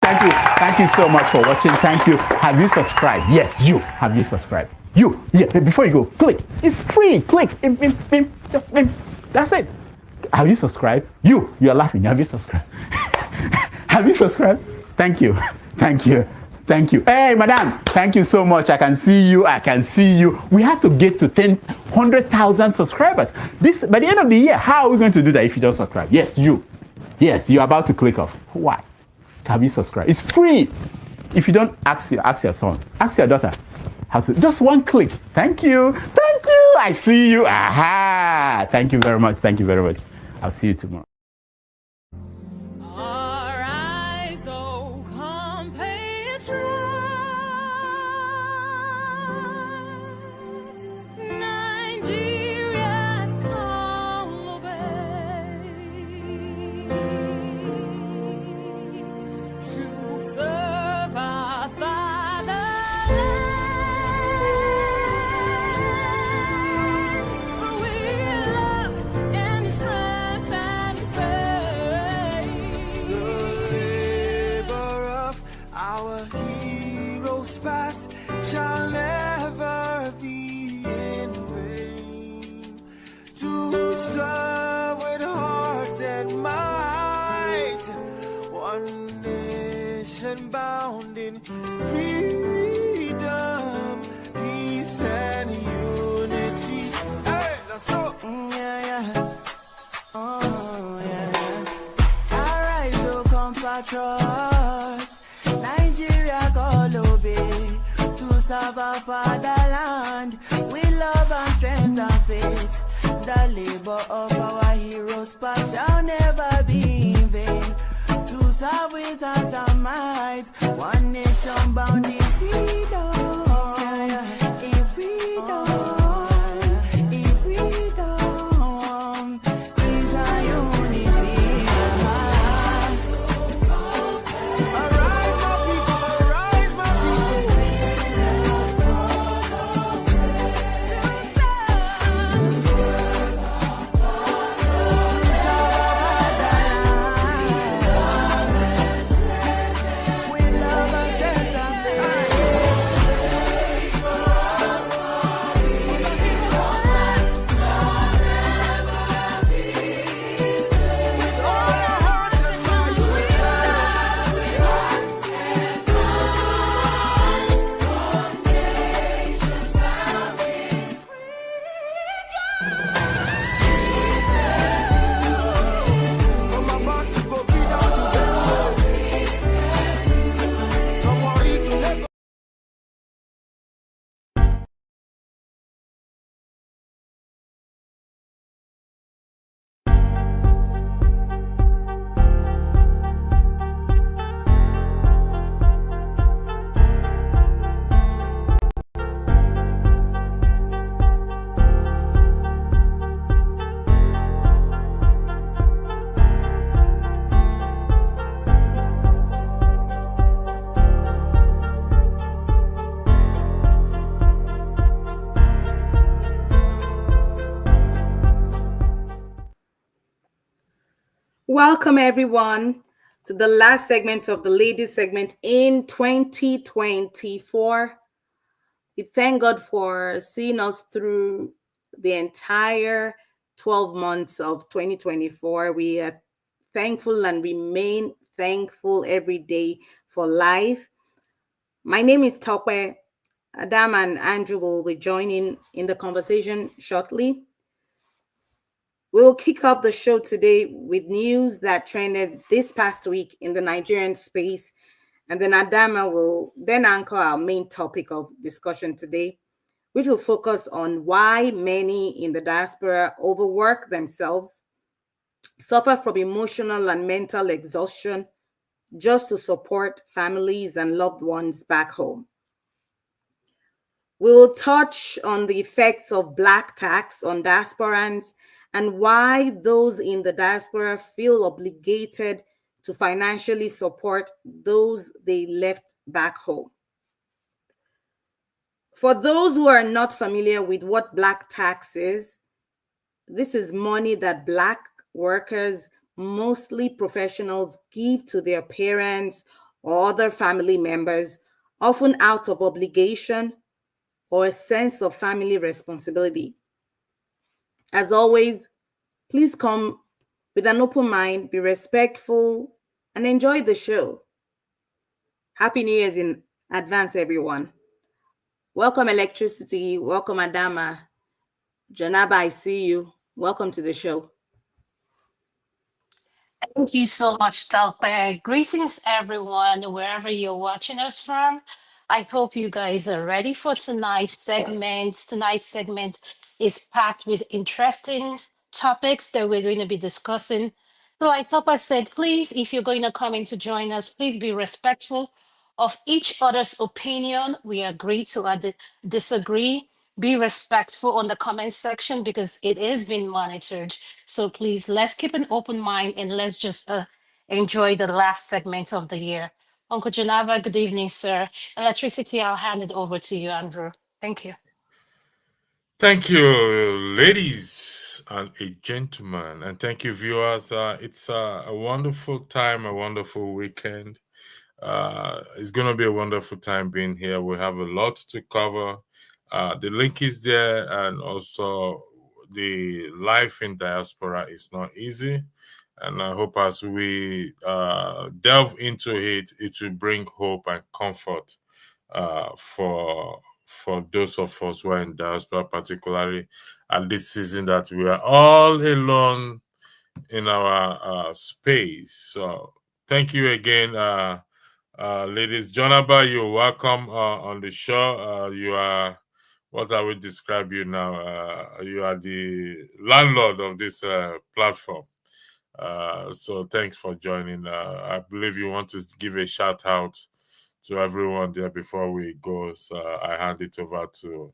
Thank you. Thank you so much for watching. Thank you. Have you subscribed? Yes, you. Have you subscribed? You. Yeah. Before you go, click. It's free. Click. Just that's it. Have you subscribed? You are laughing. Have you subscribed? Have you subscribed? Thank you. Thank you. Thank you. Hey, madam. Thank you so much. I can see you. I can see you. We have to get to 100,000 subscribers. This by the end of the year. How are we going to do that if you don't subscribe? Yes, you. Yes, you're about to click off. Why? Have you subscribed? It's free. If you don't, ask your son. Ask your daughter. How to? Just one click. Thank you. Thank you. I see you. Aha. Thank you very much. Thank you very much. I'll see you tomorrow. Bound in freedom, peace and unity. Hey, that's so. Oh yeah. Arise, oh compatriots, Nigeria call obey to serve our fatherland with love and strength and faith. The labor of our heroes past shall never be in vain. To serve with heart and might, one nation bound in freedom, in freedom, in freedom, peace and unity. Arise, my people, arise, my Welcome, everyone, to the last segment of the ladies segment in 2024. We thank God for seeing us through the entire 12 months of 2024. We are thankful and remain thankful every day for life. My name is Tope. Adam and Andrew will be joining in the conversation shortly. We'll kick off the show today with news that trended this past week in the Nigerian space, and then Adama will then anchor our main topic of discussion today, which will focus on why many in the diaspora overwork themselves, suffer from emotional and mental exhaustion just to support families and loved ones back home. We'll touch on the effects of Black tax on diasporans and why those in the diaspora feel obligated to financially support those they left back home. For those who are not familiar with what Black tax is, this is money that Black workers, mostly professionals, give to their parents or other family members, often out of obligation or a sense of family responsibility. As always, please come with an open mind, be respectful, and enjoy the show. Happy New Year's in advance, everyone. Welcome, Electricity. Welcome, Adama. Janaba, I see you. Welcome to the show. Thank you so much, Talpe. Greetings, everyone, wherever you're watching us from. I hope you guys are ready for tonight's segment. Tonight's segment is packed with interesting topics that we're going to be discussing. So, like Talpa said, please, if you're going to come in to join us, please be respectful of each other's opinion. We agree to disagree. Be respectful on the comment section because it is being monitored. So please, let's keep an open mind and let's just enjoy the last segment of the year. Uncle Janava, good evening, sir. Electricity, I'll hand it over to you, Andrew. Thank you. Thank you, ladies and gentlemen, and thank you, viewers. It's a wonderful time, a wonderful weekend. It's going to be a wonderful time being here. We have a lot to cover. The link is there, and also the life in diaspora is not easy. And I hope as we delve into it, it will bring hope and comfort for those of us who are in diaspora, particularly at this season that we are all alone in our space. So thank you again, ladies. Jonaba, you're welcome on the show. You are, what I would describe you now, you are the landlord of this platform. So thanks for joining. I believe you want to give a shout out to everyone there before we go. So I hand it over to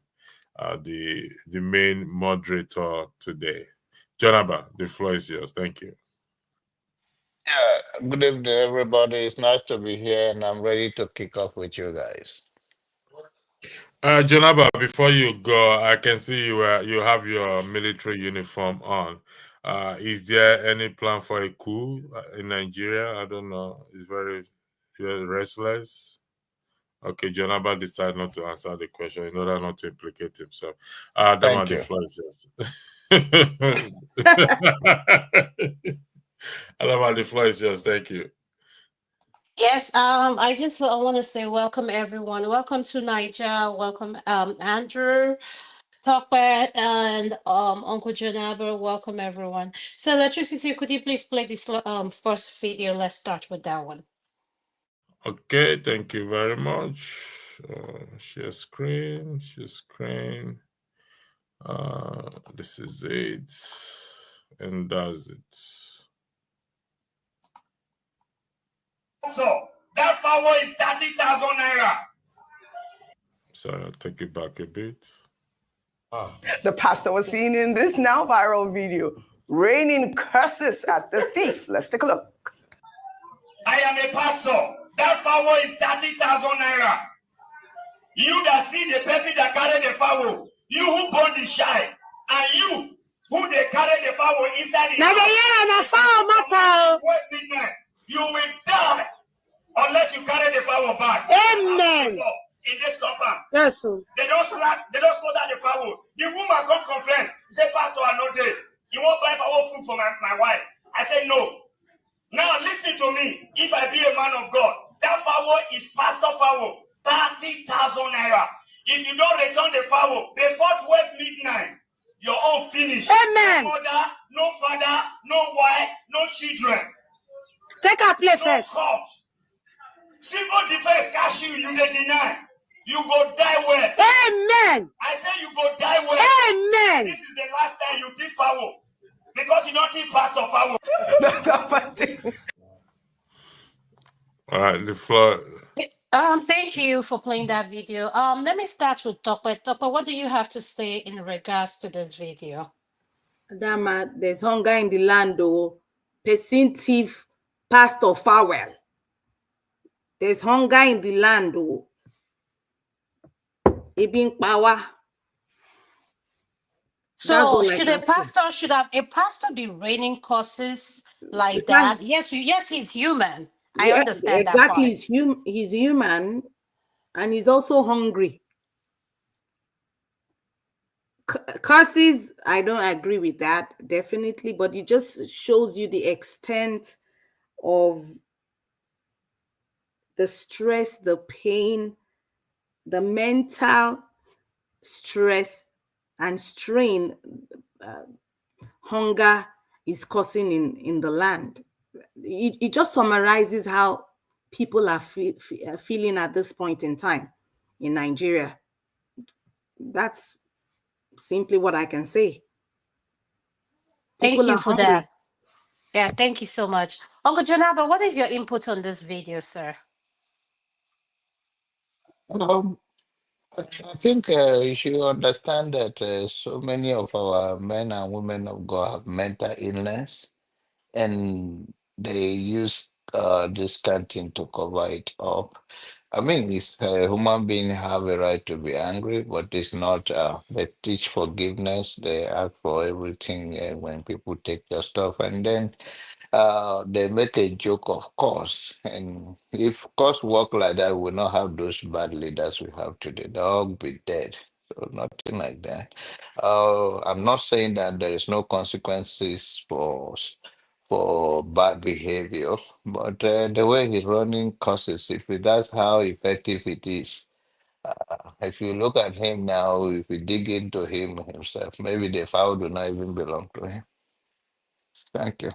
the main moderator today. Jonaba, the floor is yours. Thank you. Yeah, good evening, everybody. It's nice to be here, and I'm ready to kick off with you guys. Jonaba, before you go, I can see you have your military uniform on. Is there any plan for a coup in Nigeria? I don't know. It's very restless. Okay, Jonaba decided not to answer the question in order not to implicate himself. Thank The you. floor is yours. Adama, the floor is yours. Thank you. Yes, I want to say welcome everyone. Welcome to Niger. Welcome Andrew, Tokwe, and Uncle Janaba. Welcome everyone. So Electricity, could you please play the first video? Let's start with that one. Okay, thank you very much. Share screen. This is it, and that's it. So that foul is 30,000 naira. Sorry, I'll take it back a bit. The pastor was seen in this now viral video, raining curses at the thief. Let's take a look. I am a pastor. That foul is 30,000 naira. You that see the person that carry the foul, you who born the shy, and you who they carry the foul inside the house. You will die unless you carry the foul back. Amen. In this compound. Yes, sir. They don't slaughter the fowl. The woman come complain. Say, Pastor, I know day. You won't buy fowl food for my wife. I said, no. Now listen to me. If I be a man of God, that fowl is pastor fowl. 30,000 naira. If you don't return the fowl before 12 midnight, your own finish. Amen. No mother, no father, no wife, no children. Take our place No first. court. Civil defense cash you, you dey deny. You go die well. Amen. I say you go die well. Amen. This is the last time you did foul. Because you don't think pastor foul. All right, the floor. Thank you for playing that video. Let me start with Tokwe. Tokwe, what do you have to say in regards to this video? Adama, there's hunger in the land, though. Person thief, pastor foul. There's hunger in the land, though. Being power. So should a pastor be raining curses like that? Yes, he's human. I understand that exactly. part. He's human, and he's also hungry. Curses, I don't agree with that, definitely, but it just shows you the extent of the stress, the pain, the mental stress and strain hunger is causing in the land. It just summarizes how people are feeling at this point in time in Nigeria. That's simply what I can say. Thank People you are for hungry. that. Yeah, thank you so much. Uncle Janaba, what is your input on this video, sir? Um, I think you should understand that so many of our men and women of God have mental illness, and they use this kind of thing to cover it up. I mean, it's human beings have a right to be angry, but it's not. They teach forgiveness. They ask for everything when people take their stuff, and then they make a joke of course. And if course work like that, we will not have those bad leaders we have today. They'll all be dead. So nothing like that. I'm not saying that there is no consequences for bad behavior, but the way he's running courses, if that's how effective it is, if you look at him now, if you dig into him himself, maybe the foul do not even belong to him. Thank you.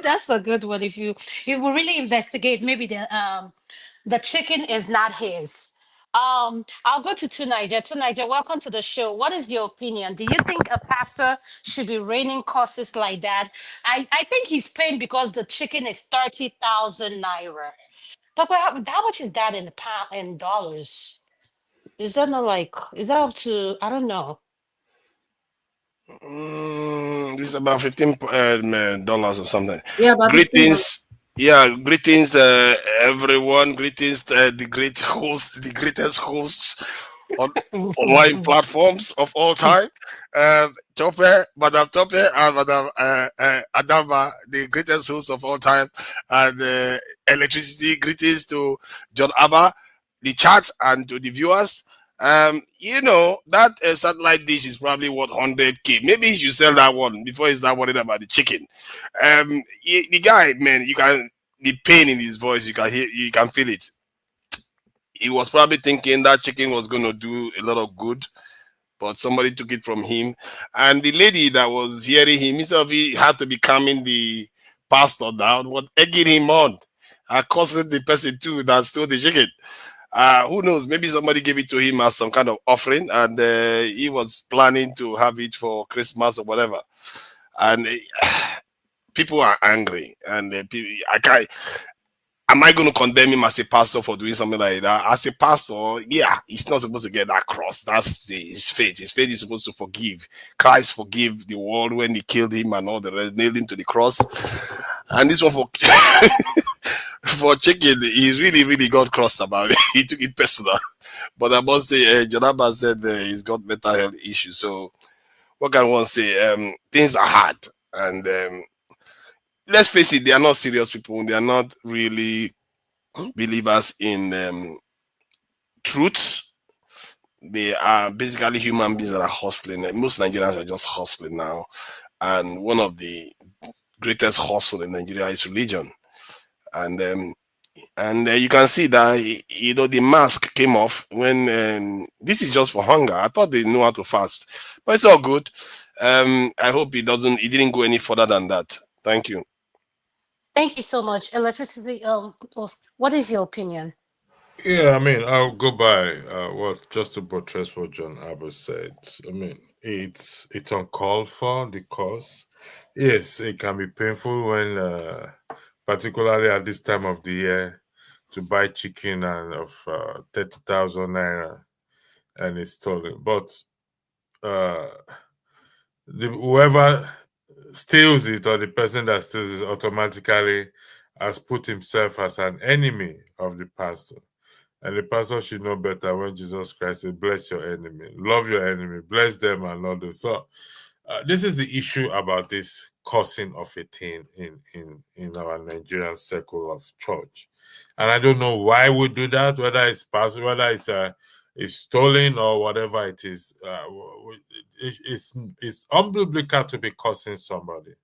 That's a good one. If you really investigate, maybe the chicken is not his. I'll go to Tunaja. Tunaja, welcome to the show. What is your opinion? Do you think a pastor should be raining courses like that? I think he's paying because the chicken is 30,000 naira. But how much is that in pound in dollars? Is that not like, is that up to, I don't know. This is about $15 or something. Yeah, about $15. Greetings, yeah, greetings, everyone. Greetings, the great host, the greatest hosts on online platforms of all time. Tope, Madam Tope, and Madam Adama, the greatest host of all time, and electricity. Greetings to John Abba, the chat, and to the viewers. That satellite dish is probably what 100K. Maybe you should sell that one before you start worrying about the chicken. The guy, man, you can the pain in his voice, you can hear, you can feel it. He was probably thinking that chicken was going to do a lot of good, but somebody took it from him. And the lady that was hearing him, himself, he had to be calming the pastor down, what egging him on, causing the person too that stole the chicken. Who knows? Maybe somebody gave it to him as some kind of offering, and he was planning to have it for Christmas or whatever. And people are angry, and I can't. Am I going to condemn him as a pastor for doing something like that? As a pastor, yeah, he's not supposed to get that cross. That's his faith. His faith is supposed to forgive. Christ forgave the world when he killed him and all the rest, nailed him to the cross. And this one for for chicken, he really, really got crossed about it. He took it personal. But I must say, Jonaba said he's got mental health issues. So what can one say? Things are hard. And let's face it, they are not serious people. They are not really believers in truth. They are basically human beings that are hustling. Most Nigerians are just hustling now. And one of the greatest hustle in Nigeria is religion. And you can see that the mask came off when this is just for hunger. I thought they knew how to fast, but it's all good. I hope it didn't go any further than that. Thank you. Thank you so much. Electricity, what is your opinion? Yeah, I mean, I'll go by just to buttress what John Abbott said. I mean, it's uncalled for, the cause. Yes, it can be painful when, particularly at this time of the year, to buy chicken and of 30,000 naira and it's stolen. But whoever steals it or the person that steals it automatically has put himself as an enemy of the pastor. And the pastor should know better when Jesus Christ said, bless your enemy, love your enemy, bless them and not them. So this is the issue about this cursing of a thing in our Nigerian circle of church. And I don't know why we do that, whether it's passed, whether it's stolen or whatever it is. It's unbiblical to be cursing somebody.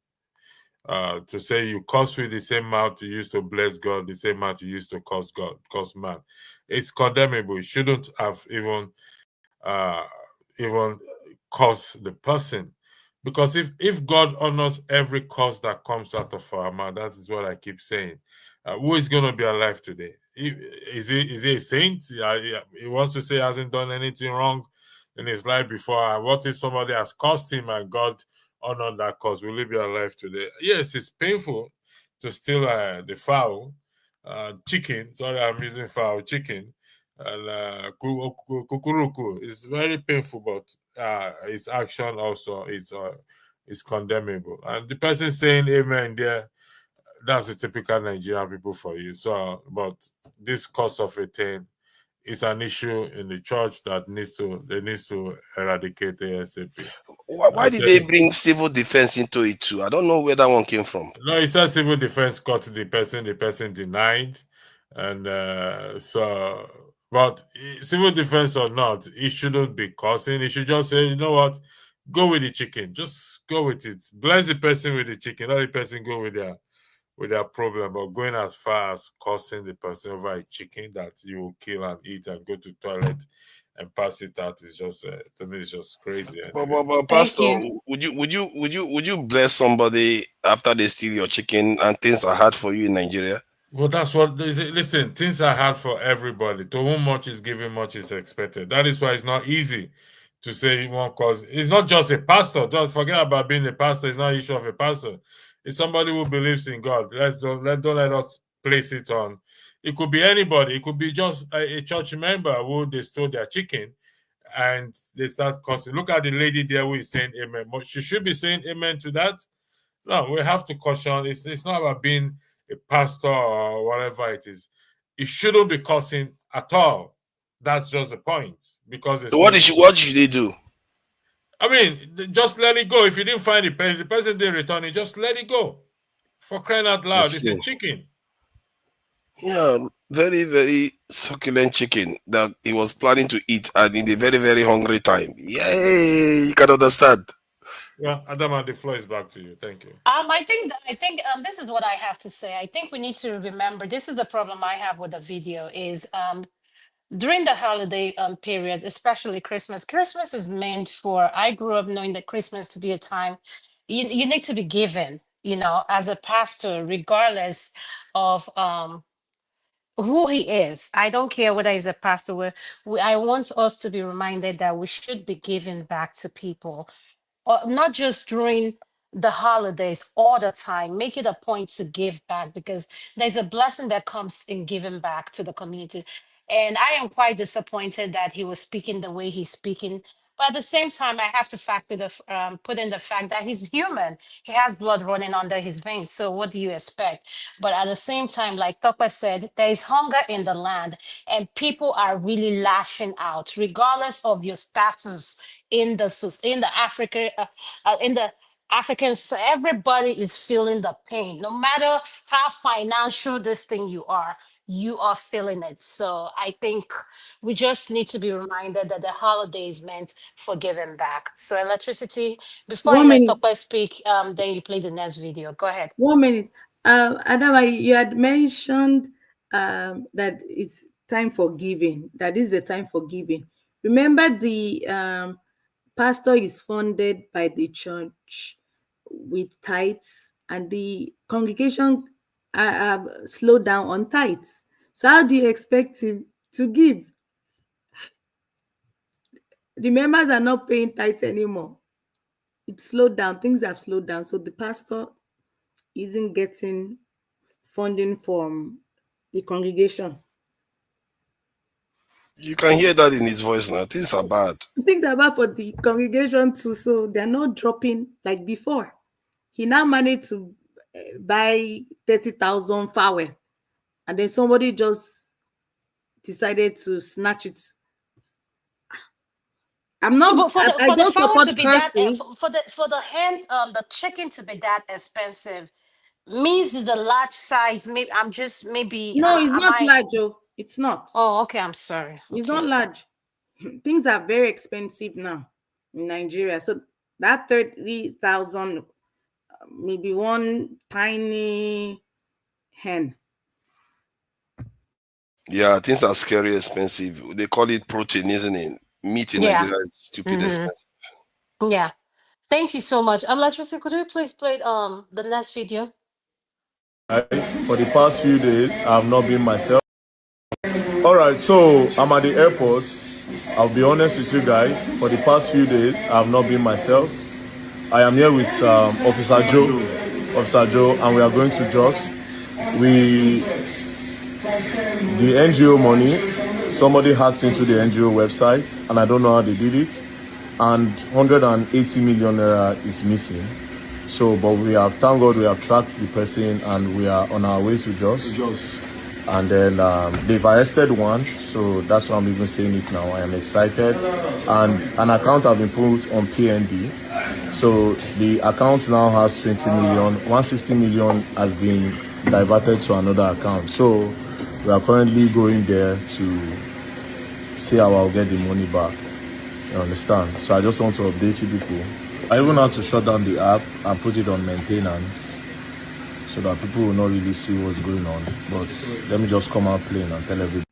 To say you curse with the same mouth you used to bless God, the same mouth you used to curse God, curse man. It's condemnable. You shouldn't have even curse the person. Because if God honors every curse that comes out of our mouth, that is what I keep saying. Who is going to be alive today? Is he a saint? He wants to say he hasn't done anything wrong in his life before. What if somebody has cursed him and God honored that curse? Will he be alive today? Yes, it's painful to steal the fowl, chicken. Sorry, I'm using fowl, chicken. And kukuruku. It's very painful, but his action also is condemnable. And the person saying amen there, that's the typical Nigerian people for you. So, but this cause of a thing is an issue in the church that needs to eradicate ASAP. Why did they bring civil defense into it too? I don't know where that one came from. No, it said civil defense caught the person denied. And but civil defense or not, it shouldn't be causing. It should just say, you know what, go with the chicken. Just go with it. Bless the person with the chicken. Let the person go with their problem. But going as far as causing the person over a chicken that you will kill and eat and go to the toilet and pass it out is just to me it's just crazy. Anyway. But Pastor, would you bless somebody after they steal your chicken and things are hard for you in Nigeria? Well, that's what. Listen, things are hard for everybody. To whom much is given, much is expected. That is why it's not easy to say one cause. It's not just a pastor. Don't forget about being a pastor. It's not an issue of a pastor. It's somebody who believes in God. Don't let us place it on. It could be anybody. It could be just a church member who they stole their chicken and they start cursing. Look at the lady there who is saying amen. But she should be saying amen to that. No, we have to caution. It's not about being a pastor or whatever it is. It shouldn't be cursing at all. That's just the point. Because so what should they do? I mean, just let it go. If you didn't find the person didn't return it, just let it go. For crying out loud, it's a chicken. Yeah, very, very succulent chicken that he was planning to eat and in a very, very hungry time. Yay! You can understand. Yeah, Adam, the floor is back to you. Thank you. I think this is what I have to say. I think we need to remember, this is the problem I have with the video is during the holiday period, especially Christmas is meant for, I grew up knowing that Christmas to be a time you need to be given, as a pastor, regardless of who he is. I don't care whether he's a pastor. I want us to be reminded that we should be giving back to people, not just during the holidays, all the time. Make it a point to give back, because there's a blessing that comes in giving back to the community. And I am quite disappointed that he was speaking the way he's speaking. But at the same time, I have to put in the fact that he's human. He has blood running under his veins. So what do you expect? But at the same time, like Topa said, there is hunger in the land, and people are really lashing out, regardless of your status in the Africans. So everybody is feeling the pain, no matter how financial this thing you are feeling it. So I think we just need to be reminded that the holiday is meant for giving back. So Electricity, before I let Topa speak, then you play the next video. Go ahead. 1 minute. Adama, you had mentioned that it's time for giving. That is the time for giving. Remember, the pastor is funded by the church with tithes, and the congregation have slowed down on tithes. So how do you expect him to give? The members are not paying tithes anymore. It's slowed down. Things have slowed down. So the pastor isn't getting funding from the congregation. You can hear that in his voice now. Things are bad. Things are bad for the congregation too. So they're not dropping like before. He now managed to buy 30,000 fowl, and then somebody just decided to snatch it. I'm not. But I for the don't fowl support to be that cursing. for the hen the chicken to be that expensive means it's a large size. Maybe I'm just maybe No, it's am not I? large, Joe. It's not. Oh, okay. I'm sorry. It's Okay. not large. Things are very expensive now in Nigeria. So that 30,000, maybe one tiny hen. Yeah, things are scary expensive. They call it protein, isn't it? Meat in Yeah. Nigeria is stupid Mm-hmm. expensive. Yeah. Thank you so much. Latrisi, could you please play the next video? Guys, for the past few days, I've not been myself. All right, so I'm at the airport. I'll be honest with you guys. For the past few days, I've not been myself. I am here with Officer Joe, and we are going to Jos. The NGO money, somebody hacked into the NGO website, and I don't know how they did it. And 180 million naira is missing. So, but thank God, we have tracked the person, and we are on our way to Jos. And then they've arrested one, so that's why I'm even saying it now. I am excited. And an account has been put on PND. So the account now has 20 million. 160 million has been diverted to another account. So we are currently going there to see how I'll get the money back. You understand? So I just want to update you people. I even had to shut down the app and put it on maintenance, so that people will not really see what's going on. But let me just come out plain and tell everybody.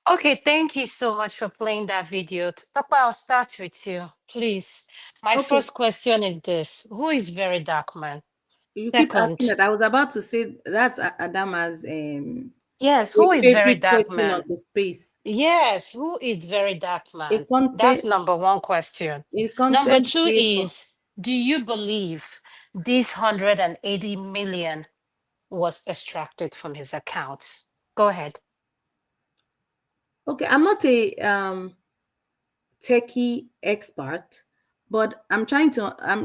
Okay, thank you so much for playing that video. Papa, I'll start with you, please. My Okay. first question is this: who is Very Dark Man? You keep Second, asking that. I was about to say that's Adama's yes, who is Very favorite Dark question of Man? the space. Yes, who is Very Dark A Man? content, That's number one question. a Number content two creator. is, do you believe this 180 million was extracted from his account? Go ahead. Okay, I'm not a techie expert, but I'm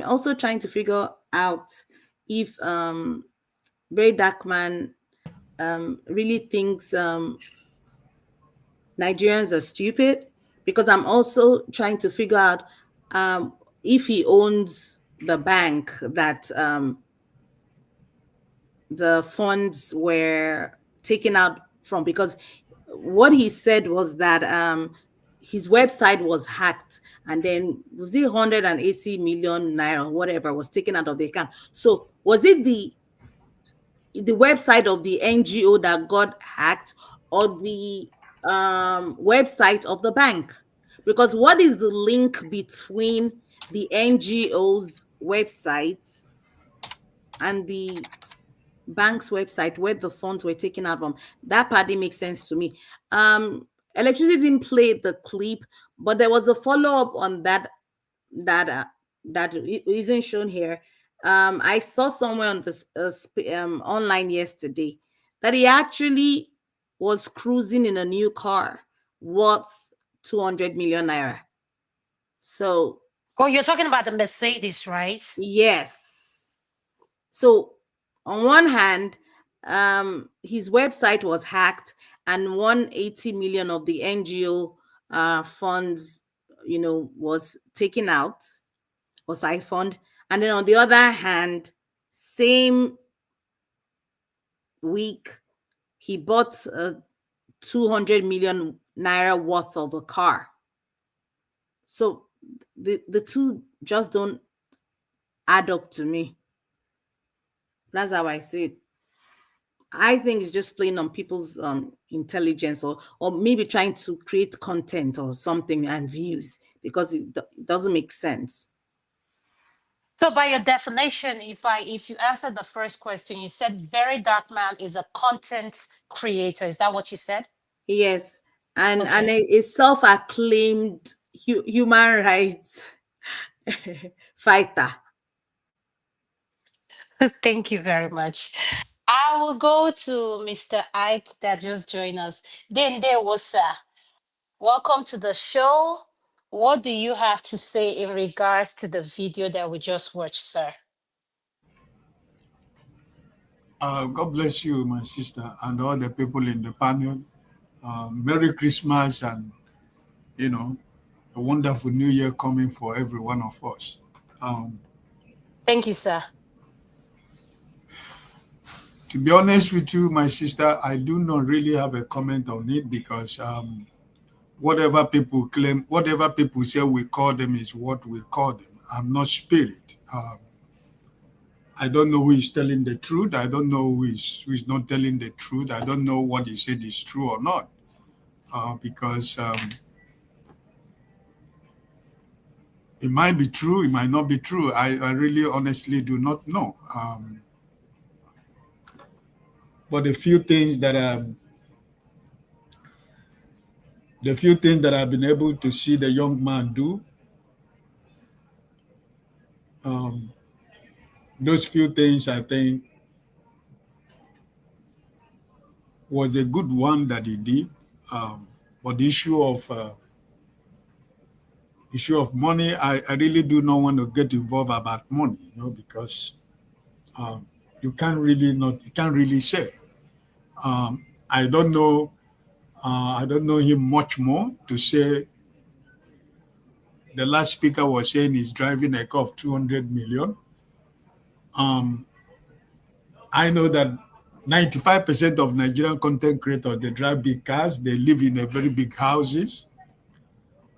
also trying to figure out if Very Dark Man really thinks Nigerians are stupid, because I'm also trying to figure out if he owns the bank that the funds were taken out from, because what he said was that his website was hacked, and then was it 180 million naira, whatever, was taken out of the account. So was it the website of the NGO that got hacked, or the website of the bank? Because what is the link between the NGO's website and the bank's website where the funds were taken out from? That part didn't make sense to me. Electricity didn't play the clip, but there was a follow-up on that that isn't shown here. I saw somewhere on this online yesterday that he actually was cruising in a new car worth 200 million naira. So, Oh, you're talking about the Mercedes, right? yes. So on one hand, his website was hacked, and 180 million of the NGO funds, was taken out, was siphoned. And then on the other hand, same week, he bought 200 million naira worth of a car. So the two just don't add up to me. That's how I see it. I think it's just playing on people's intelligence, or maybe trying to create content or something and views, because it doesn't make sense. So by your definition, if you answered the first question, you said Very Dark Man is a content creator. Is that what you said? Yes, and Okay. a self-acclaimed human rights fighter. Thank you very much. I will go to Mr. Ike that just joined us. Then there was welcome to the show. What do you have to say in regards to the video that we just watched, sir? God bless you, my sister, and all the people in the panel. Merry Christmas and a wonderful new year coming for every one of us. Thank you, sir. To be honest with you, my sister, I do not really have a comment on it because whatever people claim, whatever people say we call them is what we call them. I'm not spirit. I don't know who is telling the truth. I don't know who is not telling the truth. I don't know what he said is true or not. Because it might be true, it might not be true. I really honestly do not know. But the few things that I've been able to see the young man do, those few things I think was a good one that he did. But the issue of money, I really do not want to get involved about money, because you can't really say. I don't know him much more to say. The last speaker was saying he's driving a car of 200 million. I know that 95% of Nigerian content creators, they drive big cars, they live in a very big houses.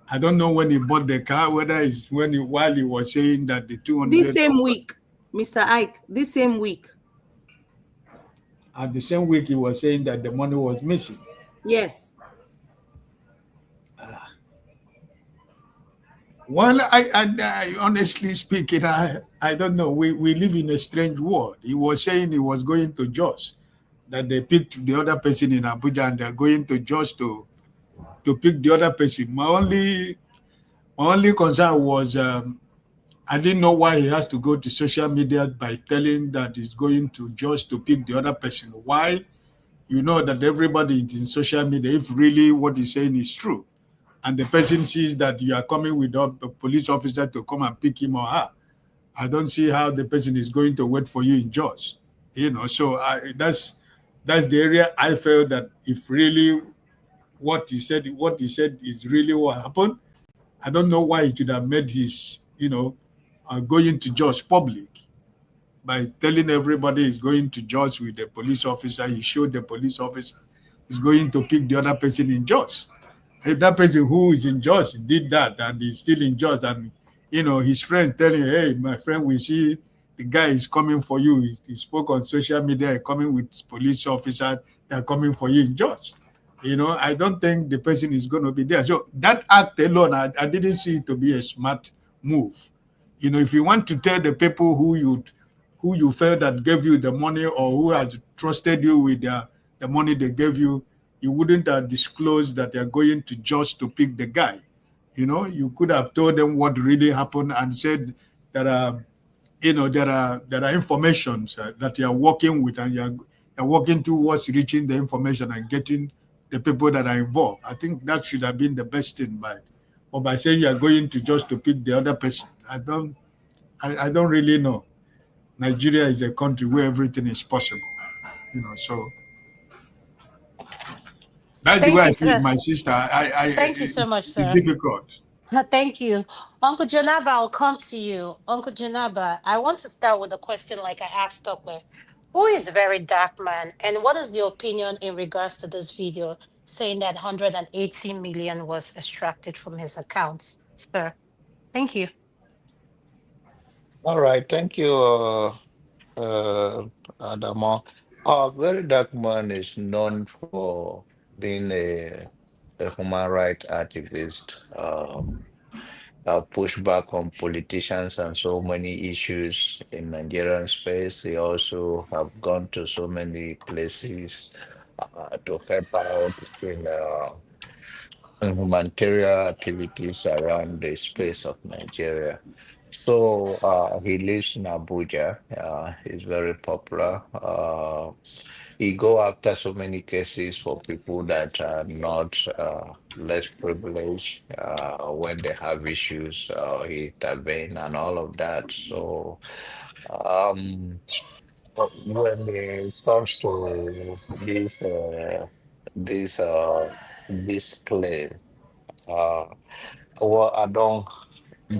I don't know when he bought the car, whether it's while he was saying that the 200. This same week, Mr. Ike, this same week. At the same week, he was saying that the money was missing. Yes. Well, I honestly speaking, I don't know. We live in a strange world. He was saying he was going to Jos, that they picked the other person in Abuja and they're going to Jos to pick the other person. My only concern was I didn't know why he has to go to social media by telling that he's going to Jos to pick the other person. Why? You know that everybody is in social media. If really what he's saying is true, and the person sees that you are coming with a police officer to come and pick him or her, I don't see how the person is going to wait for you in Jos. So that's the area I felt that if really what he said is really what happened, I don't know why he should have made his, going to Jos public by telling everybody he's going to Jos with the police officer. He showed the police officer he's going to pick the other person in Jos. If that person who is in Jos did that and he's still in Jos, and his friends telling, hey, my friend, we see the guy is coming for you. He spoke on social media, coming with police officers, they're coming for you in Jos. I don't think the person is going to be there. So that act alone, I didn't see it to be a smart move. If you want to tell the people who you felt that gave you the money or who has trusted you with the money they gave you, you wouldn't have disclosed that they're going to Jos to pick the guy. You could have told them what really happened and said that there are informations that you are working with, and you're working towards reaching the information and getting the people that are involved. I think that should have been the best thing, or by saying you are going to Jos to pick the other person. I don't really know. Nigeria is a country where everything is possible, so. That's the way I see it, my sister. Thank you so much, sir. It's difficult. Thank you. Uncle Janaba, I'll come to you. Uncle Janaba, I want to start with a question like I asked Tokwe. Who is Very Dark Man, and what is the opinion in regards to this video saying that 180 million was extracted from his accounts? Sir, thank you. All right, thank you, Adama. Very Dark Man is known for being a human rights activist, push back on politicians and so many issues in Nigerian space. He also have gone to so many places to help out in humanitarian activities around the space of Nigeria. So he lives in Abuja. He's very popular. He go after so many cases for people that are not less privileged when they have issues. He intervene and all of that. So when it comes to this claim, Well, I don't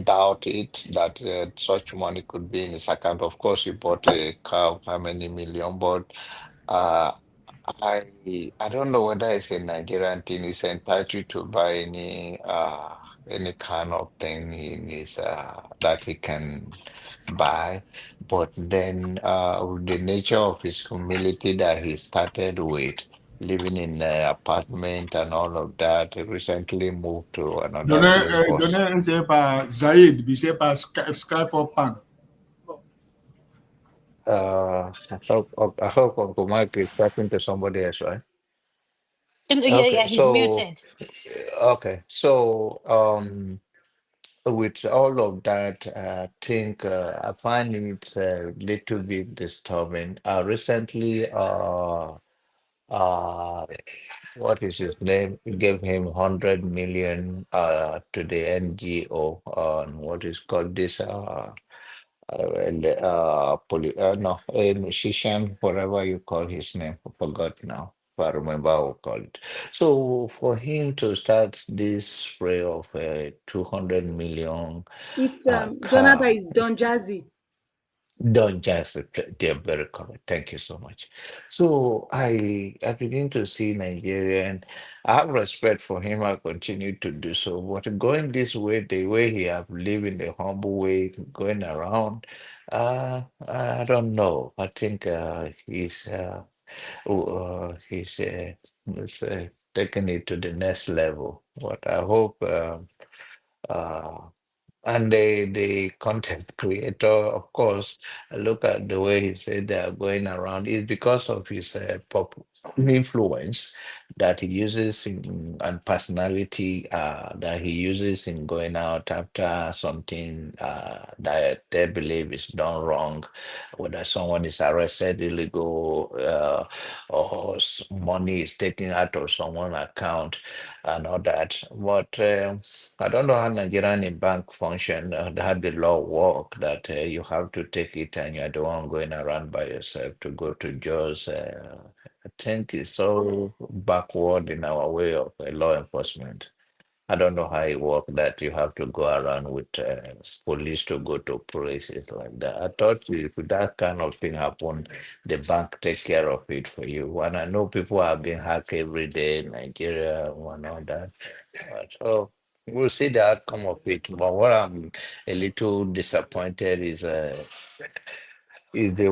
doubt it that such money could be in his account. Of course, he bought a car of how many million, but uh, I don't know whether it's a Nigerian thing. He's entitled to buy any kind of thing in his that he can buy. But then with the nature of his humility that he started with, living in an apartment and all of that, he recently moved to another place. Donne c'est pas Zaid, puis c'est pas Skype or Pan. I hope Uncle Mike is talking to somebody else, right? Yeah, Okay, yeah, he's so muted. with all of that, I think I find it a little bit disturbing. Recently, uh, what is his name? Gave him 100 million to the NGO on what is called this no, a musician, whatever you call his name, I forgot now. If I remember, I will call it. So for him to start this spray of 200 million It's car, Jonaba is Don Jazzy. don't just they're very correct. Thank you so much. So I begin to see Nigerian. I have respect for him. I continue to do so. But going this way, the way he have lived in the humble way, going around, I don't know. I think he's taking it to the next level. But I hope uh, and the content creator, of course, look at the way he said they are going around. It's because of his pop influence that he uses in, and personality that he uses in going out after something that they believe is done wrong, whether someone is arrested illegal or money is taken out of someone's account and all that. But I don't know how Nigerian bank function, how the law work, that you have to take it and you're the one going around by yourself to go to jails. I think it's so backward in our way of law enforcement. I don't know how it works that you have to go around with police to go to places like that. I thought if that kind of thing happen, the bank take care of it for you. And I know people have been hacked every day in Nigeria and all that. So we'll see the outcome of it. But what I'm a little disappointed is the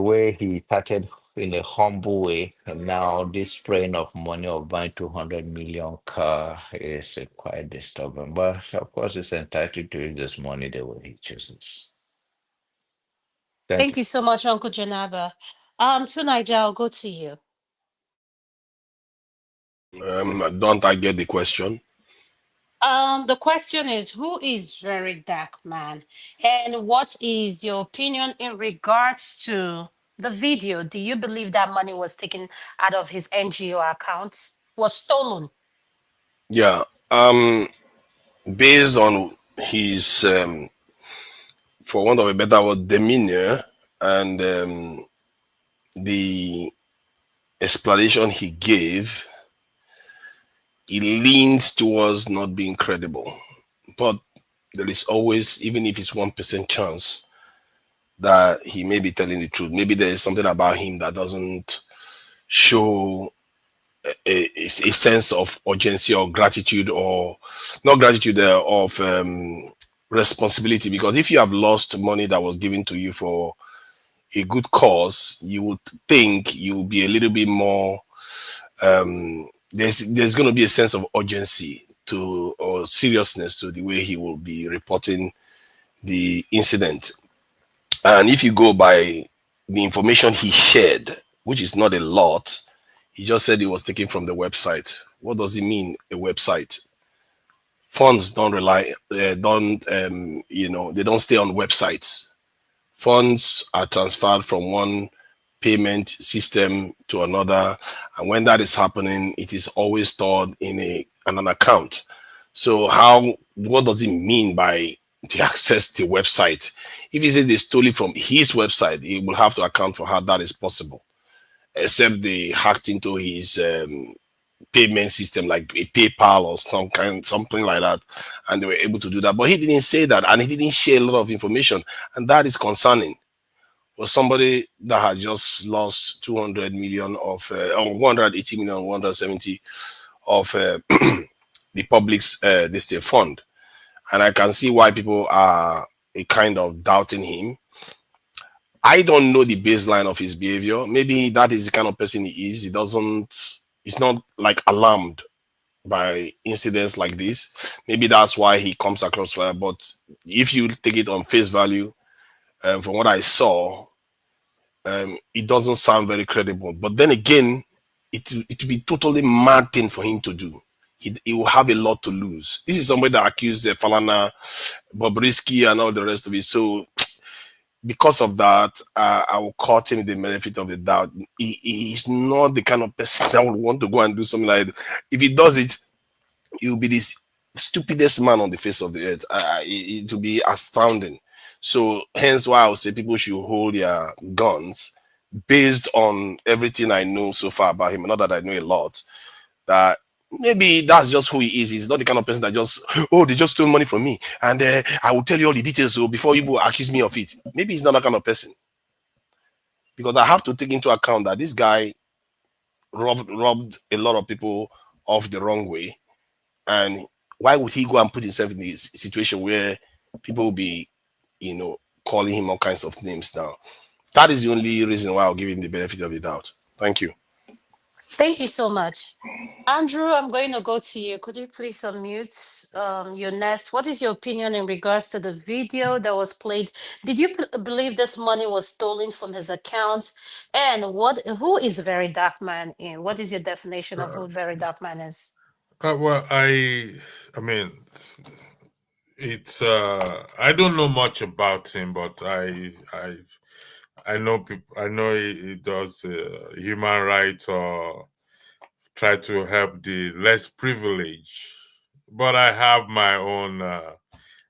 way he started in a humble way, and now this spraying of money of buying 200 million car is quite disturbing. But of course, it's entitled to use this money the way he chooses. Thank Thank you. you so much, Uncle Janaba. To Niger, I'll go to you. Don't I get the question? The question is, who is Very Dark Man? And what is your opinion in regards to the video? Do you believe that money was taken out of his NGO accounts, was stolen? Yeah. Based on his, for want of a better word, demeanor and the explanation he gave, he leans towards not being credible. But there is always, even if it's 1% chance that he may be telling the truth. Maybe there is something about him that doesn't show a sense of urgency or gratitude, or not gratitude, of responsibility. Because if you have lost money that was given to you for a good cause, you would think you'll be a little bit more there's going to be a sense of urgency to, or seriousness to, the way he will be reporting the incident. And if you go by the information he shared, which is not a lot, he just said it was taken from the website. What does it mean, a website? Funds don't rely, they don't stay on websites. Funds are transferred from one payment system to another, and when that is happening, it is always stored in an account. So what does it mean by the access to website? If he says they stole it from his website, he will have to account for how that is possible, except they hacked into his payment system like a PayPal or something like that, and they were able to do that. But he didn't say that, and he didn't share a lot of information, and that is concerning. For somebody that had just lost 200 million of or 180 million, 170 of the public's this fund, and I can see why people are a kind of doubting him. I don't know the baseline of his behavior. Maybe that is the kind of person he is. He's not like alarmed by incidents like this. Maybe that's why he comes across like. But if you take it on face value, from what I saw, it doesn't sound very credible. But then again, it will be totally mad thing for him to do. He will have a lot to lose. This is somebody that accused Falana, Bobrisky, and all the rest of it. So because of that, I will cut him the benefit of the doubt. He's not the kind of person that would want to go and do something like that. If he does it, he will be the stupidest man on the face of the earth. It will be astounding. So hence why I would say people should hold their guns based on everything I know so far about him. Not that I know a lot. That maybe that's just who he is. He's not the kind of person that just, oh, they just stole money from me, and I will tell you all the details so before you accuse me of it. Maybe he's not that kind of person. Because I have to take into account that this guy robbed a lot of people off the wrong way. And why would he go and put himself in this situation where people will be, calling him all kinds of names now? That is the only reason why I'll give him the benefit of the doubt. Thank you. Thank you so much. Andrew, I'm going to go to you. Could you please unmute your nest? What is your opinion in regards to the video that was played? Did you believe this money was stolen from his account? And who is Very Dark Man in? What is your definition of who Very Dark Man is? Well, I mean, it's I don't know much about him, but I know people. I know he does human rights or try to help the less privileged. But I have my own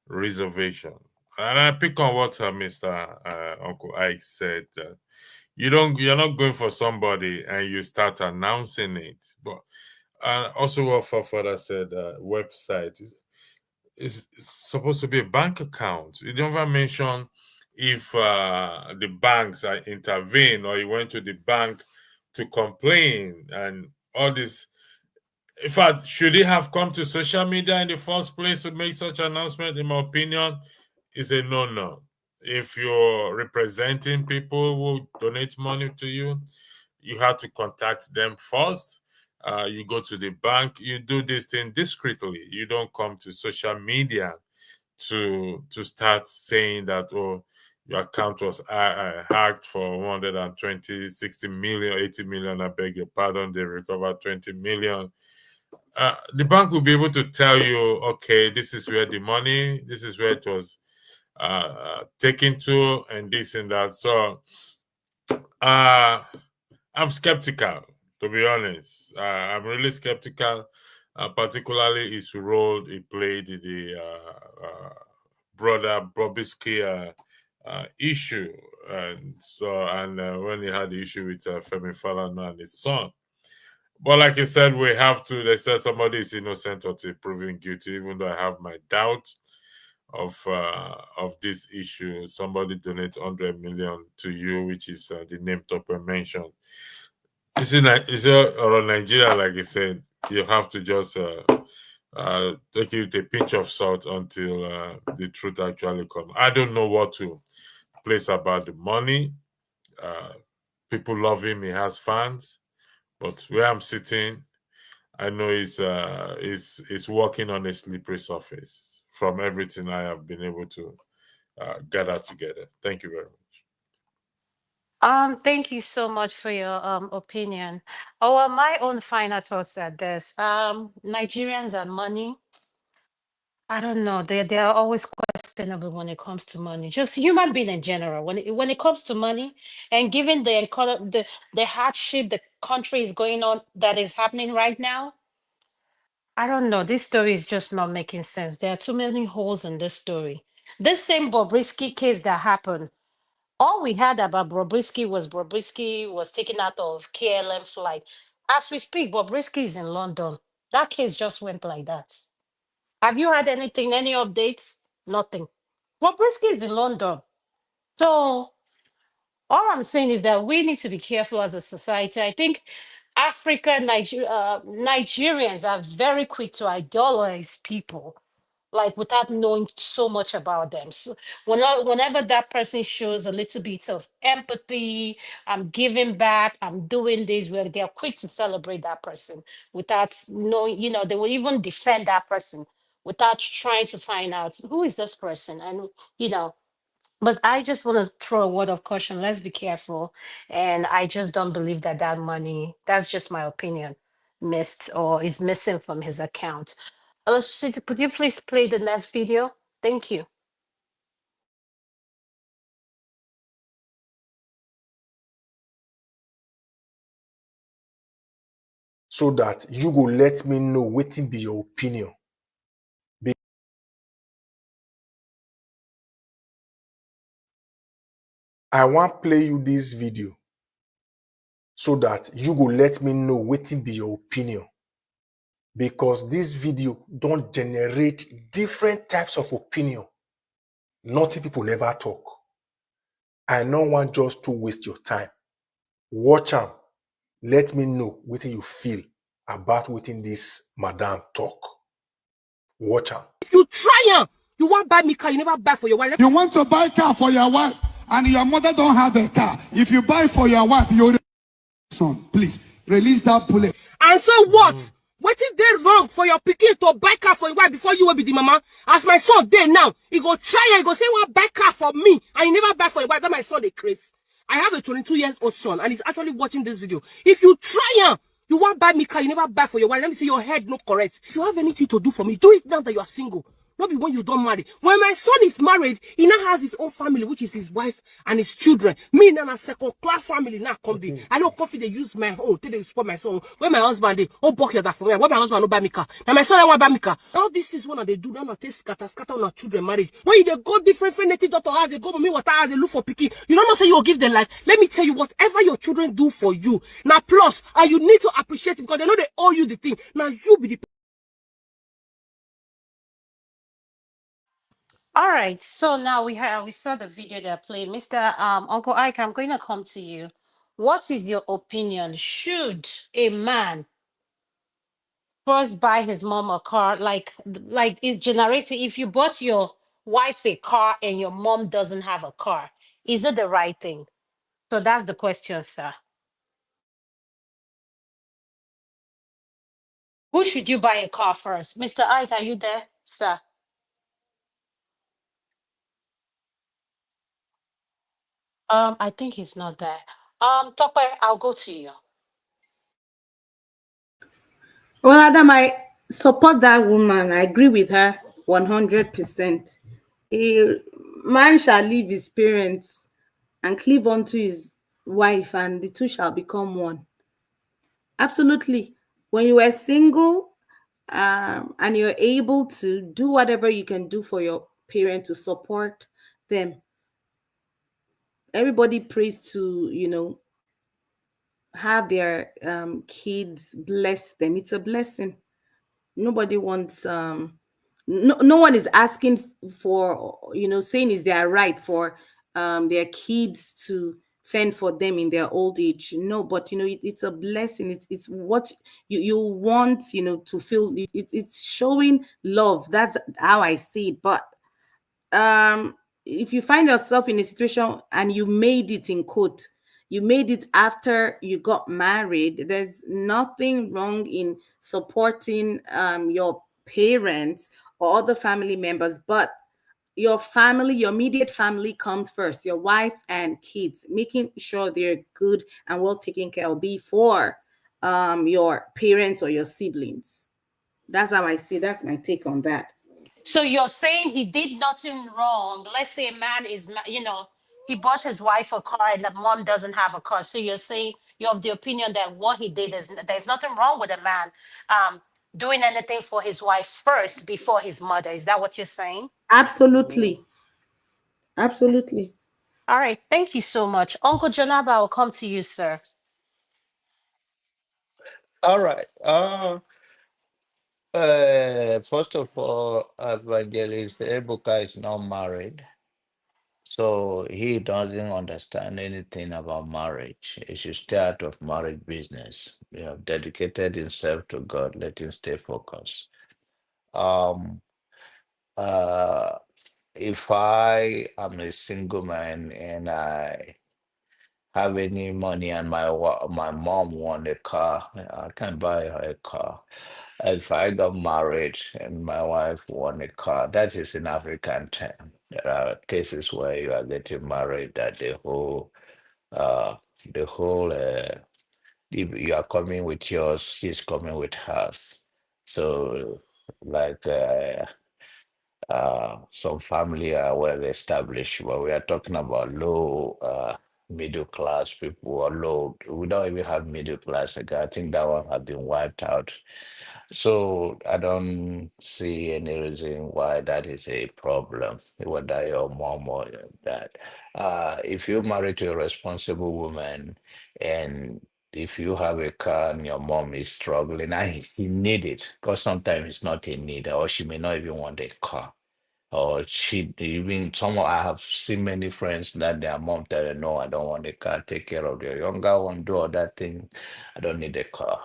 reservation, and I pick on what Mr. Uncle Ike said. That you're not going for somebody and you start announcing it. But also what Father said, website is supposed to be a bank account. You don't even mention if the banks intervene or you went to the bank to complain and all this. In fact, should he have come to social media in the first place to make such an announcement? In my opinion, is a no-no. If you're representing people who donate money to you, you have to contact them first. You go to the bank. You do this thing discreetly. You don't come to social media to start saying that, oh, your account was hacked for 120, 60 million, 80 million. I beg your pardon. They recovered 20 million. The bank will be able to tell you, okay, this is where the money, this is where it was taken to, and this and that. So I'm skeptical, to be honest. I'm really skeptical, particularly his role he played in the brother Bobrisky issue, and when he had the issue with Femi Falana and his son. But like you said, they said somebody is innocent until proven guilty, even though I have my doubts of this issue. Somebody donate 100 million to you, which is the name Topper mentioned. You see, around Nigeria, like I said, you have to just take it with a pinch of salt until the truth actually comes. I don't know what to place about the money. People love him. He has fans. But where I'm sitting, I know he's walking on a slippery surface from everything I have been able to gather together. Thank you very much. Thank you so much for your opinion. Oh, well, my own final thoughts are this. Nigerians and money, I don't know. They are always questionable when it comes to money. Just human being in general. When it comes to money, and given the hardship the country is going on that is happening right now, I don't know. This story is just not making sense. There are too many holes in this story. This same Bobrisky case that happened, all we had about Bobrisky was taken out of KLM flight. As we speak, Bobrisky is in London. That case just went like that. Have you had anything, any updates? Nothing. Bobrisky is in London. So all I'm saying is that we need to be careful as a society. I think Nigerians are very quick to idolize people, like without knowing so much about them. So whenever that person shows a little bit of empathy, I'm giving back, I'm doing this, where they're quick to celebrate that person without knowing, they will even defend that person without trying to find out who is this person. And, but I just want to throw a word of caution. Let's be careful. And I just don't believe that that money, that's just my opinion, missed or is missing from his account. Electricity, could you please play the next video? Thank you. So that you go let me know wetin be your opinion. I want play you this video so that you go let me know wetin be your opinion. Because this video don't generate different types of opinion. Nothing people never talk. I don't want just to waste your time. Watch am. Let me know what you feel about what this madam talk. Watch am. If you try you want buy me car, you never buy for your wife. You want to buy car for your wife and your mother don't have a car. If you buy for your wife, you son, please release that bullet. And so what? What is there wrong for your pikin to buy car for your wife before you will be the mama? As my son there now, he go try and he go say, well, buy car for me. And you never buy for your wife. That my son, they crazy. I have a 22-year-old son and he's actually watching this video. If you try you want buy me car, you never buy for your wife. Let me see your head not correct. If you have anything to do for me, do it now that you are single. Not be when you don't marry. When my son is married, he now has his own family, which is his wife and his children. Me now a second-class family now come be. I know coffee they use my own till they support my son. When my husband they buck that for me. When my husband no buy me car. Now my son I want buy me car. All this is one they do. Now they scatter on our children marriage. When they go different native doctor house, they go me water house, they look for picky. You don't know say you will give them life. Let me tell you, whatever your children do for you. Now plus, and you need to appreciate it because they know they owe you the thing. Now you be the All right, so now we saw the video that played. Mr. Uncle Ike, I'm going to come to you. What is your opinion? Should a man first buy his mom a car, like it generated? If you bought your wife a car and your mom doesn't have a car, is it the right thing? So that's the question, sir. Who should you buy a car first? Mr. Ike, are you there, sir? I think he's not there. Tope, I'll go to you. Well, Adam, I support that woman. I agree with her 100%. A man shall leave his parents and cleave unto his wife, and the two shall become one. Absolutely. When you are single and you're able to do whatever you can do for your parent to support them, everybody prays to, have their kids bless them. It's a blessing. Nobody wants no one is asking for, saying is their right for their kids to fend for them in their old age. No, but it's a blessing. It's what you want, to feel. It's showing love. That's how I see it. But if you find yourself in a situation and you made it, in quote, you made it after you got married, there's nothing wrong in supporting your parents or other family members, but your family, your immediate family comes first, your wife and kids, making sure they're good and well taken care of before your parents or your siblings. That's how I see. That's my take on that. So you're saying he did nothing wrong. Let's say a man is, he bought his wife a car and the mom doesn't have a car. So you're saying you're of the opinion that what he did is, there's nothing wrong with a man doing anything for his wife first before his mother. Is that what you're saying? Absolutely. Absolutely. All right. Thank you so much. Uncle Janaba, I'll come to you, sir. All right. First of all, Evangelist Ebuka is not married, so he doesn't understand anything about marriage. He should stay out of marriage business. He have dedicated himself to God. Let him stay focused. Um, uh, if I am a single man and I have any money and my mom want a car, I can buy her a car. If I got married and my wife want a car, that is an African term. There are cases where you are getting married that uh, the whole, if you are coming with yours, she's coming with hers. So, like, some family are well established, but we are talking about low middle class people or low. We don't even have middle class again. I think that one has been wiped out. So I don't see any reason why that is a problem, whether your mom or your dad. If you're married to a responsible woman and if you have a car and your mom is struggling, and he need it, because sometimes it's not a need, or she may not even want a car or she even some I have seen many friends that their mom tell them, no, I don't want a car, take care of your younger one, do all that thing. I don't need a car.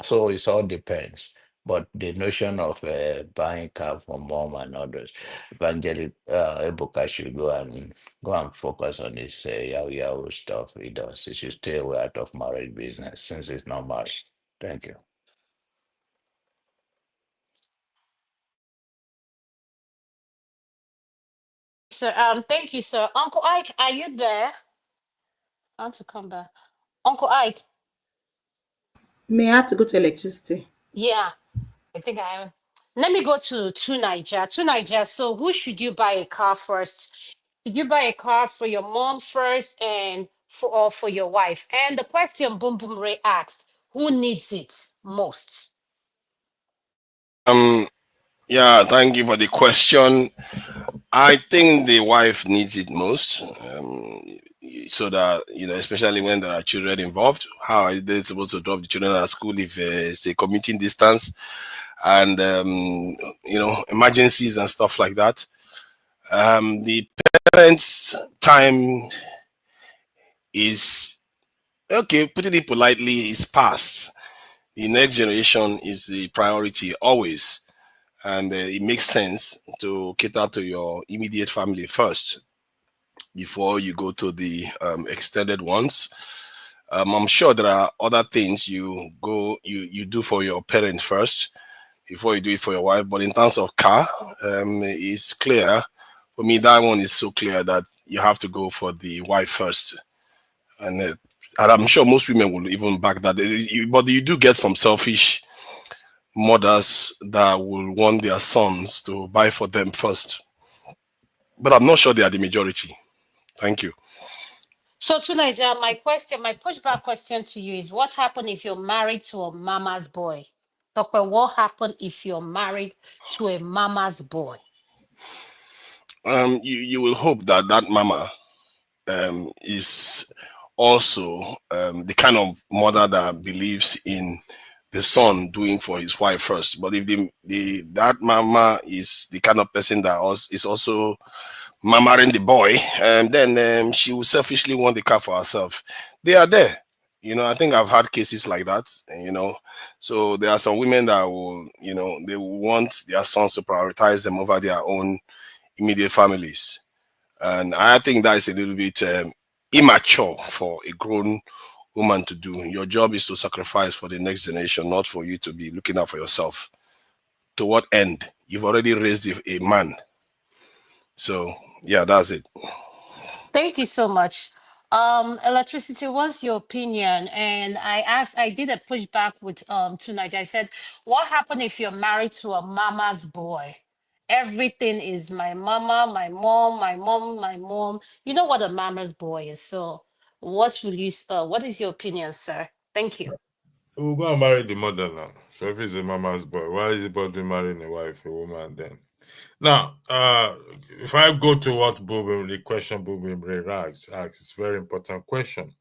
So it all depends. But the notion of buying car for mom and others, Evangelic Ebuka should go and focus on his Yahoo stuff he does. He should stay away out of marriage business since he's not married. Thank you. So thank you, sir. Uncle Ike, are you there? I want to come back. Uncle Ike, May I have to go to electricity? yeah. I think I am. Let me go to Niger. To Niger. So who should you buy a car first? Should you buy a car for your mom first and for your wife? And the question Boom Boom Ray asked, who needs it most? Um, yeah, thank you for the question. I think the wife needs it most, so that especially when there are children involved. How are they supposed to drop the children at school if it's a commuting distance and emergencies and stuff like that? The parents' time is okay. Putting it politely, is past. The next generation is the priority always, and it makes sense to cater to your immediate family first before you go to the extended ones. I'm sure there are other things you do for your parents first before you do it for your wife. But in terms of car, it's clear for me. That one is so clear that you have to go for the wife first, and I'm sure most women will even back that. But you do get some selfish mothers that will want their sons to buy for them first. But I'm not sure they are the majority. Thank you. So to Niger, my pushback question to you is, what happened if you're married to a mama's boy? Doctor, what happened if you're married to a mama's boy? You will hope that that mama is also the kind of mother that believes in the son doing for his wife first. But if that mama is the kind of person that is also mamaing the boy, and then she will selfishly want the car for herself. They are there. I think I've had cases like that. So there are some women that will, they will want their sons to prioritize them over their own immediate families. And I think that is a little bit immature for a grown woman to do. Your job is to sacrifice for the next generation, not for you to be looking out for yourself. To what end? You've already raised a man. So yeah, that's it. Thank you so much. Electricity, what's your opinion? And I did a pushback with tonight. I said, what happened if you're married to a mama's boy? Everything is my mama, my mom, my mom, my mom. You know what a mama's boy is. So what is your opinion, sir? Thank you. We'll go and marry the mother now. So if he's a mama's boy, why is he bothering marrying a wife, a woman then? Now, if I go to what the question Bobby Ray asks, it's a very important question.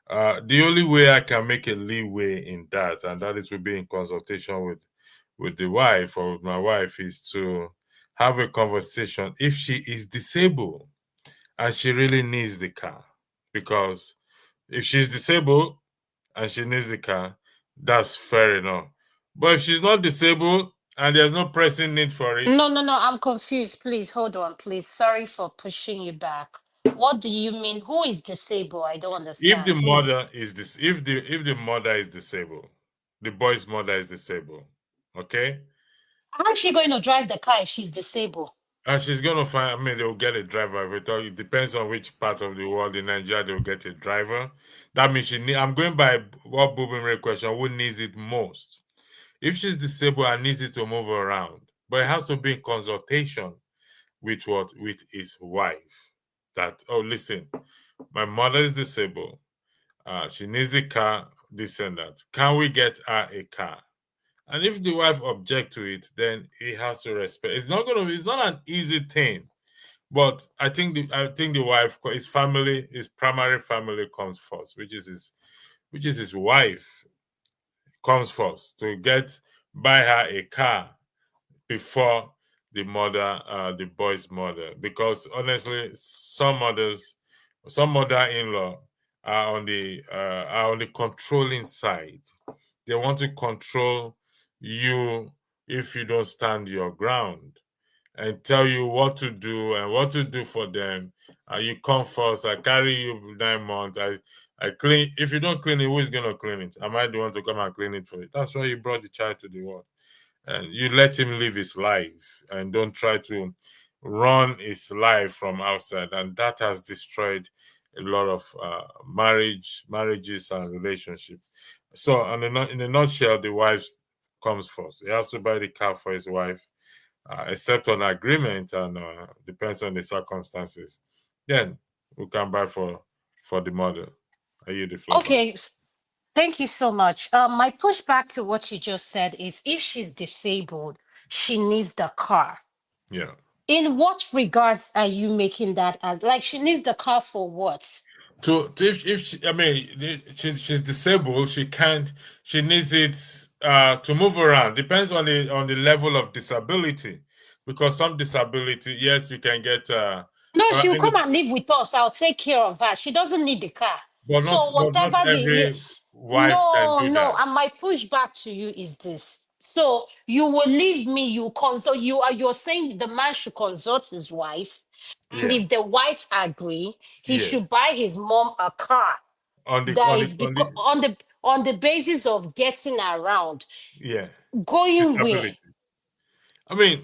The only way I can make a leeway in that, and that is to be in consultation with the wife or with my wife, is to have a conversation if she is disabled and she really needs the car. Because if she's disabled and she needs the car, that's fair enough. But if she's not disabled and there's no pressing need for it, No, I'm confused. Please hold on, please. Sorry for pushing you back. What do you mean? Who is disabled? I don't understand. if the mother is this, if the mother is disabled, the boy's mother is disabled, okay? How is she going to drive the car if she's disabled? And she's gonna find. I mean, they'll get a driver. It depends on which part of the world in Nigeria they'll get a driver. That means she need. I'm going by what Bubin question. Who needs it most? If she's disabled and needs it to move around, but it has to be in consultation with his wife. That listen, my mother is disabled. She needs a car. This and that. Can we get her a car? And if the wife object to it, then he has to respect. It's not an easy thing, but I think the wife, his family, his primary family comes first, which is his wife comes first to buy her a car before the mother, the boy's mother, because honestly, some mother-in-law are on the controlling side. They want to control you if you don't stand your ground and tell you what to do and what to do for them. You come first, I carry you 9 months, I clean. If you don't clean it, who is going to clean it? Am I the one to come and clean it for you? That's why you brought the child to the world. And you let him live his life and don't try to run his life from outside. And that has destroyed a lot of marriages and relationships. So in a nutshell, the wife comes first. He has to buy the car for his wife, except on agreement, and depends on the circumstances. Then we can buy for the mother. Are you the floor? Okay, thank you so much. My pushback to what you just said is, if she's disabled, she needs the car. Yeah. In what regards are you making that as? Like, she needs the car for what? She's disabled, she needs it to move around. Depends on the level of disability, because some disability, yes, you can get no, she'll come and live with us. I'll take care of her. She doesn't need the car. But not every wife can do that. And my pushback to you is this. So you will leave me, you consult, you're saying the man should consult his wife, and if the wife agree, he should buy his mom a car. On the basis of getting around. Yeah. Going where? I mean,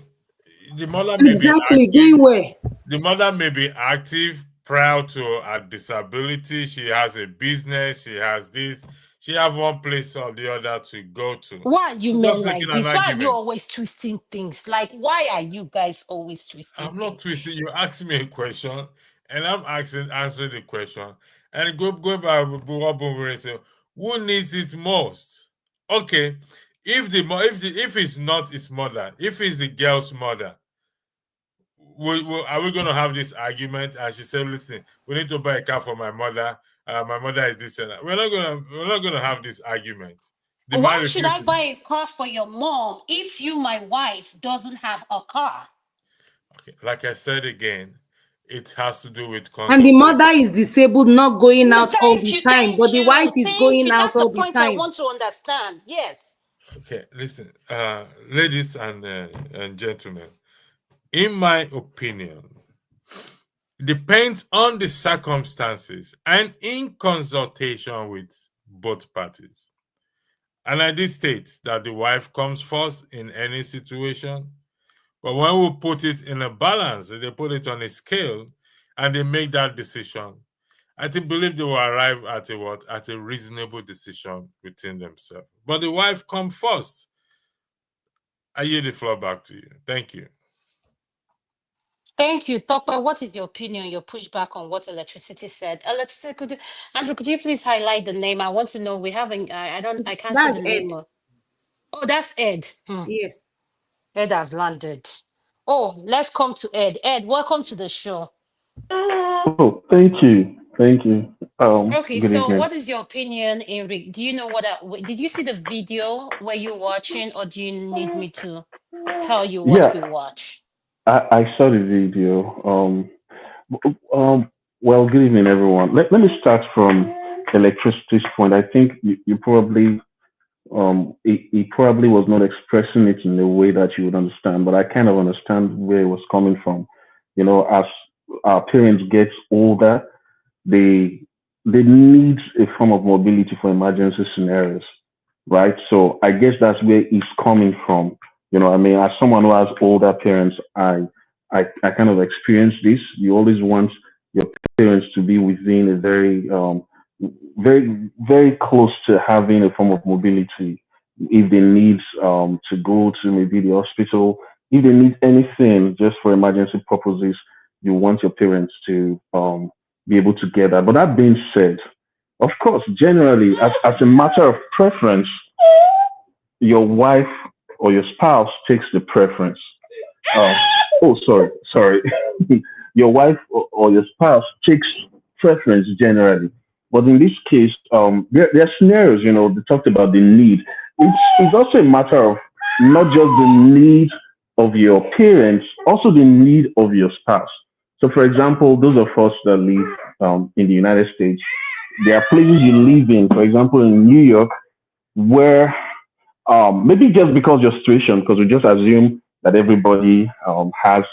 the mother may exactly going where? The mother may be active, proud to her disability. She has a business. She has this. She have one place or the other to go to. Why are you men like this? Why are you always twisting things? Like, why are you guys always twisting I'm not twisting. You asked me a question, and I'm answering the question. And go by what Bumere said. Who needs it most? Okay, if it's not his mother, if it's the girl's mother, are we going to have this argument? And she said, "Listen, we need to buy a car for my mother. My mother is this and that." We're not gonna have this argument. Why should I buy a car for your mom if you, my wife, doesn't have a car? Okay, like I said again, it has to do with and the mother is disabled, not going out all the time, but the wife is going out all the time. That's the point I want to understand. Yes. Okay, listen, ladies and gentlemen. In my opinion, depends on the circumstances and in consultation with both parties. And I did state that the wife comes first in any situation. But when we put it in a balance, they put it on a scale and they make that decision, I believe they will arrive at a reasonable decision within themselves. But the wife comes first. I yield the floor back to you. Thank you. Thank you, Tokpa. What is your opinion, your pushback on what Electricity said? Electricity, Andrew, could you please highlight the name? I want to know. We haven't. I can't see the name. Oh, that's Ed. Yes. Ed has landed. Oh, let's come to Ed. Ed, welcome to the show. Oh, thank you. Okay, Good so evening. what is your opinion do you know did you see the video where you're watching, or do you need me to tell you what Yeah, we watch? I saw the video. Well, good evening, everyone. Let me start from electricity's point. I think you probably he probably was not expressing it in a way that you would understand, but I kind of understand where it was coming from. You know, as our parents get older, they they need a form of mobility for emergency scenarios, right? So I guess that's where he's coming from. You know, I mean, as someone who has older parents, I kind of experience this. You always want your parents to be within a very close to having a form of mobility. If they need to go to maybe the hospital, if they need anything just for emergency purposes, you want your parents to be able to get that. But that being said, of course, generally, as a matter of preference, your wife or your spouse takes the preference. Uh, oh, sorry. Your wife or your spouse takes preference generally. But in this case, there are scenarios, you know, they talked about the need. It's also a matter of not just the need of your parents, also the need of your spouse. So, for example, those of us that live in the United States, there are places you live in, for example, in New York, where maybe just because your situation, because we just assume that everybody has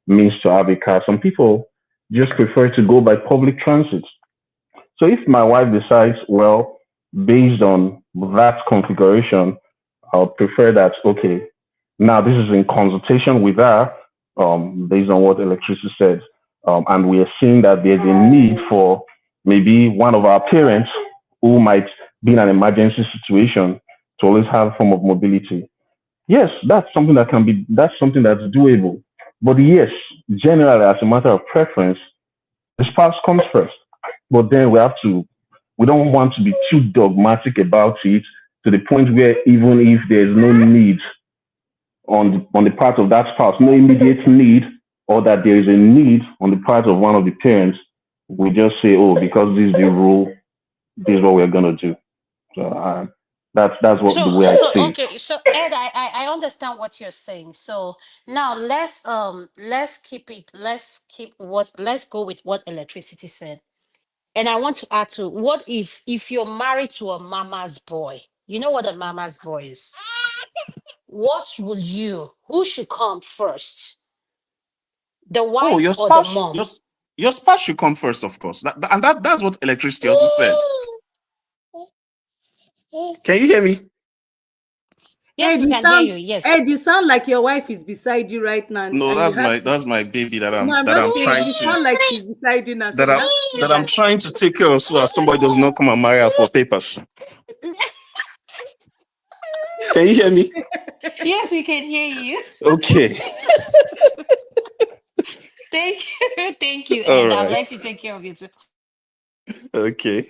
means to have a car. Some people just prefer to go by public transit. So if my wife decides, well, based on that configuration, I'll prefer that, okay, now this is in consultation with her, based on what electricity said. And we are seeing that there's a need for maybe one of our parents who might be in an emergency situation to always have a form of mobility. Yes, that's something that's doable. But yes, generally, as a matter of preference, the spouse comes first. But then we don't want to be too dogmatic about it to the point where even if there's no need on the part of that spouse, no immediate need, or that there is a need on the part of one of the parents, we just say, oh, because this is the rule, this is what we're gonna do. So that's what the way I see it. Okay, so Ed, I understand what you're saying. So now let's go with what electricity said. And I want to add to, what if you're married to a mama's boy? You know what a mama's boy is? Who should come first? The Oh, wife your or the spouse, mom? your spouse should come first, of course. That's what electricity also said. Can you hear me? Yes, Ed, we you can hear sound you. Yes. Ed, you sound like your wife is beside you right now, No, and you have to. that's my baby that No, I'm I'm just saying trying you to sound like she's beside you now, so that you I'm have to say that I'm that. trying to take care of so that somebody does not come and marry her for papers. Can you hear me? Yes, we can hear you. Okay. Thank you, All Ed. I'll right. let you take care of it. Okay.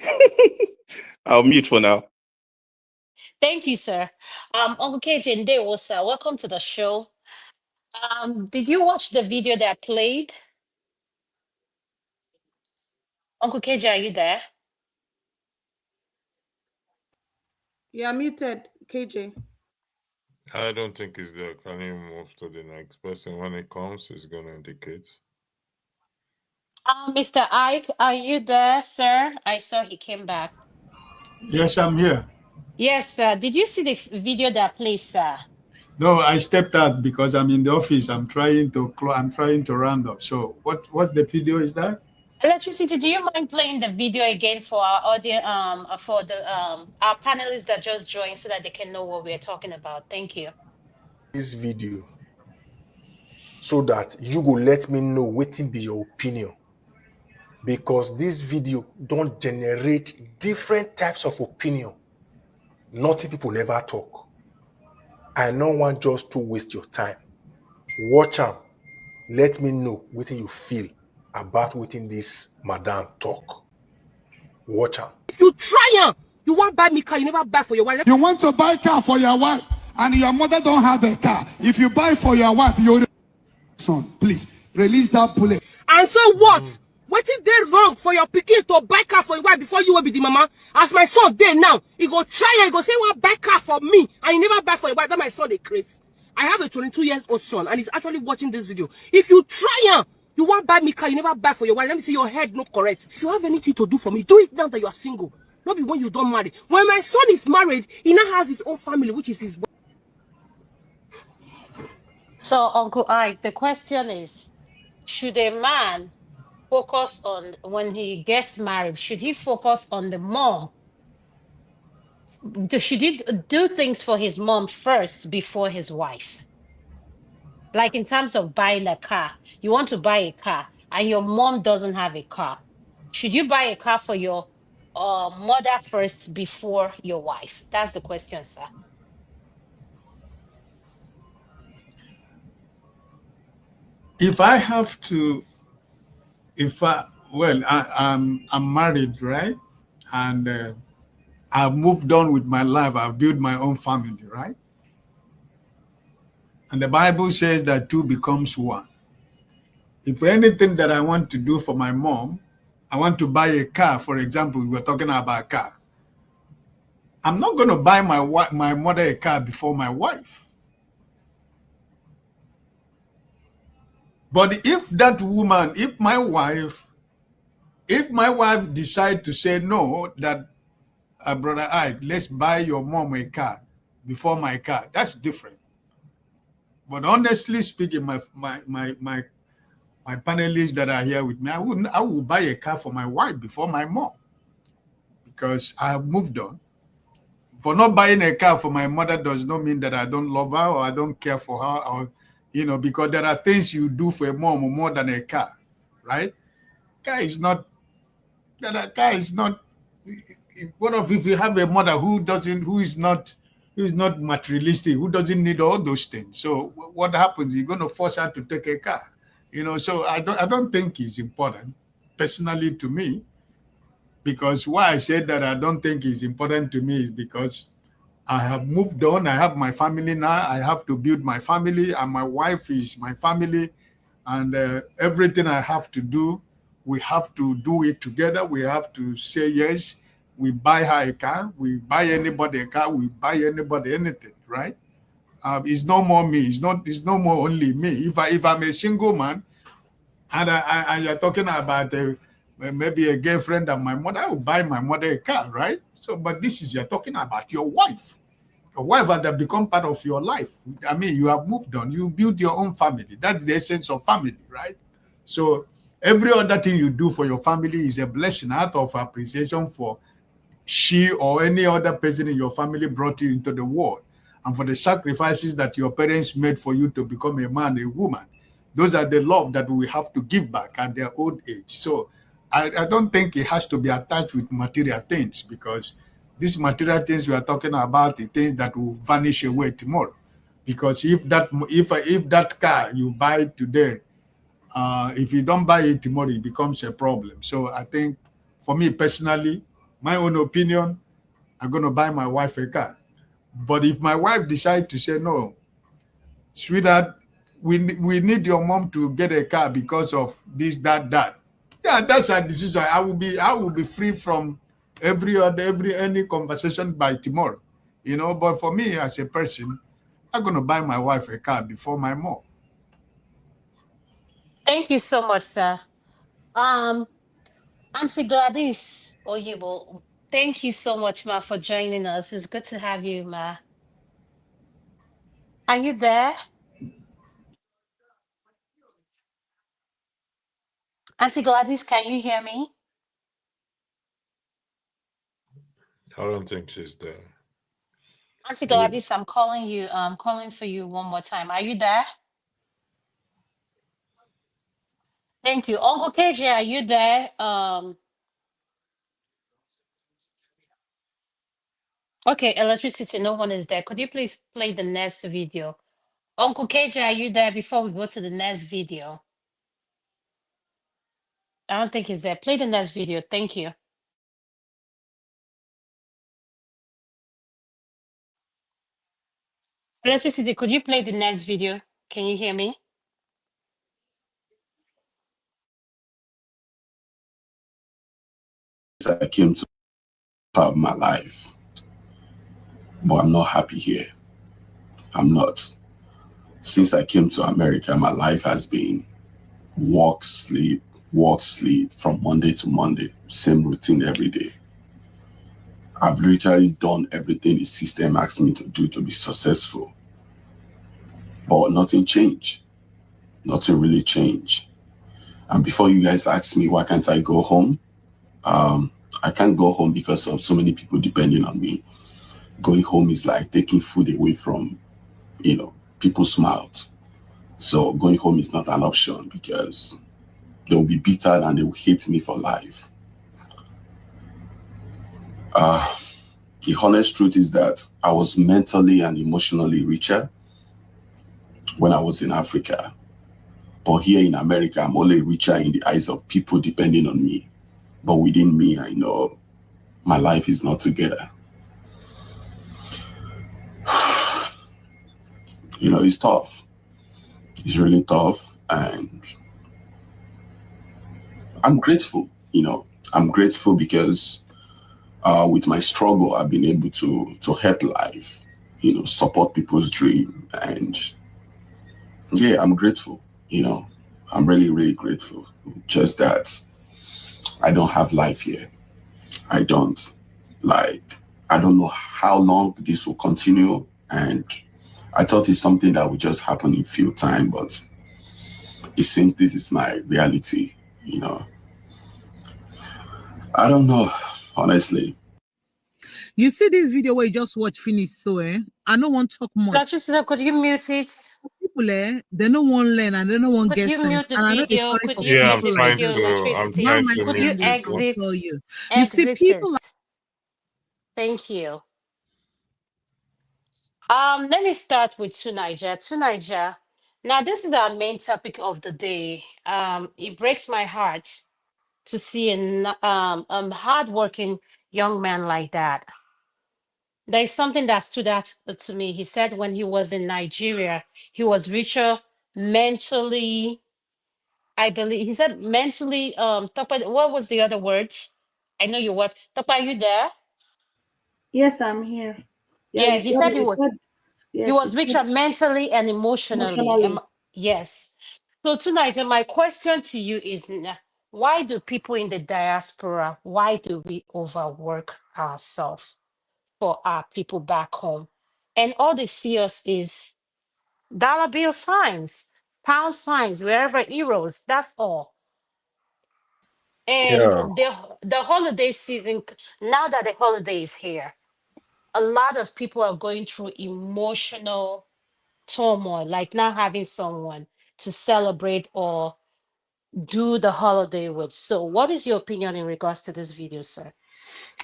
I'll mute for now. Thank you, sir. Uncle KJ and Deo, sir, welcome to the show. Did you watch the video that I played? Uncle KJ, are you there? You're muted, KJ. I don't think it's there. Can you move to the next person? When it comes, it's going to indicate. Mr. Ike, are you there, sir? I saw he came back. Yes, I'm here. Yes, sir. Did you see the video that I played, sir? No, I stepped out because I'm in the office. I'm trying to round up. So what's the video is that? Electricity, do you mind playing the video again for our audience, for the our panelists that just joined, so that they can know what we're talking about? Thank you. This video so that you go let me know wetin be your opinion, because this video don't generate different types of opinion. Nothing people never talk. I no want just to waste your time. Watch am. Let me know wetin you feel about wetin this madam talk. Watch am. If you try you want buy me car, you never buy for your wife. You want to buy car for your wife, and your mother don't have a car. If you buy for your wife, you son, please release that bullet. And so what? What is there wrong for your pikin to buy car for your wife before you will be the mama? As my son there now, he go try and he go say, well, buy car for me. And he never buy for your wife. That my son, they crazy. I have a 22-year-old son and he's actually watching this video. If you try you want buy me car, you never buy for your wife. Let me see your head not correct. If you have anything to do for me, do it now that you are single. Not be when you don't marry. When my son is married, he now has his own family, which is his wife. So, Uncle Ike, the question is, should a man focus on, when he gets married, should he focus on the mom? Should he do things for his mom first before his wife? Like in terms of buying a car, you want to buy a car and your mom doesn't have a car. Should you buy a car for your mother first before your wife? That's the question, sir. If I have to, I'm married, right? And I've moved on with my life. I've built my own family, right? And the Bible says that two becomes one. If anything that I want to do for my mom, I want to buy a car, for example, we were talking about a car. I'm not going to buy my mother a car before my wife. But if that woman, if my wife decide to say no, that brother Ike, let's buy your mom a car before my car, that's different. But honestly speaking, my panelists that are here with me, I will buy a car for my wife before my mom, because I have moved on. For not buying a car for my mother does not mean that I don't love her or I don't care for her, or because there are things you do for a mom more than a car, right? Car is not. What if you have a mother who is not materialistic, who doesn't need all those things? So what happens? You're going to force her to take a car, So I don't think it's important, personally, to me. Because why I said that I don't think it's important to me is because I have moved on. I have my family now. I have to build my family, and my wife is my family. And everything I have to do, we have to do it together. We have to say yes. We buy her a car. We buy anybody a car. We buy anybody anything, right? It's no more me. It's no more only me. If I'm a single man, and you're talking about maybe a girlfriend and my mother, I will buy my mother a car, right? So, but you're talking about your wife. Your wife has become part of your life. I mean, you have moved on. You build your own family. That's the essence of family, right? So every other thing you do for your family is a blessing out of appreciation for she or any other person in your family brought you into the world, and for the sacrifices that your parents made for you to become a man, a woman. Those are the love that we have to give back at their old age. So I don't think it has to be attached with material things, because these material things we are talking about, the things that will vanish away tomorrow. Because if that car you buy today, if you don't buy it tomorrow, it becomes a problem. So I think, for me personally, my own opinion, I'm going to buy my wife a car. But if my wife decides to say, no, sweetheart, we need your mom to get a car because of this, that. Yeah, that's a decision. I will be free from any conversation by tomorrow. But for me as a person, I'm gonna buy my wife a car before my mom. Thank you so much, sir. Auntie Gladys Oyibo, thank you so much, ma, for joining us. It's good to have you, ma. Are you there? Auntie Gladys, can you hear me? I don't think she's there. Auntie Gladys, I'm calling you. I'm calling for you one more time. Are you there? Thank you. Uncle KJ, are you there? Okay, electricity, no one is there. Could you please play the next video? Uncle KJ, are you there before we go to the next video? I don't think he's there. Play the next video. Thank you. Electricity, could you play the next video? Can you hear me? I came to have my life, but I'm not happy here. I'm not. Since I came to America, my life has been work, sleep from Monday to Monday, same routine every day. I've literally done everything the system asked me to do to be successful, but nothing changed. Nothing really changed. And before you guys ask me, why can't I go home? I can't go home because of so many people depending on me. Going home is like taking food away from, people's mouths. So going home is not an option because they'll be bitter and they will hate me for life. The honest truth is that I was mentally and emotionally richer when I was in Africa. But here in America, I'm only richer in the eyes of people depending on me. But within me, I know my life is not together. It's tough. It's really tough. And I'm grateful, I'm grateful because with my struggle, I've been able to help life, support people's dream. And yeah, I'm grateful, I'm really, really grateful. Just that I don't have life here. I don't know how long this will continue. And I thought it's something that would just happen in few time, but it seems this is my reality, I don't know, honestly. You see this video where you just watch finish, so I don't want to talk much. Could you mute it? People they don't want to learn and they don't want to Could get you sense. mute the And I know it's video? sorry Could for you mute people the like video, Electricity? Could you exit? You see people like Thank you. Let me start with Tunaija. Tunaija, now this is our main topic of the day. It breaks my heart to see a hardworking young man like that. There's something that stood out to me. He said when he was in Nigeria, he was richer mentally. I believe he said mentally. Topa, what was the other words? I know you what. Topa, are you there? Yes, I'm here. Yeah, he said he yes, was richer mentally and emotionally. Yes. So tonight, my question to you is, why do people in the diaspora, why do we overwork ourselves for our people back home? And all they see us is dollar bill signs, pound signs, wherever euros, that's all. And Yeah. the holiday season, now that the holiday is here, a lot of people are going through emotional turmoil, like not having someone to celebrate or do the holiday with. So, what is your opinion in regards to this video, sir?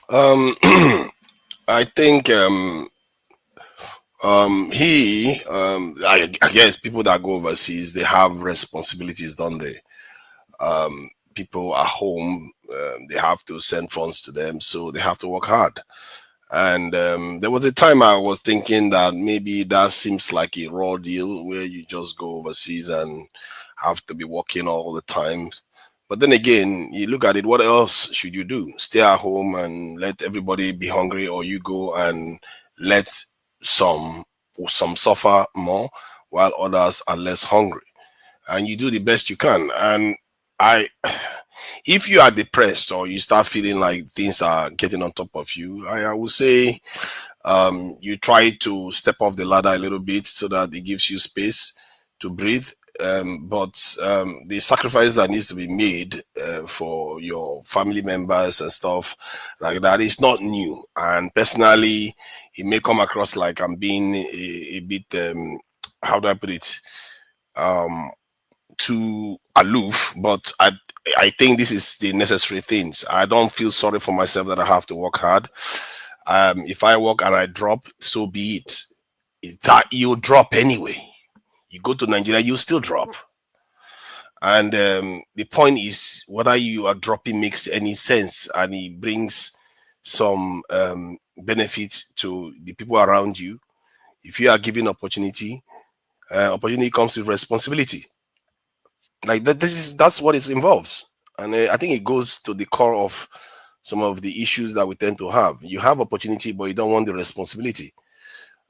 I think I guess people that go overseas, they have responsibilities, don't they? People at home, they have to send funds to them, so they have to work hard. And there was a time I was thinking that maybe that seems like a raw deal where you just go overseas and have to be working all the time. But then again, you look at it, what else should you do? Stay at home and let everybody be hungry, or you go and let some suffer more while others are less hungry, and you do the best you can. And if you are depressed or you start feeling like things are getting on top of you, I would say you try to step off the ladder a little bit so that it gives you space to breathe. But the sacrifice that needs to be made for your family members and stuff like that is not new. And personally, it may come across like I'm being a bit, how do I put it, too aloof, but I think this is the necessary things. I don't feel sorry for myself that I have to work hard. If I work and I drop, so be it. That you'll drop anyway. You go to Nigeria, you still drop. And the point is whether you are dropping makes any sense and it brings some benefit to the people around you. If you are given opportunity, opportunity comes with responsibility. Like that's what it involves. And I think it goes to the core of some of the issues that we tend to have. You have opportunity, but you don't want the responsibility.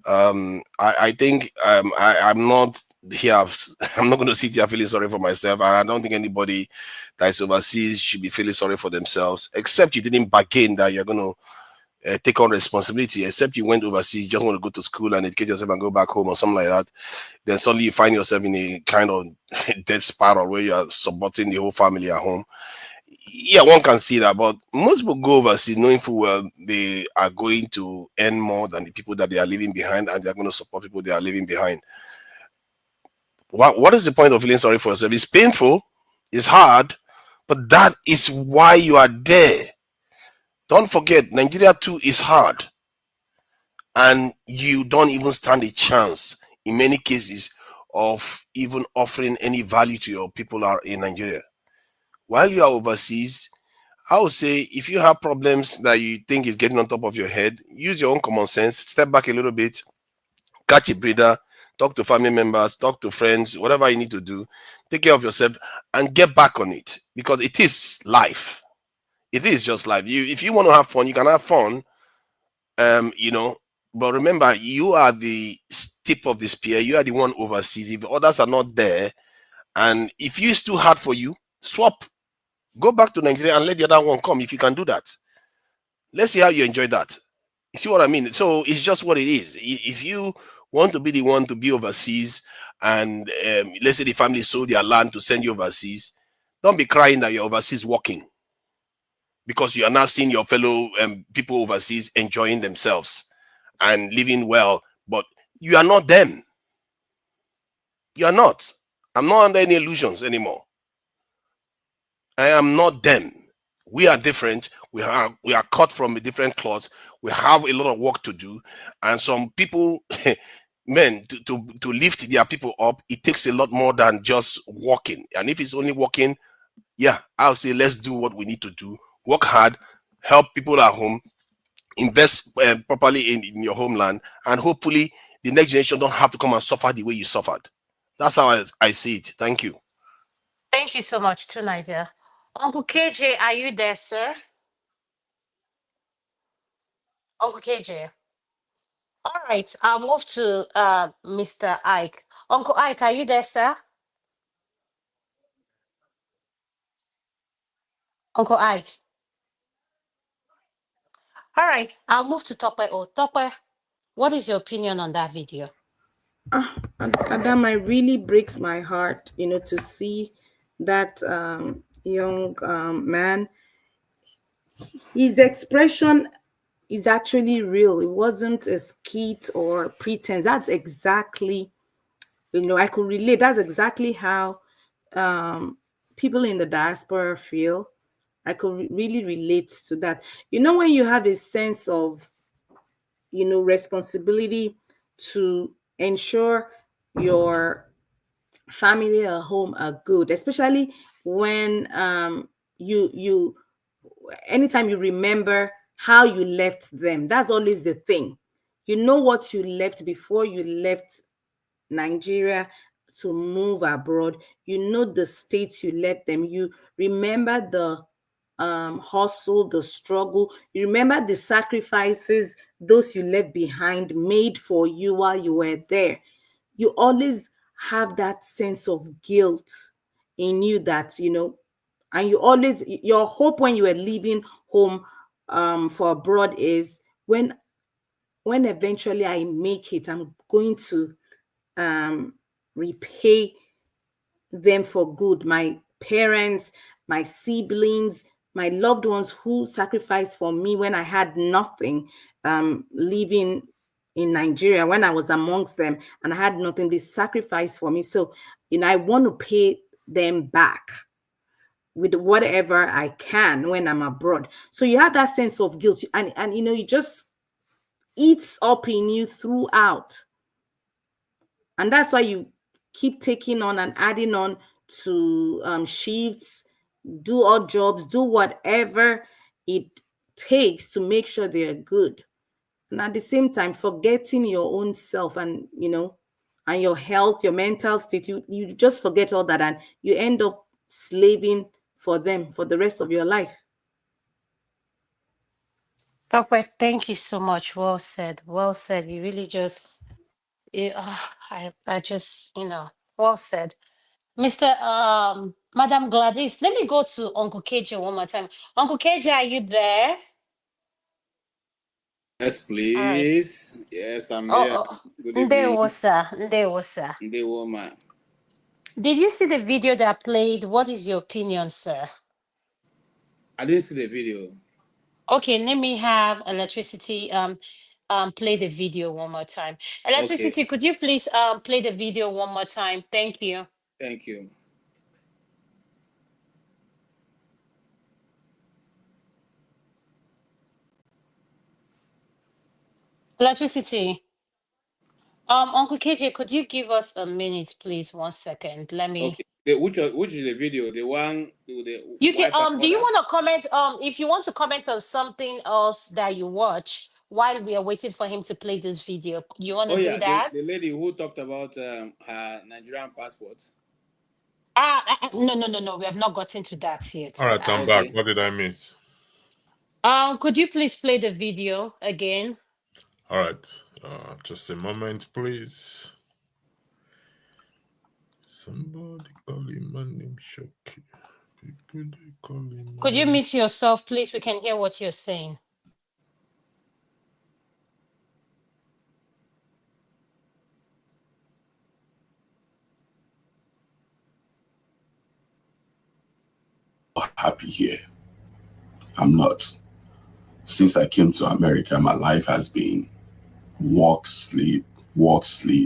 I think I'm not here. I'm not going to sit here feeling sorry for myself, and I don't think anybody that is overseas should be feeling sorry for themselves, except you didn't bargain that you're going to take on responsibility, except you went overseas, you just want to go to school and educate yourself and go back home or something like that. Then suddenly you find yourself in a kind of dead spiral where you are supporting the whole family at home. Yeah, one can see that, but most people go overseas knowing full well they are going to earn more than the people that they are leaving behind, and they're going to support people they are leaving behind. What is the point of feeling sorry for yourself? It's painful, it's hard, but that is why you are there. Don't forget, Nigeria too is hard, and you don't even stand a chance in many cases of even offering any value to your people are in Nigeria. While you are overseas, I would say if you have problems that you think is getting on top of your head, use your own common sense, step back a little bit, catch a breather, talk to family members, talk to friends, whatever you need to do, take care of yourself and get back on it, because it is life. It is just life. If you want to have fun, you can have fun, you know, but remember, you are the tip of the spear. You are the one overseas. If others are not there, and if it's too hard for you, swap. Go back to Nigeria and let the other one come if you can do that. Let's see how you enjoy that. You see what I mean? So it's just what it is. If you want to be the one to be overseas, and let's say the family sold their land to send you overseas, don't be crying that you're overseas working, because you are now seeing your fellow people overseas enjoying themselves and living well, but you are not them. You are not. I'm not under any illusions anymore. I am not them. We are different. We are cut from a different cloth. We have a lot of work to do, and some people, men, to lift their people up, it takes a lot more than just walking. And if it's only walking, yeah, I'll say let's do what we need to do. Work hard, help people at home, invest properly in your homeland, and hopefully the next generation don't have to come and suffer the way you suffered. That's how I see it. Thank you. Thank you so much, too, Nigel. Uncle KJ, are you there, sir? Uncle KJ. All right, I'll move to Mr. Ike. Uncle Ike, are you there, sir? Uncle Ike. All right, I'll move to Tope. Oh, Tope, what is your opinion on that video? Adama, it really breaks my heart, you know, to see that young man. His expression is actually real. It wasn't a skit or pretense. That's exactly, you know, I could relate. That's exactly how people in the diaspora feel. I could really relate to that. You know, when you have a sense of, you know, responsibility to ensure your family or home are good, especially when you anytime you remember how you left them. That's always the thing. You know what you left before you left Nigeria to move abroad. You know the states you left them. You remember the hustle, the struggle. You remember the sacrifices those you left behind made for you while you were there. You always have that sense of guilt in you that, you know, and you always, your hope when you are leaving home for abroad is when eventually I make it, I'm going to repay them for good. My parents, my siblings, my loved ones who sacrificed for me when I had nothing, living in Nigeria, when I was amongst them and I had nothing, they sacrificed for me. So, you know, I want to pay them back with whatever I can when I'm abroad. So you have that sense of guilt, and you know, it just eats up in you throughout. And that's why you keep taking on and adding on to shifts, do odd jobs, do whatever it takes to make sure they're good. And at the same time, forgetting your own self and, you know, and your health, your mental state, you just forget all that and you end up slaving for them for the rest of your life. Papa, thank you so much. Well said. Well said. You really just, I just, well said. Mr. Madam Gladys, let me go to Uncle KJ one more time. Uncle KJ, are you there? Yes, All right. please. Yes, I'm here. Oh, Good evening. Ndewo, sir. Ndewo, sir. The woman. Did you see the video that I played? What is your opinion, sir? I didn't see the video. Okay, let me have electricity play the video one more time. Okay, Electricity, could you please play the video one more time? Thank you. thank you. Electricity. Uncle KJ, could you give us a minute, please? 1 second. Let me. Okay. Which is the video? The one with the You can wife and do you mother? want to comment if you want to comment on something else that you watch while we are waiting for him to play this video? You want Oh to do yeah, that? the lady who talked about her Nigerian passport. No. We have not gotten to that yet. All right, I'm back. What did I miss? Could you please play the video again? All right, just a moment, please. Somebody calling my name, Shoki. People they calling my Could you name. mute yourself, please? We can hear what you're saying. Happy here. I'm not. Since I came to America, my life has been work, sleep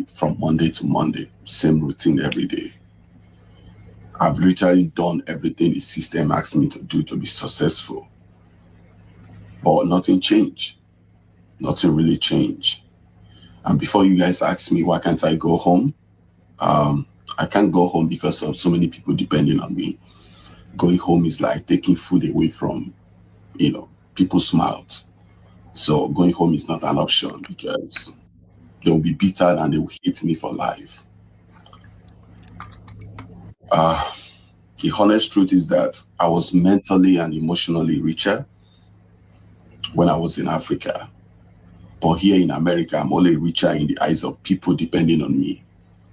from Monday to Monday. Same routine every day. I've literally done everything the system asked me to do to be successful. But nothing changed. Nothing really changed. And before you guys ask me, why can't I go home? I can't go home because of so many people depending on me. Going home is like taking food away from, people's mouths. So going home is not an option because they will be bitter and they will hate me for life. The honest truth is that I was mentally and emotionally richer when I was in Africa. But here in America, I'm only richer in the eyes of people depending on me.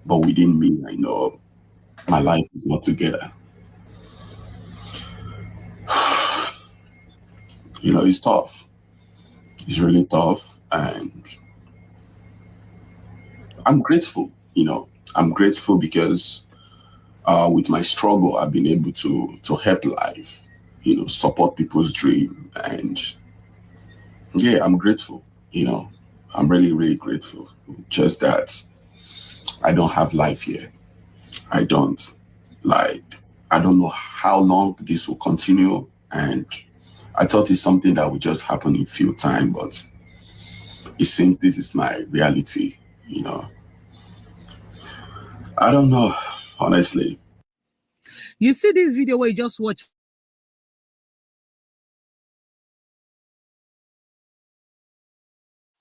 But within me, I know my life is not together. It's tough. It's really tough. And I'm grateful, I'm grateful because with my struggle, I've been able to help life, support people's dream. And yeah, I'm grateful, I'm really, really grateful. Just that I don't have life here. I don't. I don't know how long this will continue. And I thought it's something that would just happen in few time, but it seems this is my reality, I don't know, honestly. You see this video where you just watched?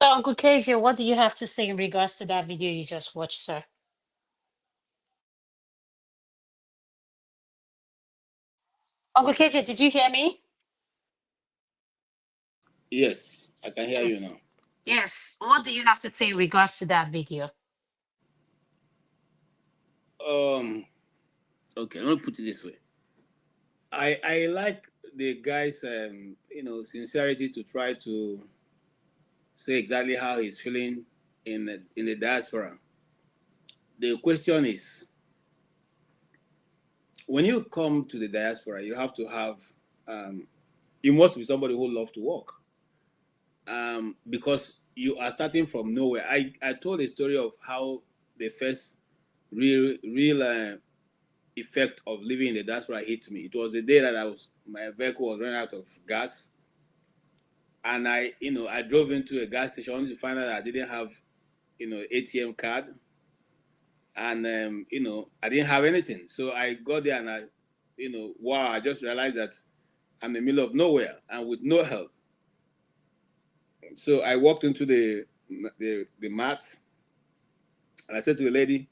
So, Uncle KJ, what do you have to say in regards to that video you just watched, sir? Uncle KJ, did you hear me? Yes, I can hear you now. Yes. What do you have to say in regards to that video? Okay, let me put it this way. I like the guy's sincerity to try to say exactly how he's feeling in the diaspora. The question is, when you come to the diaspora, you have to have you must be somebody who loves to work. Because you are starting from nowhere. I told a story of how the first real effect of living in the diaspora hit me. It was the day that my vehicle was running out of gas, and I drove into a gas station only to find out that I didn't have ATM card, and I didn't have anything. So I got there and I just realized that I'm in the middle of nowhere and with no help. So I walked into the mat, and I said to the lady,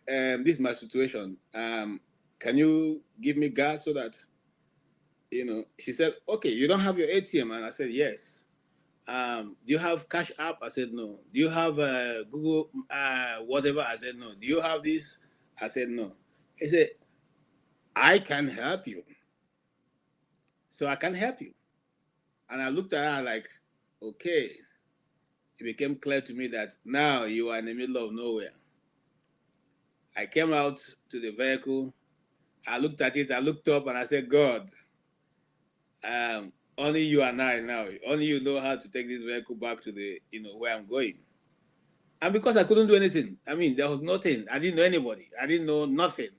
"This is my situation. Can you give me gas so that?" She said, "Okay, you don't have your ATM," and I said, "Yes." Do you have Cash App? I said no. Do you have Google whatever? I said no. Do you have this? I said no. He said, I can help you. So I can help you. And I looked at her like, okay. It became clear to me that now you are in the middle of nowhere. I came out to the vehicle. I looked at it. I looked up and I said, God, only you and I now. Only you know how to take this vehicle back to the, where I'm going. And because I couldn't do anything, I mean, there was nothing. I didn't know anybody. I didn't know nothing.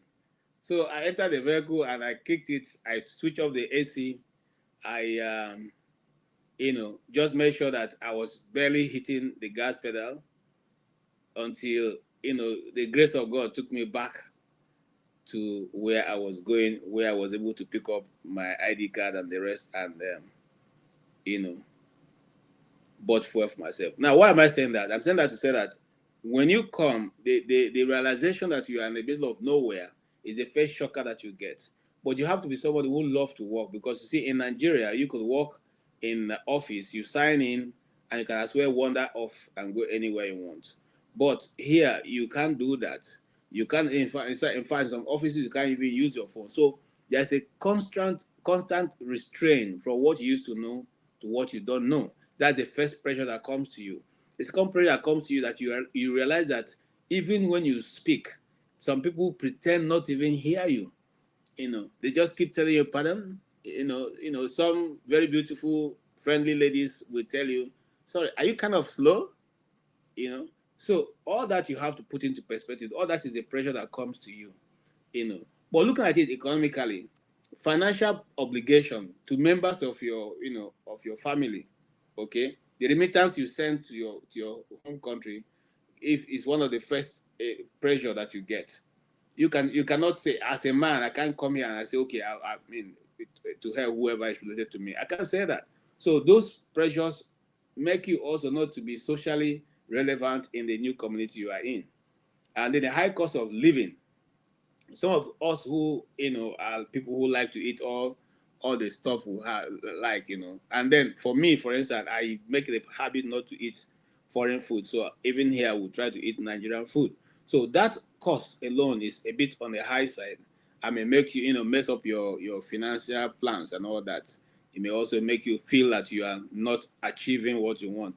So I entered the vehicle and I kicked it. I switched off the AC. I, just made sure that I was barely hitting the gas pedal until, the grace of God took me back to where I was going, where I was able to pick up my ID card and the rest and, bought fuel for myself. Now, why am I saying that? I'm saying that to say that when you come, the realization that you are in the middle of nowhere is the first shocker that you get. But you have to be somebody who loves to work, because you see, in Nigeria, you could work in the office, you sign in, and you can as well wander off and go anywhere you want. But here, you can't do that. You can't, in fact, some offices, you can't even use your phone. So there's a constant restraint from what you used to know to what you don't know. That's the first pressure that comes to you. It's pressure that comes to you that you realize that even when you speak, some people pretend not to even hear you. They just keep telling you, pardon. Some very beautiful, friendly ladies will tell you, sorry, are you kind of slow? So all that you have to put into perspective, all that is the pressure that comes to you. But looking at it economically, financial obligation to members of your, of your family, okay, the remittance you send to your home country, if it's one of the first pressure that you get. You cannot say, as a man, I can't come here and I say, okay, I mean, to help whoever is related to me. I can't say that. So those pressures make you also not to be socially relevant in the new community you are in. And then the high cost of living. Some of us who, are people who like to eat all the stuff we have, And then for me, for instance, I make it a habit not to eat foreign food. So even here, I will try to eat Nigerian food. So that cost alone is a bit on the high side. I may make you, mess up your financial plans and all that. It may also make you feel that you are not achieving what you want.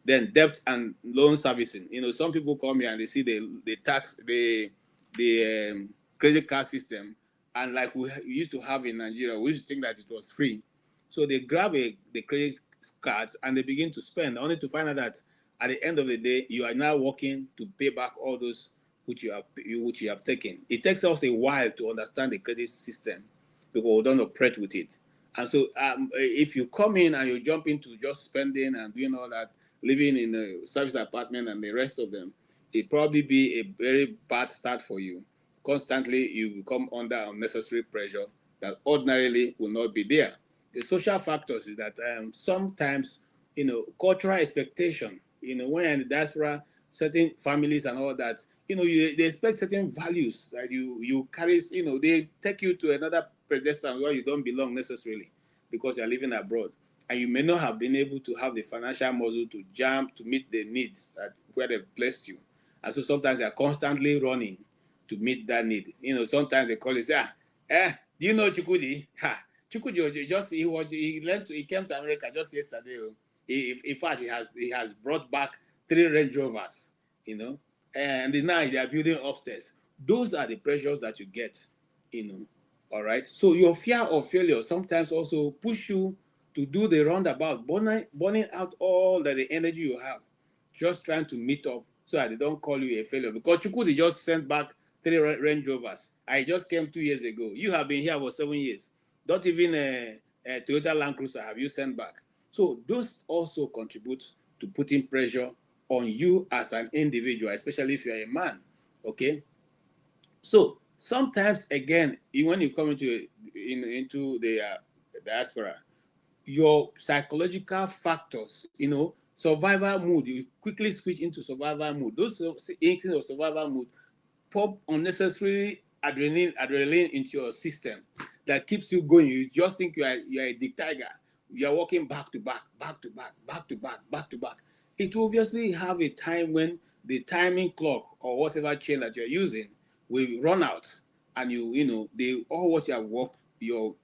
Then debt and loan servicing. Some people come here and they see the tax, the credit card system, and like we used to have in Nigeria, we used to think that it was free. So they grab the credit cards and they begin to spend, only to find out that at the end of the day, you are now working to pay back all those which you have taken. It takes us a while to understand the credit system because we don't operate with it. And so if you come in and you jump into just spending and doing all that, living in a service apartment and the rest of them, it probably be a very bad start for you. Constantly, you become under unnecessary pressure that ordinarily will not be there. The social factors is that sometimes, cultural expectation, when you're in the diaspora, certain families and all that, they expect certain values that you carry, they take you to another pedestal where you don't belong necessarily because you're living abroad. And you may not have been able to have the financial muscle to jump to meet the needs where they've placed you. And so sometimes they're constantly running to meet that need. Sometimes they call it, say, do you know Chukudi? Chukudi, he came to America just yesterday. In fact, he has brought back 3 Range Rovers, and now they are building upstairs. Those are the pressures that you get, all right? So your fear of failure sometimes also push you to do the roundabout, burning out all the energy you have, just trying to meet up so that they don't call you a failure. Because Chukudi just sent back 3 Range Rovers. I just came 2 years ago. You have been here for 7 years. Not even a Toyota Land Cruiser have you sent back. So those also contribute to putting pressure on you as an individual, especially if you're a man, okay? So sometimes, again, when you come into the diaspora, your psychological factors, survival mood, you quickly switch into survival mood. Those instincts of survival mood pump unnecessary adrenaline into your system that keeps you going. You just think you are a dick tiger. you are working back to back, back to back, back to back, back to back. It will obviously have a time when the timing clock or whatever chain that you're using will run out, and all what you have worked, your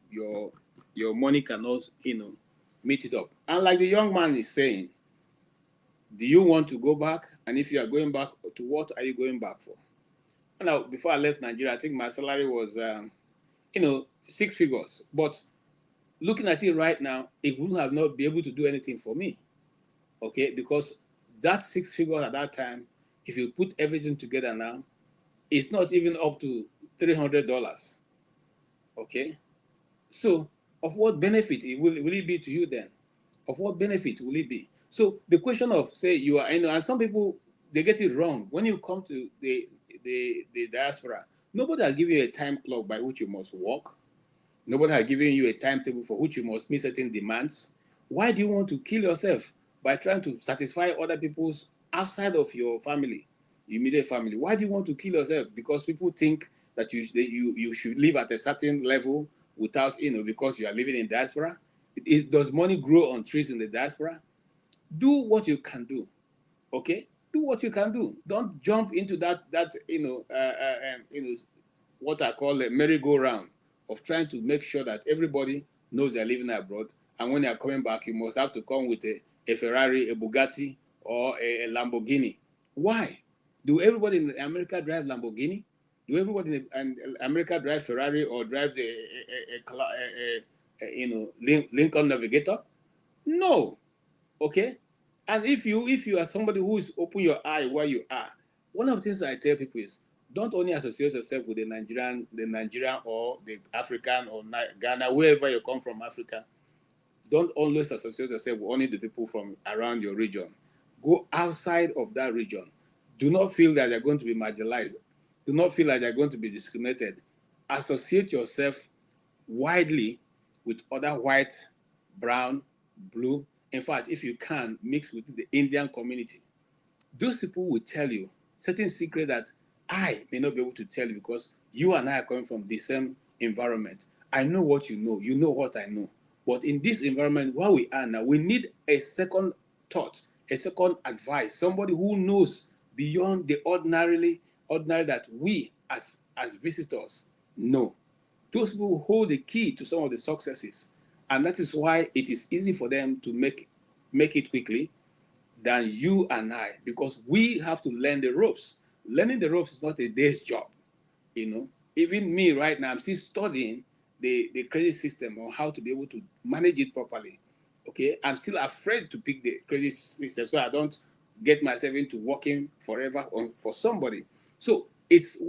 money cannot meet it up. And like the young man is saying, do you want to go back? And if you are going back, to what are you going back for? Now, before I left Nigeria, I think my salary was 6 figures. But looking at it right now, it would have not be able to do anything for me. Okay, because that 6 figures at that time, if you put everything together now, it's not even up to $300. Okay, so of what benefit will it be to you then? Of what benefit will it be? So the question of, say, you are, and some people, they get it wrong. When you come to the diaspora, nobody has given you a time clock by which you must work. Nobody has given you a timetable for which you must meet certain demands. Why do you want to kill yourself by trying to satisfy other people's outside of your family, immediate family? Why do you want to kill yourself? Because people think that you should live at a certain level without, because you are living in diaspora. Does money grow on trees in the diaspora? Do what you can do, okay? Do what you can do. Don't jump into that what I call a merry-go-round of trying to make sure that everybody knows they're living abroad, and when they're coming back, you must have to come with a Ferrari, a Bugatti, or a Lamborghini. Why? Do everybody in America drive Lamborghini? Do everybody in America drive Ferrari or drives Lincoln Navigator? No. Okay. And if you are somebody who is open your eye where you are, one of the things that I tell people is, don't only associate yourself with the Nigerian or the African or Ghana, wherever you come from, Africa. Don't always associate yourself with only the people from around your region. Go outside of that region. Do not feel that you're going to be marginalized. Do not feel like you're going to be discriminated. Associate yourself widely with other white, brown, blue. In fact, if you can, mix with the Indian community. Those people will tell you certain secrets that I may not be able to tell you, because you and I are coming from the same environment. I know what you know what I know. But in this environment where we are now, we need a second thought, a second advice, somebody who knows beyond the ordinary that we as visitors know. Those people hold the key to some of the successes. And that is why it is easy for them to make it quickly than you and I, because we have to learn the ropes. Learning the ropes is not a day's job. Even me right now, I'm still studying the credit system on how to be able to manage it properly. Okay, I'm still afraid to pick the credit system so I don't get myself into working forever for somebody. So it's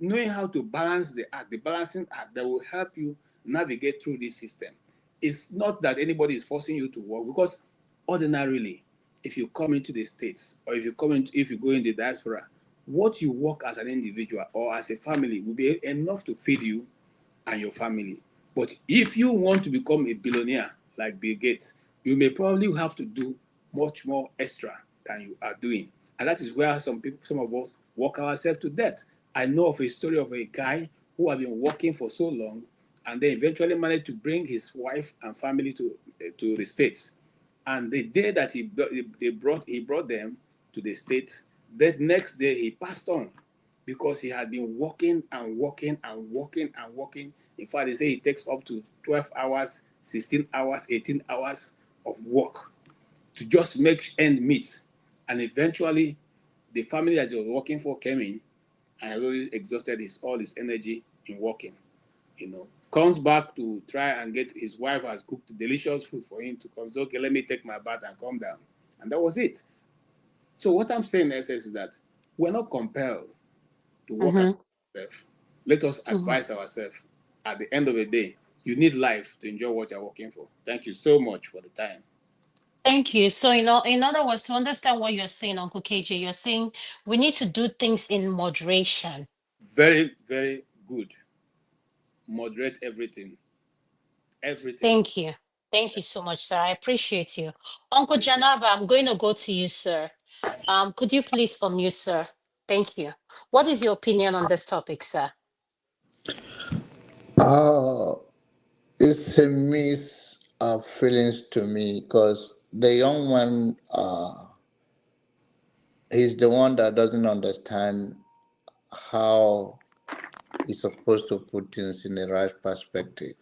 knowing how to balance the balancing act that will help you navigate through this system. It's not that anybody is forcing you to work, because ordinarily, if you come into the States or if you go in the diaspora, what you work as an individual or as a family will be enough to feed you and your family. But if you want to become a billionaire like Bill Gates, you may probably have to do much more extra than you are doing. And that is where some of us work ourselves to death. I know of a story of a guy who had been working for so long and then eventually managed to bring his wife and family to the States. And the day that he brought them to the States, that next day he passed on, because he had been working and working and working and working. In fact, they say it takes up to 12 hours, 16 hours, 18 hours of work to just make end meet. And eventually, the family that he was working for came in and had already exhausted all his energy in working. Comes back to try and get his wife has cooked delicious food for him to come. So, okay, let me take my bath and calm down. And that was it. So what I'm saying, SS, is that we're not compelled to work at ourselves. Let us advise ourselves. At the end of the day, you need life to enjoy what you're working for. Thank you so much for the time. Thank you. So, in other words, to understand what you're saying, Uncle KJ, you're saying we need to do things in moderation. Very, very good. Moderate everything. Everything. Thank you. Thank you so much, sir. I appreciate you. Uncle Janava, I'm going to go to you, sir. Could you please unmute, sir? Thank you. What is your opinion on this topic, sir? It's a feelings to me because the young man, he's the one that doesn't understand how he's supposed to put things in the right perspective.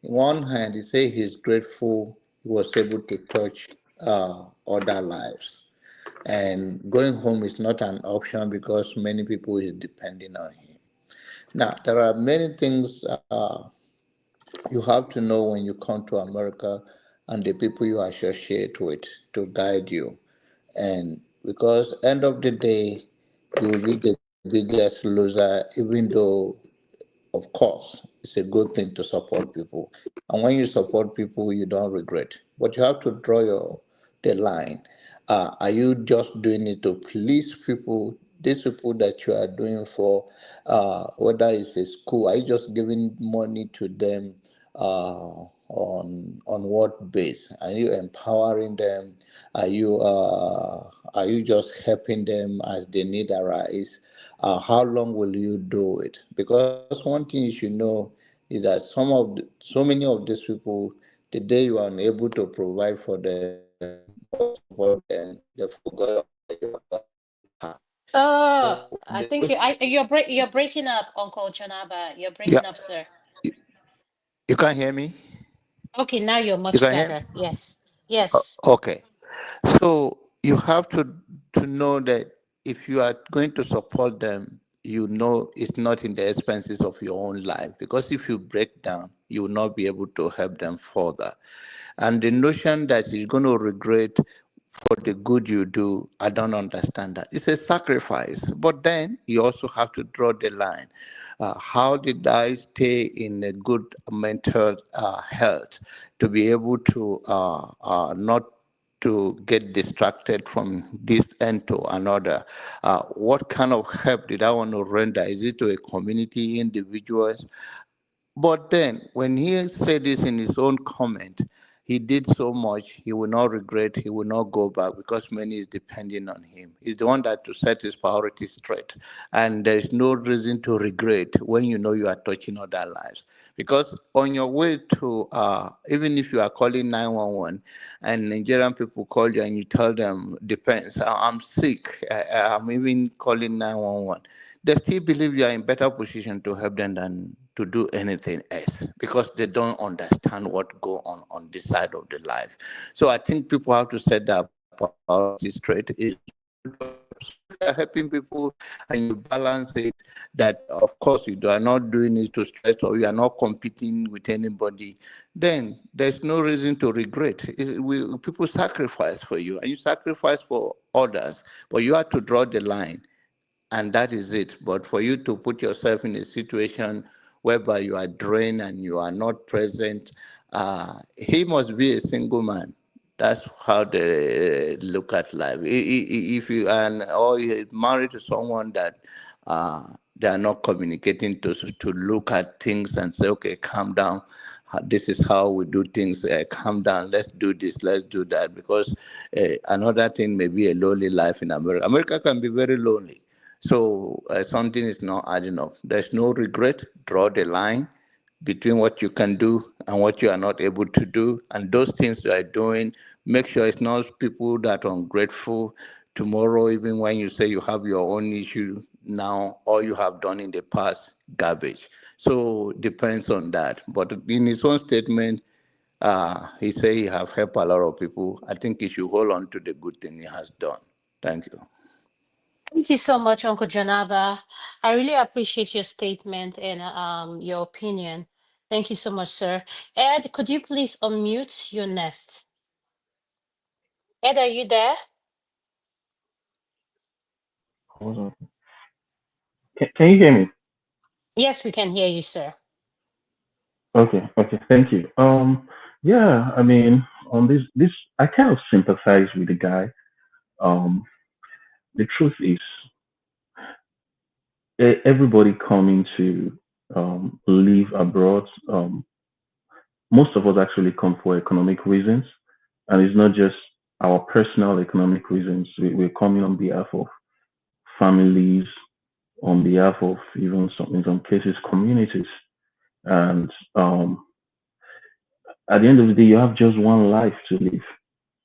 On one hand, he say he's grateful he was able to touch other lives. And going home is not an option because many people is depending on him. Now, there are many things you have to know when you come to America and the people you associate with to guide you. And because end of the day, you will be the biggest loser, even though of course, it's a good thing to support people. And when you support people, you don't regret. But you have to draw the line. Are you just doing it to please people? These people that you are doing for, whether it's a school, are you just giving money to them on what base? Are you empowering them? Are you just helping them as they need arise? How long will you do it? Because one thing you should know is that so many of these people, the day you are unable to provide for them or support them, they forgot that you are. So I the think way, you're breaking up, Uncle Janaba. You're yeah, breaking up, sir. you can't hear me. Okay, now you're You much can hear me. better. Yes. Yes. Okay. So you have to know that if you are going to support them, you know it's not in the expenses of your own life. Because if you break down, you will not be able to help them further. And the notion that you're going to regret for the good you do, I don't understand that. It's a sacrifice. But then you also have to draw the line. How did I stay in a good mental health to be able to not to get distracted from this end to another? What kind of help did I want to render? Is it to a community, individuals? But then, when he said this in his own comment, he did so much, he will not regret, he will not go back because many is depending on him. He's the one that to set his priorities straight. And there is no reason to regret when you know you are touching other lives. Because on your way to, even if you are calling 911 and Nigerian people call you and you tell them, depends, I'm sick, I'm even calling 911, they still believe you are in better position to help them than to do anything else because they don't understand what go on this side of the life. So I think people have to set their priorities straight. It's if you are helping people and you balance it, that of course you are not doing it to stress or you are not competing with anybody, then there's no reason to regret. People sacrifice for you and you sacrifice for others, but you have to draw the line and that is it. But for you to put yourself in a situation whereby you are drained and you are not present, he must be a single man. That's how they look at life. If you or you're married to someone that they are not communicating to look at things and say, okay, calm down. This is how we do things. Calm down. Let's do this. Let's do that. Because another thing may be a lonely life in America. America can be very lonely. So something is not adding up. There's no regret. Draw the line between what you can do and what you are not able to do. And those things you are doing, make sure it's not people that are ungrateful. Tomorrow, even when you say you have your own issue now, all you have done in the past, garbage. So depends on that. But in his own statement, he said he have helped a lot of people. I think he should hold on to the good thing he has done. Thank you. Thank you so much, Uncle Janaba. I really appreciate your statement and your opinion. Thank you so much, sir. Ed, could you please unmute your nest? Ed, are you there? Hold on. Can you hear me? Yes, we can hear you, sir. Okay, thank you. Yeah, I mean, on this, I kind of sympathize with the guy. Um, the truth is, everybody coming to live abroad, most of us actually come for economic reasons, and it's not just our personal economic reasons. We're coming on behalf of families, on behalf of even in some cases communities, and at the end of the day, you have just one life to live,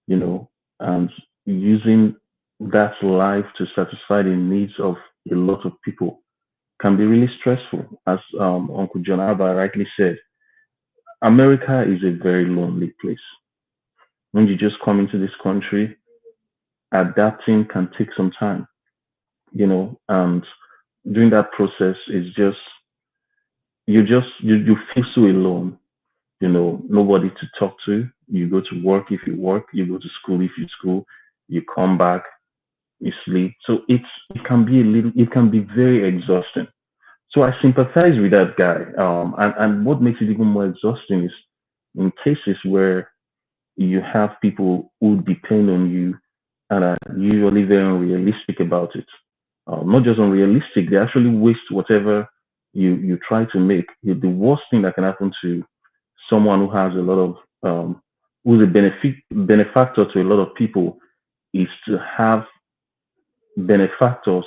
you know, and using that life to satisfy the needs of a lot of people can be really stressful. As Uncle John Abba rightly said, America is a very lonely place. When you just come into this country, adapting can take some time, you know, and during that process is you feel so alone, you know, nobody to talk to. You go to work if you work, you go to school if you school, you come back, you sleep. So it can be it can be very exhausting. So I sympathize with that guy. And what makes it even more exhausting is in cases where you have people who depend on you and are usually very unrealistic about it. Not just unrealistic, they actually waste whatever you try to make. The worst thing that can happen to someone who has a lot of who's a benefactor to a lot of people is to have benefactors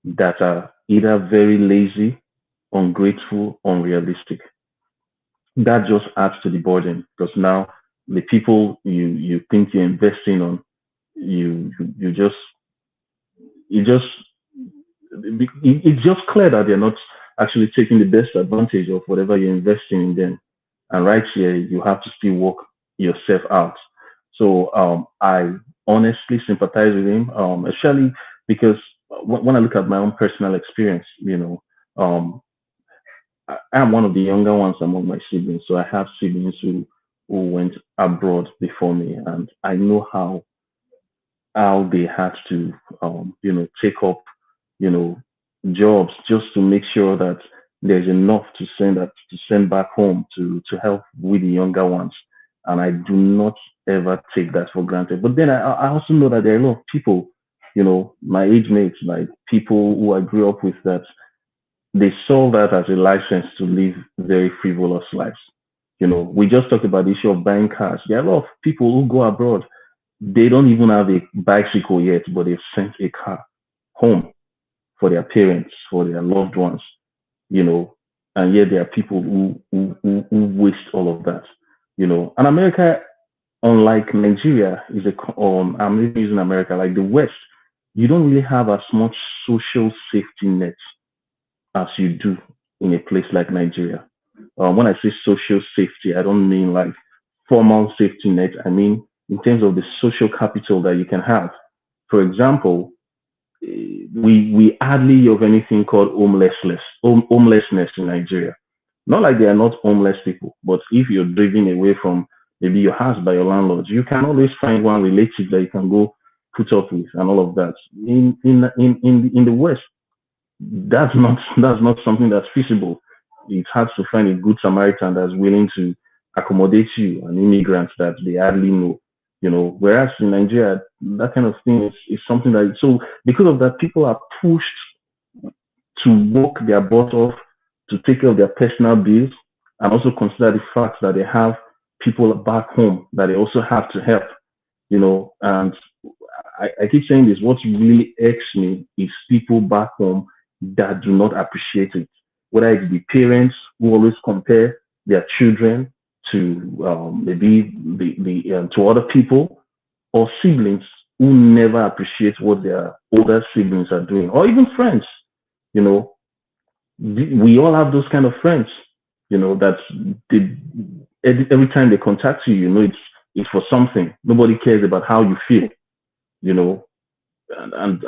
that are either very lazy, ungrateful, unrealistic. That just adds to the burden because now the people you think you're investing on, you just you just it's just clear that they're not actually taking the best advantage of whatever you're investing in them. And right here, you have to still work yourself out. So I honestly sympathize with him, especially because when I look at my own personal experience, you know, I am one of the younger ones among my siblings. So I have siblings who went abroad before me, and I know how they had to you know, take up, you know, jobs just to make sure that there's enough to send back home to help with the younger ones. And I do not ever take that for granted. But then I also know that there are a lot of people, you know, my age mates, like people who I grew up with, that they saw that as a license to live very frivolous lives. You know, we just talked about the issue of buying cars. There are a lot of people who go abroad, they don't even have a bicycle yet, but they've sent a car home for their parents, for their loved ones, you know, and yet there are people who waste all of that, you know. And America, unlike Nigeria, is I'm even using America, like the West, you don't really have as much social safety net as you do in a place like Nigeria. When I say social safety, I don't mean like formal safety net. I mean in terms of the social capital that you can have. For example, we hardly have anything called homelessness in Nigeria. Not like they are not homeless people, but if you're driven away from maybe your house by your landlord, you can always find one relative that you can go put up with and all of that. In the West, that's not something that's feasible. It's hard to find a good Samaritan that's willing to accommodate you, an immigrant that they hardly know. You know, whereas in Nigeria, that kind of thing is something that, so because of that, people are pushed to work their butt off to take care of their personal bills and also consider the fact that they have people back home that they also have to help, you know. And I keep saying this, what really irks me is people back home that do not appreciate it, whether it's the parents who always compare their children to maybe to other people, or siblings who never appreciate what their older siblings are doing, or even friends. You know, we all have those kind of friends. You know, that every time they contact you, you know it's for something. Nobody cares about how you feel. You know, and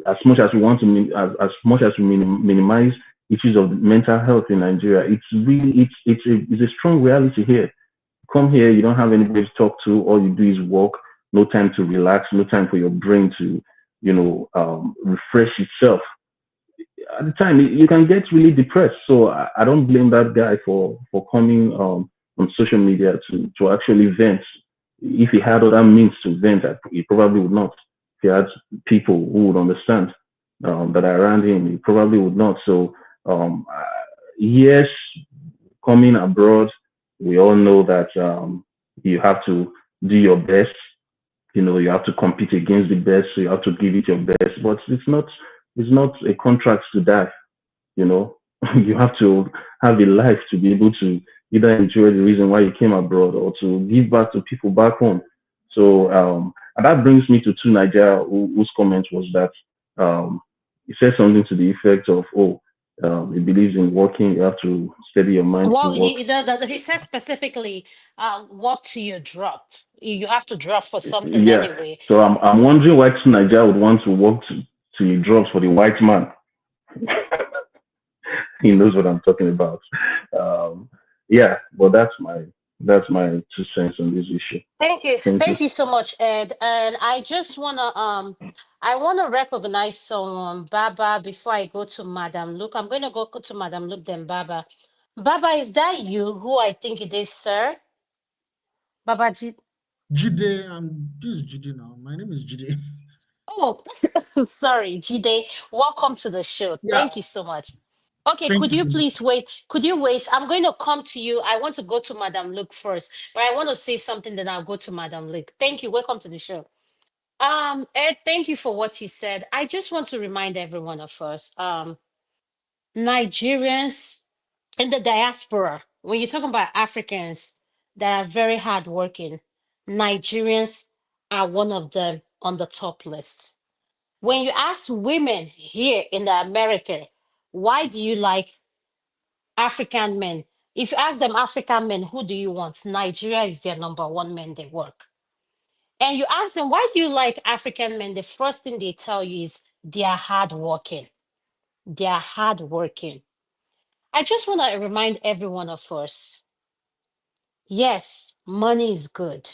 as much as we want to as much as we minimize issues of mental health in Nigeria, it's really it's a strong reality here. You come here, you don't have anybody to talk to. All you do is work. No time to relax. No time for your brain to, you know, refresh itself. At the time, you can get really depressed. So I don't blame that guy for coming on social media to actually vent. If he had other means to vent, he probably would not. If he had people who would understand that are around him, he probably would not. So yes, coming abroad, we all know that you have to do your best. You know, you have to compete against the best, so you have to give it your best. But it's not a contract to die. You know, you have to have a life to be able to either enjoy the reason why you came abroad or to give back to people back home. So and that brings me to two Nigeria whose comment was that he said something to the effect of, "Oh, he believes in working. You have to steady your mind to Well, work." he said specifically, what to you drop. You have to drop for something Yeah. anyway. So I'm wondering why two Nigeria would want to work to he drops for the white man. He knows what I'm talking about. Yeah, but that's my 2 cents on this issue. Thank you. Thank you so much, Ed. And I wanna recognize someone, Baba, before I go to Madam Luke. I'm gonna go to Madam Luke, then Baba. Baba, is that you? Who I think it is, sir? Baba G. Jide, this is Jide now. My name is Jide. Oh, sorry, Jide. Welcome to the show. Yeah, Thank you so much. Okay, thank could you you so much. please wait? Could you wait? I'm going to come to you. I want to go to Madam Luke first, but I want to say something, then I'll go to Madam Luke. Thank you. Welcome to the show. Ed, thank you for what you said. I just want to remind every one of us, Nigerians in the diaspora, when you're talking about Africans that are very hardworking, Nigerians are one of them on the top list. When you ask women here in the America, why do you like African men? If you ask them African men, who do you want? Nigeria is their number one men they work. And you ask them, why do you like African men? The first thing they tell you is they are hardworking. They are hardworking. I just want to remind every one of us, yes, money is good,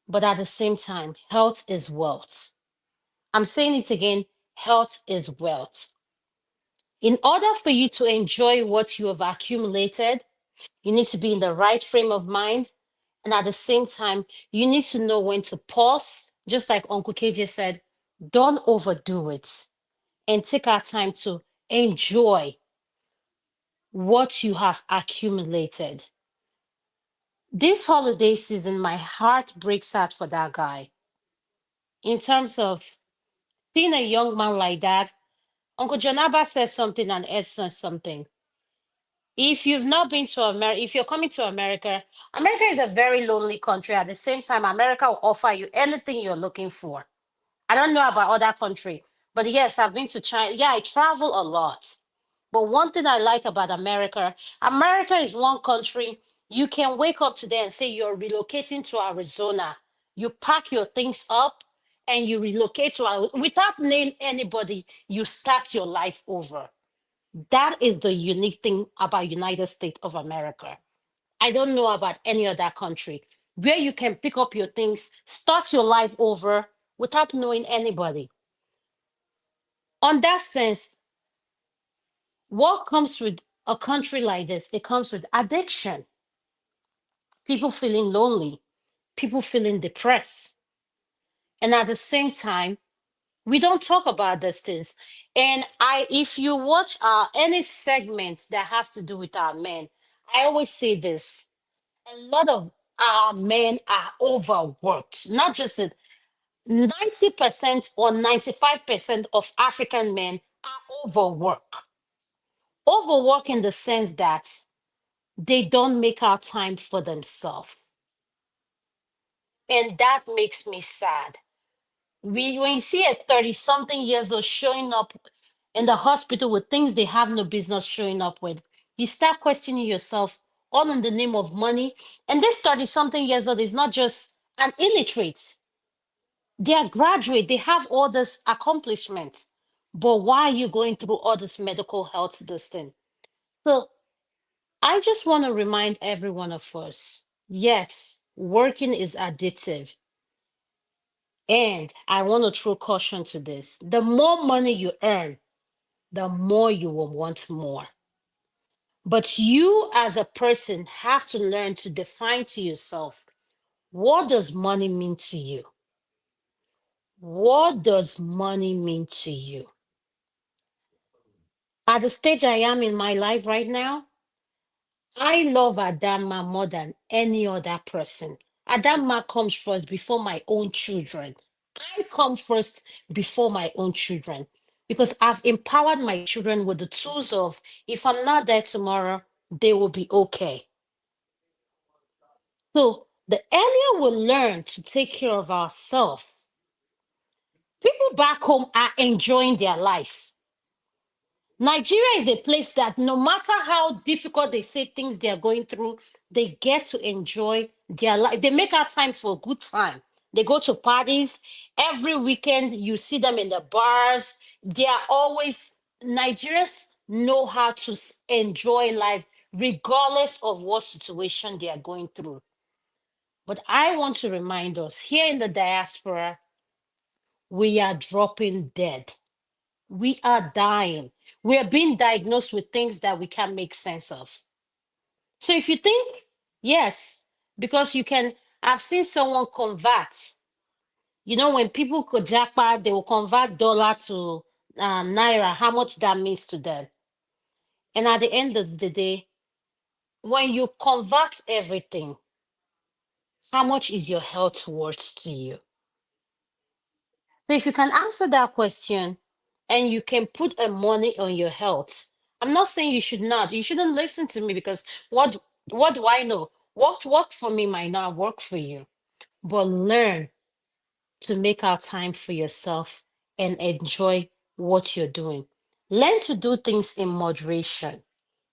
but at the same time, health is wealth. I'm saying it again, health is wealth. In order for you to enjoy what you have accumulated, you need to be in the right frame of mind. And at the same time, you need to know when to pause, just like Uncle KJ said, don't overdo it and take our time to enjoy what you have accumulated. This holiday season, my heart breaks out for that guy. In terms of seeing a young man like that, Uncle Janaba says something and Ed says something. If you've not been to America, if you're coming to America, America is a very lonely country. At the same time, America will offer you anything you're looking for. I don't know about other country, but yes, I've been to China. Yeah, I travel a lot. But one thing I like about America, America is one country you can wake up today and say you're relocating to Arizona. You pack your things up and you relocate to without naming anybody, you start your life over. That is the unique thing about United States of America. I don't know about any other country where you can pick up your things, start your life over without knowing anybody. On that sense, what comes with a country like this? It comes with addiction, people feeling lonely, people feeling depressed. And at the same time, we don't talk about these things. And if you watch any segments that has to do with our men, I always say this: a lot of our men are overworked. Not just it, 90% or 95% of African men are overworked. Overwork in the sense that they don't make out time for themselves. And that makes me sad. When you see a 30 something years old showing up in the hospital with things they have no business showing up with, you start questioning yourself, all in the name of money. And this 30 something years old is not just an illiterate, they are graduate, they have all this accomplishments. But why are you going through all this medical health this thing? So I just want to remind every one of us, yes, working is addictive. And I want to throw caution to this. The more money you earn, the more you will want more. But you as a person have to learn to define to yourself, what does money mean to you? What does money mean to you? At the stage I am in my life right now, I love Adama more than any other person. Adama comes first before my own children. I come first before my own children because I've empowered my children with the tools of, if I'm not there tomorrow, they will be okay. So the earlier we learn to take care of ourselves, people back home are enjoying their life. Nigeria is a place that no matter how difficult they say things they are going through, they get to enjoy their life. They make out time for a good time. They go to parties. Every weekend, you see them in the bars. They are always, Nigerians know how to enjoy life regardless of what situation they are going through. But I want to remind us here in the diaspora, we are dropping dead. We are dying. We are being diagnosed with things that we can't make sense of. So if you think, yes, because you can, I've seen someone convert. You know, when people go jackpot, they will convert dollar to naira, how much that means to them. And at the end of the day, when you convert everything, how much is your health worth to you? So if you can answer that question and you can put a money on your health, I'm not saying you should not. You shouldn't listen to me because what do I know? What worked for me might not work for you. But learn to make out time for yourself and enjoy what you're doing. Learn to do things in moderation.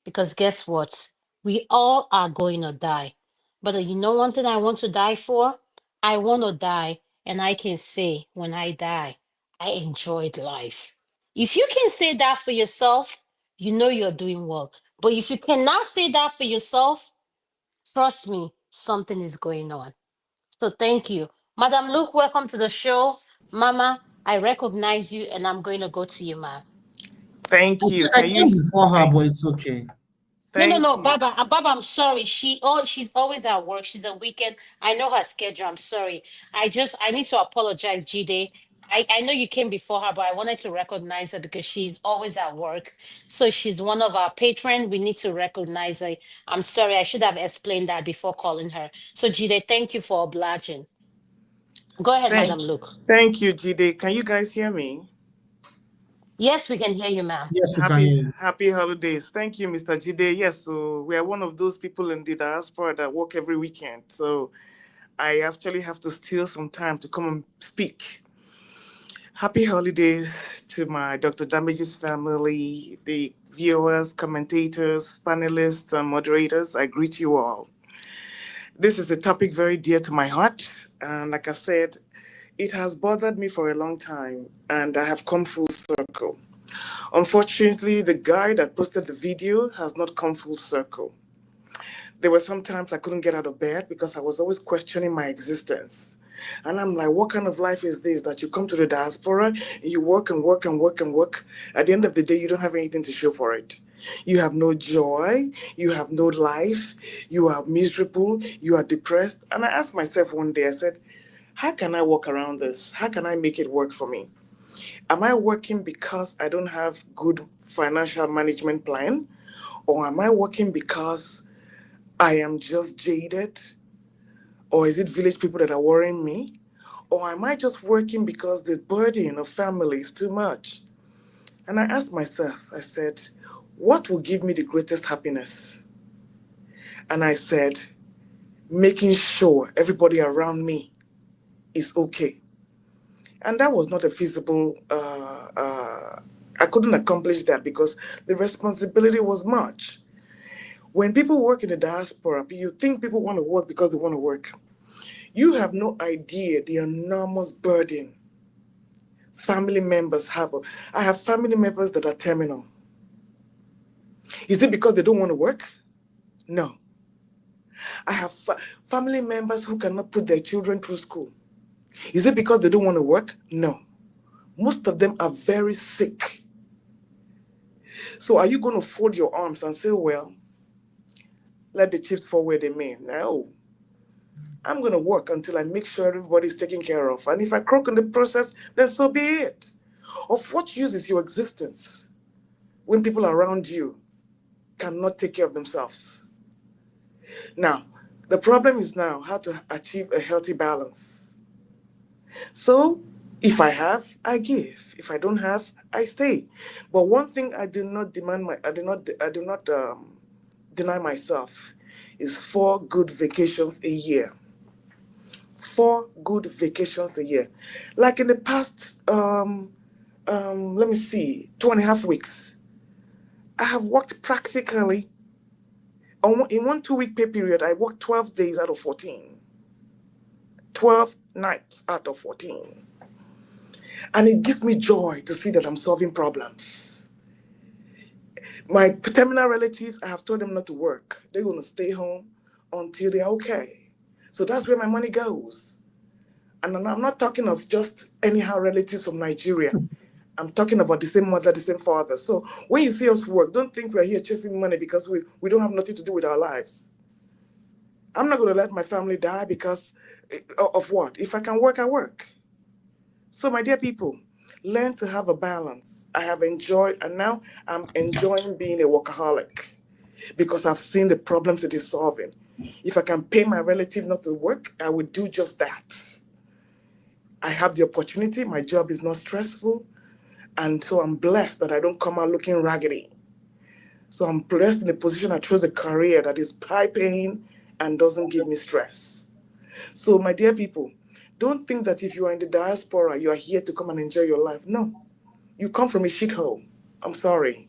Because guess what? We all are going to die. But you know one thing I want to die for? I want to die, and I can say when I die, I enjoyed life. If you can say that for yourself, you know you're doing well. But if you cannot say that for yourself, trust me, something is going on. So thank you. Madam Luke, welcome to the show. Mama, I recognize you, and I'm going to go to you, ma. Thank you. I came before her, but it's okay. No, Baba, Baba, I'm sorry. She's always at work. She's a weekend. I know her schedule. I'm sorry. I need to apologize, Jide. I know you came before her, but I wanted to recognize her because she's always at work. So she's one of our patrons. We need to recognize her. I'm sorry. I should have explained that before calling her. So Jide, thank you for obliging. Go ahead, Madam Luke. Thank you, Jide. Can you guys hear me? Yes, we can hear you, ma'am. Yes, we can hear you. Happy holidays. Thank you, Mr. Jide. Yes, so we are one of those people in the diaspora that work every weekend. So I actually have to steal some time to come and speak. Happy holidays to my Dr. Damage's family, the viewers, commentators, panelists, and moderators. I greet you all. This is a topic very dear to my heart. And like I said, it has bothered me for a long time, and I have come full circle. Unfortunately, the guy that posted the video has not come full circle. There were some times I couldn't get out of bed because I was always questioning my existence. And I'm like, what kind of life is this that you come to the diaspora, you work and work and work and work. At the end of the day, you don't have anything to show for it. You have no joy, you have no life, you are miserable, you are depressed. And I asked myself one day, I said, how can I work around this? How can I make it work for me? Am I working because I don't have good financial management plan? Or am I working because I am just jaded? Or is it village people that are worrying me? Or am I just working because the burden of family is too much? And I asked myself, I said, what will give me the greatest happiness? And I said, making sure everybody around me is okay. And that was not a feasible, I couldn't accomplish that because the responsibility was much. When people work in the diaspora, you think people want to work because they want to work. You have no idea the enormous burden family members have. I have family members that are terminal. Is it because they don't want to work? No. I have family members who cannot put their children through school. Is it because they don't want to work? No. Most of them are very sick. So are you going to fold your arms and say, well, let the chips fall where they may? No. I'm going to work until I make sure everybody's taken care of. And if I croak in the process, then so be it. Of what use is your existence when people around you cannot take care of themselves? Now, the problem is now how to achieve a healthy balance. So if I have, I give. If I don't have, I stay. But one thing I do not deny myself is 4 good vacations a year. 4 good vacations a year. Like in the past, let me see, 2.5 weeks, I have worked practically, in 1 2-week pay period, I worked 12 days out of 14. 12 nights out of 14. And it gives me joy to see that I'm solving problems. My terminal relatives, I have told them not to work. They're going to stay home until they're okay. So that's where my money goes. And I'm not talking of just anyhow relatives from Nigeria. I'm talking about the same mother, the same father. So when you see us work, don't think we're here chasing money because we don't have nothing to do with our lives. I'm not going to let my family die because of what? If I can work, I work. So my dear people, learn to have a balance. I have enjoyed, and now I'm enjoying being a workaholic because I've seen the problems it is solving. If I can pay my relative not to work, I would do just that. I have the opportunity. My job is not stressful. And so I'm blessed that I don't come out looking raggedy. So I'm blessed in a position I chose a career that is high paying and doesn't give me stress. So my dear people, don't think that if you are in the diaspora, you are here to come and enjoy your life. No, you come from a shithole. I'm sorry.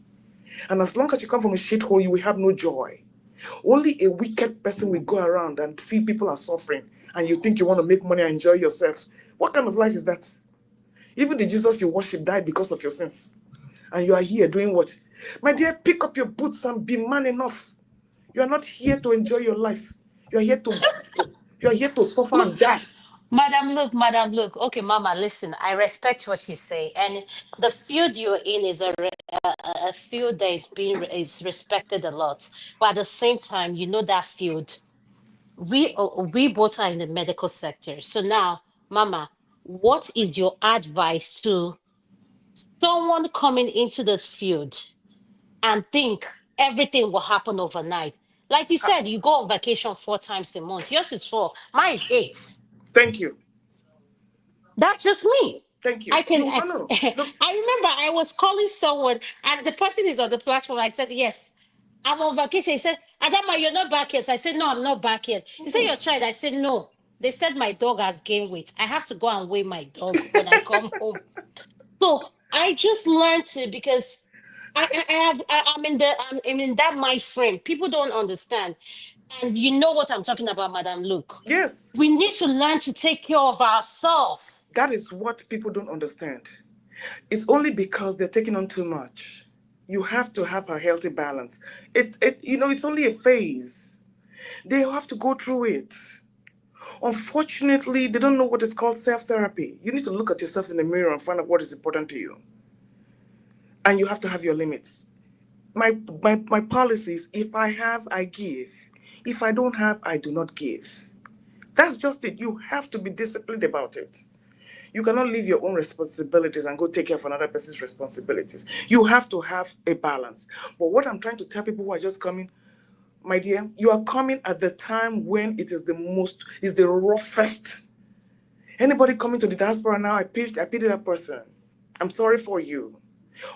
And as long as you come from a shithole, you will have no joy. Only a wicked person will go around and see people are suffering and you think you want to make money and enjoy yourself. What kind of life is that? Even the Jesus you worship died because of your sins. And you are here doing what? My dear, pick up your boots and be man enough. You are not here to enjoy your life. You are here to suffer and die. Madam, look. Okay, Mama, listen. I respect what you say, and the field you're in is a field that is respected a lot. But at the same time, you know that field. We both are in the medical sector. So now, Mama, what is your advice to someone coming into this field and think everything will happen overnight? Like you said, you go on vacation 4 times a month. Yours is 4. Mine is 8. Thank you. That's just me. Thank you. I can. No. I remember I was calling someone, and the person is on the platform. I said, "Yes, I'm on vacation." He said, "Adama, you're not back yet." I said, "No, I'm not back yet." He said, "Your child." I said, "No." They said my dog has gained weight. I have to go and weigh my dog when I come home. So I just learned to, because I'm in that mind frame. People don't understand, and you know what I'm talking about, Madam Luke. Yes. We need to learn to take care of ourselves. That is what people don't understand. It's only because they're taking on too much. You have to have a healthy balance. It's only a phase. They have to go through it. Unfortunately, they don't know what is called self-therapy. You need to look at yourself in the mirror and find out what is important to you. And you have to have your limits. My policies, if I have, I give. If I don't have, I do not give. That's just it. You have to be disciplined about it. You cannot leave your own responsibilities and go take care of another person's responsibilities. You have to have a balance. But what I'm trying to tell people who are just coming, my dear, you are coming at the time when it is the roughest. Anybody coming to the diaspora now, I pity that person. I'm sorry for you.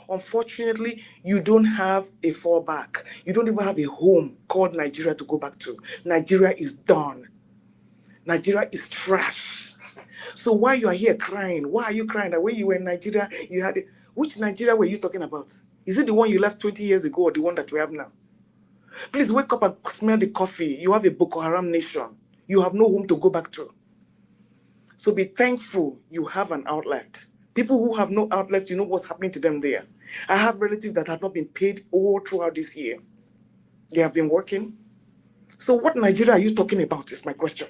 Unfortunately, you don't have a fallback. You don't even have a home called Nigeria to go back to. Nigeria is done. Nigeria is trash. So why you are here crying? Why are you crying? That when you were in Nigeria, you had which Nigeria were you talking about? Is it the one you left 20 years ago or the one that we have now? Please wake up and smell the coffee. You have a Boko Haram nation. You have no home to go back to. So be thankful you have an outlet. People who have no outlets, you know what's happening to them there. I have relatives that have not been paid all throughout this year. They have been working. So what Nigeria are you talking about is my question.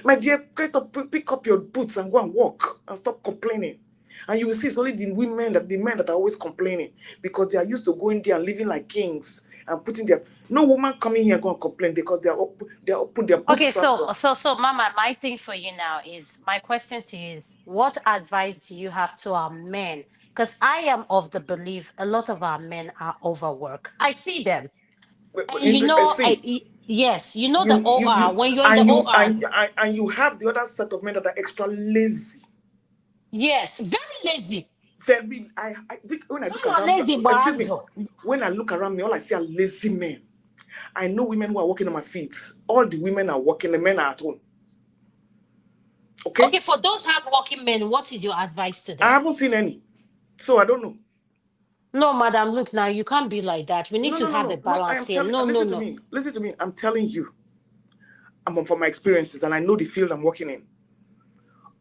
My dear, pick up your boots and go and walk and stop complaining. And you will see it's only the men that are always complaining because they are used to going there and living like kings and putting their... No woman coming here going to complain because they are put their Okay, bootstraps on. so Mama, my thing for you now is, my question to you is, what advice do you have to our men? Because I am of the belief a lot of our men are overworked. I see them. And yes, you know the OR, when you're in the OR. And you have the other set of men that are extra lazy. Yes, very lazy. When I look around me, all I see are lazy men. I know women who are working on my feet. All the women are working, the men are at home. Okay? Okay, for those hardworking men, what is your advice to I them? haven't seen any. So I don't know. No, madam, look now, you can't be like that. We need to have a No. I balance am here. telling. No, no, Listen to no. me. Listen to me. I'm telling you. I'm from my experiences, and I know the field I'm working in.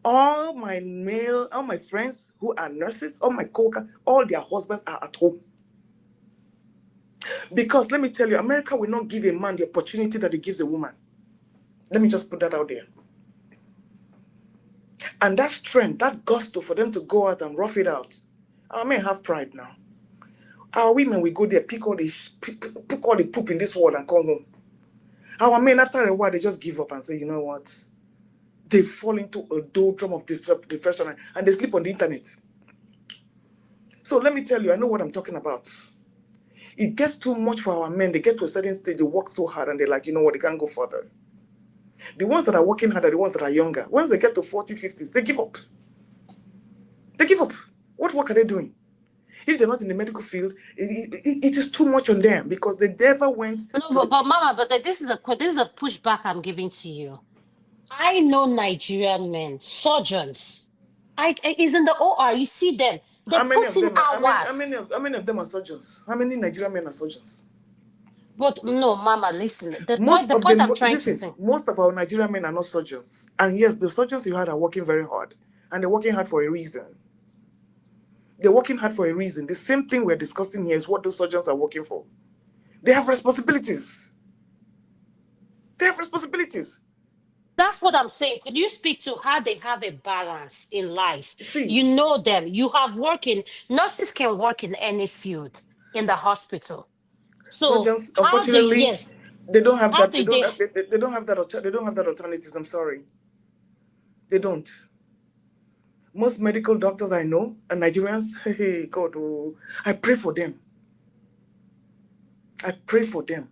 All my friends who are nurses, all my co-workers, all their husbands are at home. Because let me tell you, America will not give a man the opportunity that it gives a woman. Let me just put that out there. And that strength, that gusto for them to go out and rough it out. Our men have pride now. Our women will go there, pick all the poop in this world and come home. Our men, after a while, they just give up and say, you know what? They fall into a doldrum of depression and they sleep on the internet. So let me tell you, I know what I'm talking about. It gets too much for our men. They get to a certain stage, they work so hard and they're like, you know what, they can't go further. The ones that are working hard are the ones that are younger. Once they get to 40, 50s, they give up. They give up. What work are they doing? If they're not in the medical field, it is too much on them because they never went. No, but Mama, but this is the pushback I'm giving to you. I know Nigerian men, surgeons. Is in the OR. You see them. They put in hours. How many of them are surgeons? How many Nigerian men are surgeons? But no, Mama, listen. The Most point I'm trying to say. Most of our Nigerian men are not surgeons. And yes, the surgeons you had are working very hard. And they're working hard for a reason. They're working hard for a reason. The same thing we're discussing here is what those surgeons are working for. They have responsibilities. They have responsibilities. That's what I'm saying. Could you speak to how they have a balance in life? See, you know them. You have nurses can work in any field in the hospital. So surgeons, unfortunately, they don't have that. They don't have that. They don't have that alternatives. I'm sorry. They don't. Most medical doctors I know are Nigerians. Hey, God, oh, I pray for them. I pray for them.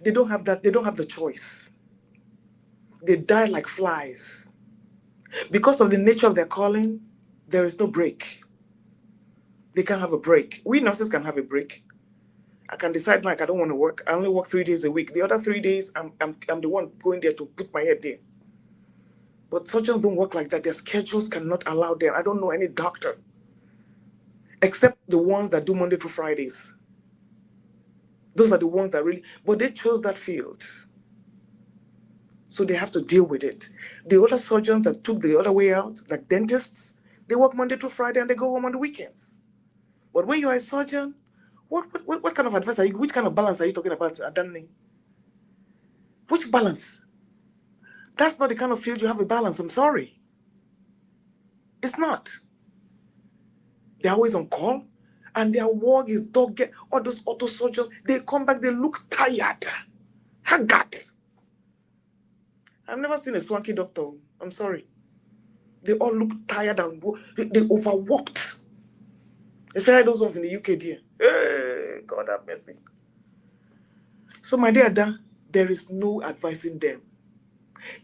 They don't have that. They don't have the choice. They die like flies. Because of the nature of their calling, there is no break. They can't have a break. We nurses can have a break. I can decide like I don't want to work. I only work 3 days a week. The other 3 days, I'm the one going there to put my head there. But surgeons don't work like that. Their schedules cannot allow them. I don't know any doctor, except the ones that do Monday to Fridays. Those are the ones that really, but they chose that field. So they have to deal with it. The other surgeons that took the other way out, like dentists, they work Monday to Friday and they go home on the weekends. But when you're a surgeon, what kind of advice are you, which kind of balance are you talking about, Adani? Which balance? That's not the kind of field you have a balance. I'm sorry. It's not. They're always on call, and their work is dog get all those auto surgeons. They come back, they look tired, haggard. I've never seen a swanky doctor. I'm sorry. They all look tired and they overworked. Especially those ones in the UK, dear. Hey, God have mercy. So, my dear Ada, there is no advising them.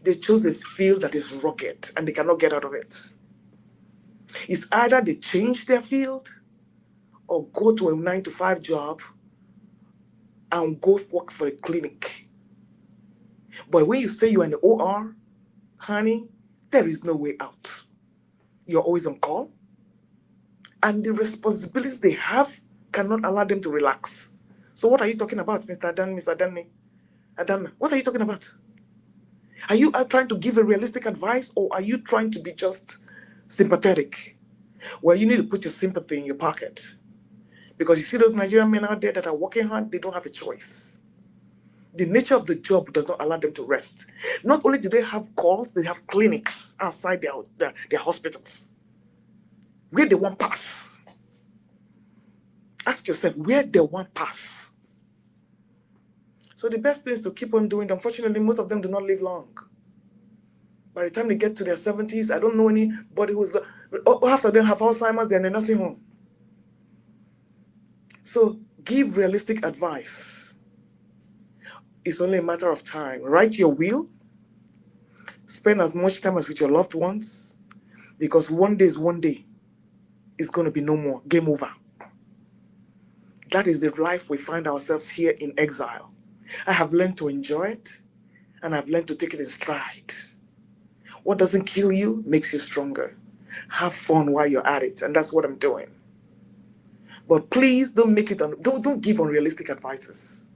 They chose a field that is rugged and they cannot get out of it. It's either they change their field or go to a 9-to-5 job and go work for a clinic. But when you say you're in the OR, honey, there is no way out. You're always on call. And the responsibilities they have cannot allow them to relax. So what are you talking about, Mr. Adan, Mr. Adani? Adana, what are you talking about? Are you trying to give a realistic advice or are you trying to be just sympathetic? Well, you need to put your sympathy in your pocket. Because you see those Nigerian men out there that are working hard, they don't have a choice. The nature of the job does not allow them to rest. Not only do they have calls, they have clinics outside their hospitals. Where they want pass. Ask yourself, where they want pass. So the best thing is to keep on doing it. Unfortunately, most of them do not live long. By the time they get to their 70s, I don't know anybody who's... Half of them have Alzheimer's, they're in a nursing home. So give realistic advice. It's only a matter of time. Write your will. Spend as much time as with your loved ones. Because one day is one day. It's going to be no more. Game over. That is the life we find ourselves here in exile. I have learned to enjoy it, and I've learned to take it in stride. What doesn't kill you makes you stronger. Have fun while you're at it, and that's what I'm doing. But please don't make it, don't give unrealistic advices.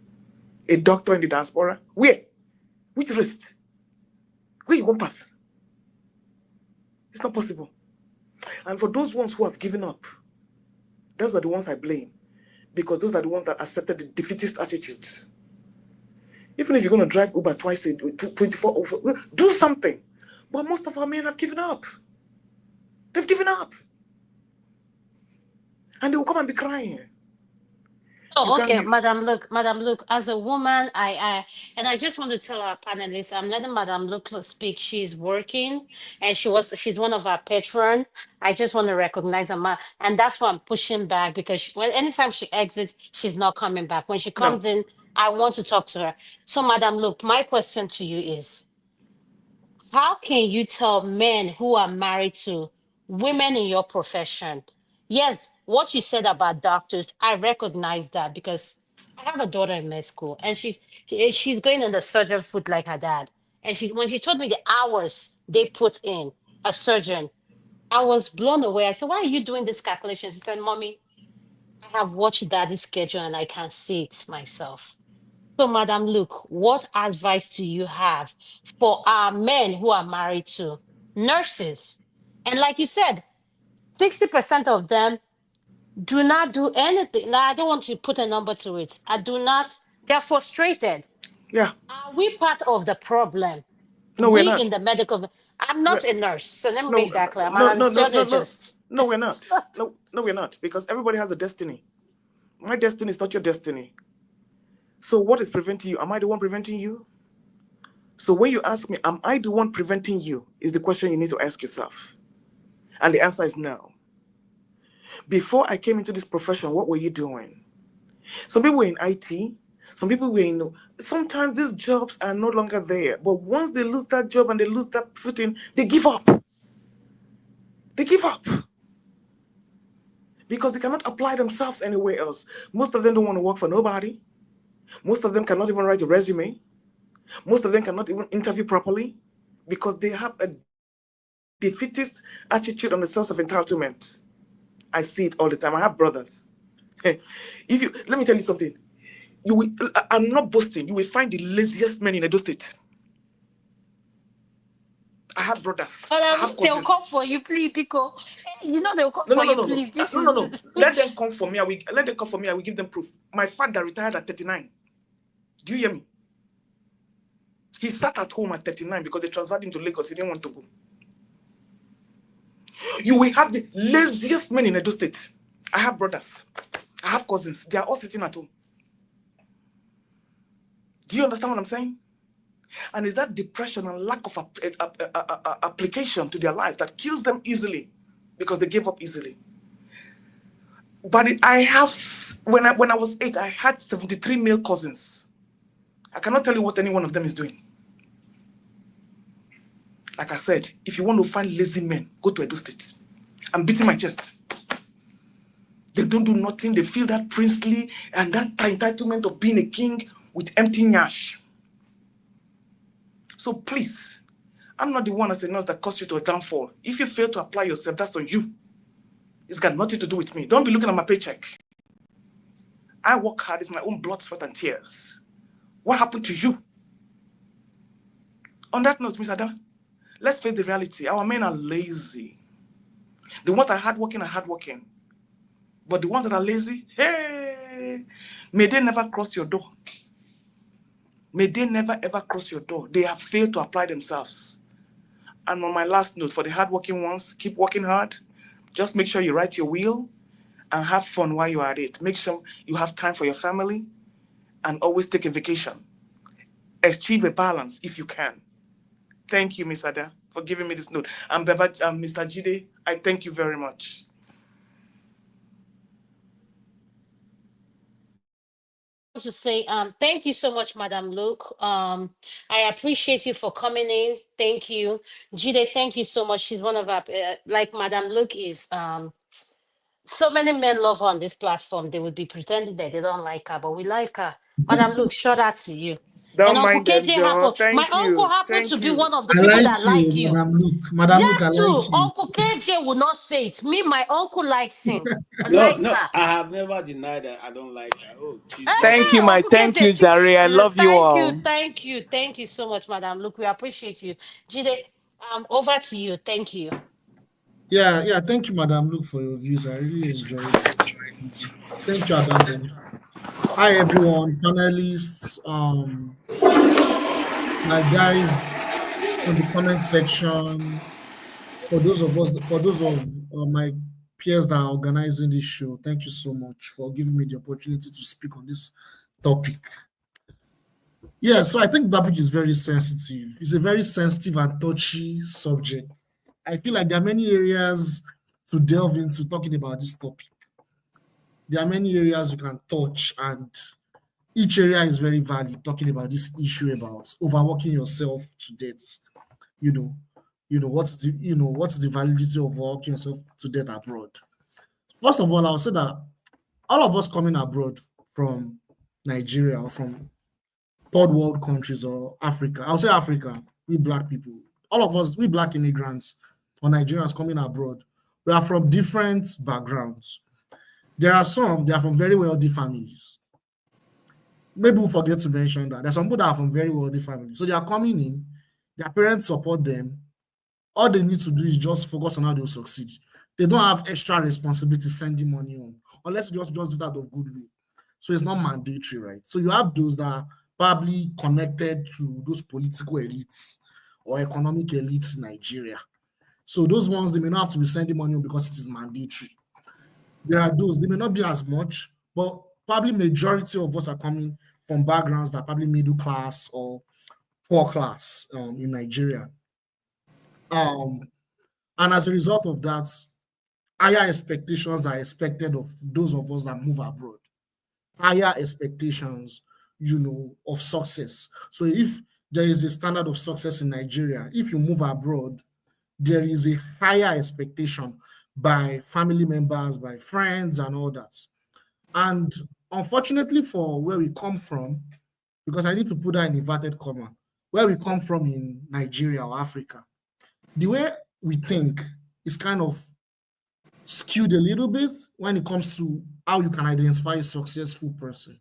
A doctor in the diaspora, where? Which wrist? Where you won't pass? It's not possible. And for those ones who have given up, those are the ones I blame, because those are the ones that accepted the defeatist attitude. Even if you're going to drive Uber twice a 24 over, do something. But most of our men have given up. They've given up. And they will come and be crying. Oh, okay, Madam Luke, as a woman, I just want to tell our panelists, I'm letting Madam Luke speak. She's working and she's one of our patron. I just want to recognize her, and that's why I'm pushing back, because anytime she exits, she's not coming back. When she comes in, I want to talk to her. So, Madam Luke, my question to you is, how can you tell men who are married to women in your profession? Yes, what you said about doctors, I recognize that, because I have a daughter in med school and she's going on the surgeon foot like her dad. And when she told me the hours they put in a surgeon, I was blown away. I said, "Why are you doing this calculation?" She said, "Mommy, I have watched daddy's schedule and I can see it myself." So, Madam Luke, what advice do you have for our men who are married to nurses? And like you said, 60% of them do not do anything. Now, I don't want to put a number to it. They're frustrated. Yeah. Are we part of the problem? No, we're not. In the medical, I'm not a nurse, so let me make that clear. I'm no, an no, anesthesiologist. No, we're not. No, we're not. Because everybody has a destiny. My destiny is not your destiny. So what is preventing you? Am I the one preventing you? So when you ask me, am I the one preventing you, is the question you need to ask yourself. And the answer is no. Before I came into this profession, what were you doing? Some people were in IT. Some people were in... Sometimes these jobs are no longer there. But once they lose that job and they lose that footing, they give up. They give up. Because they cannot apply themselves anywhere else. Most of them don't want to work for nobody. Most of them cannot even write a resume. Most of them cannot even interview properly because they have a defeatist attitude and a sense of entitlement. I see it all the time. I have brothers. Let me tell you something. I'm not boasting. You will find the laziest men in Edo State. I have brothers. They'll come for you, please, Pico. They'll come for you, please. No. Let them come for me. Let them come for me. I will give them proof. My father retired at 39. Do you hear me? He sat at home at 39 because they transferred him to Lagos. He didn't want to go. You will have the laziest men in Edo State. I have brothers. I have cousins. They are all sitting at home. Do you understand what I'm saying? And it's that depression and lack of application to their lives that kills them easily because they gave up easily. But when I was 8, I had 73 male cousins. I cannot tell you what any one of them is doing. Like I said, if you want to find lazy men, go to Edo State. I'm beating my chest. They don't do nothing. They feel that princely and that entitlement of being a king with empty nyash. So please, I'm not the one as a nurse that caused you to a downfall. If you fail to apply yourself, that's on you. It's got nothing to do with me. Don't be looking at my paycheck. I work hard. It's my own blood, sweat, and tears. What happened to you? On that note, Miss Ada, let's face the reality. Our men are lazy. The ones that are hardworking are hardworking. But the ones that are lazy, hey, may they never cross your door. May they never ever cross your door. They have failed to apply themselves. And on my last note, for the hardworking ones, keep working hard. Just make sure you write your will and have fun while you're at it. Make sure you have time for your family and always take a vacation. Achieve a balance if you can. Thank you, Miss Ada, for giving me this note. And Mr. Jide, I thank you very much. To say thank you so much, Madam Luke. I appreciate you for coming in. Thank you. Jide, thank you so much. She's one of our like Madam Luke is So many men love her on this platform. They would be pretending that they don't like her, but we like her. Madam, look, shout out to you. Don't And Uncle mind them, KJ Joe. happened. My Thank uncle you. happened to Thank be you. one of the I people like that you, like you. Madam Luke. Madam Luke, I Yes, like too. you. Uncle KJ will not say it. Me, my uncle likes him. No, Likes no, her. I have never denied that I don't like her. Oh, she's very Thank you, good. my Uncle thank you, KJ. Jerry. I love you all. Thank you so much, Madam. Look, we appreciate you. Jide, over to you. Thank you. Yeah. Thank you, Madam Luke, for your views. I really enjoyed it. Thank you, Adamo. Hi, everyone, panelists, my guys on the comment section. For those of my peers that are organizing this show, thank you so much for giving me the opportunity to speak on this topic. Yeah, so I think the topic is very sensitive. It's a very sensitive and touchy subject. I feel like there are many areas to delve into talking about this topic. There are many areas you can touch, and each area is very valid talking about this issue about overworking yourself to death. What's the validity of working yourself to death abroad? First of all, I'll say that all of us coming abroad from Nigeria or from third world countries or Africa, I'll say Africa, we black people, all of us, we black immigrants or Nigerians coming abroad, we are from different backgrounds. There are some, they are from very wealthy families. Maybe we'll forget to mention that. There's some people that are from very wealthy families. So they are coming in, their parents support them. All they need to do is just focus on how they'll succeed. They don't have extra responsibility sending money on, unless you just do that out of goodwill. So it's not mandatory, right? So you have those that are probably connected to those political elites or economic elites in Nigeria. So those ones, they may not have to be sending money on because it is mandatory. There are those, they may not be as much, but probably majority of us are coming from backgrounds that are probably middle class or poor class in Nigeria. And as a result of that, higher expectations are expected of those of us that move abroad. Higher expectations, of success. So if there is a standard of success in Nigeria, if you move abroad, there is a higher expectation by family members, by friends, and all that. And unfortunately for where we come from, because I need to put that in inverted comma, where we come from in Nigeria or Africa, the way we think is kind of skewed a little bit when it comes to how you can identify a successful person.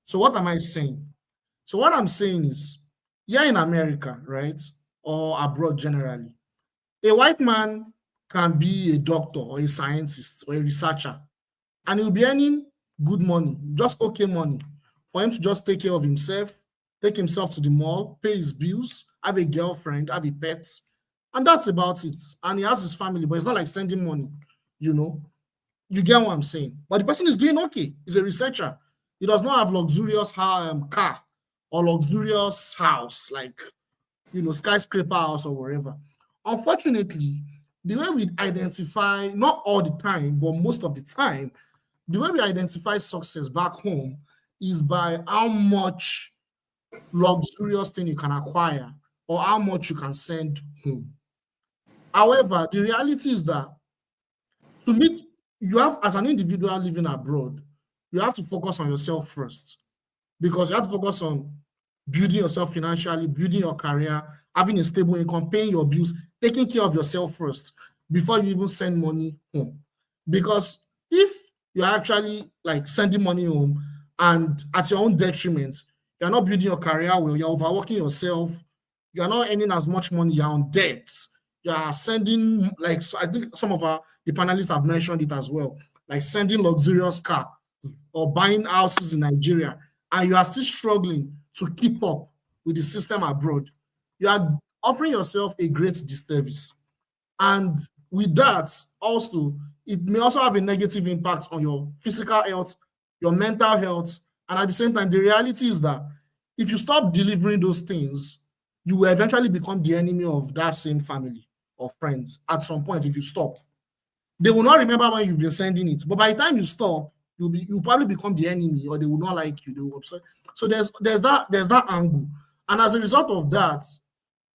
So what am I saying? So what I'm saying is, here in America, right, or abroad generally, a white man can be a doctor or a scientist or a researcher, and he'll be earning good money, just okay money, for him to just take care of himself, take himself to the mall, pay his bills, have a girlfriend, have a pet, and that's about it. And he has his family, but it's not like sending money, You get what I'm saying? But the person is doing okay. He's a researcher. He does not have luxurious car or luxurious house, like, skyscraper house or wherever. Unfortunately, the way we identify, not all the time, but most of the time, the way we identify success back home is by how much luxurious thing you can acquire or how much you can send home. However, the reality is that to meet, you have, as an individual living abroad, you have to focus on yourself first, because you have to focus on building yourself financially, building your career, having a stable income, paying your bills, taking care of yourself first before you even send money home. Because if you're actually like sending money home and at your own detriment, you're not building your career well, you're overworking yourself, you're not earning as much money, you're on debt, you are sending, like, so I think some of the panelists have mentioned it as well, like sending luxurious car or buying houses in Nigeria, and you are still struggling to keep up with the system abroad, you are offering yourself a great disservice. And with that, also, it may also have a negative impact on your physical health, your mental health, and at the same time, the reality is that if you stop delivering those things, you will eventually become the enemy of that same family or friends at some point. If you stop, they will not remember when you've been sending it, but by the time you stop, you'll probably become the enemy, or they will not like you, they will upset. So there's that angle, and as a result of that,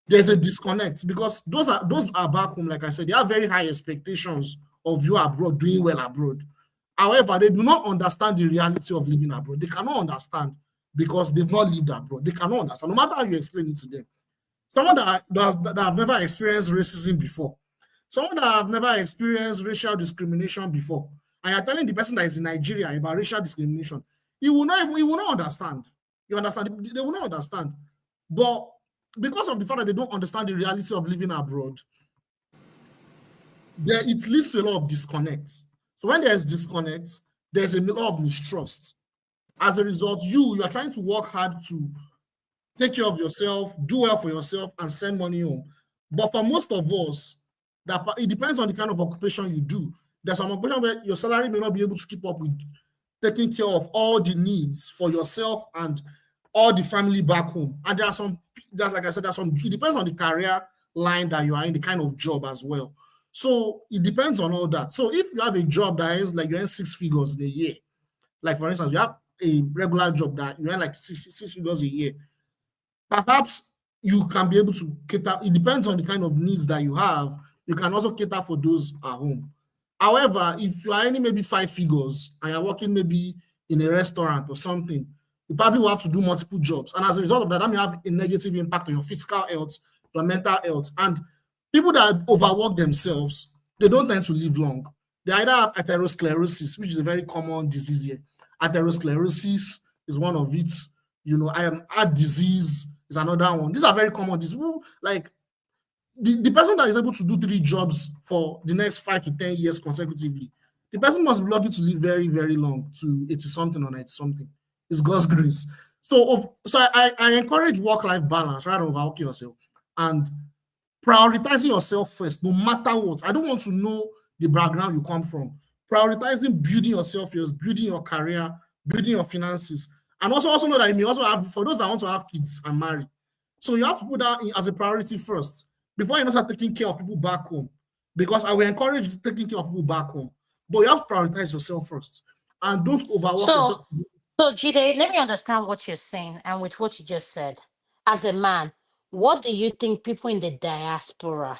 there's a disconnect, because those are back home, like I said, they have very high expectations of you abroad, doing well abroad. However, they do not understand the reality of living abroad. They cannot understand because they've not lived abroad. They cannot understand, no matter how you explain it to them. Someone that have never experienced racism before, someone that have never experienced racial discrimination before, and you're telling the person that is in Nigeria about racial discrimination, he will not understand. You understand? They will not understand. But because of the fact that they don't understand the reality of living abroad, it leads to a lot of disconnect. So when there's disconnect, there's a lot of mistrust. As a result, you are trying to work hard to take care of yourself, do well for yourself, and send money home. But for most of us, it depends on the kind of occupation you do. There's some occupation where your salary may not be able to keep up with taking care of all the needs for yourself and all the family back home. And like I said, it depends on the career line that you are in, the kind of job as well. So it depends on all that. So if you have a job that is like you earn 6 figures in a year, like for instance, you have a regular job that you earn like six figures a year, perhaps you can be able to cater. It depends on the kind of needs that you have. You can also cater for those at home. However, if you are earning maybe 5 figures and you're working maybe in a restaurant or something, you probably will have to do multiple jobs. And as a result of that may have a negative impact on your physical health, your mental health. And people that overwork themselves, they don't tend to live long. They either have atherosclerosis, which is a very common disease here. Atherosclerosis is one of it. Heart disease is another one. These are very common diseases. Like the person that is able to do 3 jobs for the next 5 to 10 years consecutively, the person must be lucky to live very, very long, to 80-something or 90-something. It's God's grace. So I encourage work-life balance rather than overworking yourself and prioritizing yourself first, no matter what. I don't want to know the background you come from. Prioritizing building yourself first, building your career, building your finances. And also know that you may also have, for those that want to have kids and marry. So you have to put that in as a priority first before you start taking care of people back home. Because I will encourage taking care of people back home. But you have to prioritize yourself first. And don't overwork yourself. So Jide, let me understand what you're saying and with what you just said. As a man, what do you think people in the diaspora,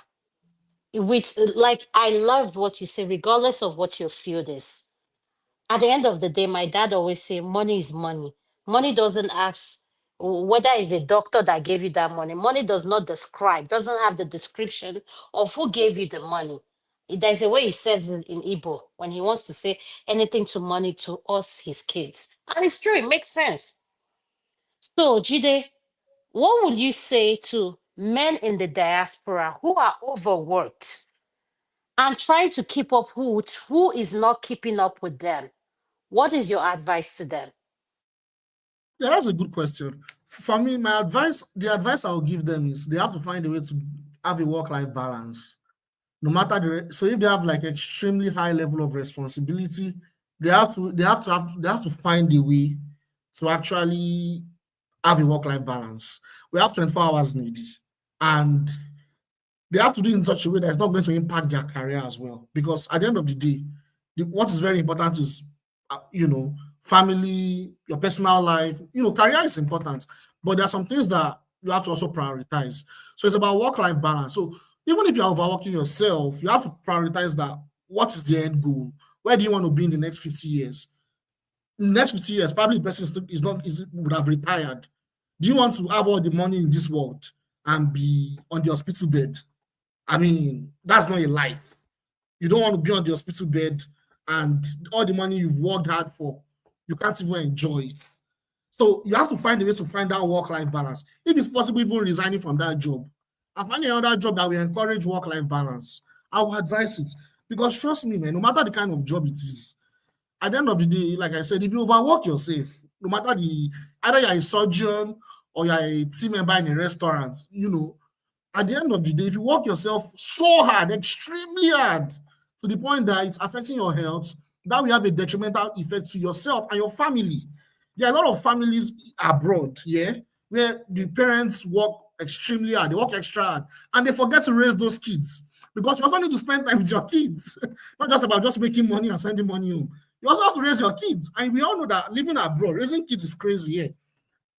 I loved what you say, regardless of what your field is. At the end of the day, my dad always say, money is money. Money doesn't ask whether it's the doctor that gave you that money. Money does not describe, doesn't have the description of who gave you the money. There's a way he says it in Igbo when he wants to say anything to money to us, his kids. And it's true, it makes sense. So, Jide, what would you say to men in the diaspora who are overworked and trying to keep up with who is not keeping up with them? What is your advice to them? Yeah, that's a good question. For me, the advice I'll give them is they have to find a way to have a work-life balance. No matter so if they have like extremely high level of responsibility, they have to find a way to actually have a work-life balance. We have 24 hours in a day, and they have to do it in such a way that it's not going to impact their career as well. Because at the end of the day, what is very important is, family, your personal life. Career is important, but there are some things that you have to also prioritize. So it's about work-life balance. So even if you're overworking yourself, you have to prioritize that. What is the end goal? Where do you want to be in the next 50 years? In the next 50 years, probably the person would have retired. Do you want to have all the money in this world and be on the hospital bed? I mean, that's not a life. You don't want to be on the hospital bed and all the money you've worked hard for, you can't even enjoy it. So you have to find a way to find that work-life balance. If it's possible, even resigning from that job and finding another job that will encourage work-life balance, I will advise it. Because trust me, man, no matter the kind of job it is, at the end of the day, like I said, if you overwork yourself, no matter either you're a surgeon or you're a team member in a restaurant, at the end of the day, if you work yourself so hard, extremely hard, to the point that it's affecting your health, that will have a detrimental effect to yourself and your family. There are a lot of families abroad, where the parents work extremely hard, they work extra hard, and they forget to raise those kids. Because you also need to spend time with your kids, not just about just making money and sending money home. You also have to raise your kids. And we all know that living abroad, raising kids is crazy.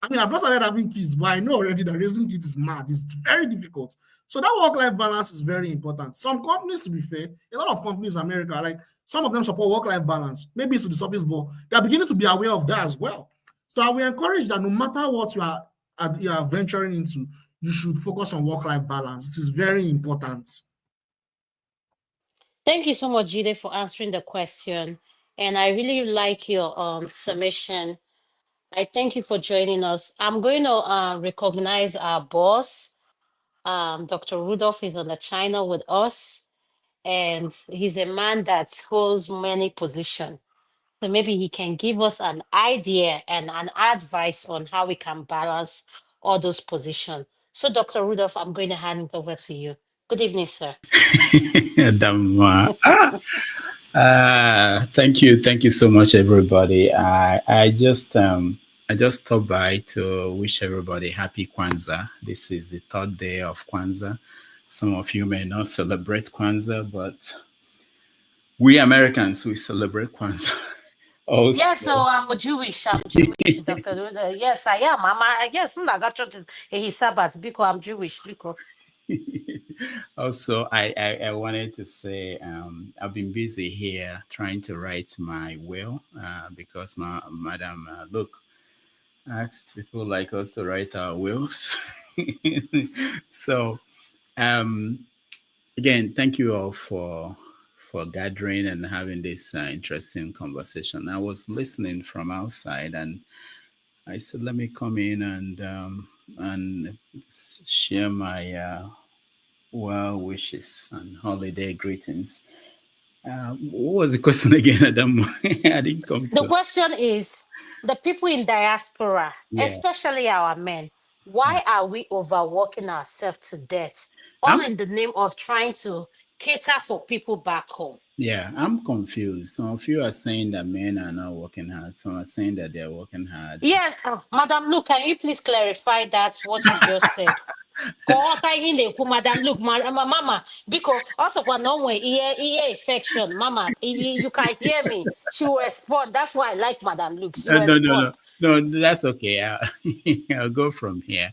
I mean, I've not started having kids, but I know already that raising kids is mad. It's very difficult. So that work-life balance is very important. Some companies, to be fair, a lot of companies in America, like some of them support work-life balance. Maybe it's to the surface, but they're beginning to be aware of that as well. So I will encourage that no matter what you are venturing into, you should focus on work-life balance. It is very important. Thank you so much, Jide, for answering the question. And I really like your submission. I thank you for joining us. I'm going to recognize our boss. Dr. Rudolph is on the channel with us, and he's a man that holds many positions. So maybe he can give us an idea and an advice on how we can balance all those positions. So, Dr. Rudolph, I'm going to hand it over to you. Good evening, sir. Thank you so much, everybody. I just stopped by to wish everybody happy Kwanzaa. This is the third day of Kwanzaa. Some of you may not celebrate Kwanzaa, but we Americans, we celebrate Kwanzaa. Also. Yes, so I'm Jewish, Dr. Rudolph. Yes, I am. Yes, I'm not a Sabbath because I'm Jewish. Also, I wanted to say I've been busy here trying to write my will because Madam Luke asked people like us to write our wills. So again, thank you all for gathering and having this interesting conversation. I was listening from outside and I said, let me come in and share my well wishes and holiday greetings. What was the question again, Adam? I didn't come. The question is, the people in diaspora, especially our men, why are we overworking ourselves to death, all in the name of trying to cater for people back home? Yeah, I'm confused. Some of you are saying that men are not working hard. Some are saying that they're working hard. Yeah, Madam Luke, can you please clarify that, what you just said? Madam Luke, Mama, because also when no one ear infection, Mama, if you can hear me, she will respond. That's why I like Madam Luke. No, that's okay. I'll go from here.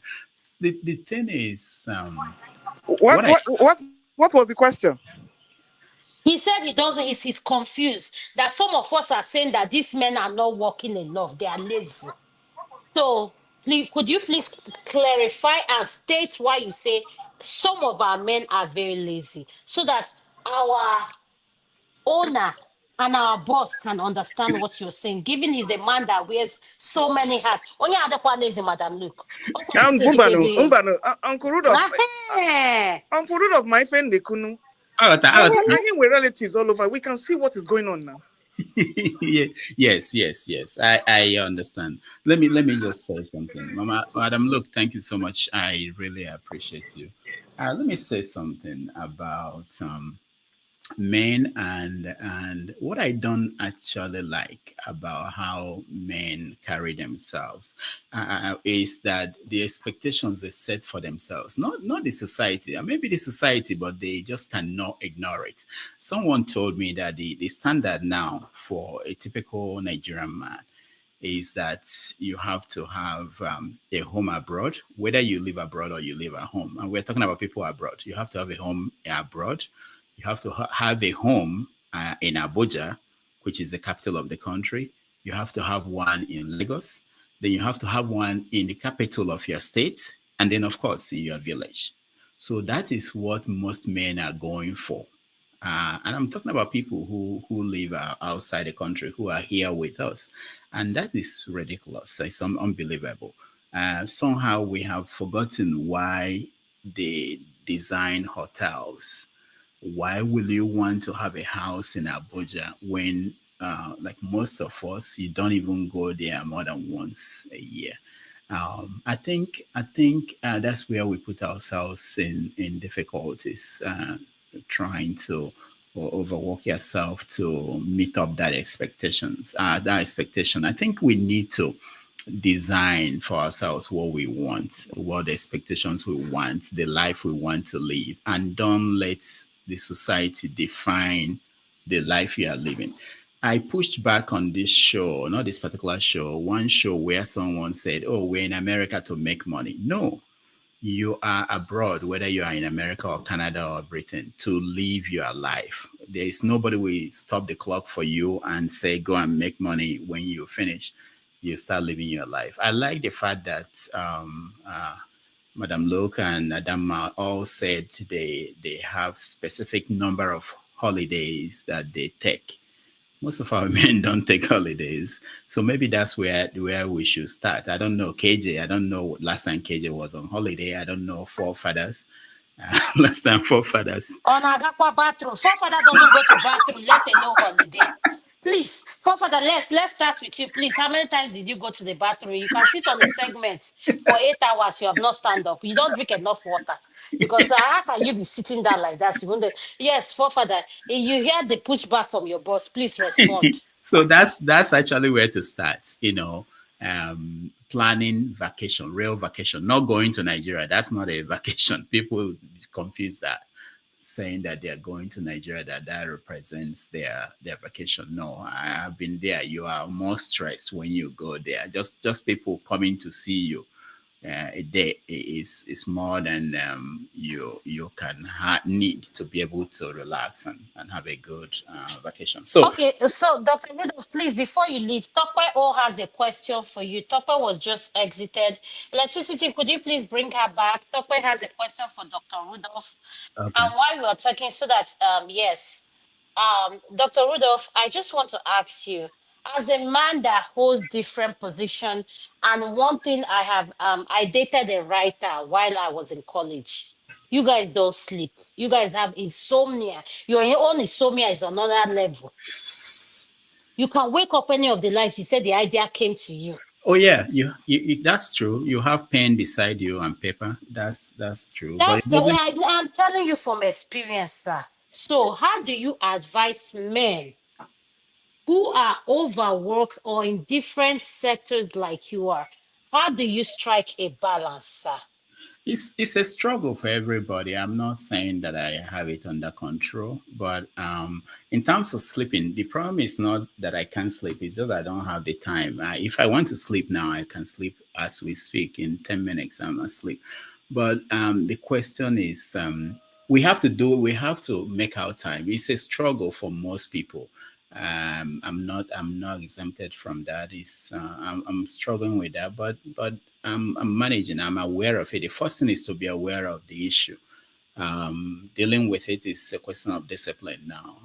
The thing is, what was the question? He said he doesn't. He's confused that some of us are saying that these men are not working enough. They are lazy. So could you please clarify and state why you say some of our men are very lazy, so that our owner and our boss can understand what you're saying, given he's a man that wears so many hats. Only other one is Madam Luke. Uncle Rudolph, my friend, they couldn't. We're relatives all over. We can see what is going on now. Yes. I understand. Let me just say something. Madam Luke, thank you so much. I really appreciate you. Let me say something about men and what I don't actually like about how men carry themselves is that the expectations they set for themselves, not the society, maybe the society, but they just cannot ignore it. Someone told me that the standard now for a typical Nigerian man is that you have to have a home abroad, whether you live abroad or you live at home. And we're talking about people abroad. You have to have a home abroad. You have to have a home in Abuja, which is the capital of the country. You have to have one in Lagos. Then you have to have one in the capital of your state. And then, of course, in your village. So that is what most men are going for. And I'm talking about people who live outside the country, who are here with us. And that is ridiculous. It's unbelievable. Somehow we have forgotten why they design hotels. Why will you want to have a house in Abuja when, like most of us, you don't even go there more than once a year? I think that's where we put ourselves in difficulties, trying to overwork yourself to meet up that expectation. I think we need to design for ourselves what we want, what the expectations we want, the life we want to live, and don't let the society define the life you are living. I pushed back on this show, not this particular show, one show where someone said, "Oh, we're in America to make money." No, you are abroad, whether you are in America or Canada or Britain, to live your life. There is nobody will stop the clock for you and say, go and make money. When you finish, you start living your life. I like the fact that Madam Luke and Adama all said they have specific number of holidays that they take. Most of our men don't take holidays, so maybe that's where we should start. I don't know KJ. I don't know last time KJ was on holiday. I don't know forefathers. Last time forefathers. On Agakwa bathroom. Forefather doesn't go to bathroom, let alone holiday. Please, forefather, let's start with you, please. How many times did you go to the bathroom? You can sit on the segments for 8 hours. You have not stand up. You don't drink enough water. Because how can you be sitting down like that? Yes, forefather, you hear the pushback from your boss. Please respond. So that's actually where to start. Planning vacation, real vacation, not going to Nigeria. That's not a vacation. People confuse that, saying that they are going to Nigeria, that represents their vacation. No, I have been there. You are more stressed when you go there. Just people coming to see you a day is more than you can need to be able to relax and have a good vacation. So okay, so Dr. Rudolph, please, before you leave, Tokwe O has the question for you. Tokwe was just exited. Electricity, could you please bring her back? Tokwe has a question for Dr. Rudolph. okay. And while we are talking, so that yes, Dr. Rudolph, I just want to ask you, as a man that holds different position, and one thing I dated a writer while I was in college. You guys don't sleep. You guys have insomnia. Your own insomnia is on another level. You can wake up any of the lives. You said the idea came to you. Oh yeah, you that's true. You have pen beside you and paper. That's true. I'm telling you from experience, sir. So how do you advise men who are overworked or in different sectors like you are? How do you strike a balance, sir? It's a struggle for everybody. I'm not saying that I have it under control, but in terms of sleeping, the problem is not that I can't sleep. It's just I don't have the time. If I want to sleep now, I can sleep as we speak. In 10 minutes, I'm asleep. But the question is, we have to make our time. It's a struggle for most people. I'm not exempted from that. I'm struggling with that, but I'm managing. I'm aware of it. The first thing is to be aware of the issue. Dealing with it is a question of discipline now,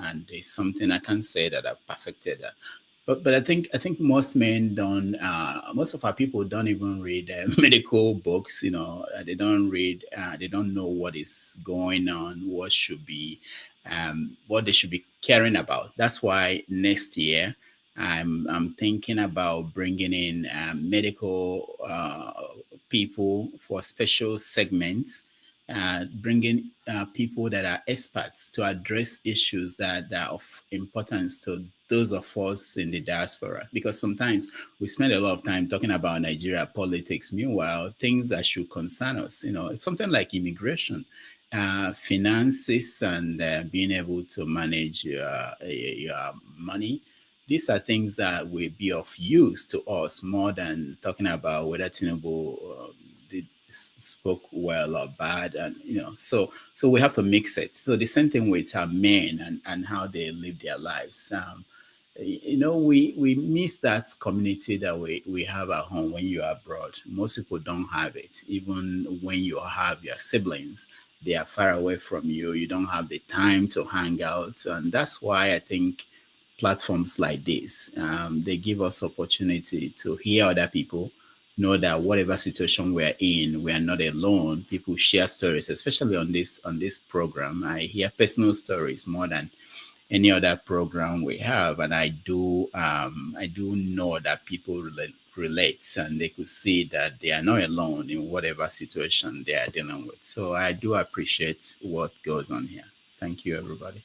and it's something I can't say that I've perfected. But I think most men don't. Most of our people don't even read medical books. They don't read. They don't know what is going on. What they should be caring about. That's why next year I'm thinking about bringing in medical people for special segments, bringing people that are experts to address issues that are of importance to those of us in the diaspora. Because sometimes we spend a lot of time talking about Nigeria politics. Meanwhile, things that should concern us, something like immigration, finances, and being able to manage your money. These are things that will be of use to us more than talking about whether Tinubu spoke well or bad, and so we have to mix it. So the same thing with our men and how they live their lives. We miss that community that we have at home when you are abroad. Most people don't have it. Even when you have your siblings, they are far away from you. You don't have the time to hang out, and that's why I think platforms like this, they give us opportunity to hear other people, know that whatever situation we're in, we are not alone. People share stories, especially on this program. I hear personal stories more than any other program we have, and I do know that people relate, and they could see that they are not alone in whatever situation they are dealing with. So I do appreciate what goes on here. Thank you, everybody.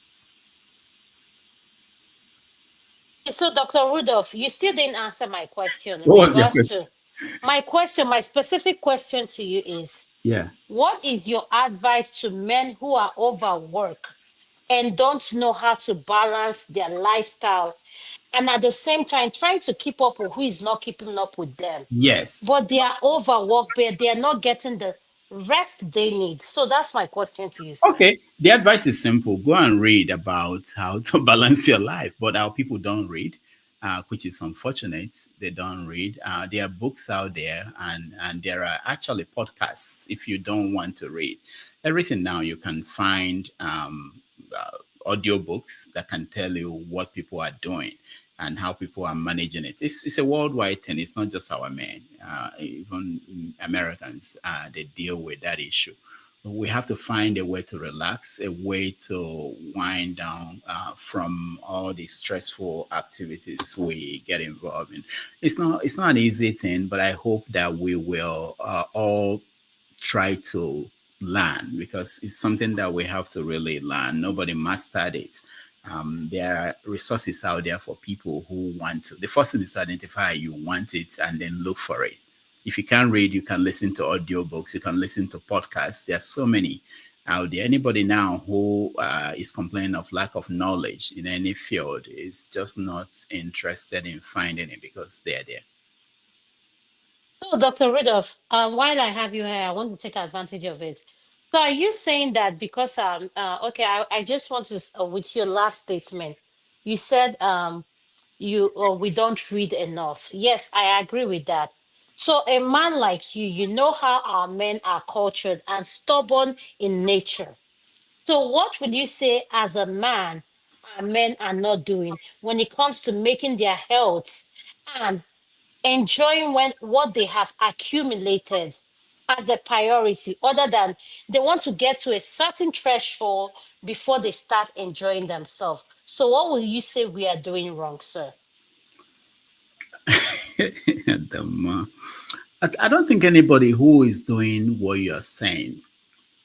So, Dr. Rudolph, you still didn't answer my question. What was your question? My specific question to you is, yeah, what is your advice to men who are overworked and don't know how to balance their lifestyle, and at the same time trying to keep up with who is not keeping up with them. Yes. But they are overworked, but they are not getting the rest they need. So that's my question to you, sir. Okay, the advice is simple. Go and read about how to balance your life. But our people don't read, which is unfortunate. They don't read. There are books out there, and there are actually podcasts if you don't want to read. Everything now you can find audio books that can tell you what people are doing and how people are managing it. It's a worldwide thing. It's not just our men. Even Americans, they deal with that issue. We have to find a way to relax, a way to wind down from all the stressful activities we get involved in. It's not an easy thing, but I hope that we will all try to learn, because it's something that we have to really learn. Nobody mastered it. There are resources out there for people who want to. The first thing is to identify you want it and then look for it. If you can't read, you can listen to audiobooks, you can listen to podcasts. There are so many out there. Anybody now who is complaining of lack of knowledge in any field is just not interested in finding it because they're there. So, Dr. Rudolph, while I have you here, I want to take advantage of it. So, are you saying that because okay, I just want to with your last statement, you said we don't read enough. Yes, I agree with that. So, a man like you know how our men are cultured and stubborn in nature. So, what would you say as a man our men are not doing when it comes to making their health and enjoying what they have accumulated as a priority, other than they want to get to a certain threshold before they start enjoying themselves? So what will you say we are doing wrong, sir? I don't think anybody who is doing what you're saying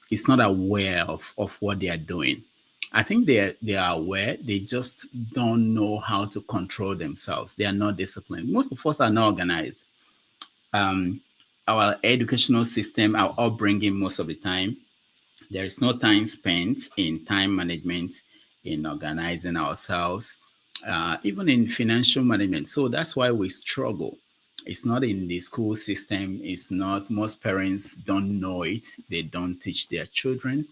is not aware of what they are doing. I think they are aware. They just don't know how to control themselves. They are not disciplined. Most of us are not organized. Um, our educational system, our upbringing, most of the time, there is no time spent in time management, in organizing ourselves, even in financial management. So that's why we struggle. It's not in the school system. It's not, most parents don't know it. They don't teach their children.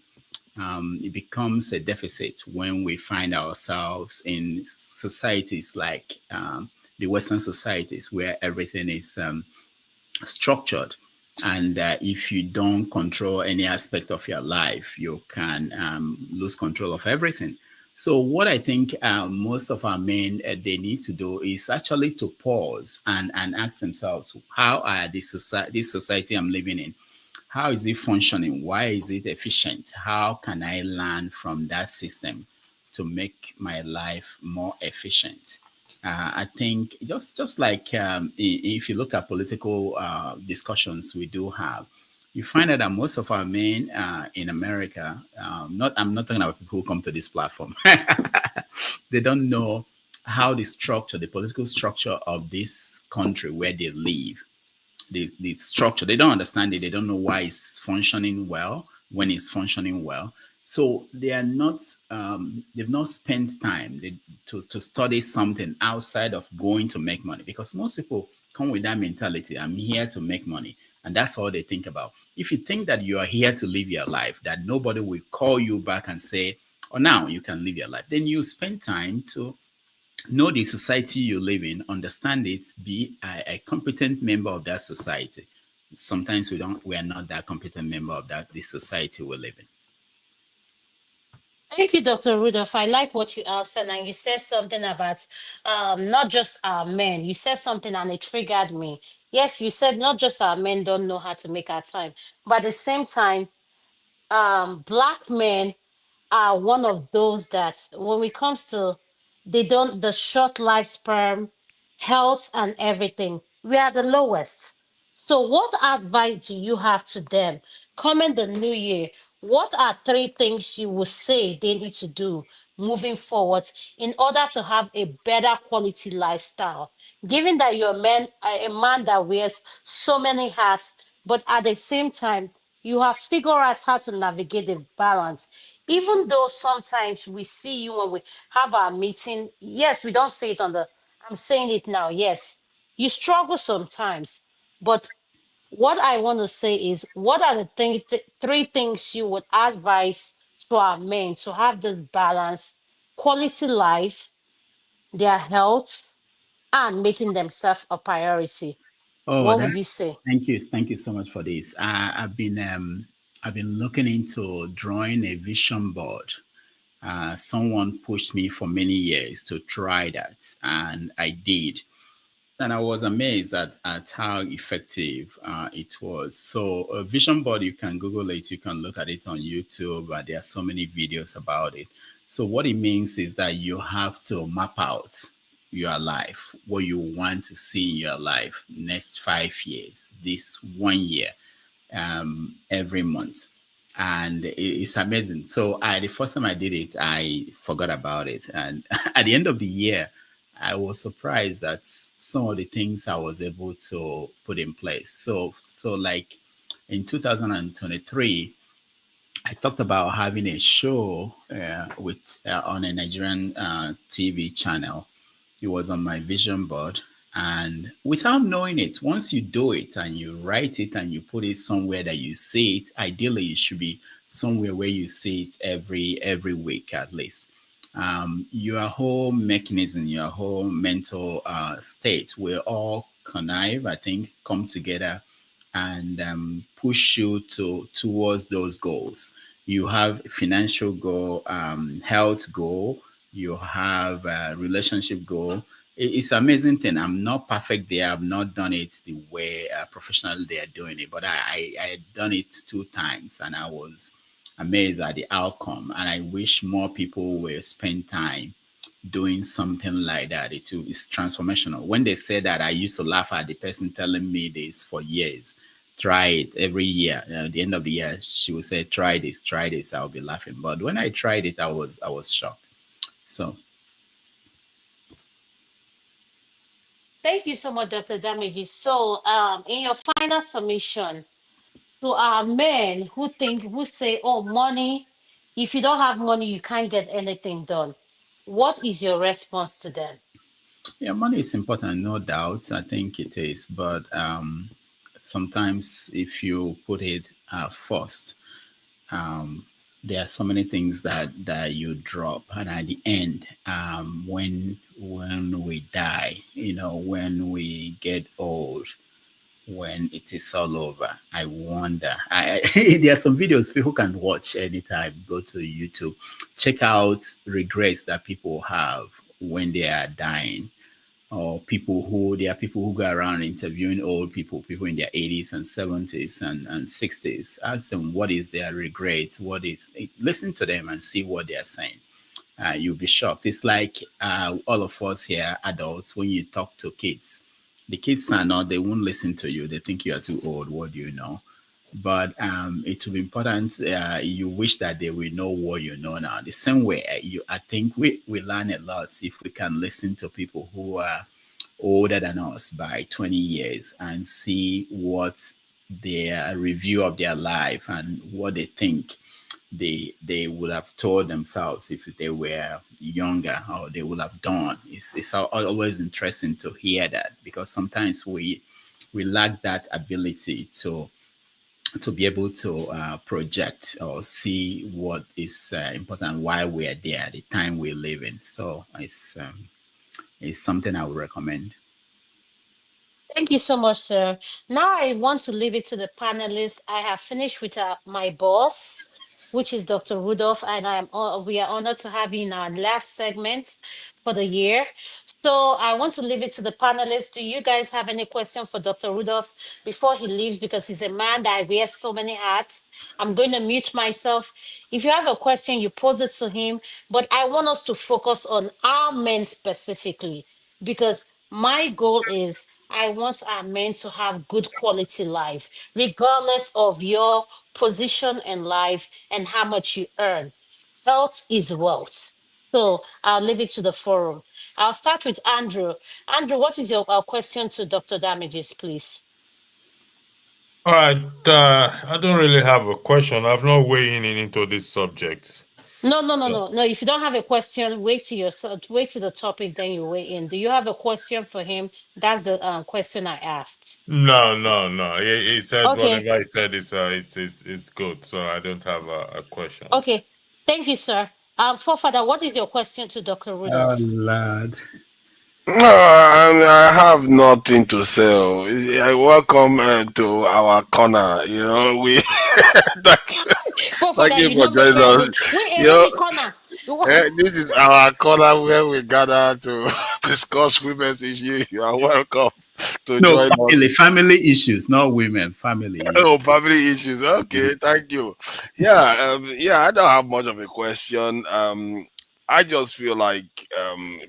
It becomes a deficit when we find ourselves in societies like the Western societies, where everything is structured. And if you don't control any aspect of your life, you can lose control of everything. So what I think most of our men they need to do is actually to pause and ask themselves, how are this society I'm living in, how is it functioning? Why is it efficient? How can I learn from that system to make my life more efficient? I think just like if you look at political discussions we do have, you find out that most of our men in America, not I'm not talking about people who come to this platform, they don't know how the political structure of this country where they live, the structure. They don't understand it. They don't know why it's functioning well when it's functioning well. So they are not. They've not spent time to study something outside of going to make money, because most people come with that mentality. I'm here to make money, and that's all they think about. If you think that you are here to live your life, that nobody will call you back and say, "Oh, now you can live your life," then you spend time to know the society you live in, understand it, be a competent member of that society. Sometimes we are not that competent member of the society we live in. Thank you, Dr. Rudolph. I like what you answered, and you said something about not just our men. You said something and it triggered me. Yes, you said not just our men don't know how to make our time, but at the same time, black men are one of those that when it comes to they don't the short lifespan, health and everything, we are the lowest. So what advice do you have to them coming the new year? What are three things you would say they need to do moving forward in order to have a better quality lifestyle, given that you're a man that wears so many hats, but at the same time you have figured out how to navigate the balance Even though sometimes we see you when we have our meeting, yes, we don't say it on the, I'm saying it now, yes, you struggle sometimes. But what I want to say is, what are the three things you would advise to our men to have the balance, quality life, their health, and making themselves a priority? Oh, What would that's you say? thank you so much for this. I've been looking into drawing a vision board. Someone pushed me for many years to try that, and I did. And I was amazed at how effective it was. So, a vision board, you can Google it, you can look at it on YouTube, there are so many videos about it. So, what it means is that you have to map out your life, what you want to see in your life next 5 years, this 1 year, every month. And it's amazing. So the first time I did it, I forgot about it. And at the end of the year, I was surprised at some of the things I was able to put in place. So like in 2023, I talked about having a show with on a Nigerian TV channel. It was on my vision board, and without knowing it, once you do it and you write it and you put it somewhere that you see it, ideally it should be somewhere where you see it every week at least. Your whole mechanism, your whole mental state will all connive, I think, come together and push you towards those goals. You have financial goal, health goal, you have a relationship goal. It's an amazing thing. I'm not perfect there. I've not done it the way professionally they are doing it, but I had done it 2 times and I was amazed at the outcome. And I wish more people will spend time doing something like that. It's transformational. When they say that, I used to laugh at the person telling me this for years. Try it every year. At the end of the year, she would say, "Try this, try this." I'll be laughing. But when I tried it, I was shocked. So Thank you so much, Dr. Damage. So, in your final submission, to our men who say, oh, money, if you don't have money, you can't get anything done. What is your response to them? yeah, money is important, no doubt. I think it is, but sometimes if you put it first, um, there are so many things that you drop, and at the end, when we die, when we get old, when it is all over, I wonder. There are some videos people can watch anytime. Go to YouTube, check out regrets that people have when they are dying, or there are people who go around interviewing old people in their 80s and 70s and 60s. Ask them what is their regret, listen to them and see what they are saying. You'll be shocked. It's like all of us here, adults, when you talk to kids, the kids are not, they won't listen to you. They think you are too old. What do you know? But it will be important. You wish that they will know what you know now. The same way, I think we learn a lot if we can listen to people who are older than us by 20 years and see what their review of their life and what they think they would have told themselves if they were younger, or they would have done. It's always interesting to hear that, because sometimes we lack that ability to be able to project or see what is important while we are there at the time we live in. So it's something I would recommend. Thank you so much, sir. Now I want to leave it to the panelists. I have finished with my boss, which is Dr. Rudolph, and we are honored to have you in our last segment for the year. So I want to leave it to the panelists. Do you guys have any question for Dr. Rudolph before he leaves? Because he's a man that wears so many hats. I'm going to mute myself. If you have a question, you pose it to him. But I want us to focus on our men specifically, because my goal is I want our men to have good quality life, regardless of your position in life and how much you earn. Health is wealth. So I'll leave it to the forum. I'll start with Andrew. Andrew, what is your question to Dr. Damages, please? All right. I don't really have a question. I've not weighed in into this subject. No. If you don't have a question, wait to wait to the topic, then you weigh in. Do you have a question for him? That's the question I asked. No. He said Okay. whatever he said is it's good. So I don't have a question. Okay. Thank you, sir. Forefather, what is your question to Dr. Oh Rudolph? Lord. No, I have nothing to say. I welcome to our corner. We thank Forefather, you you for not make joining my us. mood. Wait, You wait, know, the corner. this is our corner where we gather to discuss women's issues. You are welcome to No, join us. family issues, not women, family issues. Oh, family issues. Okay, thank you. Yeah, I don't have much of a question. I just feel like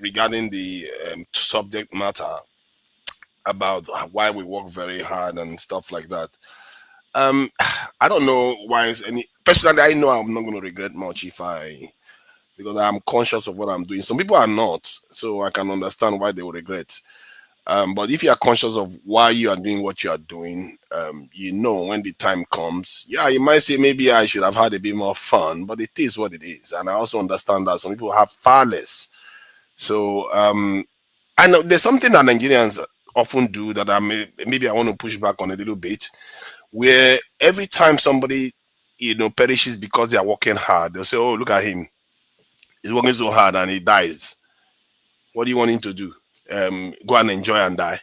regarding the subject matter about why we work very hard and stuff like that. Um, I don't know why it's any. Personally, I know I'm not going to regret much if I because I'm conscious of what I'm doing. Some people are not, so I can understand why they will regret. But if you are conscious of why you are doing what you are doing, when the time comes, yeah, you might say maybe I should have had a bit more fun, but it is what it is. And I also understand that some people have far less. So I know there's something that Nigerians often do that maybe I want to push back on a little bit, where every time somebody perishes because they are working hard, they'll say, "Oh, look at him, he's working so hard and he dies. What do you want him to do? Go and enjoy and die?"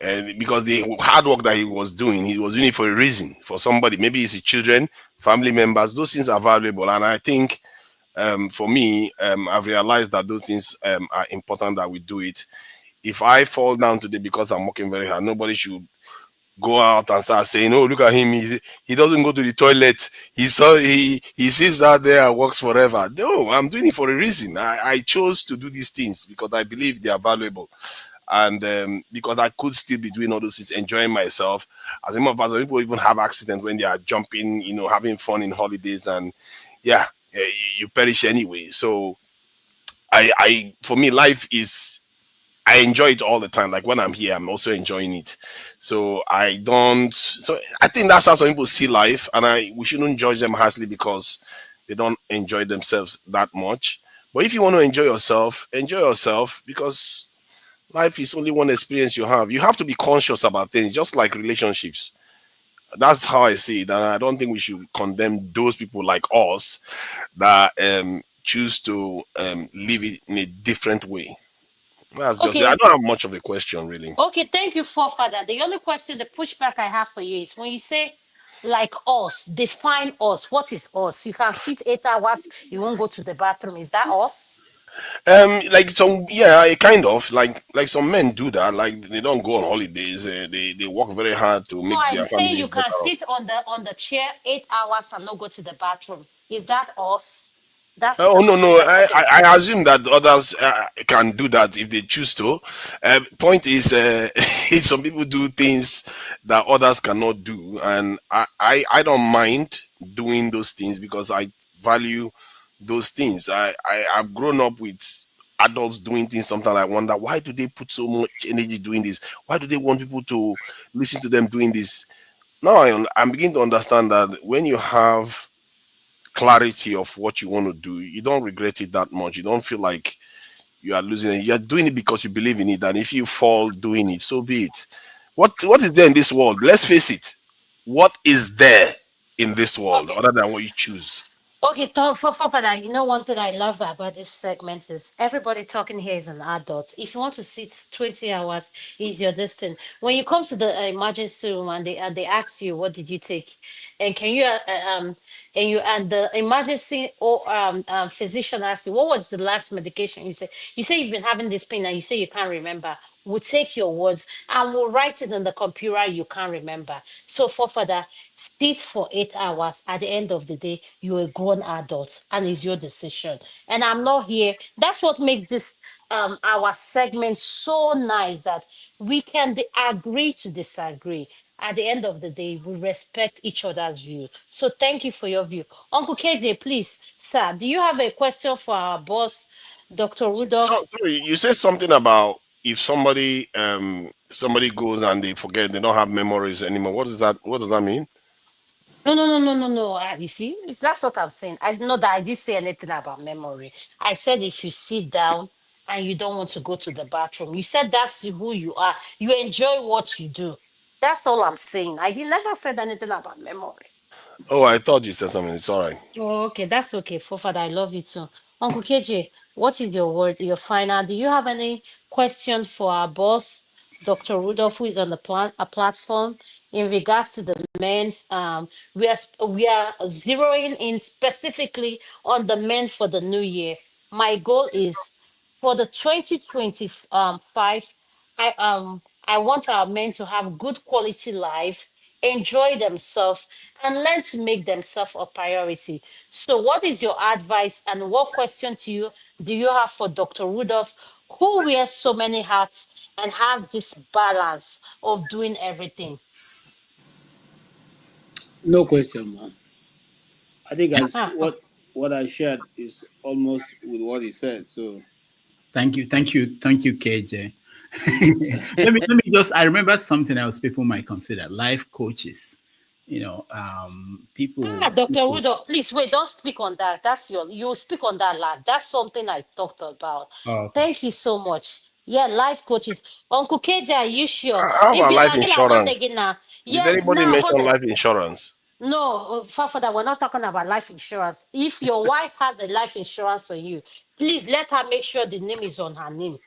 And because the hard work that he was doing it for a reason, for somebody. Maybe it's his children, family members. Those things are valuable, and I think for me, I've realized that those things are important that we do it. If I fall down today because I'm working very hard, nobody should go out and start saying, "Oh, look at him. He doesn't go to the toilet. He sits out there and works forever." No, I'm doing it for a reason. I chose to do these things because I believe they are valuable, and because I could still be doing all those things, enjoying myself. As a matter of fact, some people even have accidents when they are jumping, having fun in holidays, and yeah, you perish anyway. So for me, life is. I enjoy it all the time. Like when I'm here, I'm also enjoying it. So I don't. So I think that's how some people see life, and we shouldn't judge them harshly because they don't enjoy themselves that much. But if you want to enjoy yourself because life is only one experience you have. You have to be conscious about things, just like relationships. That's how I see it, and I don't think we should condemn those people like us that choose to live it in a different way. That's just it. I Okay. don't have much of a question, really. Okay, thank you, forefather. The only question, the pushback I have for you is when you say like us, define us. What is us? You can sit 8 hours, you won't go to the bathroom. Is that us? Like some, yeah, kind of like some men do that. Like they don't go on holidays. They work very hard to No, make I'm their saying family you can better off. sit on the chair 8 hours and not go to the bathroom. Is that us? That's Oh the no, no. question. Okay. I assume that others can do that if they choose to. Point is, some people do things that others cannot do, and I don't mind doing those things because I value those things. I've grown up with adults doing things. Sometimes I wonder why do they put so much energy doing this? Why do they want people to listen to them doing this? Now I'm beginning to understand that when you have clarity of what you want to do, you don't regret it that much. You don't feel like you are losing it. You're doing it because you believe in it. And if you fall doing it, so be it. What is there in this world? Let's face it. What is there in this world Okay. other than what you choose? Okay, for that, you know, one thing I love about this segment is everybody talking here is an adult. If you want to sit 20 hours, is your destiny. When you come to the emergency room and they ask you, what did you take? And can you, and the emergency or physician asks you, what was the last medication you say you've been having this pain and you say you can't remember. We'll take your words and we'll write it in the computer you can't remember. So for that, sit for 8 hours. At the end of the day, you're a grown adult and it's your decision. And I'm not here. That's what makes this our segment so nice that we can agree to disagree. At the end of the day, we respect each other's view. So thank you for your view. Uncle KJ, please, sir, do you have a question for our boss, Dr. So Rudolph? sorry, you said something about if somebody goes and they forget, they don't have memories anymore. What does that mean? No. You see, that's what I'm saying. I know that I didn't say anything about memory. I said if you sit down and you don't want to go to the bathroom, you said that's who you are. You enjoy what you do. That's all I'm saying. I did never said anything about memory. Oh, I thought you said something. It's all right. Oh, okay, that's okay. Father, I love you too. Uncle KJ, what is your word, your final? Do you have any questions for our boss, Dr. Rudolph, who is on the a platform in regards to the men's? We are zeroing in specifically on the men for the new year. My goal is for the 2025. I want our men to have good quality life, enjoy themselves, and learn to make themselves a priority. So, what is your advice and what question to you do you have for Dr. Rudolph, who wears so many hats and have this balance of doing everything? No question, man. I think as Ah, what I shared is almost with what he said. So Thank you, KJ. let me just. I remember something else people might consider life coaches. People. Dr. Rudolph, please wait, don't speak on that. You speak on that lad. That's something I talked about. Oh, okay. Thank you so much. Yeah, life coaches. Uncle KJ, are you sure? How If about the life Nagila hold insurance? again now. Did Yes, anybody now hold mention it. life insurance? No, Father, we're not talking about life insurance. If your wife has a life insurance on you, please let her make sure the name is on her name.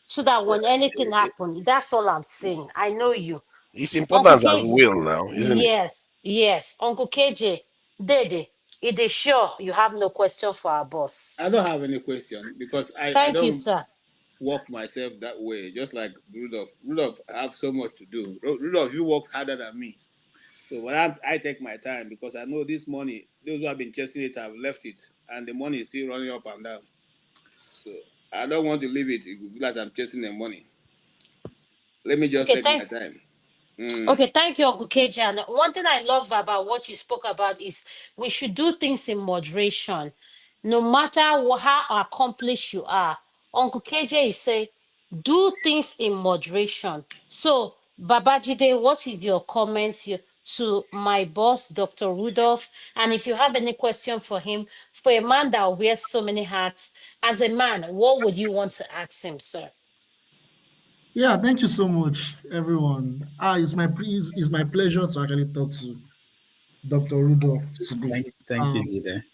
So that when anything happens, that's all I'm saying. I know you. It's Uncle important as KJ. will now, isn't it? Yes. Uncle KJ, Dede, it is sure you have no question for our boss. I don't have any question because I Thank you, don't sir. work myself that way. Just like Rudolph. Rudolph have so much to do. Rudolph, you work harder than me. So when I take my time because I know this money, those who have been chasing it have left it, and the money is still running up and down. So I don't want to leave it. It will be like I'm chasing the money. Let me just Okay, take my time. Okay, thank you, Uncle KJ. And one thing I love about what you spoke about is we should do things in moderation. No matter how accomplished you are, Uncle KJ is say, do things in moderation. So, Babajide, what is your comments to my boss, Dr. Rudolph? And if you have any question for him, for a man that wears so many hats, as a man, what would you want to ask him, sir? Yeah, thank you so much, everyone. It's my pleasure to actually talk to Dr. Rudolph today. Thank you, Jide.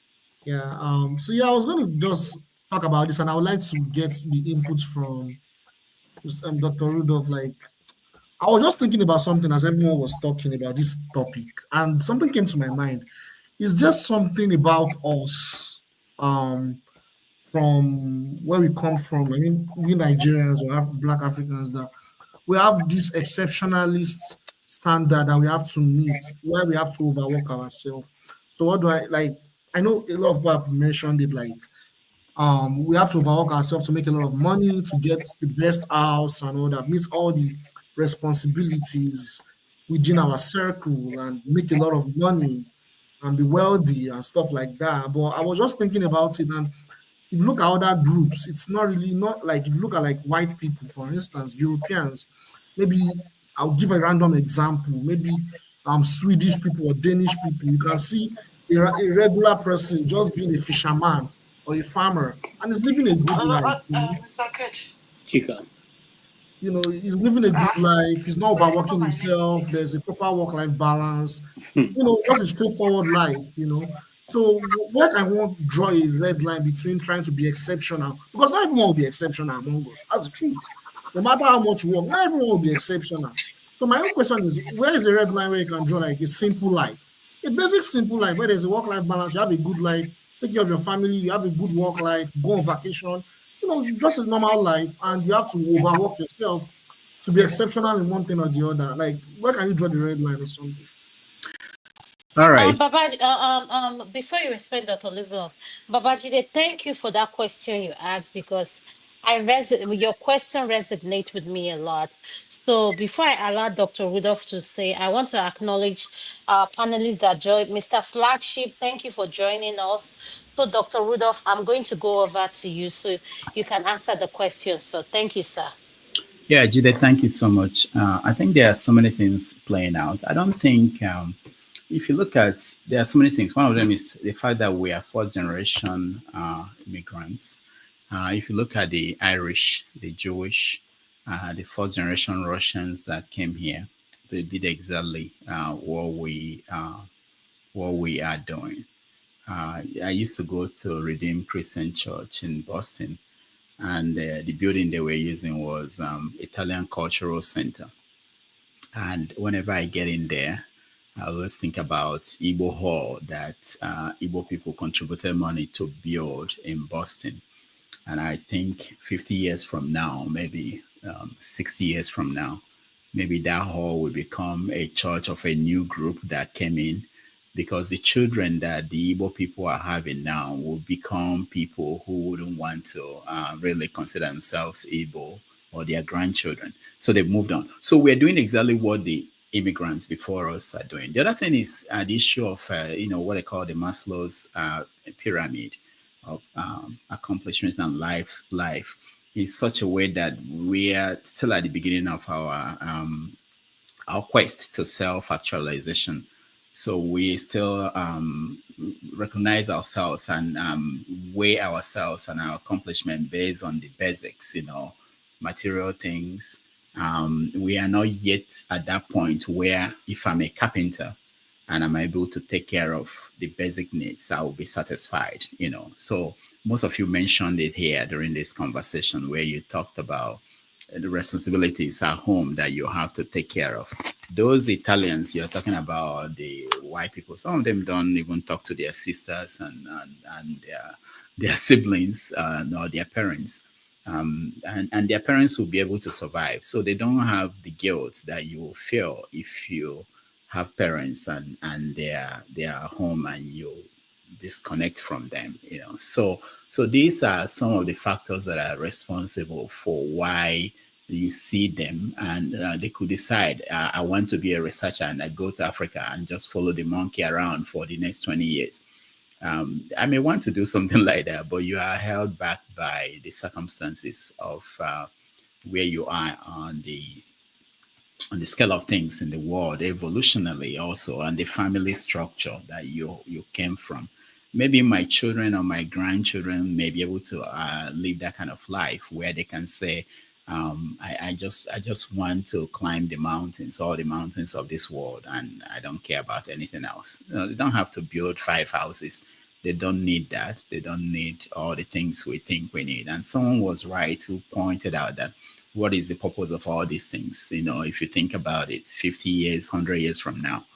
Yeah. So yeah, I was going to just talk about this, and I would like to get the input from Dr. Rudolph. Like, I was just thinking about something as everyone was talking about this topic, and something came to my mind. It's just something about us, from where we come from. I mean, we Nigerians or Black Africans, that we have this exceptionalist standard that we have to meet, where we have to overwork ourselves. So what do I like? I know a lot of people have mentioned it, like we have to overwork ourselves to make a lot of money, to get the best house and all that, meet all the responsibilities within our circle and make a lot of money and be wealthy and stuff like that. But I was just thinking about it, and if you look at other groups, it's not really, not like, if you look at like white people, for instance, Europeans, maybe I'll give a random example, maybe Swedish people or Danish people, you can see a regular person just being a fisherman or a farmer and is living a good life. Chica. You know, he's living a good life. He's not overworking himself. There's a proper work-life balance. You know, just a straightforward life. You know, so what I won't draw a red line between trying to be exceptional, because not everyone will be exceptional among us. That's the truth. No matter how much work, not everyone will be exceptional. So my own question is, where is the red line where you can draw like a simple life, a basic simple life where there's a work-life balance, you have a good life, take care of your family, you have a good work life, go on vacation, you know, just a normal life, and you have to overwork yourself to be exceptional in one thing or the other. Like, where can you draw the red line or something? All right. Before you respond, Dr. Livoff, Babajide, thank you for that question you asked because your question resonates with me a lot. So before I allow Dr. Rudolph to say, I want to acknowledge our panelists that joined. Mr. Flagship, thank you for joining us. So Dr. Rudolph, I'm going to go over to you so you can answer the question. So thank you, sir. Yeah, Jide, thank you so much. I think there are so many things playing out. I don't think if you look at, there are so many things. One of them is the fact that we are first generation immigrants. If you look at the Irish, the Jewish, the first generation Russians that came here, they did exactly what we are doing. I used to go to Redeemed Christian Church in Boston, and the building they were using was Italian Cultural Center. And whenever I get in there, I always think about Igbo Hall that Igbo people contributed money to build in Boston. And I think 50 years from now, maybe 60 years from now, maybe that hall will become a church of a new group that came in, because the children that the Igbo people are having now will become people who wouldn't want to really consider themselves Igbo, or their grandchildren. So they've moved on. So we're doing exactly what the immigrants before us are doing. The other thing is the issue of, what they call the Maslow's pyramid of accomplishment and life is such a way that we are still at the beginning of our quest to self-actualization. So we still recognize ourselves and weigh ourselves and our accomplishment based on the basics, material things. We are not yet at that point where if I'm a carpenter and I'm able to take care of the basic needs, I will be satisfied, So most of you mentioned it here during this conversation where you talked about the responsibilities at home that you have to take care of. Those Italians you're talking about, the white people, some of them don't even talk to their sisters and their siblings or their parents. And their parents will be able to survive. So they don't have the guilt that you will feel if you have parents and they're home and you disconnect from them, So these are some of the factors that are responsible for why you see them, and they could decide, I want to be a researcher and I go to Africa and just follow the monkey around for the next 20 years. I may want to do something like that, but you are held back by the circumstances of where you are on the scale of things in the world, evolutionally also, and the family structure that you came from. Maybe my children or my grandchildren may be able to live that kind of life where they can say, I just want to climb the mountains, all the mountains of this world, and I don't care about anything else. They don't have to build 5 houses. They don't need that. They don't need all the things we think we need. And someone was right who pointed out that what is the purpose of all these things? If you think about it, 50 years, 100 years from now,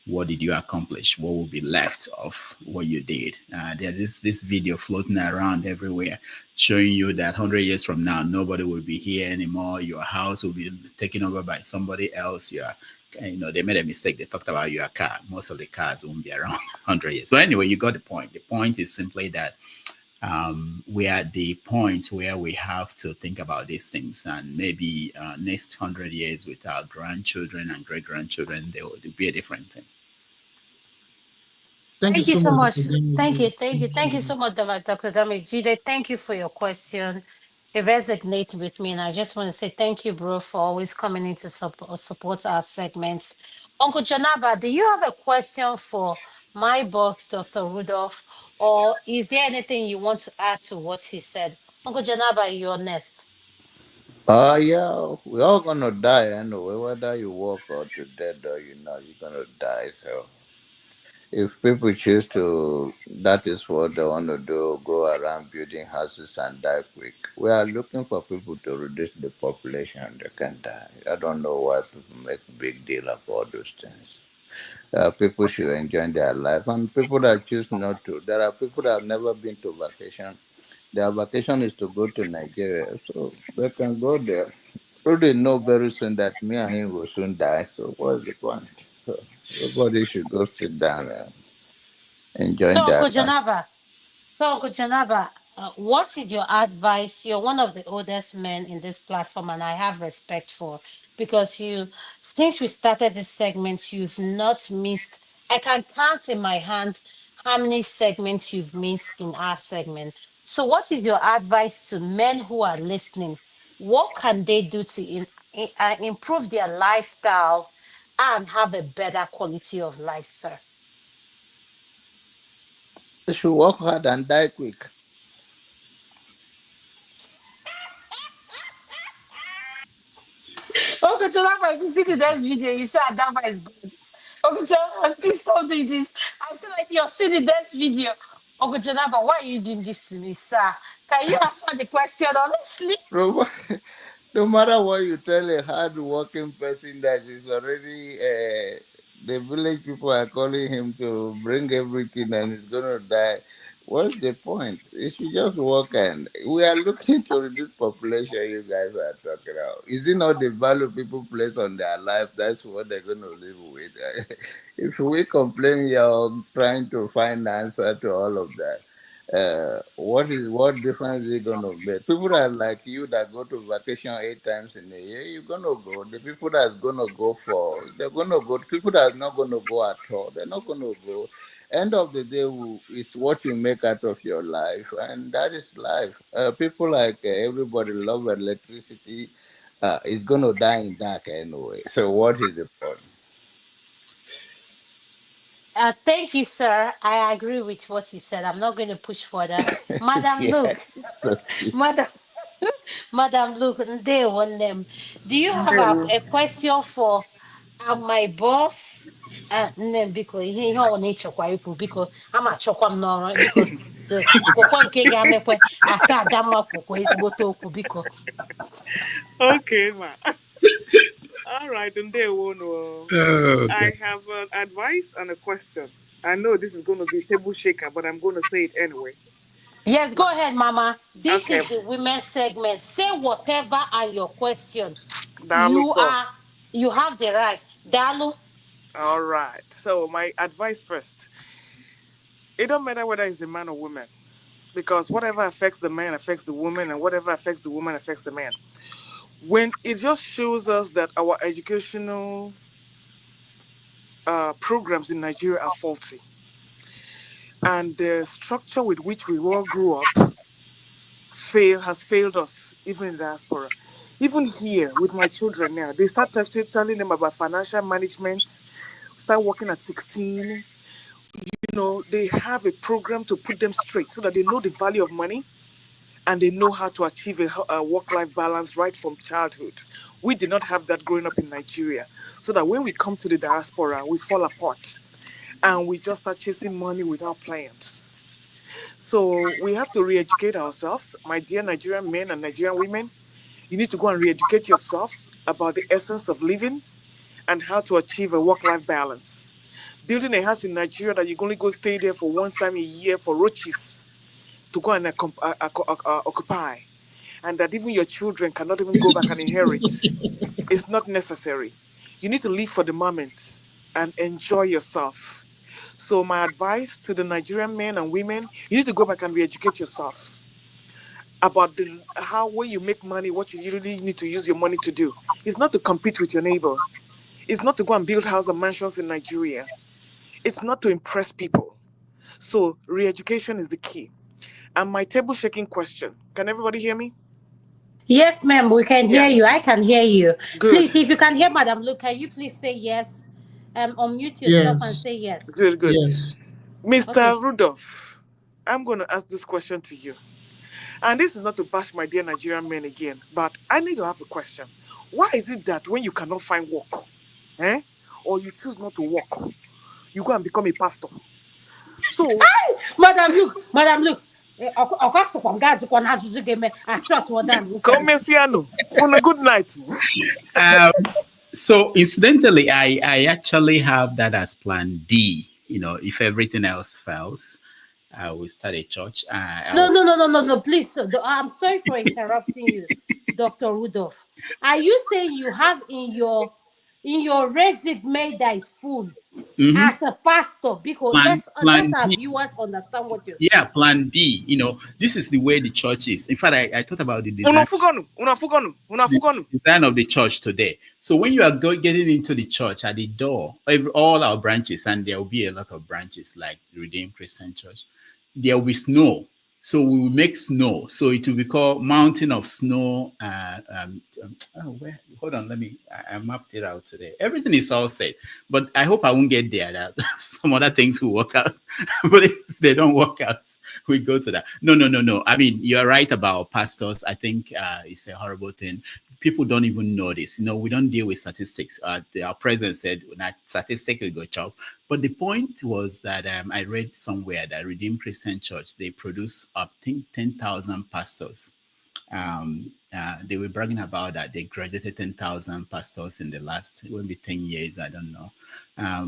what did you accomplish? What will be left of what you did? There's this video floating around everywhere showing you that 100 years from now, nobody will be here anymore. Your house will be taken over by somebody else. They made a mistake. They talked about your car. Most of the cars won't be around 100 years. But anyway, you got the point. The point is simply that we are at the point where we have to think about these things, and maybe next 100 years with our grandchildren and great grandchildren, there will be a different thing. Thank you Thank you so so much, much. Dr. Damages. Thank you so much, Dr. Jide. Thank you for your question. It resonates with me, and I just want to say thank you, bro, for always coming in to support our segments. Uncle Janaba, do you have a question for my boss, Dr. Rudolph, or is there anything you want to add to what he said? Uncle Janaba, you're next. Yeah, we're all gonna die anyway, whether you walk or to dead or you're gonna die. So if people choose to, that is what they want to do, go around building houses and die quick. We are looking for people to reduce the population. They can die. I don't know why people make big deal of all those things. People should enjoy their life, and people that choose not to. There are people that have never been to vacation. Their vacation is to go to Nigeria, so they can go there. Already know very soon that me and him will soon die. So what's the point? So everybody should go sit down and enjoy So, their Uncle life. Janaba, what is your advice? You're one of the oldest men in this platform, and I have respect for, because since we started this segment, you've not missed. I can count in my hand how many segments you've missed in our segment. So, what is your advice to men who are listening? What can they do to improve their lifestyle and have a better quality of life, sir? They should work hard and die quick. Okay, Jonathan, if you see the next video, you say Adama is bad. Okay, Jonathan, please don't do this. I feel like you're seeing the next video. Okay, Jonathan, why are you doing this to me, sir? Can you answer the question honestly? No, no matter what you tell a hard-working person that is already, the village people are calling him to bring everything and he's gonna die. What's the point? You should just work, and we are looking to reduce population. You guys are talking about. Is it not the value people place on their life? That's what they're gonna live with. If we complain, you're trying to find answer to all of that. What difference is it gonna make? People that like you that go to vacation 8 times in a year, you're gonna go. The people that's gonna go they're gonna go. People that's not gonna go at all, they're not gonna go. End of the day, is what you make out of your life, and that is life. People like everybody love electricity. It's gonna die in dark anyway. So what is the point? Thank you, sir. I agree with what you said. I'm not going to push further. Madam, Yeah. look. Madam, Madam, look. They want them. Do you have a question for my boss? Nne biko ihe ọ na-echekwa ikwu biko ama achọkwa m n'ọrụ biko kwokwa nke ga-amekwe asa Adamma kwokwa ezigbote okwu biko. Okay, ma. All right, and there one. I have an advice and a question. I know this is going to be a table shaker, but I'm going to say it anyway. Yes, go ahead, Mama. This Okay. is the women's segment. Say whatever are your questions. Dalu, You have the right. Dalu. All right. So my advice first. It don't matter whether it's a man or woman, because whatever affects the man affects the woman, and whatever affects the woman affects the man. When it just shows us that our educational programs in Nigeria are faulty, and the structure with which we all grew up has failed us, even in the diaspora. Even here with my children now, they start actually telling them about financial management, start working at 16. They have a program to put them straight so that they know the value of money and they know how to achieve a work-life balance right from childhood. We did not have that growing up in Nigeria, so that when we come to the diaspora, we fall apart and we just start chasing money without plans. So we have to re-educate ourselves, my dear Nigerian men and Nigerian women. You need to go and re-educate yourselves about the essence of living and how to achieve a work-life balance. Building a house in Nigeria that you can only go stay there for one time a year for roaches to go and occupy, and that even your children cannot even go back and inherit. It's not necessary. You need to live for the moment and enjoy yourself. So my advice to the Nigerian men and women, you need to go back and re-educate yourself about how when you make money, what you really need to use your money to do. It's not to compete with your neighbor. It's not to go and build houses and mansions in Nigeria. It's not to impress people. So re-education is the key. And my table shaking question, can everybody hear me? Yes, ma'am, we can hear you. I can hear you. Good. Please, if you can hear Madam Luke, can you please say yes? Unmute yourself and say yes. Good. Yes. Mr. Rudolph, I'm going to ask this question to you. And this is not to bash my dear Nigerian men again, but I need to have a question. Why is it that when you cannot find work, or you choose not to work, you go and become a pastor? So, Madam Luke. Come, Messiano. On a good night. So incidentally, I actually have that as plan D. If everything else fails, I will start a church. No. Please, I'm sorry for interrupting you, Dr. Rudolph. Are you saying you have in your resume that is full as a pastor? Because let's our viewers understand what you're saying. Yeah, plan D. This is the way the church is. In fact, I thought about the design. The design of the church today. So when you are getting into the church, at the door, all our branches, and there will be a lot of branches like the Redeemed Christian Church, there will be snow So we will make snow. So it will be called Mountain of Snow. Hold on, I mapped it out today. Everything is all set, but I hope I won't get there. That some other things will work out, but if they don't work out, we go to that. No. I mean, you're right about pastors. I think it's a horrible thing. People don't even know this. We don't deal with statistics. Our president said, "That statistic will go chop." But the point was that I read somewhere that Redeemed Christian Church, they produce up to 10,000 pastors. They were bragging about that. They graduated 10,000 pastors in the last, it will be 10 years, I don't know.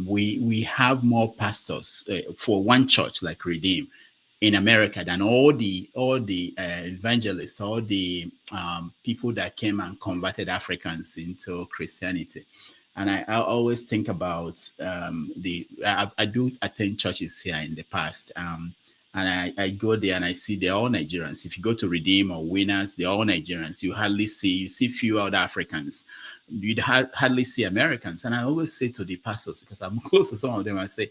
We have more pastors for one church like Redeem in America than all the evangelists, all the people that came and converted Africans into Christianity. And I always think about I do attend churches here in the past. And I go there and I see they're all Nigerians. If you go to Redeem or Winners, they're all Nigerians. You see few other Africans. You'd hardly see Americans. And I always say to the pastors, because I'm close to some of them, I say,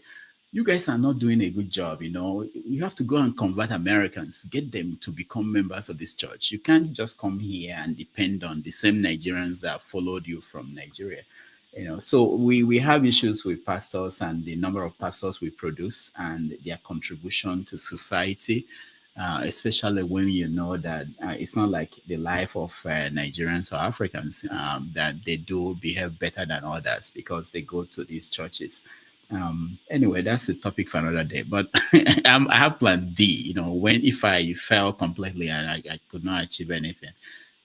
you guys are not doing a good job. You have to go and convert Americans, get them to become members of this church. You can't just come here and depend on the same Nigerians that followed you from Nigeria. So we have issues with pastors and the number of pastors we produce and their contribution to society, especially when you know that it's not like the life of Nigerians or Africans that they do behave better than others because they go to these churches. Anyway, that's a topic for another day. But I have plan D. If I fell completely and I could not achieve anything,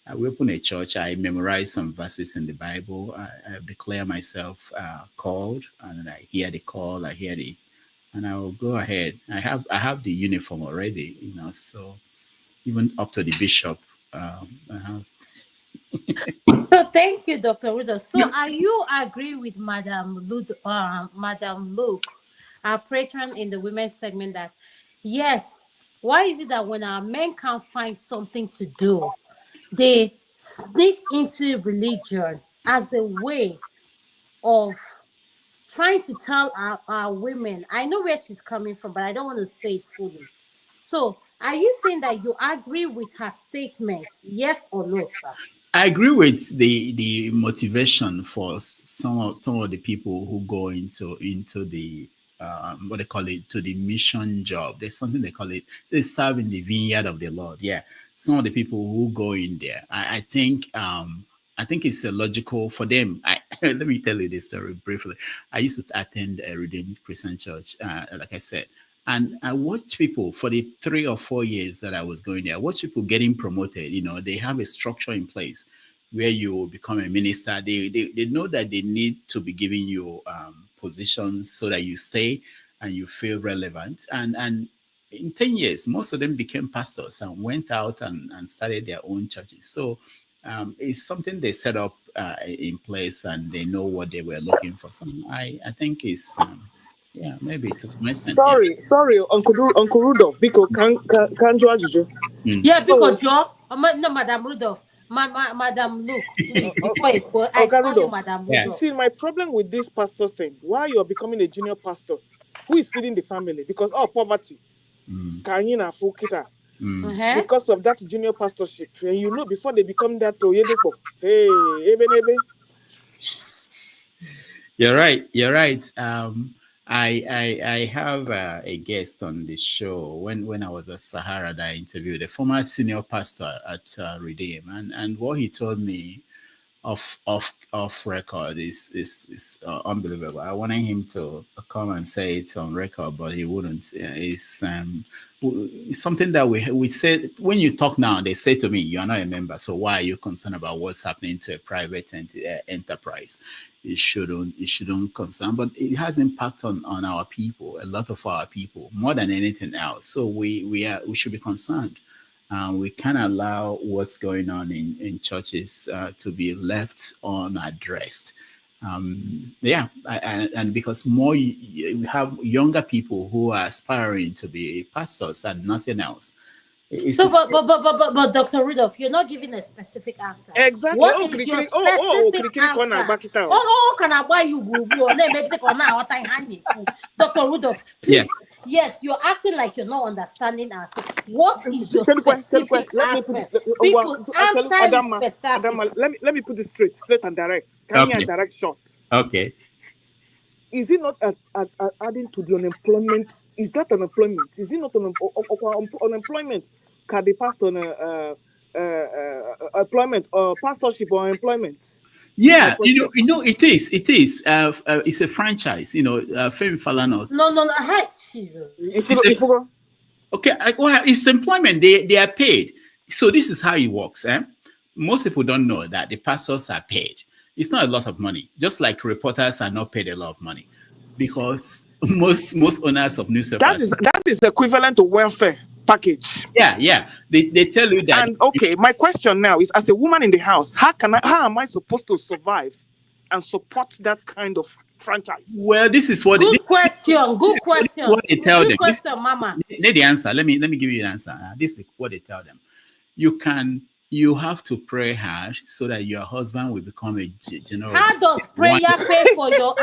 I will open a church. I memorize some verses in the Bible. I declare myself called, and I hear the call. And I will go ahead. I have the uniform already, So even up to the bishop, I have. So thank you, Dr. Rudolph. So are you agree with Madam Luke, our patron in the women's segment, that yes, why is it that when our men can't find something to do, they sneak into religion as a way of trying to tell our women? I know where she's coming from, but I don't want to say it fully. So are you saying that you agree with her statements? Yes or no, sir? I agree with the motivation for some of the people who go into the what they call it, to the mission job. There's something they call it. They serve in the vineyard of the Lord. Yeah, some of the people who go in there. I think it's logical for them. Let me tell you this story briefly. I used to attend a Redeemed Christian Church, like I said. And I watched people for the 3 or 4 years that I was going there. I watched people getting promoted. They have a structure in place where you become a minister. They know that they need to be giving you positions so that you stay and you feel relevant. And in 10 years, most of them became pastors and went out and started their own churches. So it's something they set up in place, and they know what they were looking for. So I think it's... yeah, maybe to some extent. Sorry, Uncle Rudolph, because can you ajụjụ? Yeah, because no, Madam Rudolph, Madam Luke, please. Before I call you Madam Rudolph. You see, my problem with this pastor thing, why you're becoming a junior pastor, who is feeding the family? Because poverty. Because of that junior pastorship, and before they become that Toyedepo. Hey, ebe. You're right. I have a guest on the show when I was at Sahara that I interviewed a former senior pastor at Redeem, and what he told me off record is unbelievable. I wanted him to come and say it on record, but he wouldn't. It's something that we said when you talk now. They say to me, "You are not a member, so why are you concerned about what's happening to a private enterprise?" It shouldn't concern, but it has impact on our people, a lot of our people, more than anything else. So we should be concerned. We can't allow what's going on in churches to be left unaddressed. And because we have younger people who are aspiring to be pastors and nothing else. But Dr. Rudolph, you're not giving a specific answer. Exactly. What is your specific answer? Can I buy you? Dr. Rudolph, please Yes, you're acting like you're not understanding us. What is your specific accent? People, answer is specific. Let me put it straight and direct. Can you direct short? Okay. Is it not adding to the unemployment? Is that unemployment? Is it not unemployment? Can they pass on employment or pastorship or employment? Yeah, you know, it is. It's a franchise. Femi Falanos. No. Hi, Jesus. Okay, well, it's employment. They are paid. So this is how it works. Most people don't know that the pastors are paid. It's not a lot of money. Just like reporters are not paid a lot of money, because most owners of newspapers. That is equivalent to welfare package. Yeah. They tell you that. And okay, my question now is, as a woman in the house, how am I supposed to survive and support that kind of franchise? Well, this is what. Good question. Good question. What they tell them. Good question, Mama. Need the answer. Let me give you the answer. This is what they tell them. You have to pray hard so that your husband will become a general. How does prayer pay for your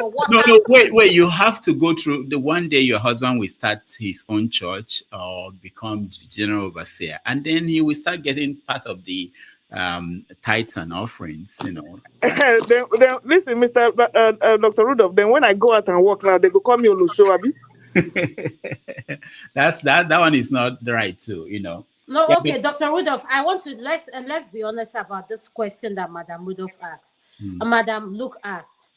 water? No, wait. You have to go through the one day your husband will start his own church or become general overseer, and then he will start getting part of the tithes and offerings. Then, listen, Mr. Dr. Rudolph. Then when I go out and work now, they go call me Olushoabi. That one is not right too. No, okay, Dr. Rudolph, I want to let's be honest about this question that Madam Rudolph asked. Madam Luke asked,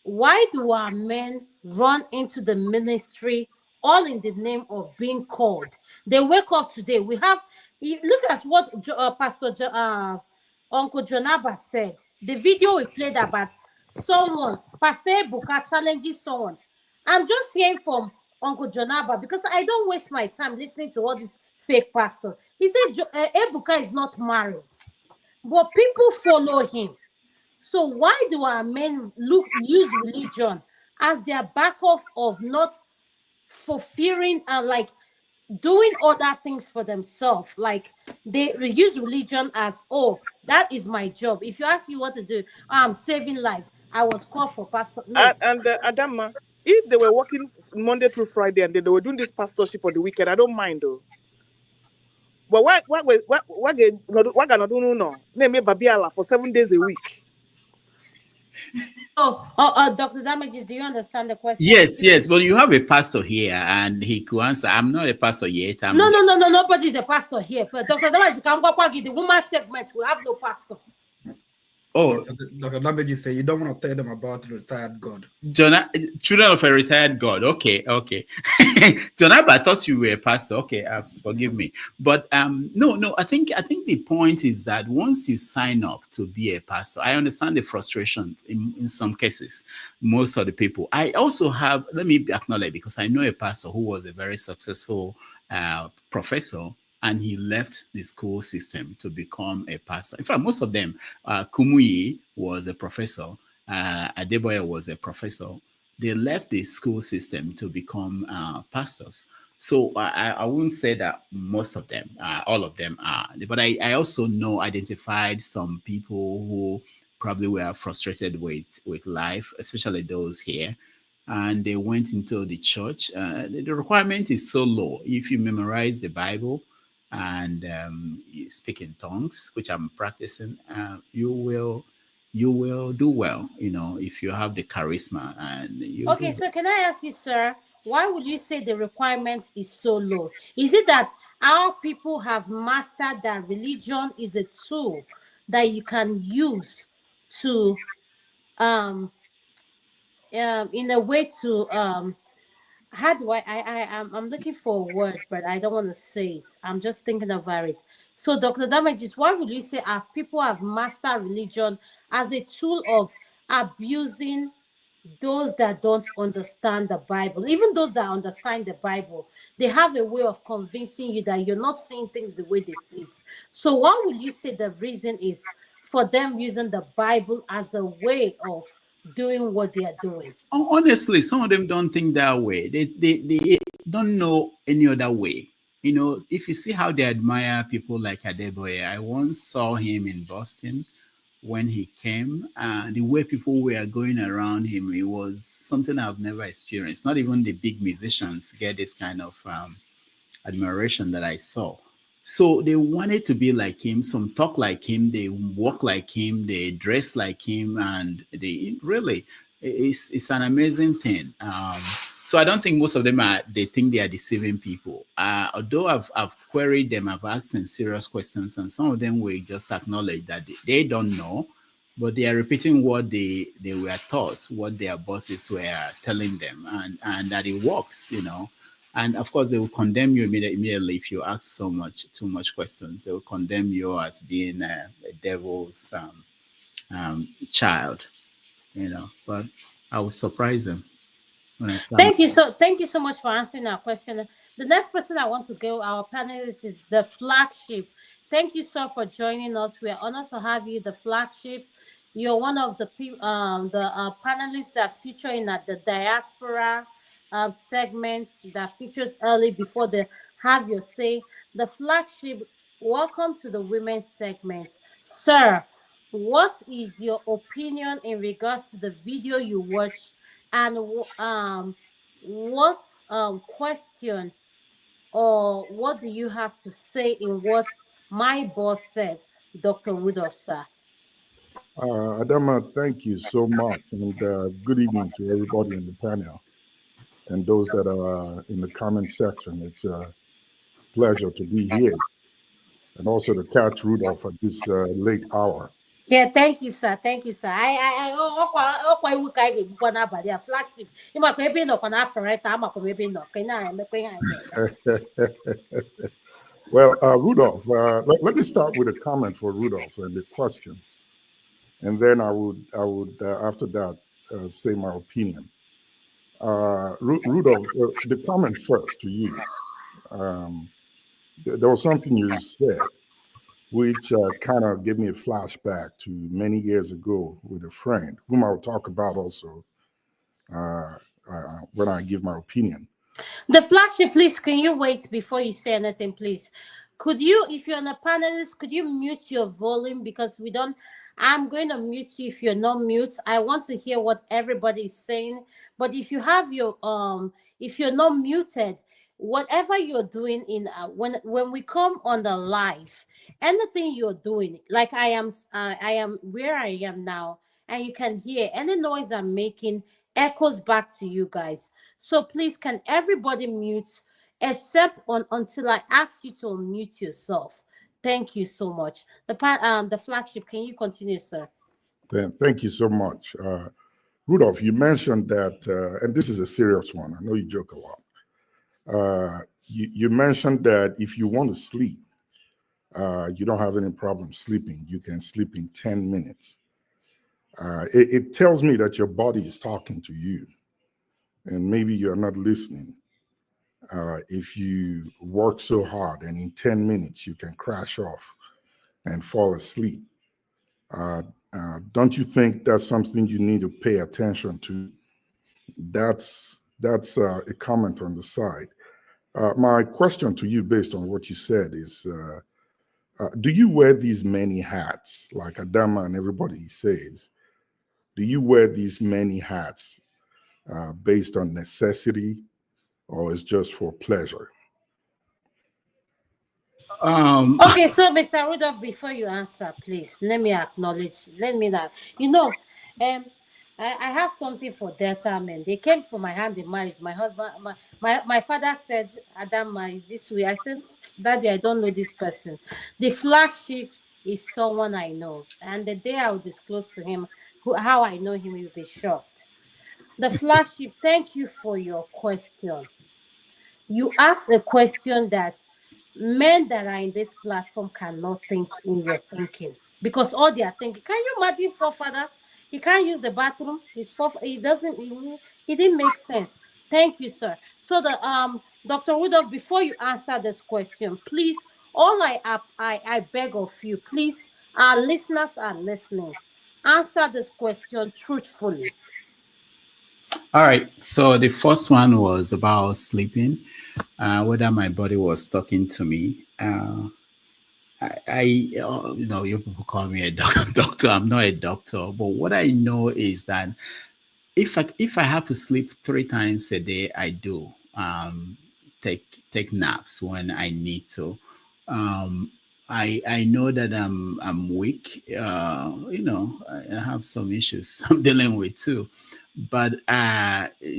why do our men run into the ministry all in the name of being called? They wake up today. Look at what Uncle Jonaba said. The video we played about someone, Pastor Ebuka challenges someone. I'm just hearing from Uncle Jonaba, because I don't waste my time listening to all this fake pastor. He said Ebuka is not married, but people follow him. So why do our men use religion as their backup of not fulfilling and like doing other things for themselves? Like they use religion as, oh, that is my job. If you ask me what to do, I'm saving life. I was called for pastor. No. And Adama, if they were working Monday through Friday and they were doing this pastorship on the weekend, I don't mind though. But why gonna do no? Name Babiala for 7 days a week. Dr. Damages, do you understand the question? Yes. Well, you have a pastor here, and he could answer. I'm not a pastor yet. No. Nobody's a pastor here. But Dr. Damages, the woman segment will have no pastor. Oh, Dr. Damages say you don't want to tell them about retired God. Children of a retired God. Okay. Jonab, I thought you were a pastor. Okay, forgive me. But no. I think the point is that once you sign up to be a pastor, I understand the frustration in some cases. Most of the people. I also have. Let me acknowledge, because I know a pastor who was a very successful professor. And he left the school system to become a pastor. In fact, most of them, Kumuyi was a professor, Adeboye was a professor. They left the school system to become pastors. So I wouldn't say that most of them, all of them are. But I also identified some people who probably were frustrated with life, especially those here. And they went into the church. The requirement is so low. If you memorize the Bible, and you speak in tongues, which I'm practicing, you will do well, if you have the charisma. And okay, so can I ask you, sir, why would you say the requirement is so low? Is it that our people have mastered that religion is a tool that you can use to in a way to how do I'm looking for a word, but I don't want to say it. I'm just thinking about it. So, Dr. Damages, why would you say people have mastered religion as a tool of abusing those that don't understand the Bible? Even those that understand the Bible, they have a way of convincing you that you're not seeing things the way they see it. So, what would you say the reason is for them using the Bible as a way of doing what they are doing? Honestly, some of them don't think that way. They don't know any other way. If you see how they admire people like Adeboye, I once saw him in Boston when he came. The way people were going around him, it was something I've never experienced. Not even the big musicians get this kind of admiration that I saw. So they wanted to be like him, some talk like him, they walk like him, they dress like him, and they really, it's an amazing thing. So I don't think most of them they think they are deceiving people. Although I've queried them, I've asked them serious questions, and some of them will just acknowledge that they don't know, but they are repeating what they were taught, what their bosses were telling them, and that it works, And of course, they will condemn you immediately if you ask too much questions. They will condemn you as being a devil's child, But I will surprise them when I come. Thank you so much for answering our question. The next person I want to go, our panelist, is the flagship. Thank you, sir, for joining us. We are honored to have you, the flagship. You're one of the panelists that feature in at the Diaspora segments that features early before the Have Your Say. The flagship, welcome to the women's segment. Sir, what is your opinion in regards to the video you watched, and what question or what do you have to say in what my boss said, Dr. Rudolph, sir? Adama, thank you so much, and good evening to everybody in the panel and those that are in the comment section. It's a pleasure to be here, and also to catch Rudolph at this late hour. Yeah, thank you, sir. Thank you, sir. I flagship. Well, Rudolph, let me start with a comment for Rudolph and the question, and then I would after that say my opinion. Rudolph, the comment first to you. There was something you said which kind of gave me a flashback to many years ago with a friend, whom I'll talk about also when I give my opinion. The flagship, please, can you wait before you say anything, please? Could you, if you're on a panelist, could you mute your volume? Because I'm going to mute you if you're not mute. I want to hear what everybody is saying. But if you have if you're not muted, whatever you're doing when we come on the live, anything you're doing, like I am where I am now, and you can hear any noise I'm making echoes back to you guys. So please, can everybody mute except until I ask you to unmute yourself? Thank you so much. The flagship, can you continue, sir? Thank you so much. Rudolph, you mentioned that, and this is a serious one. I know you joke a lot. You mentioned that if you want to sleep, you don't have any problem sleeping. You can sleep in 10 minutes. It tells me that your body is talking to you, and maybe you're not listening. If you work so hard and in 10 minutes you can crash off and fall asleep, don't you think that's something you need to pay attention to? That's a comment on the side. My question to you, based on what you said, is do you wear these many hats, like Adama and everybody says? Do you wear these many hats based on necessity, or is just for pleasure? Okay, so Mr. Rudolph, before you answer, please let me acknowledge. I have something for Delta men. They came for my hand in marriage. My husband, my father said, Adama, is this way? I said, Daddy, I don't know this person. The flagship is someone I know, and the day I will disclose to him how I know him, he will be shocked. The flagship, thank you for your question. You asked a question that men that are in this platform cannot think in your thinking, because all they are thinking, can you imagine forefather? He can't use the bathroom. It didn't make sense. Thank you, sir. So Dr. Rudolph, before you answer this question, please, all I beg of you, please, our listeners are listening. Answer this question truthfully. All right. So the first one was about sleeping, whether my body was talking to me. you people call me a doctor. I'm not a doctor, but what I know is that if I have to sleep 3 times a day, I do take naps when I need to. Um, I know that I'm weak. I have some issues I'm dealing with too. But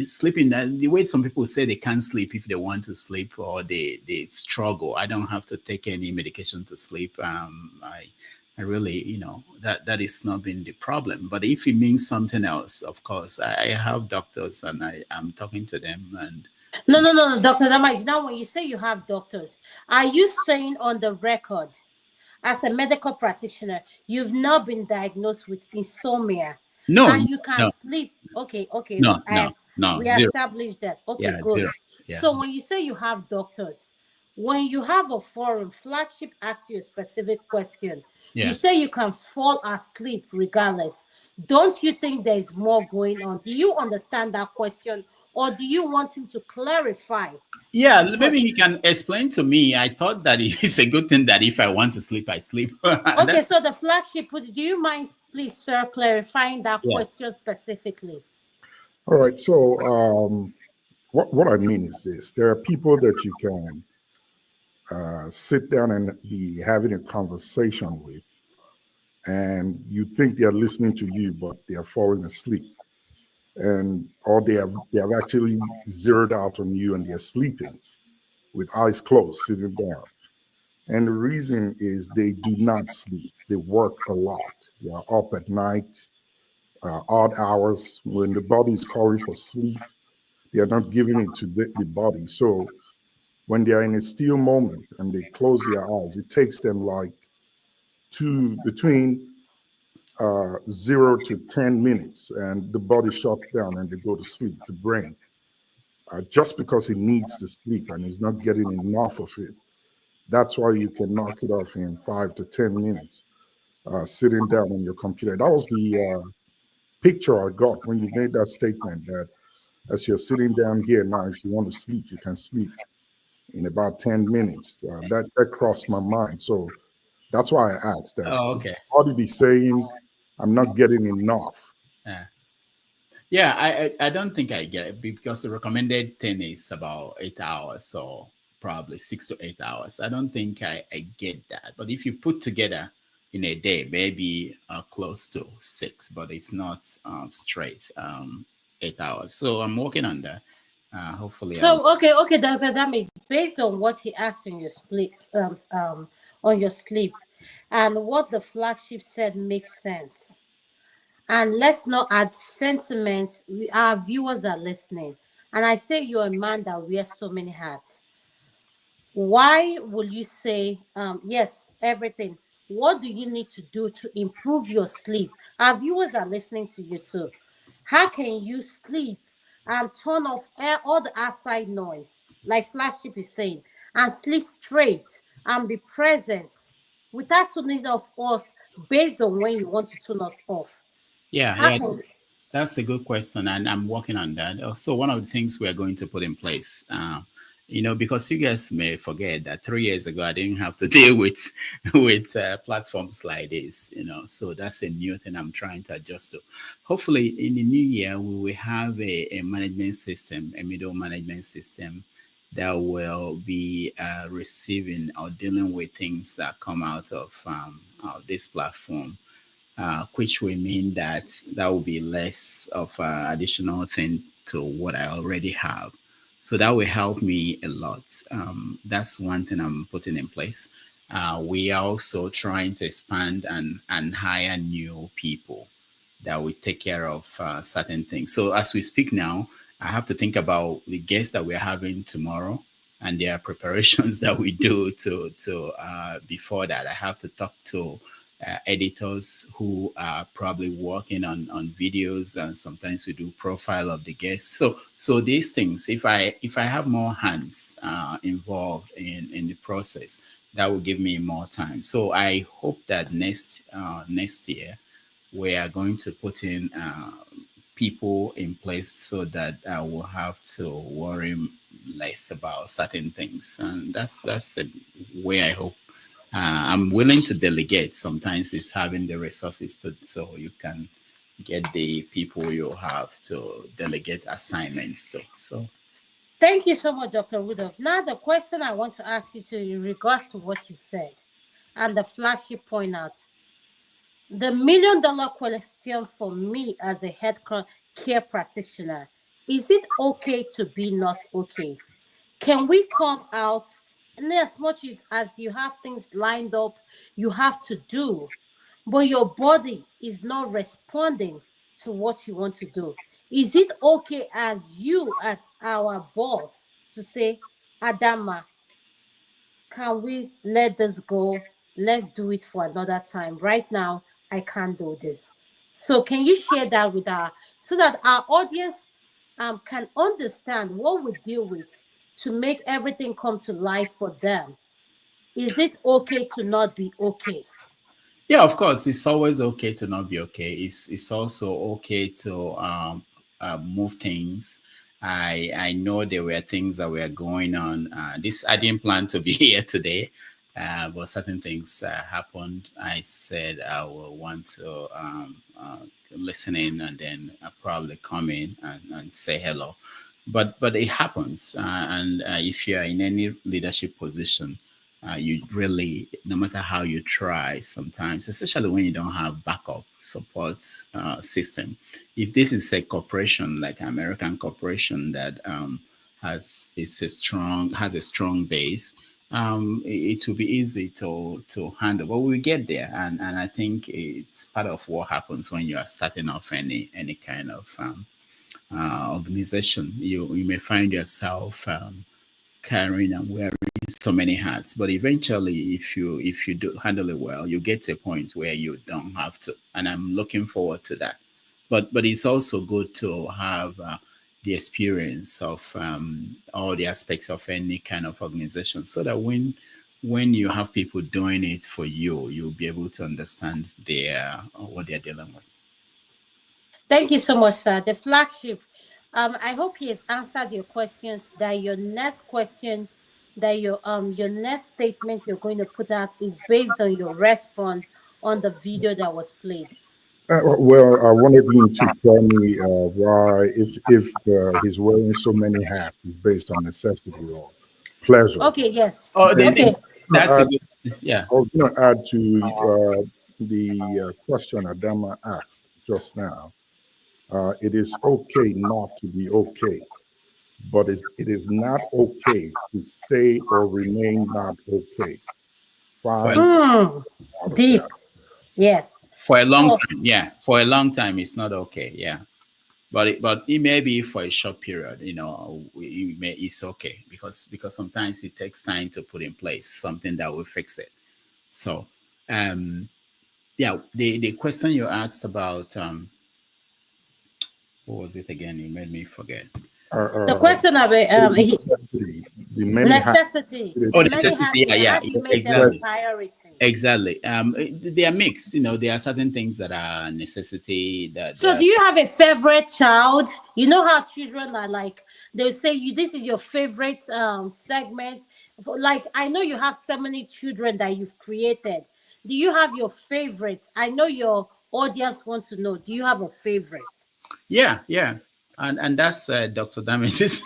sleeping, the way some people say they can't sleep if they want to sleep or they struggle. I don't have to take any medication to sleep. I really, that is not been the problem. But if it means something else, of course, I have doctors and I'm talking to them. And No, Dr. Damage. Now, when you say you have doctors, are you saying on the record, as a medical practitioner, you've not been diagnosed with insomnia no, and you can no, sleep? Okay, no, we zero. established that. Okay, Yeah, good. zero. Yeah. So when you say you have doctors, when you have a forum, flagship asks you a specific question, you Yeah. say you can fall asleep regardless. Don't you think there is more going on? Do you understand that question, or do you want him to clarify? Yeah, Before, maybe he can explain to me. I thought that it's a good thing that if I want to sleep, I sleep. okay, That's so the flagship, do you mind, please, sir, clarifying that yeah. question specifically? All right. So what I mean is this: there are people that you can sit down and be having a conversation with, and you think they are listening to you, but they are falling asleep, and or they have actually zeroed out on you and they're sleeping with eyes closed, sitting down. And the reason is they do not sleep. They work a lot. They are up at night, odd hours. When the body is calling for sleep, they are not giving it to the body. So when they are in a still moment and they close their eyes, it takes them like between 0 to 10 minutes, and the body shuts down and they go to sleep, the brain, just because it needs the sleep and is not getting enough of it. That's why you can knock it off in 5 to 10 minutes, sitting down on your computer. That was the picture I got when you made that statement that as you're sitting down here now, if you want to sleep, you can sleep in about 10 minutes. That crossed my mind. So that's why I asked that. Oh, Could okay. the body be saying, I'm not getting enough? Yeah. Yeah, I don't think I get it because the recommended thing is about 8 hours, so probably 6 to 8 hours. I don't think I get that. But if you put together in a day, maybe close to six, but it's not straight 8 hours. So I'm working on that. Hopefully, I'll. So okay, Dr. Damage, based on what he asked on your on your sleep, and what the flagship said makes sense. And let's not add sentiments. Our viewers are listening, and I say you're a man that wears so many hats. Why will you say yes, everything? What do you need to do to improve your sleep? Our viewers are listening to you too. How can you sleep and turn off all the outside noise, like flagship is saying, and sleep straight and be present without turning off us based on when you want to turn us off? Yeah, How yeah, can that's a good question, and I'm working on that. So one of the things we are going to put in place, because you guys may forget that 3 years ago I didn't have to deal with platforms like this, So that's a new thing I'm trying to adjust to. Hopefully, in the new year we will have a management system, a middle management system that will be receiving or dealing with things that come out of this platform, which will mean that will be less of an additional thing to what I already have. So that will help me a lot. That's one thing I'm putting in place. We are also trying to expand and hire new people that will take care of certain things. So as we speak now, I have to think about the guests that we're having tomorrow and their preparations that we do to before that. I have to talk to editors who are probably working on videos, and sometimes we do profile of the guests. So these things, if I have more hands involved in the process, that will give me more time. So I hope that next year we are going to put in people in place so that I will have to worry less about certain things, and that's a way I hope I'm willing to delegate. Sometimes it's having the resources to, so you can get the people you have to delegate assignments to. So Thank you so much, Dr. Rudolph. Now, the question I want to ask you to in regards to what you said and the flagship point out, the $1 million question for me as a care practitioner, is it okay to be not okay? Can we come out, and as much as you have things lined up you have to do, but your body is not responding to what you want to do? Is it okay as you, as our boss, to say, Adama, can we let this go? Let's do it for another time. Right now, I can't do this. So can you share that with our, so that our audience can understand what we deal with to make everything come to life for them? Is it okay to not be okay? yeah, of course, it's always okay to not be okay. It's also okay to move things. I know there were things that were going on. This I didn't plan to be here today, but certain things happened. I said I will want to listen in and then probably come in and say hello. But it happens, and if you are in any leadership position, you really, no matter how you try, sometimes, especially when you don't have backup support system. If this is a corporation like American corporation that has a strong base, it will be easy to handle. But we get there, and I think it's part of what happens when you are starting off any kind of organization. You may find yourself carrying and wearing so many hats, but eventually, if you do handle it well, you get to a point where you don't have to, and I'm looking forward to that. But it's also good to have the experience of all the aspects of any kind of organization, so that when you have people doing it for you, you'll be able to understand their what they're dealing with. Thank you so much, sir. The flagship. I hope he has answered your questions. That your next question, that your next statement you're going to put out is based on your response on the video that was played. Well, I wanted him to tell me why, if he's wearing so many hats, is based on necessity or pleasure. Okay. Yes. Oh, Then Okay. that's a add, good, yeah. I was going to add to the question Adama asked just now. It is okay not to be okay, but it is not okay to stay or remain not okay. For Find Hmm. out of that. Deep. Yes. for a long So time, yeah. For a long time, it's not okay, yeah. But it may be for a short period, it's okay, because sometimes it takes time to put in place something that will fix it. So, um, yeah, the question you asked about what was it again? You made me forget. the question about Necessity, the many hats. necessity, Oh, the many necessity. hats. Yeah, Yeah. yeah, How do you make them a exactly. priority? Exactly. They are mixed. There are certain things that are necessity that they So, are. do you have a favorite child? You know how children are like, they'll say you this is your favorite segment. Like, I know you have so many children that you've created. Do you have your favorite? I know your audience want to know. Do you have a favorite? Yeah, yeah, and that's Dr. Damages.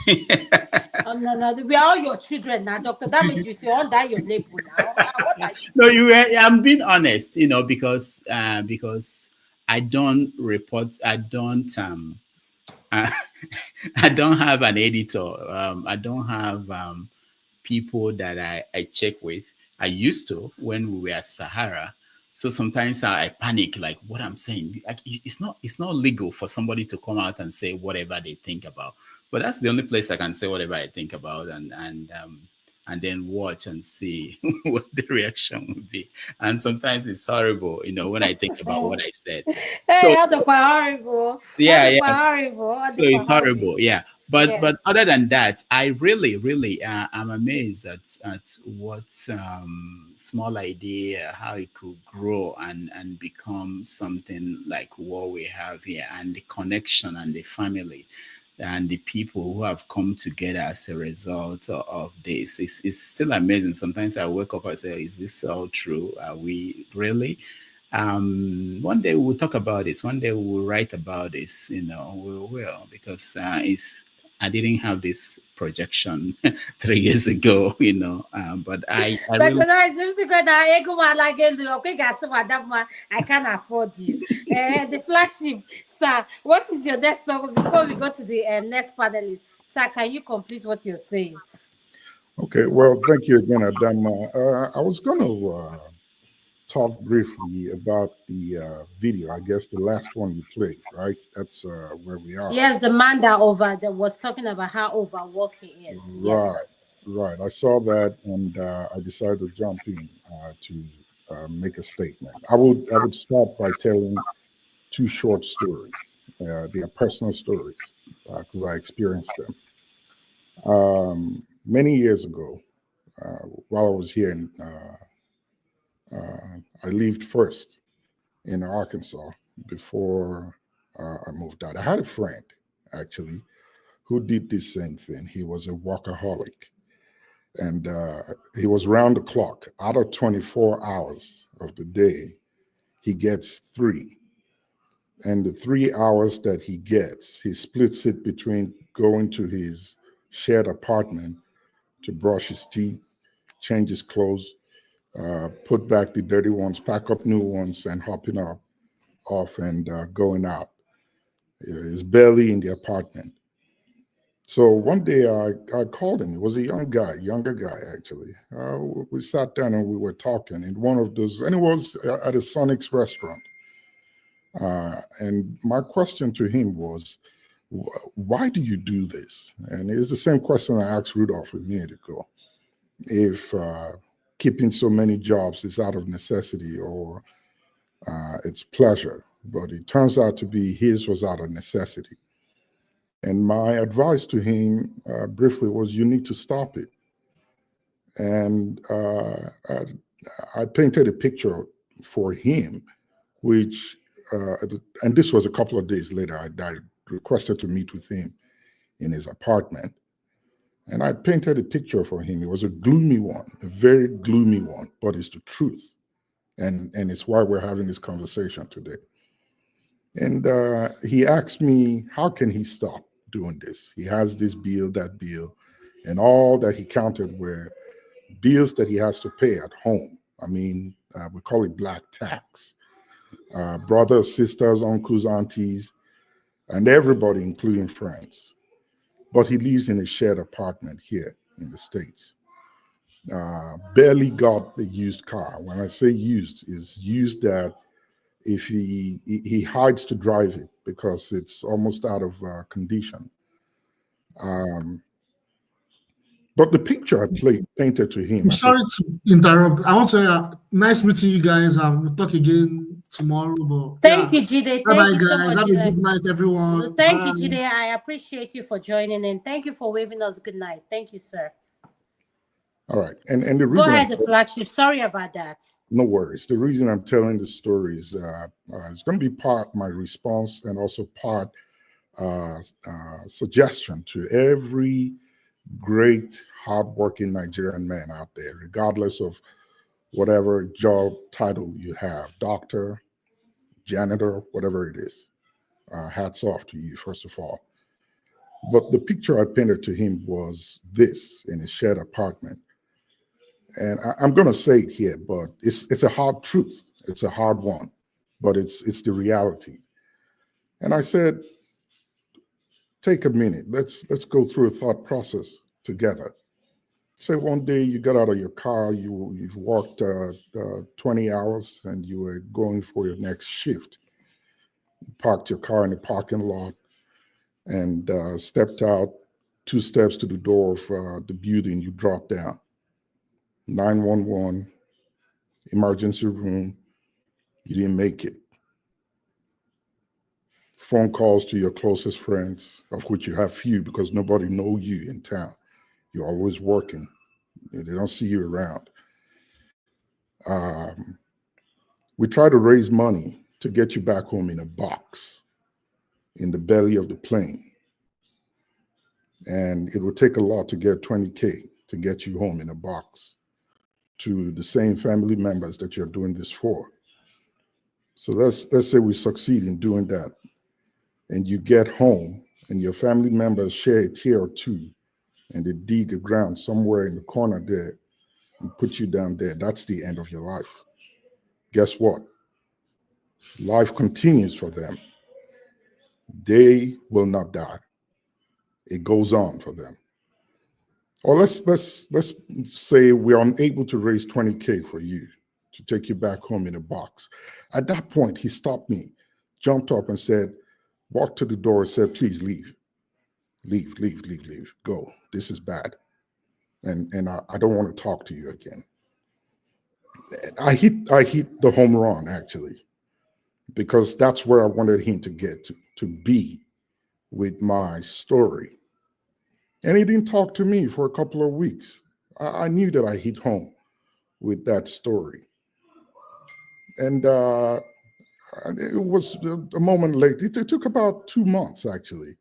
Oh, no, no, we are all your children now. Dr. Damage, you see, on that your label now. What are you No, saying? I'm being honest. Because I don't report. I don't. I, I don't have an editor. I don't have people that I check with. I used to when we were at Sahara. So sometimes I panic, like what I'm saying. Like, it's not legal for somebody to come out and say whatever they think about. But that's the only place I can say whatever I think about, and then watch and see what the reaction would be. And sometimes it's horrible, when I think about what I said. Hey, So all the horrible, all yeah, the yes. horrible, all So the it's horrible. horrible, yeah. But Yes. other than that, I really, really, I'm amazed at what small idea, how it could grow and become something like what we have here, and the connection and the family. and the people who have come together as a result of this. It's still amazing. Sometimes I wake up and say, is this all true? Are we really? One day we'll talk about this. One day we'll write about this, we will, because I didn't have this projection 3 years ago, but I But really. tonight, I can't afford you. The flagship, sir. What is your next song before we go to the next panelist? Sir, can you complete what you're saying? Okay, well, thank you again, Adama. I was going to talk briefly about the video. I guess the last one you played, right? That's where we are. Yes, the man that was talking about how overworked he is. Yes, Right, sir. right. I saw that, and I decided to jump in to make a statement. I would start by telling two short stories. They are personal stories because I experienced them. Many years ago, while I was here I lived first in Arkansas before I moved out. I had a friend actually who did this same thing. He was a workaholic, and he was round the clock. Out of 24 hours of the day, he gets 3. And the 3 hours that he gets, he splits it between going to his shared apartment to brush his teeth, change his clothes, put back the dirty ones, pack up new ones, and hopping up off and going out. He's barely in the apartment. So one day I called him. He was a younger guy actually. We sat down and we were talking in one of those, and it was at a Sonic's restaurant. And my question to him was, why do you do this? And it's the same question I asked Rudolph a minute ago. If keeping so many jobs is out of necessity or it's pleasure, but it turns out to be his was out of necessity. And my advice to him briefly was, you need to stop it. And I painted a picture for him, which, and this was a couple of days later, I requested to meet with him in his apartment. And I painted a picture for him. It was a gloomy one, a very gloomy one, but it's the truth. And it's why we're having this conversation today. And he asked me, how can he stop doing this? He has this bill, that bill, and all that he counted were bills that he has to pay at home. I mean, we call it black tax. Brothers, sisters, uncles, aunties, and everybody, including friends. But he lives in a shared apartment here in the States. Barely got a used car. When I say used, is used that if he hides to drive it because it's almost out of condition. But the picture I painted to him. I'm sorry to interrupt. I want to nice meeting you guys. We'll talk again tomorrow. But thank you, Jide. Bye Thank bye, you so guys. much. Have a good night, everyone. Thank Bye. you, Jide. I appreciate you for joining in. Thank you for waving us good night. Thank you, sir. All right. And the Go reason ahead, the flagship. Sorry about that. No worries. The reason I'm telling the story is it's going to be part my response and also part suggestion to every great, hardworking Nigerian man out there, regardless of whatever job title you have, doctor, janitor, whatever it is. Hats off to you, first of all. But the picture I painted to him was this in his shared apartment. And I'm going to say it here, but it's a hard truth. It's a hard one, but it's the reality. And I said, take a minute. Let's go through a thought process together. Say one day you got out of your car, you've walked 20 hours, and you were going for your next shift. You parked your car in the parking lot and stepped out 2 steps to the door of the building. You dropped down. 911, emergency room. You didn't make it. Phone calls to your closest friends, of which you have few because nobody knows you in town. You're always working. They don't see you around. We try to raise money to get you back home in a box in the belly of the plane. And it would take a lot to get 20K to get you home in a box to the same family members that you're doing this for. So let's say we succeed in doing that, and you get home and your family members share a tear or two, and they dig a ground somewhere in the corner there and put you down there. That's the end of your life. Guess what? Life continues for them. They will not die. It goes on for them. Or let's say we're unable to raise 20K for you to take you back home in a box. At that point, he stopped me, jumped up and said, walked to the door and said, please leave. Leave. Go. This is bad. And I don't want to talk to you again. I hit the home run, actually, because that's where I wanted him to get to be with my story. And he didn't talk to me for a couple of weeks. I knew that I hit home with that story. And it was a moment late. It took about 2 months, actually.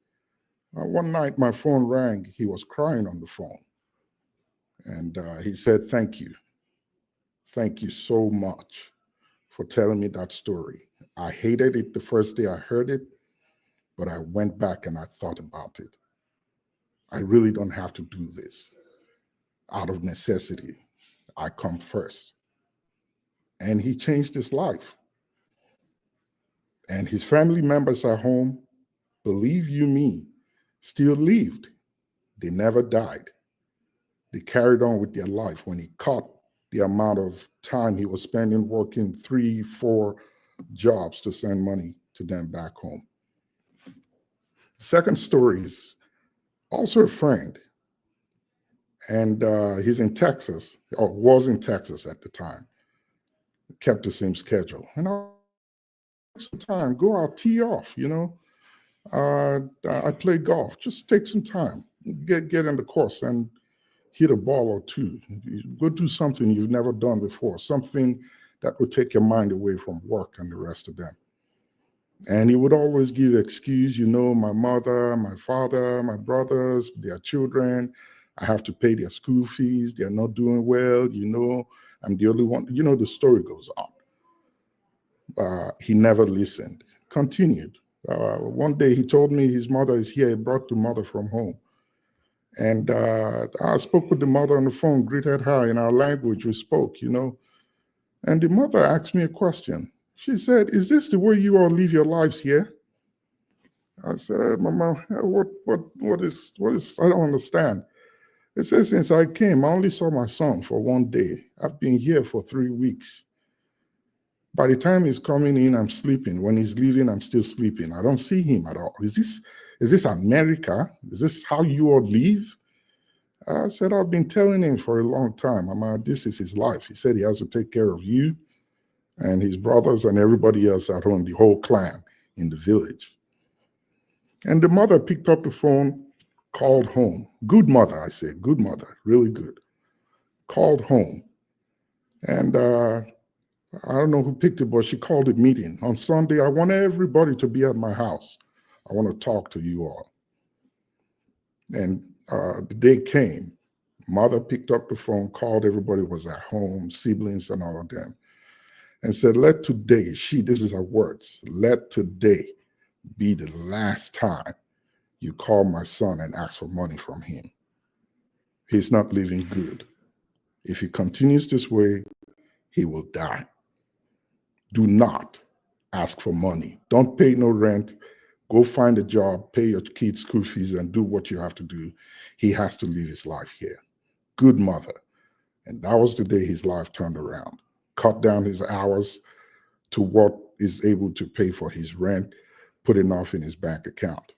One night, my phone rang. He was crying on the phone. And he said, thank you. Thank you so much for telling me that story. I hated it the first day I heard it, but I went back and I thought about it. I really don't have to do this. Out of necessity, I come first. And he changed his life. And his family members at home, believe you me, still lived. They never died. They carried on with their life. When he caught the amount of time he was spending working 3, 4 jobs to send money to them back home. Second story is also a friend. And he's in Texas, or was in Texas at the time. Kept the same schedule. And I some time, go out, tee off, you know. I play golf. Just take some time, get in the course and hit a ball or two. Go do something you've never done before, something that would take your mind away from work and the rest of them. And he would always give excuse, you know, my mother, my father, my brothers, their children, I have to pay their school fees. They're not doing well, you know, I'm the only one. You know, the story goes on. He never listened, continued. One day he told me his mother is here. He brought the mother from home. And I spoke with the mother on the phone, greeted her in our language we spoke, you know. And the mother asked me a question. She said, is this the way you all live your lives here? I said, Mama, what is, I don't understand. It says, since I came, I only saw my son for 1 day. I've been here for 3 weeks. By the time he's coming in, I'm sleeping. When he's leaving, I'm still sleeping. I don't see him at all. Is this America? Is this how you all live? I said, I've been telling him for a long time, Mama, this is his life. He said he has to take care of you and his brothers and everybody else at home, the whole clan in the village. And the mother picked up the phone, called home. Good mother, I said, good mother, really good. Called home. And I don't know who picked it, but she called a meeting. On Sunday, I want everybody to be at my house. I want to talk to you all. And the day came. Mother picked up the phone, called everybody was at home, siblings and all of them, and said, let today, this is her words, let today be the last time you call my son and ask for money from him. He's not living good. If he continues this way, he will die. Do not ask for money. Don't pay no rent. Go find a job, pay your kids' school fees, and do what you have to do. He has to live his life here. Good mother. And that was the day his life turned around. Cut down his hours to what is able to pay for his rent, put enough in his bank account.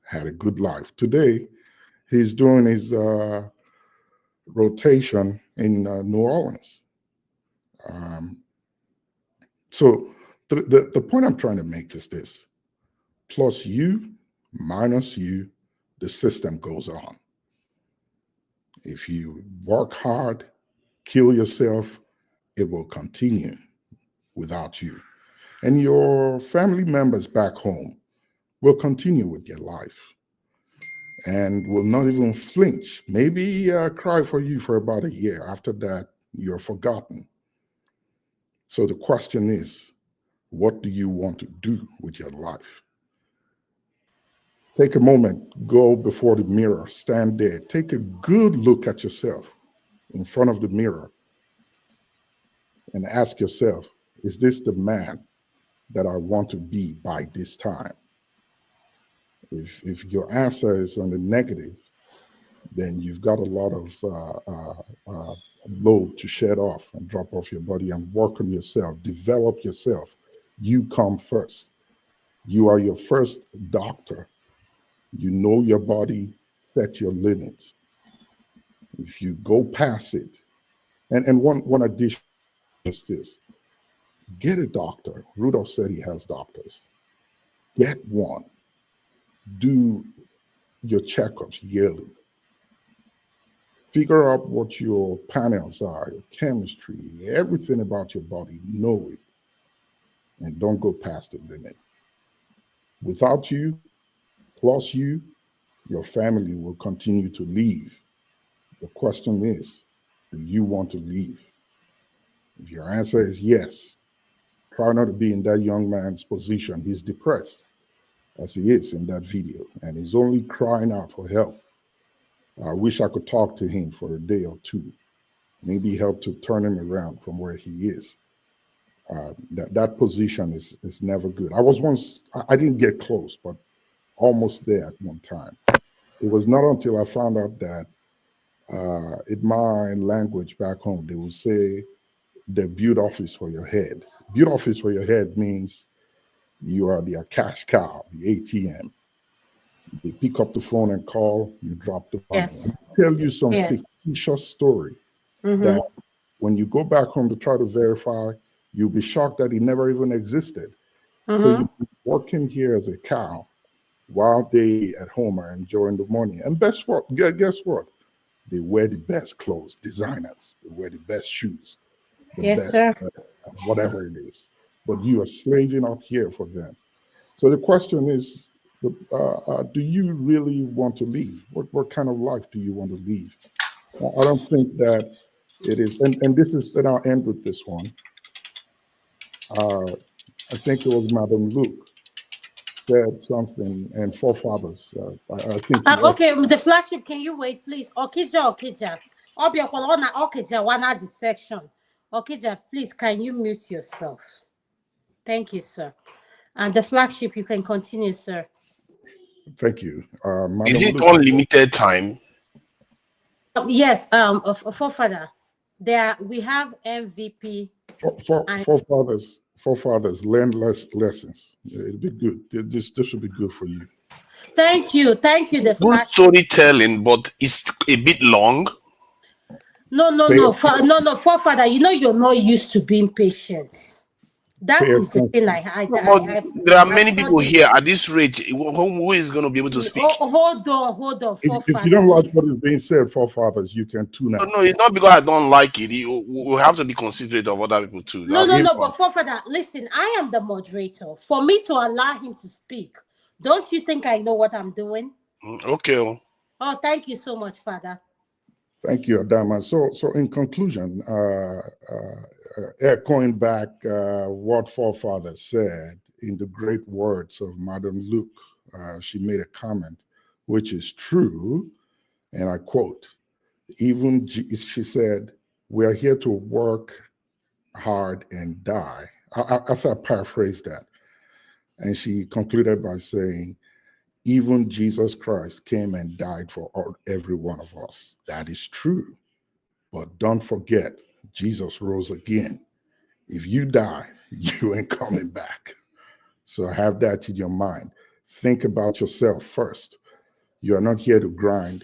Had a good life. Today, he's doing his rotation in New Orleans. So the point I'm trying to make is this. Plus you, minus you, the system goes on. If you work hard, kill yourself, it will continue without you. And your family members back home will continue with their life. and will not even flinch. Maybe cry for you for about a year. After that, you're forgotten. So the question is, what do you want to do with your life? Take a moment, go before the mirror, stand there, take a good look at yourself in front of the mirror and ask yourself, is this the man that I want to be by this time? If your answer is on the negative, then you've got a lot of load to shed off and drop off your body and work on yourself, develop yourself. You come first. You are your first doctor. You know your body, set your limits. If you go past it, and one addition is this, get a doctor. Rudolph said he has doctors. Get one. Do your checkups yearly. Figure out what your panels are, your chemistry, everything about your body, know it, and don't go past the limit. Without you, plus you, your family will continue to leave. The question is, do you want to leave? If your answer is yes, try not to be in that young man's position. He's depressed, as he is in that video, and he's only crying out for help. I wish I could talk to him for a day or two, maybe help to turn him around from where he is. That position is never good. I was once, I didn't get close, but almost there at one time. It was not until I found out that in my language back home, they would say the build office for your head. Build office for your head means you are the cash cow, the ATM. They pick up the phone and call, you drop the money. Yes. Tell you some Yes. fictitious story Mhm. that when you go back home to try to verify, you'll be shocked that it never even existed. So Mhm. you're working here as a cow while they at home are enjoying the money. And guess what? Guess what? They wear the best clothes, designers. They wear the best shoes, the Yes, best sir. whatever it is. But you are slaving up here for them. So the question is, do you really want to leave? What kind of life do you want to leave? I don't think that it is, and this is, and I'll end with this one. I think it was Madam Luke said something, and forefathers. I think you Okay, the flagship, can you wait, please? Okija. Obiakwalona Okija, wana the section. Okija, please, can you mute yourself? Thank you, sir. And the flagship, you can continue, sir. Thank you, Madam Is it Luke. unlimited time? Yes, forefather. There we have MVP. Forefathers learn lessons. It'd be good. This should be good for you. Thank you, the Good flagship. storytelling, but it's a bit long. No, forefather. You know you're not used to being patient. That is the thing There are many people here at this rate. Who is going to be able to speak? Hold on, If you don't like what is being said, forefathers, you can tune out. No, it's not because I don't like it. We have to be considerate of other people too. No, but forefather, listen, I am the moderator. For me to allow him to speak, don't you think I know what I'm doing? Okay. Oh, thank you so much, Father. Thank you, Adama. So in conclusion, echoing back what forefathers said in the great words of Madam Luke, she made a comment, which is true, and I quote, she said, we are here to work hard and die. I paraphrase that. And she concluded by saying, even Jesus Christ came and died for every one of us. That is true. But don't forget, Jesus rose again. If you die, you ain't coming back. So have that in your mind. Think about yourself first. You are not here to grind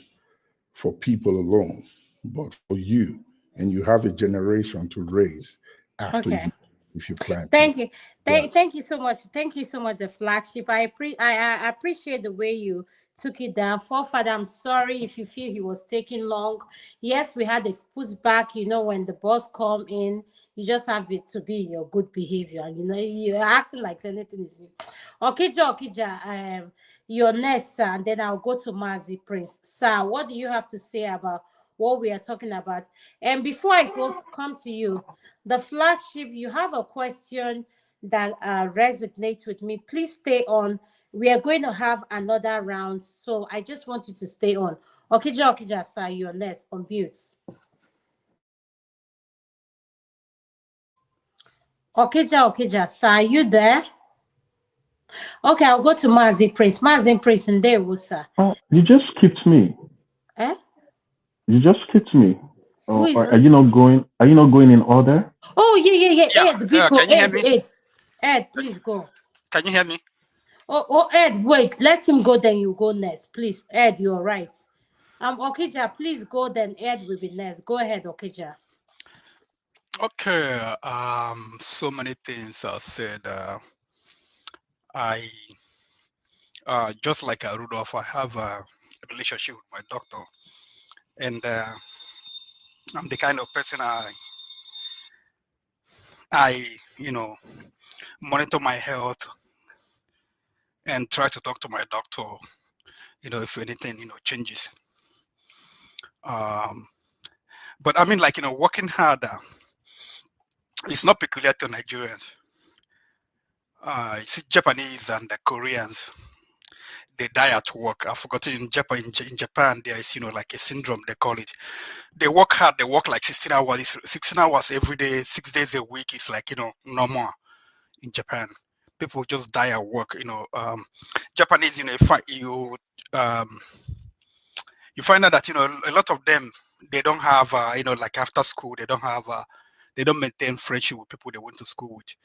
for people alone, but for you. And you have a generation to raise after you, if you plan. Thank you. Thank you so much. Thank you so much, the flagship. I appreciate the way you took it down. Forefather, I'm sorry if you feel he was taking long. Yes, we had a pushback, when the boss come in, you just have it to be your good behavior. And you're acting like anything is Okija, your next, sir, and then I'll go to Mazi Prince. Sir, what do you have to say about what we are talking about? And before I come to you, the flagship, you have a question that resonates with me. Please stay on. We are going to have another round, so I just want you to stay on. Okija, sir, you're next on mute. Okija, sir, are you there? Okay, I'll go to Mazi Prince. Mazi Prince, and there was sir. Oh, you just skipped me. Eh? You just skipped me. Who is Are you not going? Are you not going in order? Oh, yeah. Ed, Biko, can you hear me? Ed, please go. Can you hear me? Oh, Ed, wait. Let him go, then you go next. Please, Ed, you're right. Okija, please go, then Ed will be next. Go ahead, Okija. Okay. So many things are said. I just like Rudolph, I have a relationship with my doctor, and I'm the kind of person I monitor my health and try to talk to my doctor, if anything, changes. But I mean, like, working harder, it's not peculiar to Nigerians. You see, Japanese and the Koreans, they die at work. I've forgotten in Japan, there is, like a syndrome, they call it. They work hard, they work like 16 hours. It's 16 hours every day, 6 days a week. It's like, normal in Japan. People just die at work, Japanese, you find out that, a lot of them, they don't have, like after school, they don't maintain friendship with people they went to school with.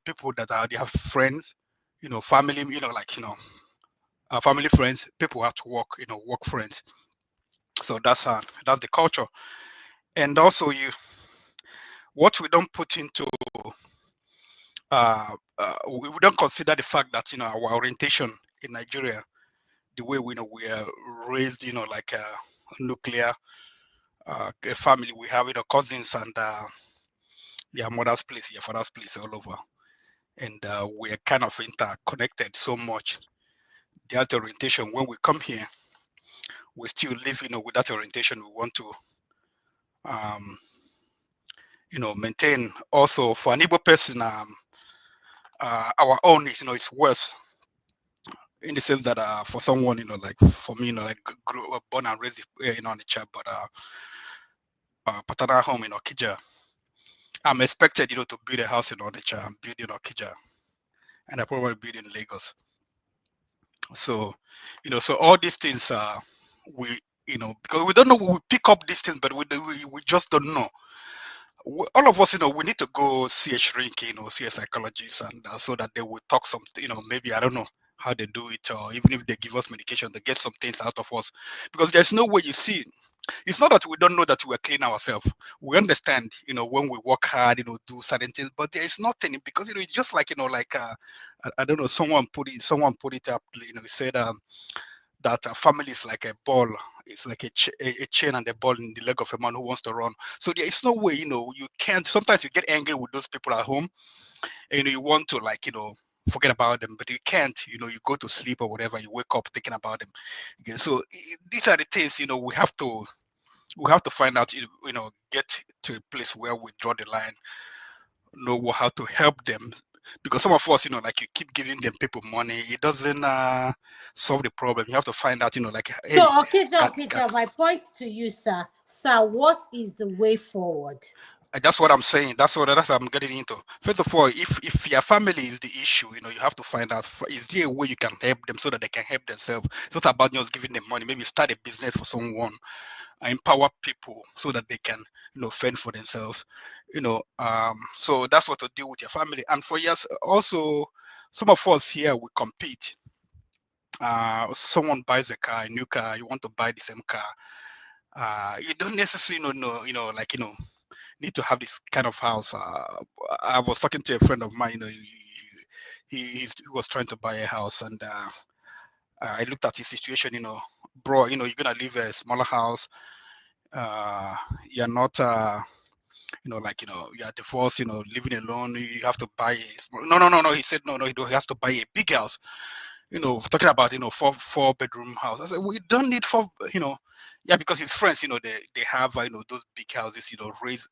People that they have friends, family, family friends, people have to work, work friends. So that's the culture. And also what we don't put into, we don't consider the fact that, our orientation in Nigeria, the way we are raised, like a nuclear a family, we have, cousins and their mother's place, your father's place all over. And we are kind of interconnected so much. That orientation, when we come here, we still live, with that orientation. We want to, maintain. Also, for an Igbo person, our own, it's worse in the sense that for someone, like for me, like grew up, born and raised in Onitsha, but paternal home in Okija, I'm expected, to build a house in Onitsha and build in Okija, and I probably build in Lagos. So, so all these things, we, because we don't know, we pick up these things, but we just don't know. All of us, we need to go see a shrink, see a psychologist, and so that they will talk something, maybe, I don't know how they do it, or even if they give us medication, they get some things out of us, because there's no way, you see, it's not that we don't know that we're clean ourselves. We understand, when we work hard, do certain things, but there is nothing, because, it's just like, like, I don't know, someone put it up, said, that a family is like a ball. It's like a chain and a ball in the leg of a man who wants to run. So there is no way, you can't. Sometimes you get angry with those people at home, and you want to, like, forget about them, but you can't. You go to sleep or whatever, you wake up thinking about them again. So these are the things, we have to find out, get to a place where we draw the line, know how to help them. Because some of us, like, you keep giving them people money, it doesn't solve the problem. You have to find out, like, hey. So, Okija, my point to you, sir. Sir, what is the way forward? That's what I'm saying. That's what I'm getting into. First of all, if your family is the issue, you have to find out, is there a way you can help them so that they can help themselves? It's not about just giving them money. Maybe start a business for someone, empower people so that they can, fend for themselves. So that's what to do with your family. And for years, also, some of us here, we compete. Someone buys a new car, you want to buy the same car. You don't necessarily know, like, need to have this kind of house. I was talking to a friend of mine, he was trying to buy a house, and I looked at his situation, bro, you're gonna live a smaller house. You're not like you are divorced, living alone, you have to buy a small. No. He said no. He has to buy a big house. Talking about four bedroom house. I said we don't need four. Yeah, because his friends, they have those big houses, raise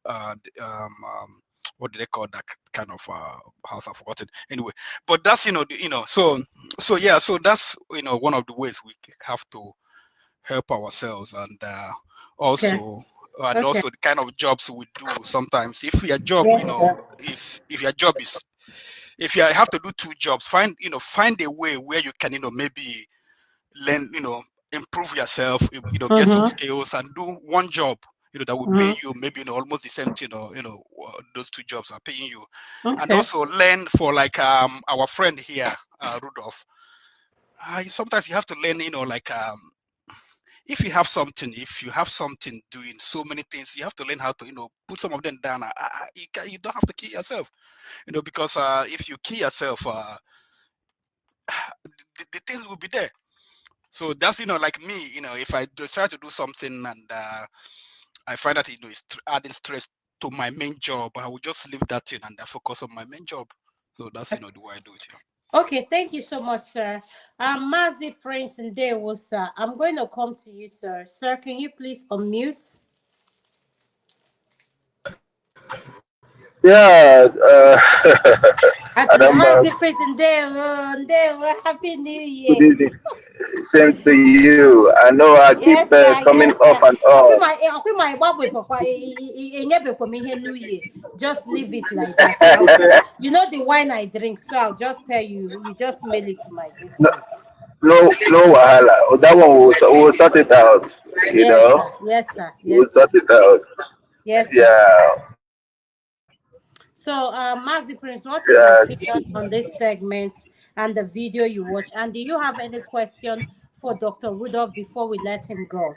what do they call that kind of house? I've forgotten. Anyway, but that's so yeah, so that's one of the ways we have to help ourselves, and Okay. also and Okay. also the kind of jobs we do sometimes. If your job Yes, sir. is if your job is if you have to do two jobs, find a way where you can maybe learn, improve yourself, get some Mm-hmm. skills and do one job, that will pay Mm-hmm. you maybe almost the same thing, those two jobs are paying you. And Okay. also learn for like our friend here, Rudolph. Sometimes you have to learn, like if you have something doing so many things, you have to learn how to put some of them down. You don't have to kill yourself, because if you kill yourself, the things will be there. So that's like me, if I try to do something and I find that it's adding stress to my main job, I will just leave that in and I focus on my main job. So that's the way I do it. Yeah. Okay, thank you so much, sir. Mazi Prince and Dewo, sir. I'm going to come to you, sir. Sir, can you please unmute? Yeah, Adam, Mazi Prince and Dewo, Happy New good Year. evening. Same to you. I know I keep Yes, sir. coming Yes, off sir. and off. Akwi my babu papa. New Year. Just leave it like that. The wine I drink, so I'll just tell you. You just mail it to my this No, thing. no wahala. That one will sort it out. You Yes, know, sir. Yes, sir. we'll Yes, sir. sort it out. Yes, sir. Yeah, So, Mazi Prince, what is your yeah. opinion on this segment and the video you watch? And do you have any question for Dr. Rudolph before we let him go?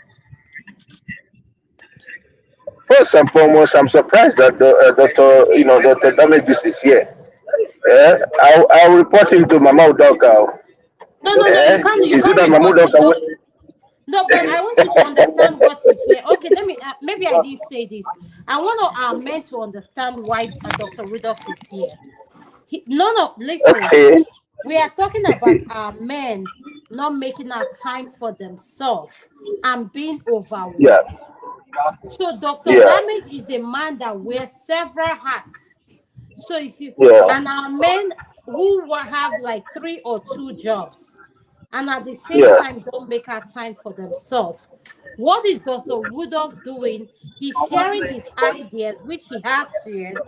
First and foremost, I'm surprised that Dr. Damages is here. Yeah, I'll report him to Mama Udoka. No. You Yeah, can't. You is it can't that Mama report him. Udoka? No, but I want you to understand what he's here. Okay, let me. Maybe I didn't say this. I want our men to understand why Dr. Rudolph is here. Listen. Okay. We are talking about our men not making our time for themselves and being Yeah, overworked. So Dr. yeah, Damage is a man that wears several hats. So yeah, and our men who have like 3 or 2 jobs and at the same yeah. time don't make our time for themselves. What is Dr. Rudolph doing? He's sharing his ideas, which he has shared,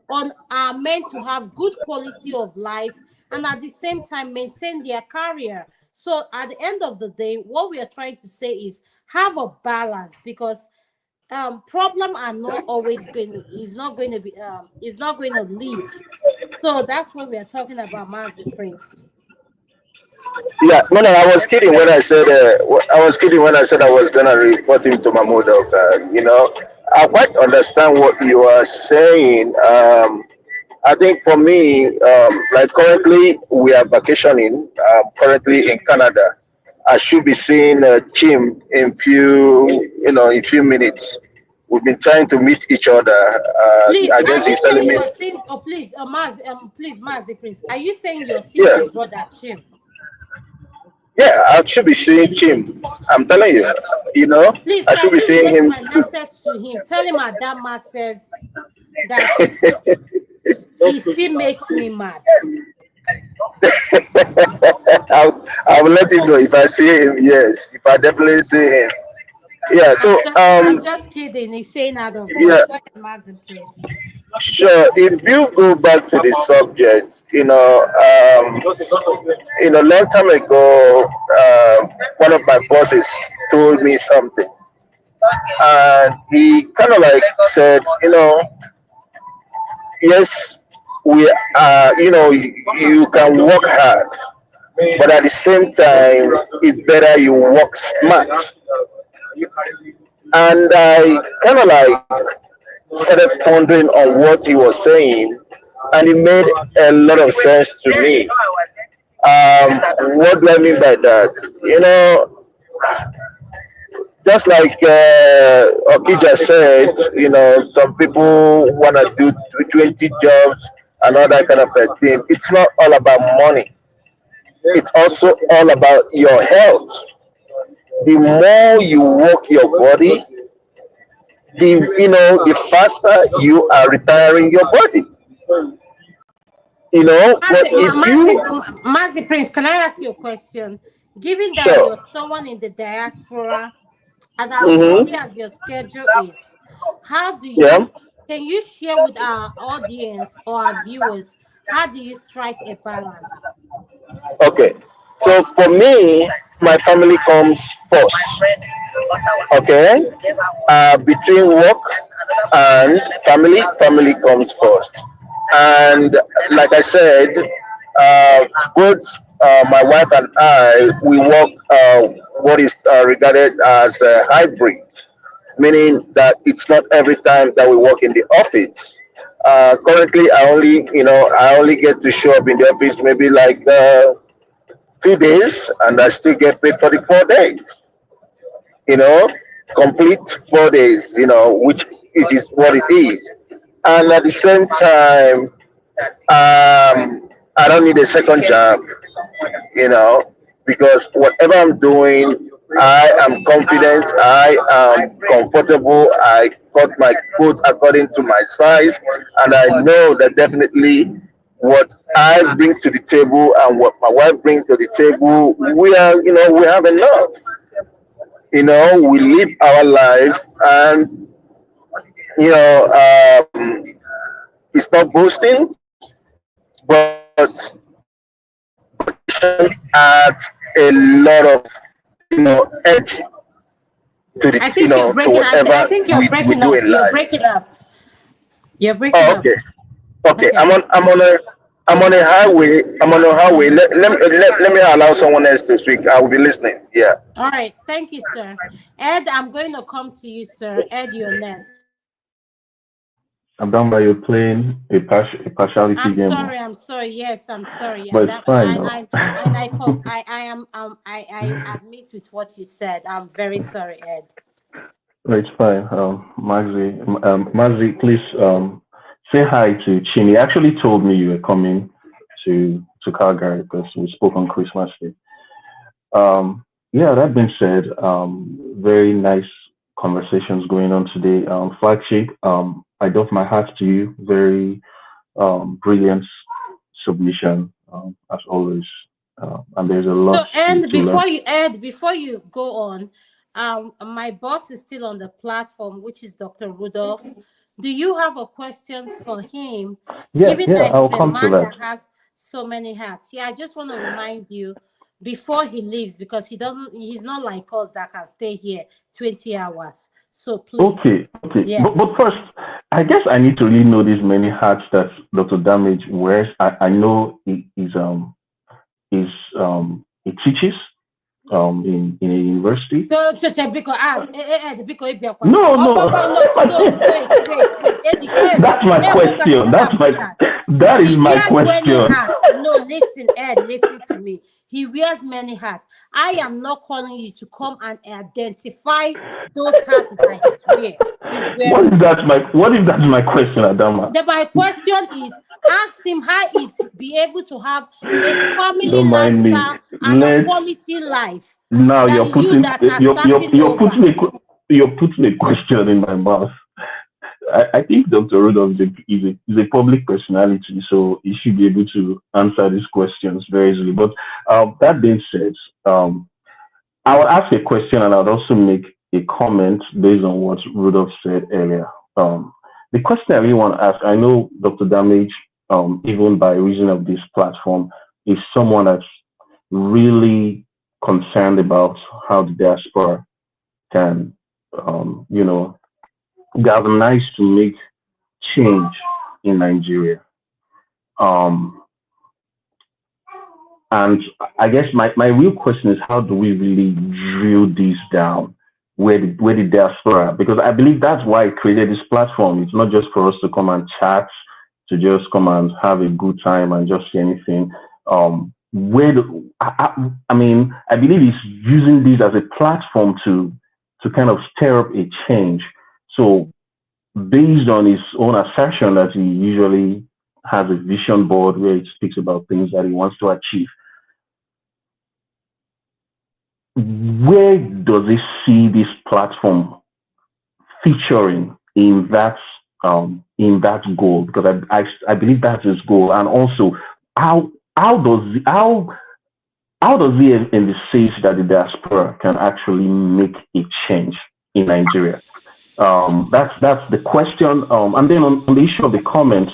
on our men to have good quality of life and at the same time maintain their career. So at the end of the day, what we are trying to say is have a balance because problem are not always going is not going to leave. So that's what we are talking about, Master Prince. Yeah, no, I was kidding when I said I was kidding when I said I was gonna report him to Mahmoud. I quite understand what you are saying. I think for me, like currently we are vacationing. Currently in Canada. I should be seeing Jim in few minutes. We've been trying to meet each other. Please, I are guess you he's telling saying me, you're seeing? Oh, please, please, Mazi Prince. Are you saying you're seeing yeah, my brother Chim? yeah, I should be seeing Jim. I'm telling you, Please, I should can be you seeing relate him my too. message to him? Tell him Adama says that he still makes me mad. I will let him know if I see him. Yes, if I definitely see him. Yeah. So I'm just kidding. He's saying out of love. yeah, Go ahead, Mazi Prince. sure. If you go back to the subject, long time ago, one of my bosses told me something, and he kind of like said, yes, we are, you can work hard, but at the same time, it's better you work smart. And I kind of like started pondering on what he was saying, and it made a lot of sense to me. What do I mean by that? just like Okija said, some people want to do 20 jobs and all that kind of a thing. It's not all about money. It's also all about your health. The more you work your body, the faster you are retiring your body. But if you Mazi Prince, can I ask you a question? Given that sure, you're someone in the diaspora and as busy mm-hmm, as your schedule is, how do yeah, you can you share with our audience or our viewers how do you strike a balance? okay. So for me, my family comes first. Okay, between work and family comes first. And like I said, both my wife and I, we work what is regarded as a hybrid, meaning that it's not every time that we work in the office. Currently, I only get to show up in the office maybe like 2 days, and I still get paid for the 4 days. You know, complete 4 days. Which it is what it is. And at the same time, I don't need a second job, you know, because whatever I'm doing, I am confident, I am comfortable, I cut my food according to my size, and I know that definitely what I bring to the table and what my wife brings to the table, we have enough. We live our life, and you know, it's not boasting, but dedication adds a lot of edge to the I think you're to breaking I whatever think you're we breaking do up. in You're life. breaking up. You're breaking Oh, up. okay. Okay. I'm on a highway. I'm on a highway. Let me allow someone else to speak. I will be listening. Yeah. All right. Thank you, sir. Ed, I'm going to come to you, sir. Ed, you're next. I'm done by you playing a partiality I'm game, sorry. I'm sorry. Yes, I'm sorry. but And it's fine though. I am I admit with what you said. I'm very sorry, Ed. No, it's fine. Magzi, please say hi to Chin. He actually told me you were coming to Calgary because we spoke on Christmas Day. Yeah, that being said, very nice conversations going on today. Flagship, I doff my hat to you. Very brilliant submission, as always. And there's a lot So, and to learn. before you go on, my boss is still on the platform, which is Dr. Rudolph. Do you have a question for him? Given Yeah, that I'll he's a come to man that. that has so many hats. Yeah, I just want to remind you before he leaves, because he's not like us that can stay here 20 hours. So please. Okay. Yes. But first, I guess I need to really know these many hats that Dr. Damage wears. I know he teaches in a university. So because No, oh no. papa no wait Eddie That's my question. That is he my wears many question. hats. No, listen, Ed, listen to me. He wears many hats. I am not calling you to come and identify those hats that he's wearing. What if that's my question, Adama? My question is, ask him how is be able to have a family Don't mind me. lifestyle and a quality life. Now That you're putting a question in my mouth. I think Dr. Rudolph is a public personality, so he should be able to answer these questions very easily. But that being said, I will ask a question and I'll also make a comment based on what Rudolph said earlier. The question I really want to ask, I know Dr. Damage, even by reason of this platform, is someone that's really concerned about how the diaspora can, galvanize to make change in Nigeria. And I guess my real question is, how do we really drill this down where the diaspora, because I believe that's why I created this platform. It's not just for us to come and chat, to just come and have a good time and just say anything. I believe it's using this as a platform to to kind of stir up a change. So based on his own assertion that he usually has a vision board where he speaks about things that he wants to achieve, where does he see this platform featuring in that goal? Because I believe that's his goal. And also, how how does how does he envisage that the diaspora can actually make a change in Nigeria? That's the question. And then on the issue of the comment,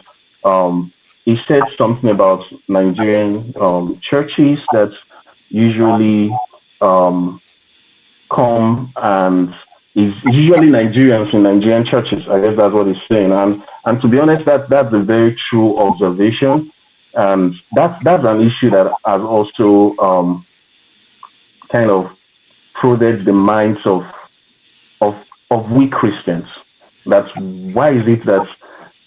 he said something about Nigerian churches that usually um, come and is usually Nigerians in Nigerian churches. I guess that's what he's saying. And to be honest, that's a very true observation. And that's an issue that has also kind of prodded the minds of we Christians. That's why is it that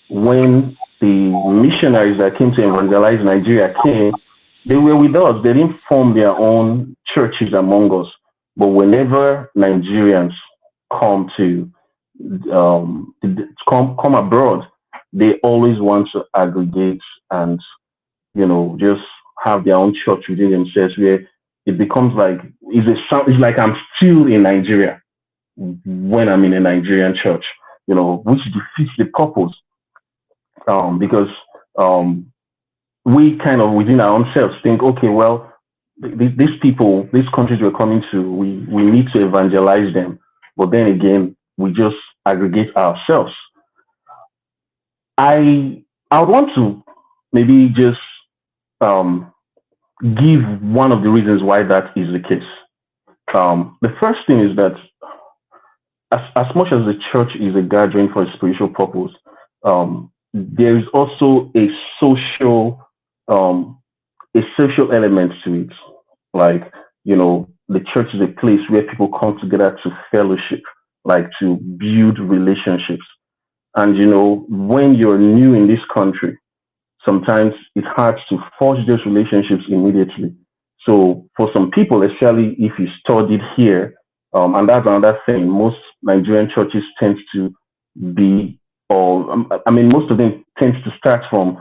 when the missionaries that came to evangelize Nigeria came, they were with us. They didn't form their own churches among us. But whenever Nigerians come to come abroad, they always want to aggregate and just have their own church within themselves, where it becomes like it's like I'm still in Nigeria when I'm in a Nigerian church, which defeats the purpose, because um, we kind of within our own selves think, okay, well, these people, these countries we're coming to, we need to evangelize them, but then again, we just aggregate ourselves. I would want to maybe just um, give one of the reasons why that is the case. The first thing is that as much as the church is a gathering for a spiritual purpose, there is also um, a social element to it. Like, the church is a place where people come together to fellowship, like to build relationships. And when you're new in this country, sometimes it's hard to forge those relationships immediately. So for some people, especially if you studied here, and that's another thing, most Nigerian churches tend to be, or I mean, most of them tends to start from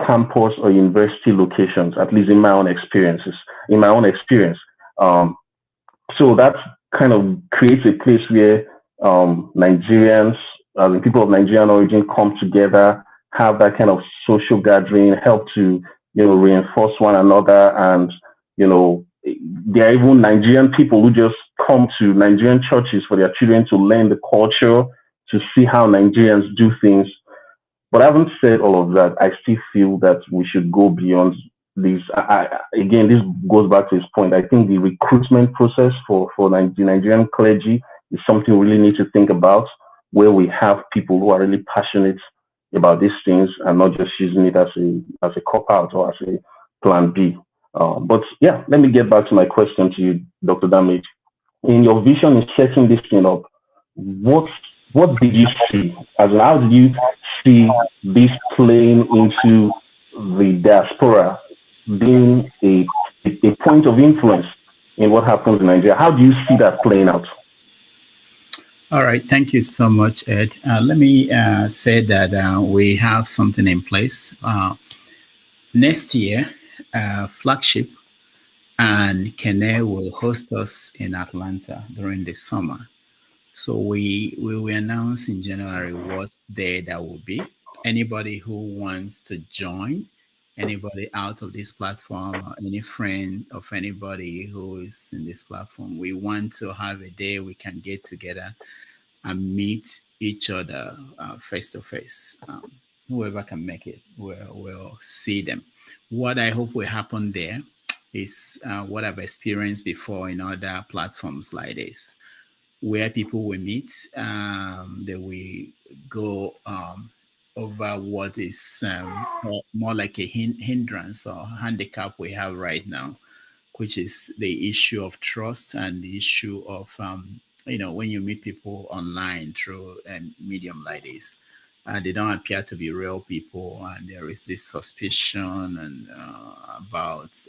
campus or university locations. At least in my own experiences, in my own experience. So that kind of creates a place where Nigerians, the people of Nigerian origin, come together, have that kind of social gathering, help to reinforce one another, and there are even Nigerian people who just come to Nigerian churches for their children to learn the culture, to see how Nigerians do things. But having said all of that, I still feel that we should go beyond this. Again, this goes back to his point. I think the recruitment process for the Nigerian clergy is something we really need to think about, where we have people who are really passionate about these things and not just using it as a cop out or as a plan B. But yeah, let me get back to my question to you, Dr. Damage. In your vision in setting this thing up, what did you see? As in, how did you see this playing into the diaspora being a point of influence in what happens in Nigeria? How do you see that playing out? All right, thank you so much, Ed. Let me say that we have something in place. Next year, Flagship and Kene will host us in Atlanta during the summer. So we will announce in January what day that will be. Anybody who wants to join, anybody out of this platform, or any friend of anybody who is in this platform, we want to have a day we can get together and meet each other face to face. Whoever can make it, we'll see them. What I hope will happen there is what I've experienced before in other platforms like this, where people will meet. They will go over what is more like a hindrance or handicap we have right now, which is the issue of trust and the issue of when you meet people online through a medium like this, they don't appear to be real people, and there is this suspicion and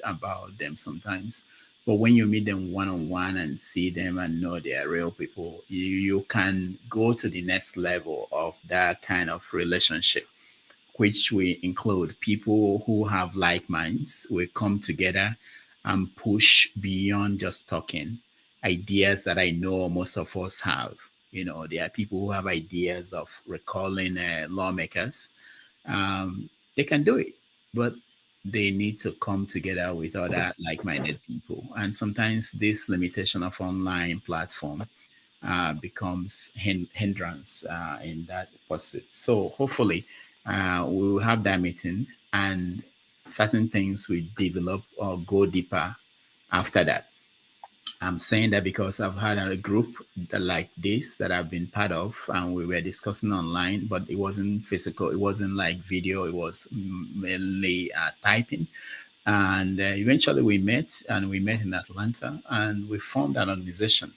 about them sometimes. But when you meet them one on one and see them and know they are real people, you can go to the next level of that kind of relationship, which we include people who have like minds. We come together and push beyond just talking. Ideas that I know most of us have. There are people who have ideas of recalling lawmakers. They can do it, but they need to come together with other like-minded people. And sometimes this limitation of online platform becomes hindrance in that pursuit. So hopefully we will have that meeting and certain things will develop or go deeper after that. I'm saying that because I've had a group like this that I've been part of, and we were discussing online, but it wasn't physical. It wasn't like video. It was mainly typing. And eventually we met, and we met in Atlanta, and we formed an organization.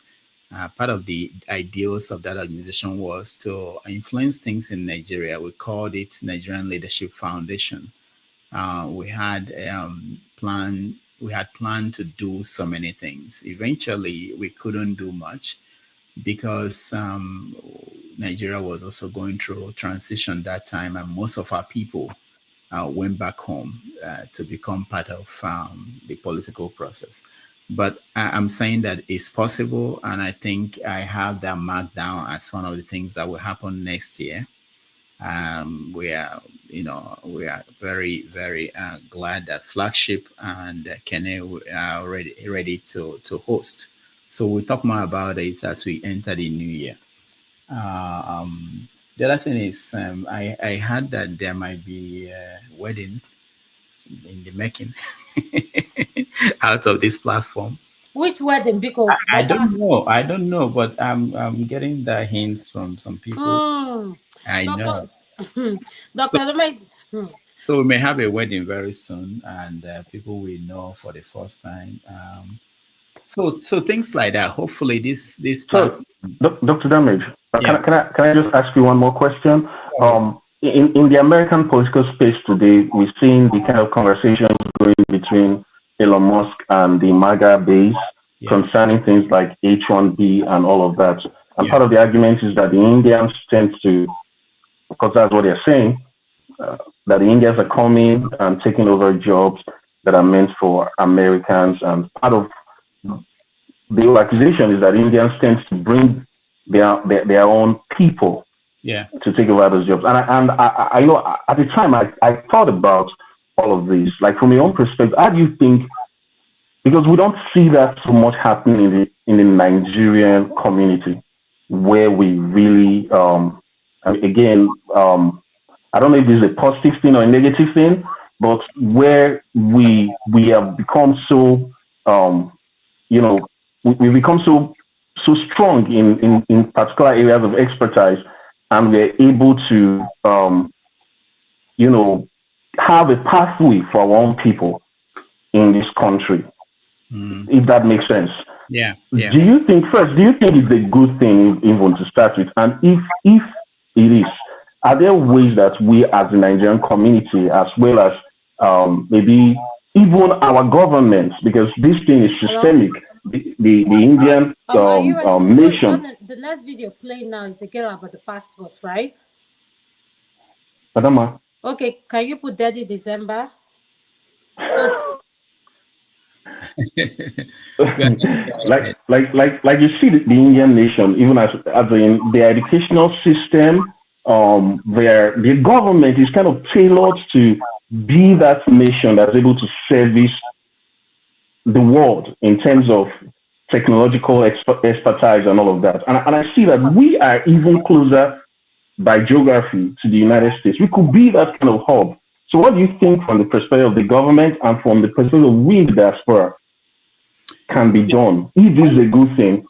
Part of the ideals of that organization was to influence things in Nigeria. We called it Nigerian Leadership Foundation. We had planned to do so many things. Eventually, we couldn't do much because Nigeria was also going through a transition that time, and most of our people went back home to become part of the political process. But I'm saying that it's possible, and I think I have that marked down as one of the things that will happen next year. We are very, very glad that Flagship and Kene are ready to host. So we'll talk more about it as we enter the new year. The other thing is, I heard that there might be a wedding in the making out of this platform. Which wedding? Because I don't know, but I'm getting the hints from some people. I know. Dr. So we may have a wedding very soon, and people will know for the first time. So things like that. Hopefully, this So, Dr. Damage, can I just ask you one more question? In the American political space today, we're seeing the kind of conversations going between Elon Musk and the MAGA base concerning things like H-1B and all of that. And part of the argument is that the Indians tend to, because that's what they're saying, that the Indians are coming and taking over jobs that are meant for Americans. And part of the whole accusation is that Indians tend to bring their own people to take over those jobs. And I know at the time I thought about all of this. Like from your own perspective, how do you think, because we don't see that so much happening in the Nigerian community, where we really, I don't know if this is a positive thing or a negative thing, but where we have become so, we become so strong in particular areas of expertise, and we're able to, have a pathway for our own people in this country, if that makes sense. Yeah. Do you think it's a good thing even to start with? And if it is, are there ways that we as the Nigerian community, as well as maybe even our governments, because this thing is systemic, the Indian nation. The next video playing now is the girl about the passports, right? Madama. Okay, can you put Daddy December? like you see the Indian nation, even as in the educational system, where the government is kind of tailored to be that nation that's able to service the world in terms of technological expertise and all of that. And I see that we are even closer by geography to the United States. We could be that kind of hub. So what do you think from the perspective of the government and from the perspective of we in the diaspora can be done? If this is a good thing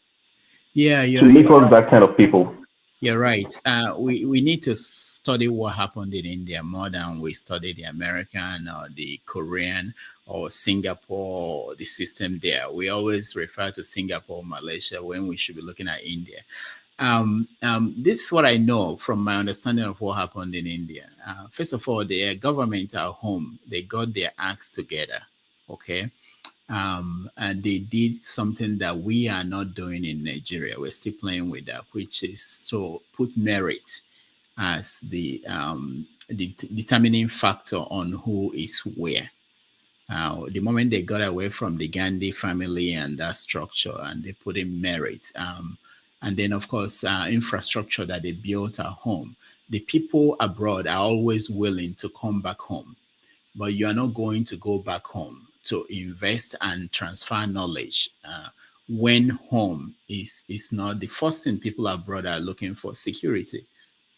to make us that kind of people. You're right. We need to study what happened in India more than we study the American or the Korean or Singapore, or the system there. We always refer to Singapore, Malaysia, when we should be looking at India. This is what I know from my understanding of what happened in India. First of all, the government at home, they got their acts together, okay? and they did something that we are not doing in Nigeria. We're still playing with that, which is to put merit as the determining factor on who is where. The moment they got away from the Gandhi family and that structure, and they put in merit, and then of course infrastructure that they built at home, the people abroad are always willing to come back home, but you are not going to go back home to invest and transfer knowledge when home is not the first thing. People abroad are looking for security.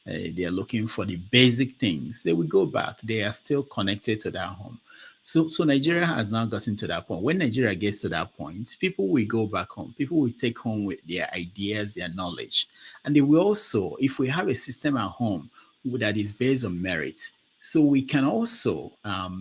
They are looking for the basic things. They will go back. They are still connected to that home. So Nigeria has now gotten to that point. When Nigeria gets to that point, people will go back home. People will take home with their ideas, their knowledge. And they will also, if we have a system at home that is based on merit, so we can also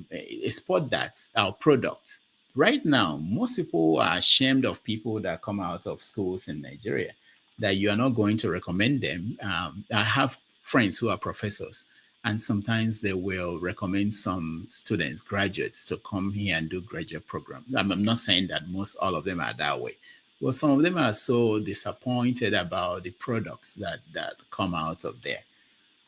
export that, our products. Right now, most people are ashamed of people that come out of schools in Nigeria, that you are not going to recommend them. I have friends who are professors, and sometimes they will recommend some students, graduates, to come here and do graduate programs. I'm not saying that all of them are that way. Well, some of them are so disappointed about the products that come out of there.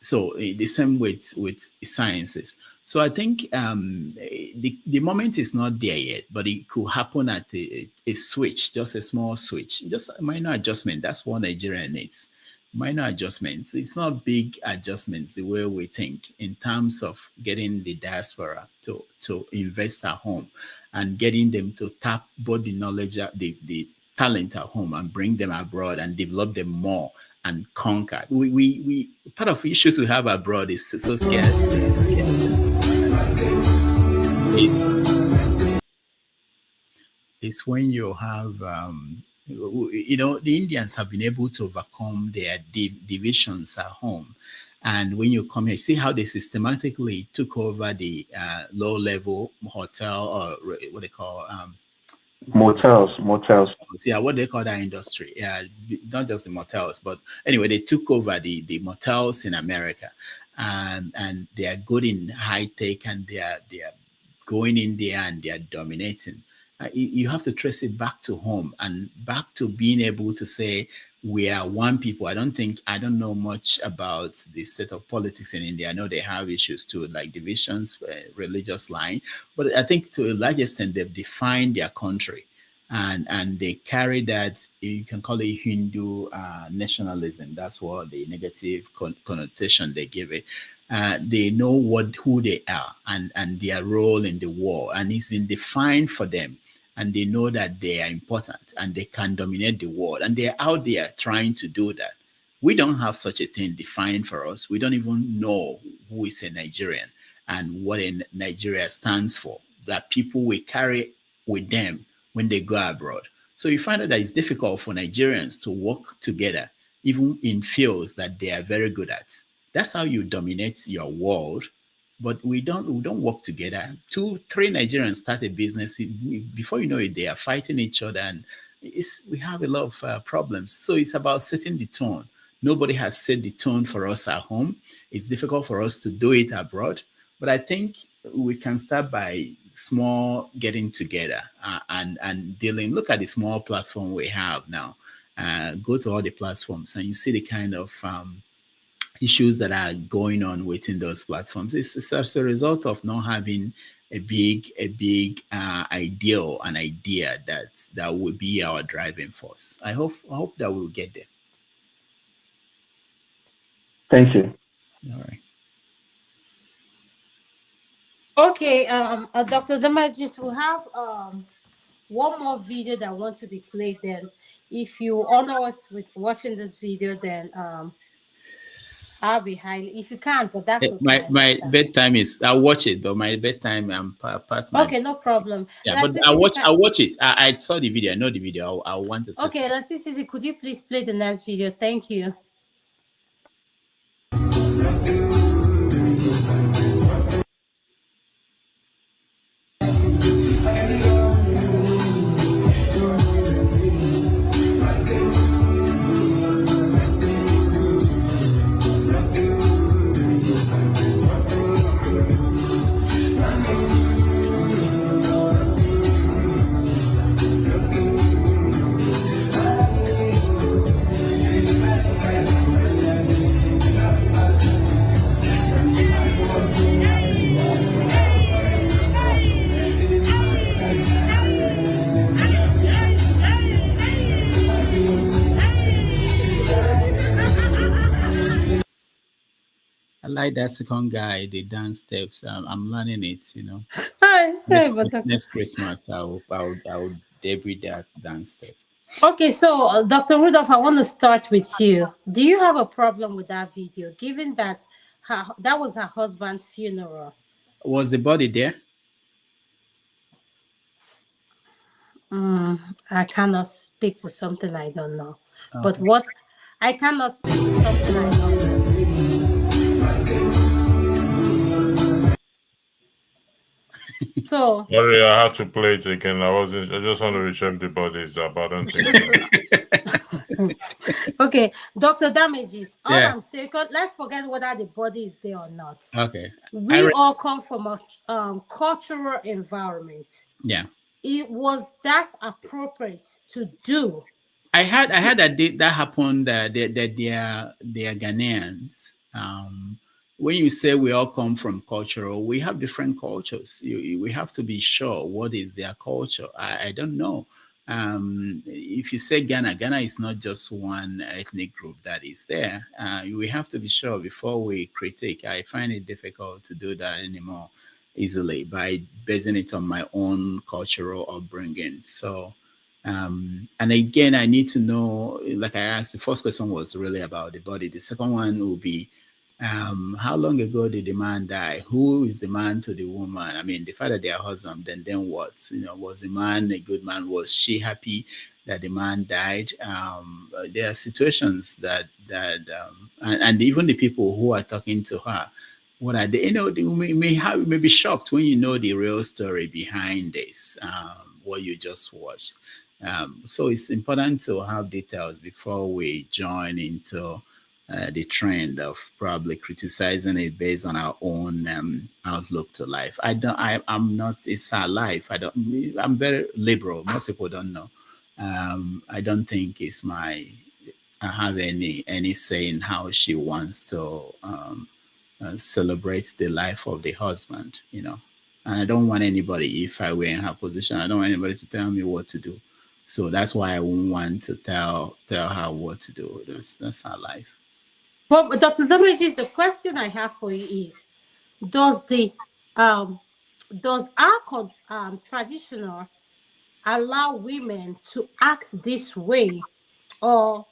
So the same with sciences. So I think the moment is not there yet, but it could happen at a switch, just a small switch, just a minor adjustment. That's what Nigeria needs. Minor adjustments. It's not big adjustments the way we think in terms of getting the diaspora to invest at home and getting them to tap both the knowledge, the talent at home, and bring them abroad and develop them more and conquer. We part of the issues we have abroad is so scared. It's when you have the Indians have been able to overcome their divisions at home. And when you come here, see how they systematically took over the low-level hotel, or what they call motels. Yeah, what they call that industry. Yeah, not just the motels, but anyway, they took over the motels in America, and they are good in high tech, and they are going in there and they are dominating. You have to trace it back to home and back to being able to say we are one people. I don't know much about the state of politics in India. I know they have issues too, like divisions, religious line, but I think to a large extent they've defined their country, and they carry that. You can call it Hindu nationalism. That's what the negative connotation they give it. They know who they are and their role in the war, and it's been defined for them. And they know that they are important and they can dominate the world. And they're out there trying to do that. We don't have such a thing defined for us. We don't even know who is a Nigerian and what a Nigeria stands for, that people will carry with them when they go abroad. So you find out that it's difficult for Nigerians to work together, even in fields that they are very good at. That's how you dominate your world. But we don't work together. 2-3 Nigerians start a business. Before you know it, they are fighting each other, and we have a lot of problems. So it's about setting the tone. Nobody has set the tone for us at home. It's difficult for us to do it abroad. But I think we can start by small getting together and dealing. Look at the small platform we have now. Go to all the platforms and you see the kind of issues that are going on within those platforms. It's as a result of not having a big ideal, an idea that will be our driving force. I hope that we'll get there. Thank you. All right. Okay, Dr. Damagis, we have one more video that wants to be played. Then, if you honor us with watching this video, then I'll be highly, if you can't, but that's okay. My bedtime is, I'll watch it, but my bedtime I'm past my. Okay, no problem. Yeah, but I'll watch it. I saw the video. I know the video. I want to see. Okay, let's see. Could you please play the next video? Thank you. like that second guy, the dance steps. I'm learning it, you know. But Next Christmas, I'll debut that dance steps. okay, so Dr. Rudolph, I want to start with you. Do you have a problem with that video, given that that was her husband's funeral? Was the body there? I cannot speak to something I don't know. But Okay. what I cannot speak to something I don't know. So Sorry, I had to play it again. I just want to recheck the bodies up. I don't think so. okay, Dr. Damages, all Yeah. I'm saying, let's forget whether the body is there or not. Okay. We all come from a cultural environment. Yeah. It was that appropriate to do? I had that happened. They're Ghanaians. When you say we all come from cultural, we have different cultures. We have to be sure what is their culture. I don't know. If you say Ghana is not just one ethnic group that is there. We have to be sure before we critique. I find it difficult to do that anymore easily by basing it on my own cultural upbringing. So, and again, I need to know, like I asked, the first question was really about the body. The second one will be, how long ago did the man die? Who is the man to the woman? I mean, the fact that they are husband, then what? You know, was the man a good man? Was she happy that the man died? There are situations and even the people who are talking to her, what are they? You know, they may be shocked when you know the real story behind this, what you just watched. So it's important to have details before we join into the trend of probably criticizing it based on our own outlook to life. I'm not. It's our life. I'm very liberal. Most people don't know. I don't think I have any say in how she wants to celebrate the life of the husband. You know, and I don't want anybody. If I were in her position, I don't want anybody to tell me what to do. So that's why I won't want to tell her what to do. That's her life. But Dr. Zamrajis, the question I have for you is, does our traditional allow women to act this way, or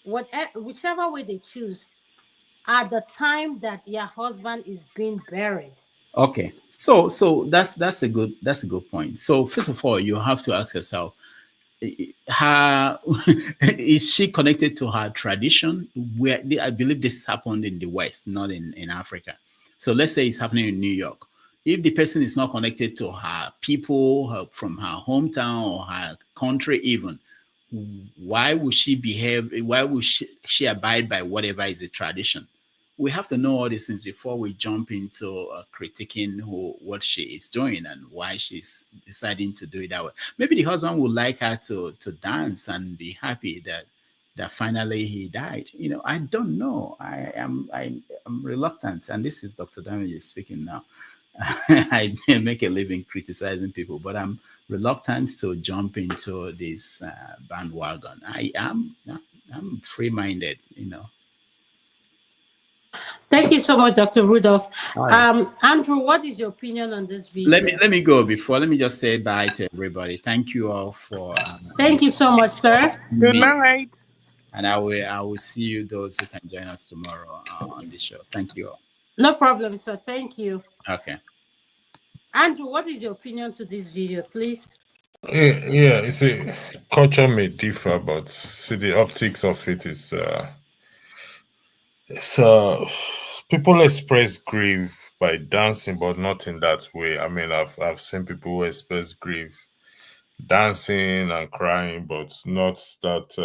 whichever way they choose, at the time that their husband is being buried? Okay, so that's a good point. So first of all, you have to ask yourself, her is she connected to her tradition? Where I believe this happened in the West, not in Africa. So let's say it's happening in New York. If the person is not connected to her people, from her hometown or her country, even, why would she behave? Why would she abide by whatever is a tradition? We have to know all these things before we jump into critiquing what she is doing and why she's deciding to do it that way. Maybe the husband would like her to dance and be happy that finally he died. You know, I don't know. I'm reluctant, and this is Dr. Damage speaking now. I make a living criticizing people, but I'm reluctant to jump into this bandwagon. I'm free-minded, you know. Thank you so much, Dr. Rudolph. Andrew, what is your opinion on this video? Let me go before. Let me just say bye to everybody. Thank you all for. Thank you so much, sir. Good night. And I will see you those who can join us tomorrow on the show. Thank you all. No problem, sir. Thank you. Okay. Andrew, what is your opinion to this video, please? Yeah. You see, culture may differ, but see the optics of it is. So people express grief by dancing, but not in that way. I mean, I've seen people who express grief dancing and crying, but not that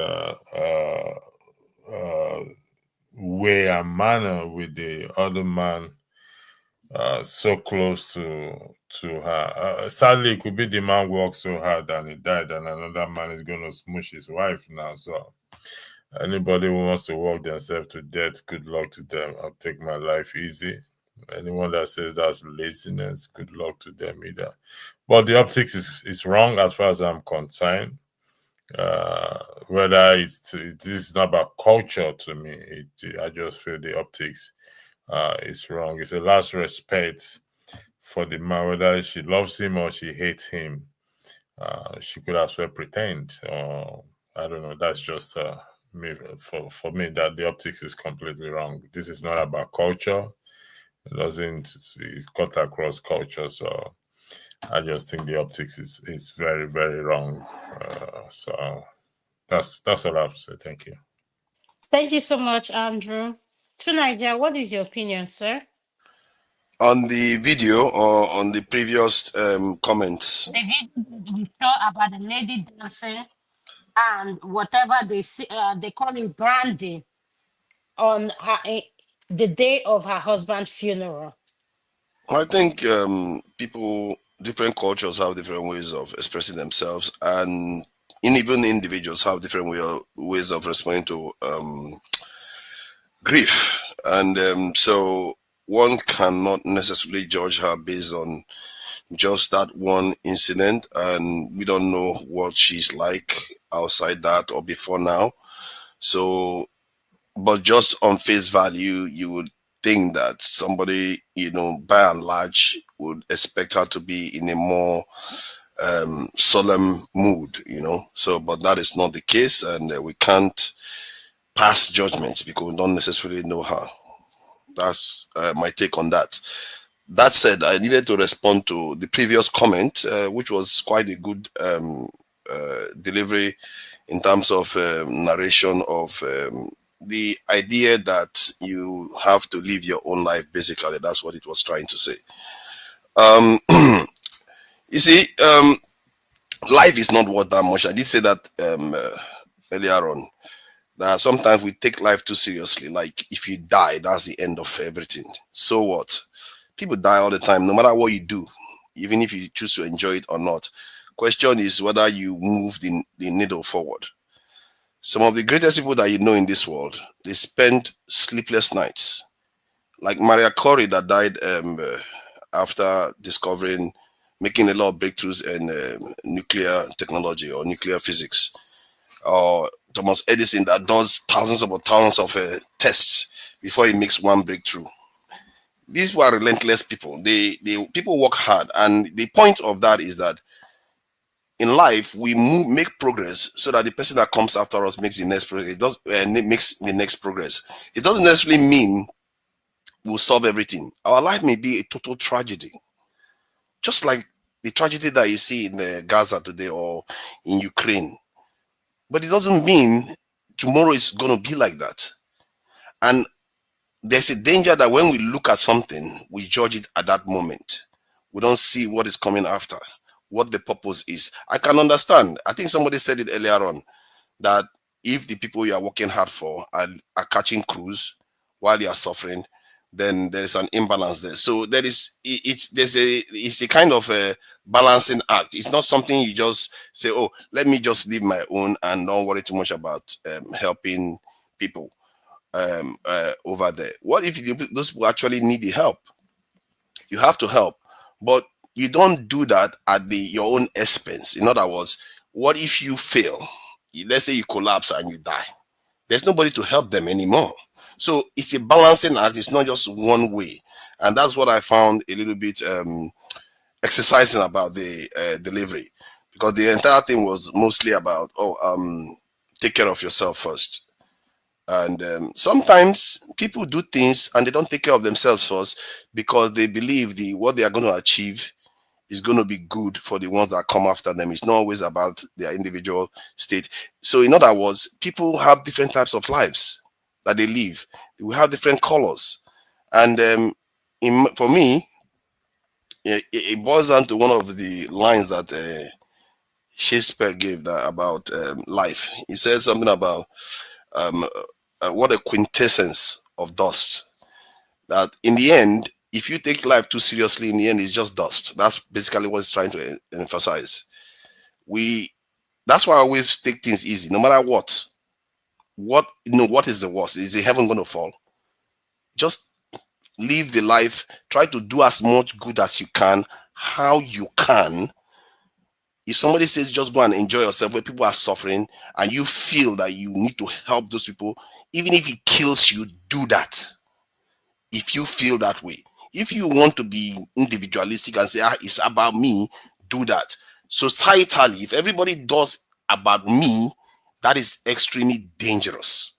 way and manner with the other man so close to her. Sadly, it could be the man worked so hard and he died, and another man is going to smoosh his wife now. So anybody who wants to work themselves to death, good luck to them. I'll take my life easy. Anyone that says that's laziness, good luck to them either. But the optics is wrong as far as I'm concerned. Whether this is not about culture to me, I just feel the optics is wrong. It's a last respect for the man, whether she loves him or she hates him. She could as well pretend. I don't know. That's just me. For me, that the optics is completely wrong. This is not about culture. It doesn't. It's cut across culture. So I just think the optics is very very wrong. So that's all I have to say. Thank you. Thank you so much, Andrew. Tonight, what is your opinion, sir? On the video or on the previous comments? The video we show about the lady dancing and whatever they call it branding on the day of her husband's funeral. I think people, different cultures have different ways of expressing themselves, and even individuals have different ways of responding to grief. And so one cannot necessarily judge her based on just that one incident, and we don't know what she's like outside that or before now. So, but just on face value, you would think that somebody, by and large, would expect her to be in a more solemn mood, So, but that is not the case, and we can't pass judgments because we don't necessarily know her. That's my take on that. That said, I needed to respond to the previous comment, which was quite a good delivery in terms of narration of the idea that you have to live your own life. Basically, that's what it was trying to say. You see, life is not worth that much. I did say that earlier on. That sometimes we take life too seriously. Like if you die, that's the end of everything. So what? People die all the time, no matter what you do, even if you choose to enjoy it or not. Question is whether you move the needle forward. Some of the greatest people that you know in this world, they spend sleepless nights. Like Maria Curie that died after making a lot of breakthroughs in nuclear technology or nuclear physics. Or Thomas Edison that does thousands of tests before he makes one breakthrough. These were relentless people. People work hard, and the point of that is that in life we make progress so that the person that comes after us makes the next progress. Makes the next progress. It doesn't necessarily mean we'll solve everything. Our life may be a total tragedy, just like the tragedy that you see in Gaza today or in Ukraine. But it doesn't mean tomorrow is going to be like that. And there's a danger that when we look at something, we judge it at that moment. We don't see what is coming after, what the purpose is. I can understand. I think somebody said it earlier on that if the people you are working hard for are catching cruise while you are suffering, then there is an imbalance there. So it's a kind of a balancing act. It's not something you just say, oh, let me just live my own and don't worry too much about helping people over there. What if those people actually need the help? You have to help, but you don't do that at your own expense. In other words, what if you fail? Let's say you collapse and you die. There's nobody to help them anymore. So it's a balancing act. It's not just one way. And that's what I found a little bit exercising about the delivery, because the entire thing was mostly about, take care of yourself first. And sometimes people do things and they don't take care of themselves first because they believe what they are going to achieve is going to be good for the ones that come after them. It's not always about their individual state. So in other words, people have different types of lives that they live. They will have different colors. And for me, it boils down to one of the lines that Shakespeare gave about life. He said something about what a quintessence of dust. That in the end, if you take life too seriously, in the end, it's just dust. That's basically what it's trying to emphasize. That's why I always take things easy, no matter what. What is the worst? Is the heaven going to fall? Just live the life. Try to do as much good as you can, how you can. If somebody says just go and enjoy yourself where people are suffering and you feel that you need to help those people, even if it kills you, do that. if you feel that way. If you want to be individualistic and say, it's about me, do that. Societally, if everybody does about me, that is extremely dangerous,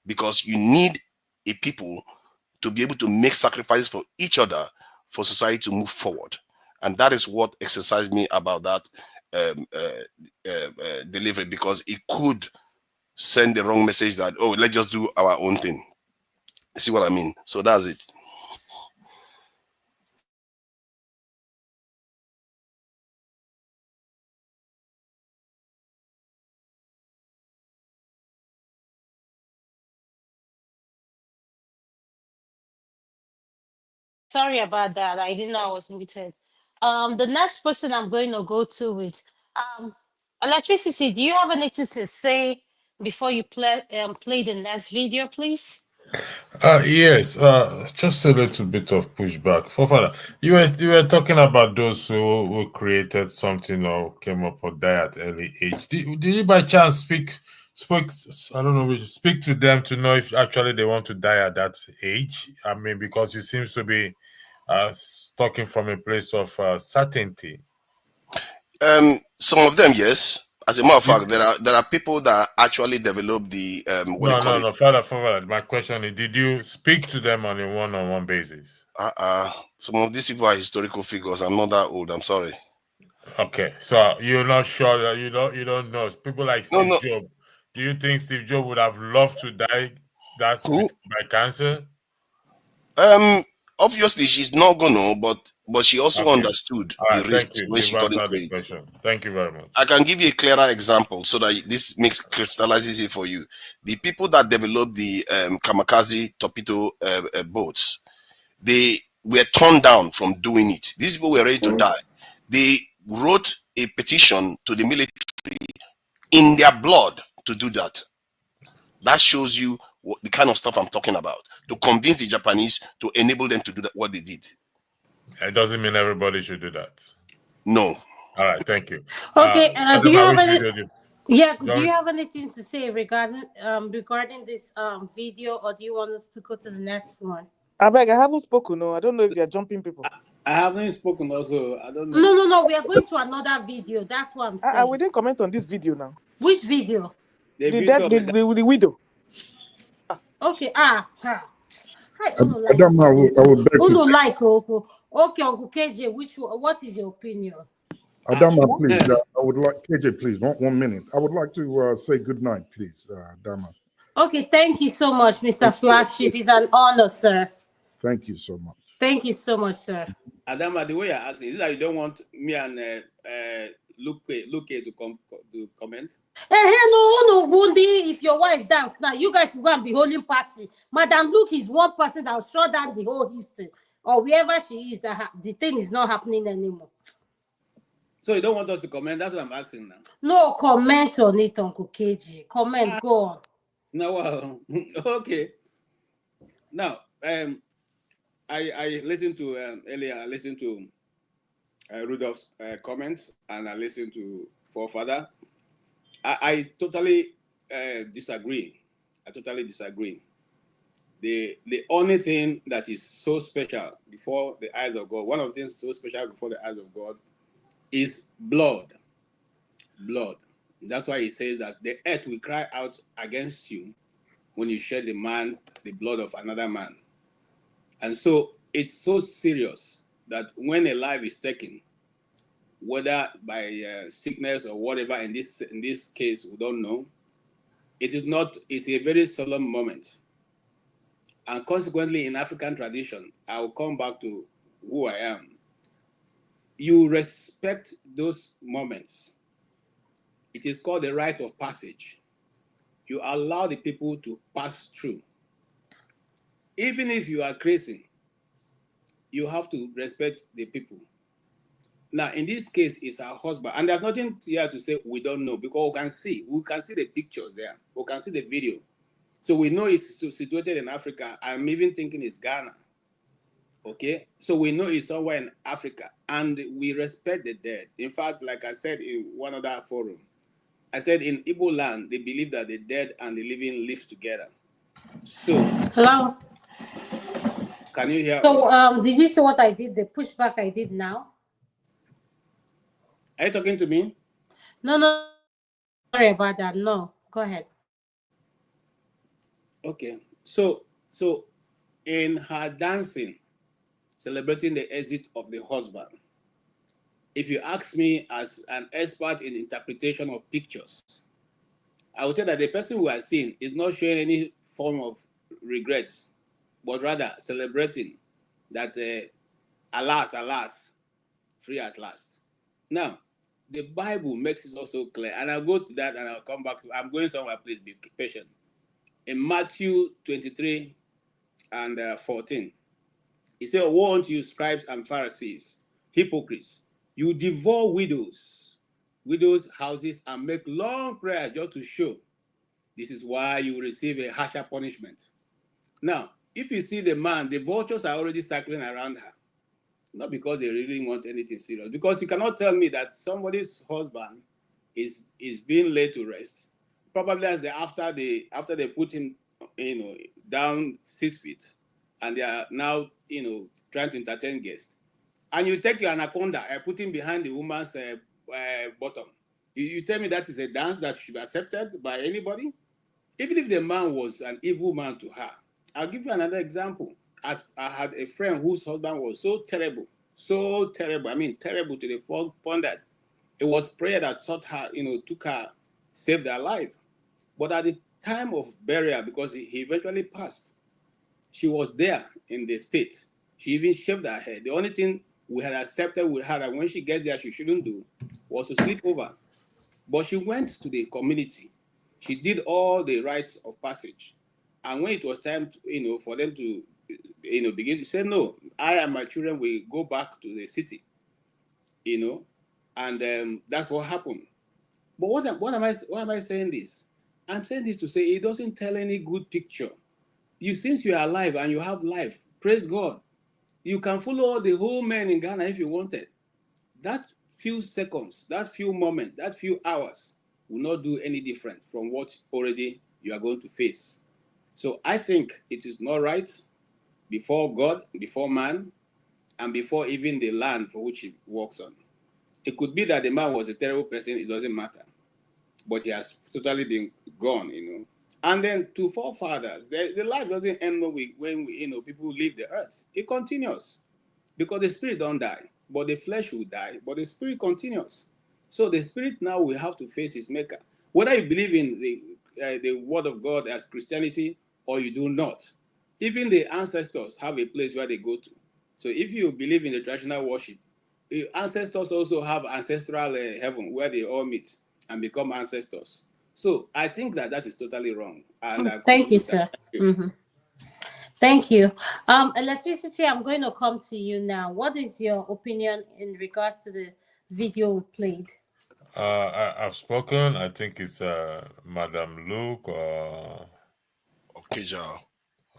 because you need a people to be able to make sacrifices for each other for society to move forward. And that is what exercised me about that delivery, because it could send the wrong message that, oh, let's just do our own thing. You see what I mean? So that's it. Sorry about that. I didn't know I was muted. The next person I'm going to go to is Electricity. Do you have anything to say before you play the next video, please? Yes, just a little bit of pushback. Fofana, you were talking about those who created something or came up or died at early age. Did you by chance speak? I don't know, speak to them to know if actually they want to die at that age? I mean, because it seems to be talking from a place of certainty. Some of them, yes. As a matter of fact, there are people that actually develop the No, Father. My question is: did you speak to them on a one-on-one basis? Some of these people are historical figures. I'm not that old. I'm sorry. Okay, so you're not sure that you don't know people like Steve Jobs. Do you think Steve Jobs would have loved to die by cancer? Obviously she's not gonna, but she also understood the risks when she got into it. Thank you very much. I can give you a clearer example so that this crystallizes it for you. The people that developed the kamikaze torpedo boats, they were turned down from doing it. These people were ready to die. They wrote a petition to the military in their blood to do that. That shows you the kind of stuff I'm talking about, to convince the Japanese to enable them to do that, what they did. It doesn't mean everybody should do that. No. All right, thank you. Okay, do you have any? Yeah, do you have anything to say regarding this video, or do you want us to go to the next one? I beg, I haven't spoken. No, I don't know if you're jumping people. I haven't spoken also. I don't know. No. We are going to another video. That's what I'm saying. We didn't comment on this video now. Which video? The widow. Okay. I would beg okay, Uncle KJ, what is your opinion? Adama, please. I would like KJ, please. 1 minute. I would like to say good night, please, Adama. Okay, thank you so much, Mr. Flagship. It's an honor, sir. Thank you so much. Thank you so much, sir. Adama, the way you're asking, is that you don't want me and Luke to comment? No, Wundi, if your wife dance now, you guys will go and be holding party. Madam Luke is one person that will shut down the whole Houston, or wherever she is, that the thing is not happening anymore. So you don't want us to comment? That's what I'm asking now. No, comment on it, Uncle KJ. Comment, go on. No, well, okay. Now, I listened to earlier. I listened to Rudolph's comments, and I listened to Forefather. I totally disagree. I totally disagree. The only thing that is so special before the eyes of God, one of the things so special before the eyes of God, is blood. Blood. That's why he says that the earth will cry out against you when you shed the blood of another man. And so it's so serious that when a life is taken, whether by sickness or whatever, in this case, we don't know, it's a very solemn moment. And consequently, in African tradition, I will come back to who I am. You respect those moments. It is called the rite of passage. You allow the people to pass through. Even if you are crazy, you have to respect the people. Now, in this case, it's her husband. And there's nothing here to say we don't know, because we can see the pictures there. We can see the video. So we know it's situated in Africa. I'm even thinking it's Ghana. Okay? So we know it's somewhere in Africa. And we respect the dead. In fact, like I said in one other forum, I said in Igbo land, they believe that the dead and the living live together. So, hello. Can you hear So, us? did you see what I did? The pushback I did now? Are you talking to me? No, sorry about that. No, go ahead. Okay. So in her dancing, celebrating the exit of the husband, if you ask me as an expert in interpretation of pictures, I would tell that the person we are seeing is not showing any form of regrets, but rather celebrating that, alas, free at last. Now, the Bible makes it also clear, and I'll go to that and I'll come back. I'm going somewhere, please be patient. In Matthew 23 and 14, he said, "Woe unto you, scribes and Pharisees, hypocrites! You devour widows' houses, and make long prayers just to show. This is why you will receive a harsher punishment." Now, if you see the man, the vultures are already circling around her. Not because they really want anything serious, because you cannot tell me that somebody's husband is being laid to rest, probably after they put him, down 6 feet, and they are now, trying to entertain guests, and you take your anaconda and put him behind the woman's bottom. You tell me that is a dance that should be accepted by anybody? Even if the man was an evil man to her. I'll give you another example. I had a friend whose husband was so terrible, I mean, terrible to the point that it was prayer that sought her, took her, saved her life. But at the time of burial, because he eventually passed, she was there in the state. She even shaved her head. The only thing we had accepted with her that when she gets there, she shouldn't do was to sleep over. But she went to the community. She did all the rites of passage. And when it was time to, for them to, begin to say, no, I and my children will go back to the city, and that's what happened. But why am I saying this? I'm saying this to say it doesn't tell any good picture. Since you are alive and you have life, praise God. You can follow the whole man in Ghana if you wanted. That few seconds, that few moments, that few hours will not do any different from what already you are going to face. So I think it is not right before God, before man, and before even the land for which he walks on. It could be that the man was a terrible person, it doesn't matter. But he has totally been gone. And then to forefathers, the life doesn't end when people leave the earth. It continues. Because the spirit don't die, but the flesh will die, but the spirit continues. So the spirit now will have to face his maker. Whether you believe in the word of God as Christianity or you do not, even the ancestors have a place where they go to. So if you believe in the traditional worship, the ancestors also have ancestral heaven where they all meet and become ancestors. So I think that is totally wrong. And I Thank you, conclude that. sir. Mhm. Thank you. Electricity, I'm going to come to you now. What is your opinion in regards to the video we played? I've spoken. I think it's Madam Luke or Okija.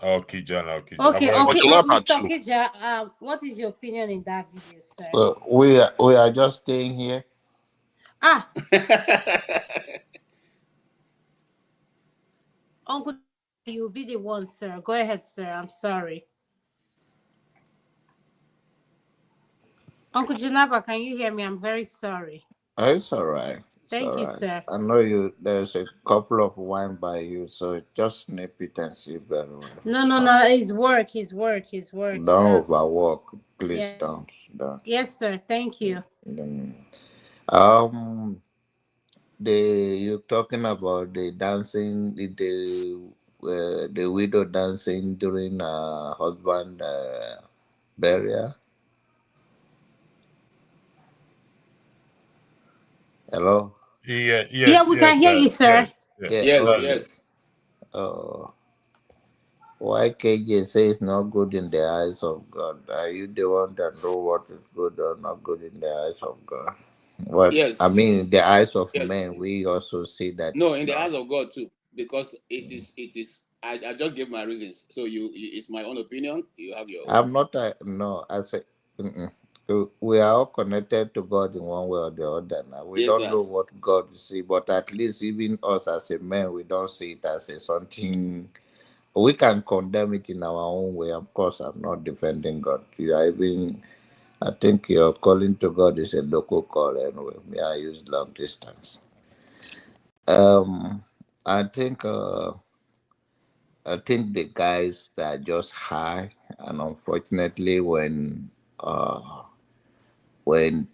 Okija. Okay, But Mr. Kija, what is your opinion in that video, sir? So we are just staying here. Ah, Uncle, you'll be the one, sir. Go ahead, sir. I'm sorry. Uncle Janaba, can you hear me? I'm very sorry. Oh, it's all right. It's Thank all you, right. sir. I know you. There's a couple of wine by you, so just nip it and see very well. No. His work. Don't overwork, please. Yeah. Don't. Yes, sir. Thank you. Mm. Um, you're talking about the dancing, the widow dancing during husband burial. Hello. Yeah, Yeah, we can hear you, sir. Yeah. Yes, Okay. yes. YKJ says it's not good in the eyes of God. Are you the one that know what is good or not good in the eyes of God? What I Yes. mean, in the eyes of Yes. men, we also see that No, it's in the not. eyes of God too, because it is. I just gave my reasons. So it's my own opinion. You have your own. I'm not. No, I say. Mm-mm. We are all connected to God in one way or the other. Now we Yes, don't sir. know what God see, but at least even us as a man, we don't see it as a something We can condemn it in our own way. Of course, I'm not defending God. You are even, I think your calling to God is a local call anyway. Me, I use long distance. Um, I think, uh, I think the guys that are just high, and unfortunately, when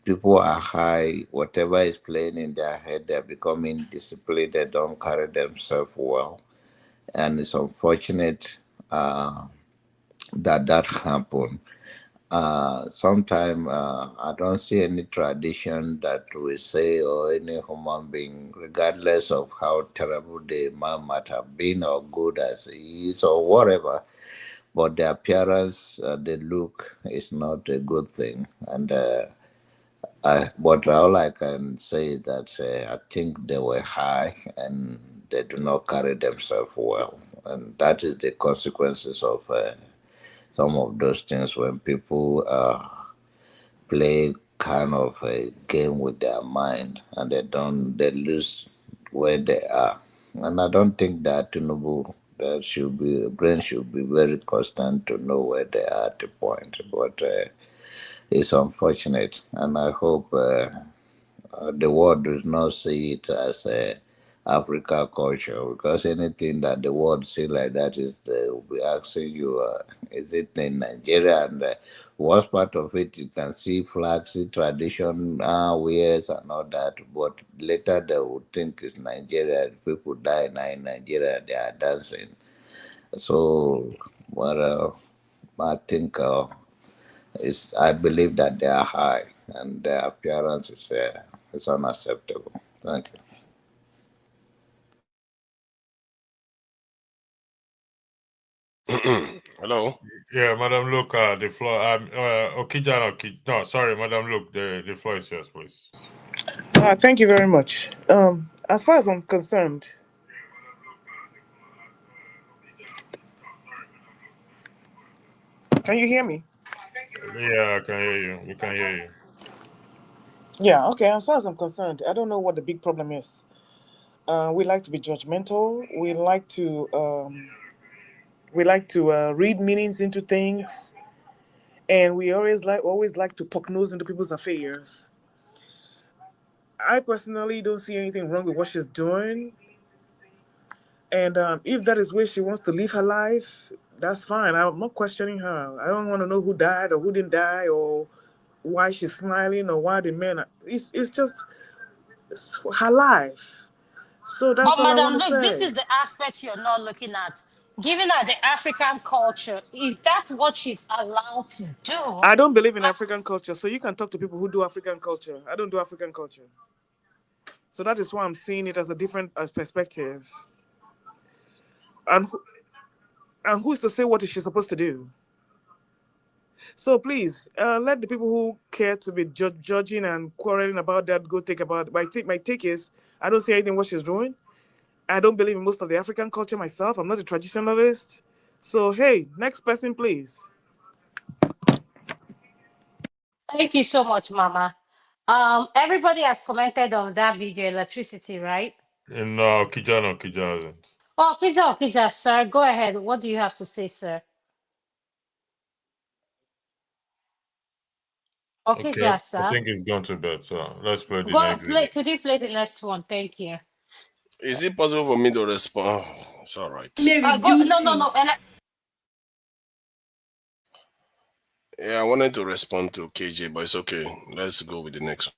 people are high, whatever is playing in their head, they're becoming disciplined. They don't carry themselves well, and it's unfortunate that happened. Sometimes I don't see any tradition that we say or any human being, regardless of how terrible the man might have been or good as he is or whatever, but the appearance, the look is not a good thing. And but all I can say is that I think they were high and they do not carry themselves well, and that is the consequences of some of those things when people play kind of a game with their mind and they lose where they are. And I don't think that Tinubu that should be brain should be very constant to know where they are at the point. But it's unfortunate, and I hope the world does not see it as a Africa culture, because anything that the world see like that is they will be asking you, is it in Nigeria? And worst part of it, you can see flags, see tradition, wears and all that, but later they would think it's Nigeria. People die now in Nigeria, they are dancing. So, but I think I believe that they are high and their appearance is unacceptable. Thank you. Hello. Yeah, Madam Luke, the floor. No, sorry, Madam Luke, the floor is yours, please. Thank you very much. As far as I'm concerned, can you hear me? Yeah, I can hear you. We can hear you. Yeah, okay. As far as I'm concerned, I don't know what the big problem is. We like to be judgmental. We like to read meanings into things, and we always like to poke nose into people's affairs. I personally don't see anything wrong with what she's doing, and if that is where she wants to live her life, that's fine. I'm not questioning her. I don't want to know who died or who didn't die or why she's smiling or why the men. It's just her life. So But that's all I want Madam, to look, this say. is the aspect you're not looking at. Given her the African culture, is that what she's allowed to do? I don't believe in African culture, so you can talk to people who do African culture. I don't do African culture. So that is why I'm seeing it as a different perspective. And who's to say what is she supposed to do? So please, let the people who care to be judging and quarreling about that go take about. My take is, I don't see anything what she's doing. I don't believe in most of the African culture myself. I'm not a traditionalist. So hey, next person, please. Thank you so much, Mama. Everybody has commented on that video, electricity, right? No, Kija hasn't. Oh, Kija, sir, go ahead. What do you have to say, sir? Okay, Okay, I sir. think he's gone to bed, so let's play the Go next play. video. Could you play the next one? Thank you. Is it possible for me to respond? Oh, it's all right. Go. No. And Yeah, I wanted to respond to KJ, but it's okay. Let's go with the next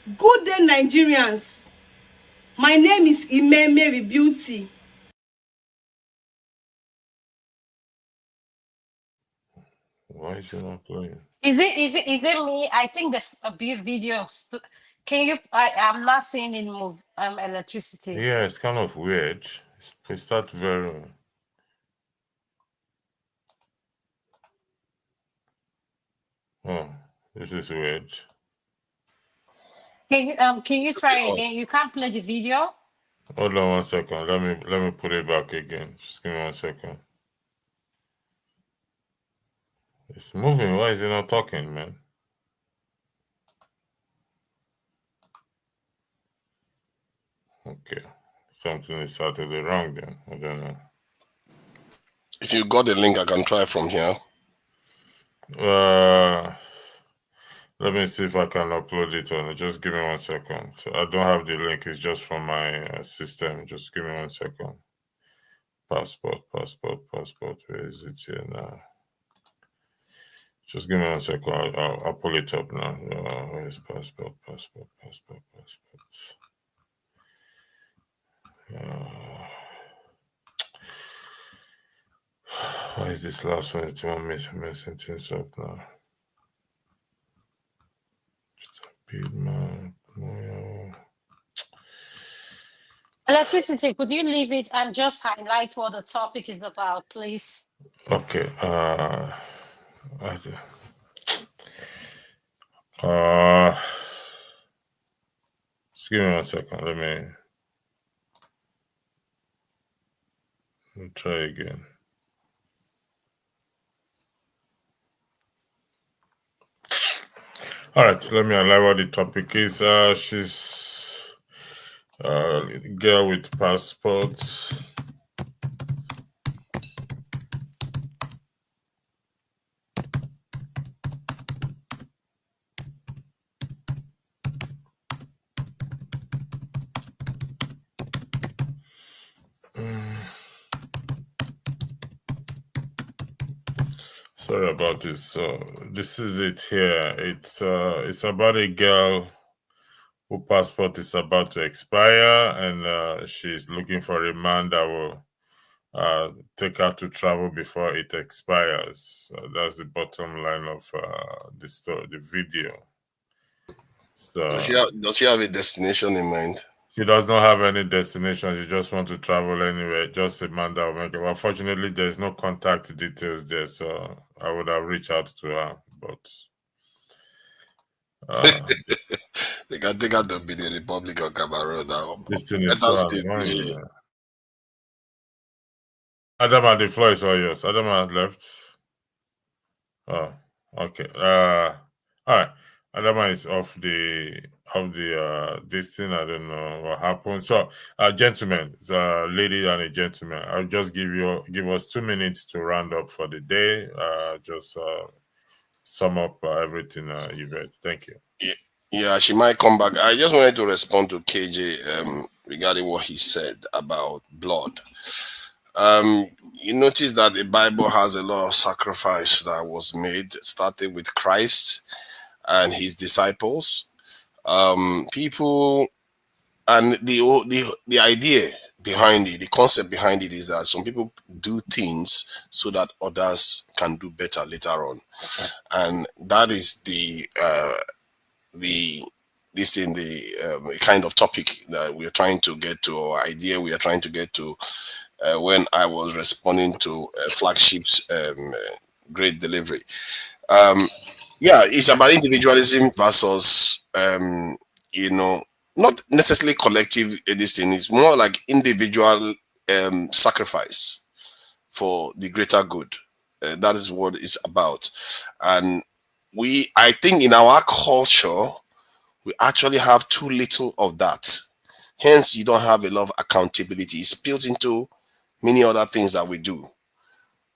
one. Good day, Nigerians. My name is Ime Mary Beauty. Why is she not playing? is it me? I think the video. Can you? I'm not seeing it move. Electricity. Yeah, it's kind of weird. It starts very. Oh, this is weird. Can you try again? You can't play the video. Hold on 1 second. Let me put it back again. Just give me 1 second. It's moving. Why is it not talking, man? Okay. Something is totally wrong then. I don't know. If you got the link, I can try from here. Let me see if I can upload it on. Just give me 1 second. So I don't have the link. It's just from my system. Just give me 1 second. Passport. Where is it here now? Just give me 1 second. I'll pull it up now. Where's passport? Why is this last one? It's one messing things up now. Speed map. Electricity, could you leave it and just highlight what the topic is about, please? Okay. Just give me 1 second. Let me try again. All right, let me highlight what the topic is. She's a girl with passports. Sorry about this. So this is it here. It's about a girl whose passport is about to expire, and she's looking for a man that will take her to travel before it expires. That's the bottom line of the story, the video. So Does she have a destination in mind? She does not have any destination. She just wants to travel anywhere. Just a man that will make it. Unfortunately, there's no contact details there, so I would have reached out to her, but they got to be the Republic of Cameroon now. This thing is so annoying. Adama, the floor is all yours. Adama left. Oh, okay. All right. Adama is off the this thing. I don't know what happened. So, gentlemen, it's a lady and a gentleman. I'll just give us 2 minutes to round up for the day. Just sum up everything you read. Thank you. Yeah, she might come back. I just wanted to respond to KJ regarding what he said about blood. You notice that the Bible has a lot of sacrifice that was made, starting with Christ and his disciples. People, and the idea behind it, the concept behind it is that some people do things so that others can do better later on, and that is the kind of topic that we are trying to get to, or idea we are trying to get to. When I was responding to Flagship's great delivery. Yeah, it's about individualism versus, not necessarily collective editing. It's more like individual sacrifice for the greater good. That is what it's about. And I think in our culture, we actually have too little of that. Hence, you don't have a lot of accountability. It's built into many other things that we do.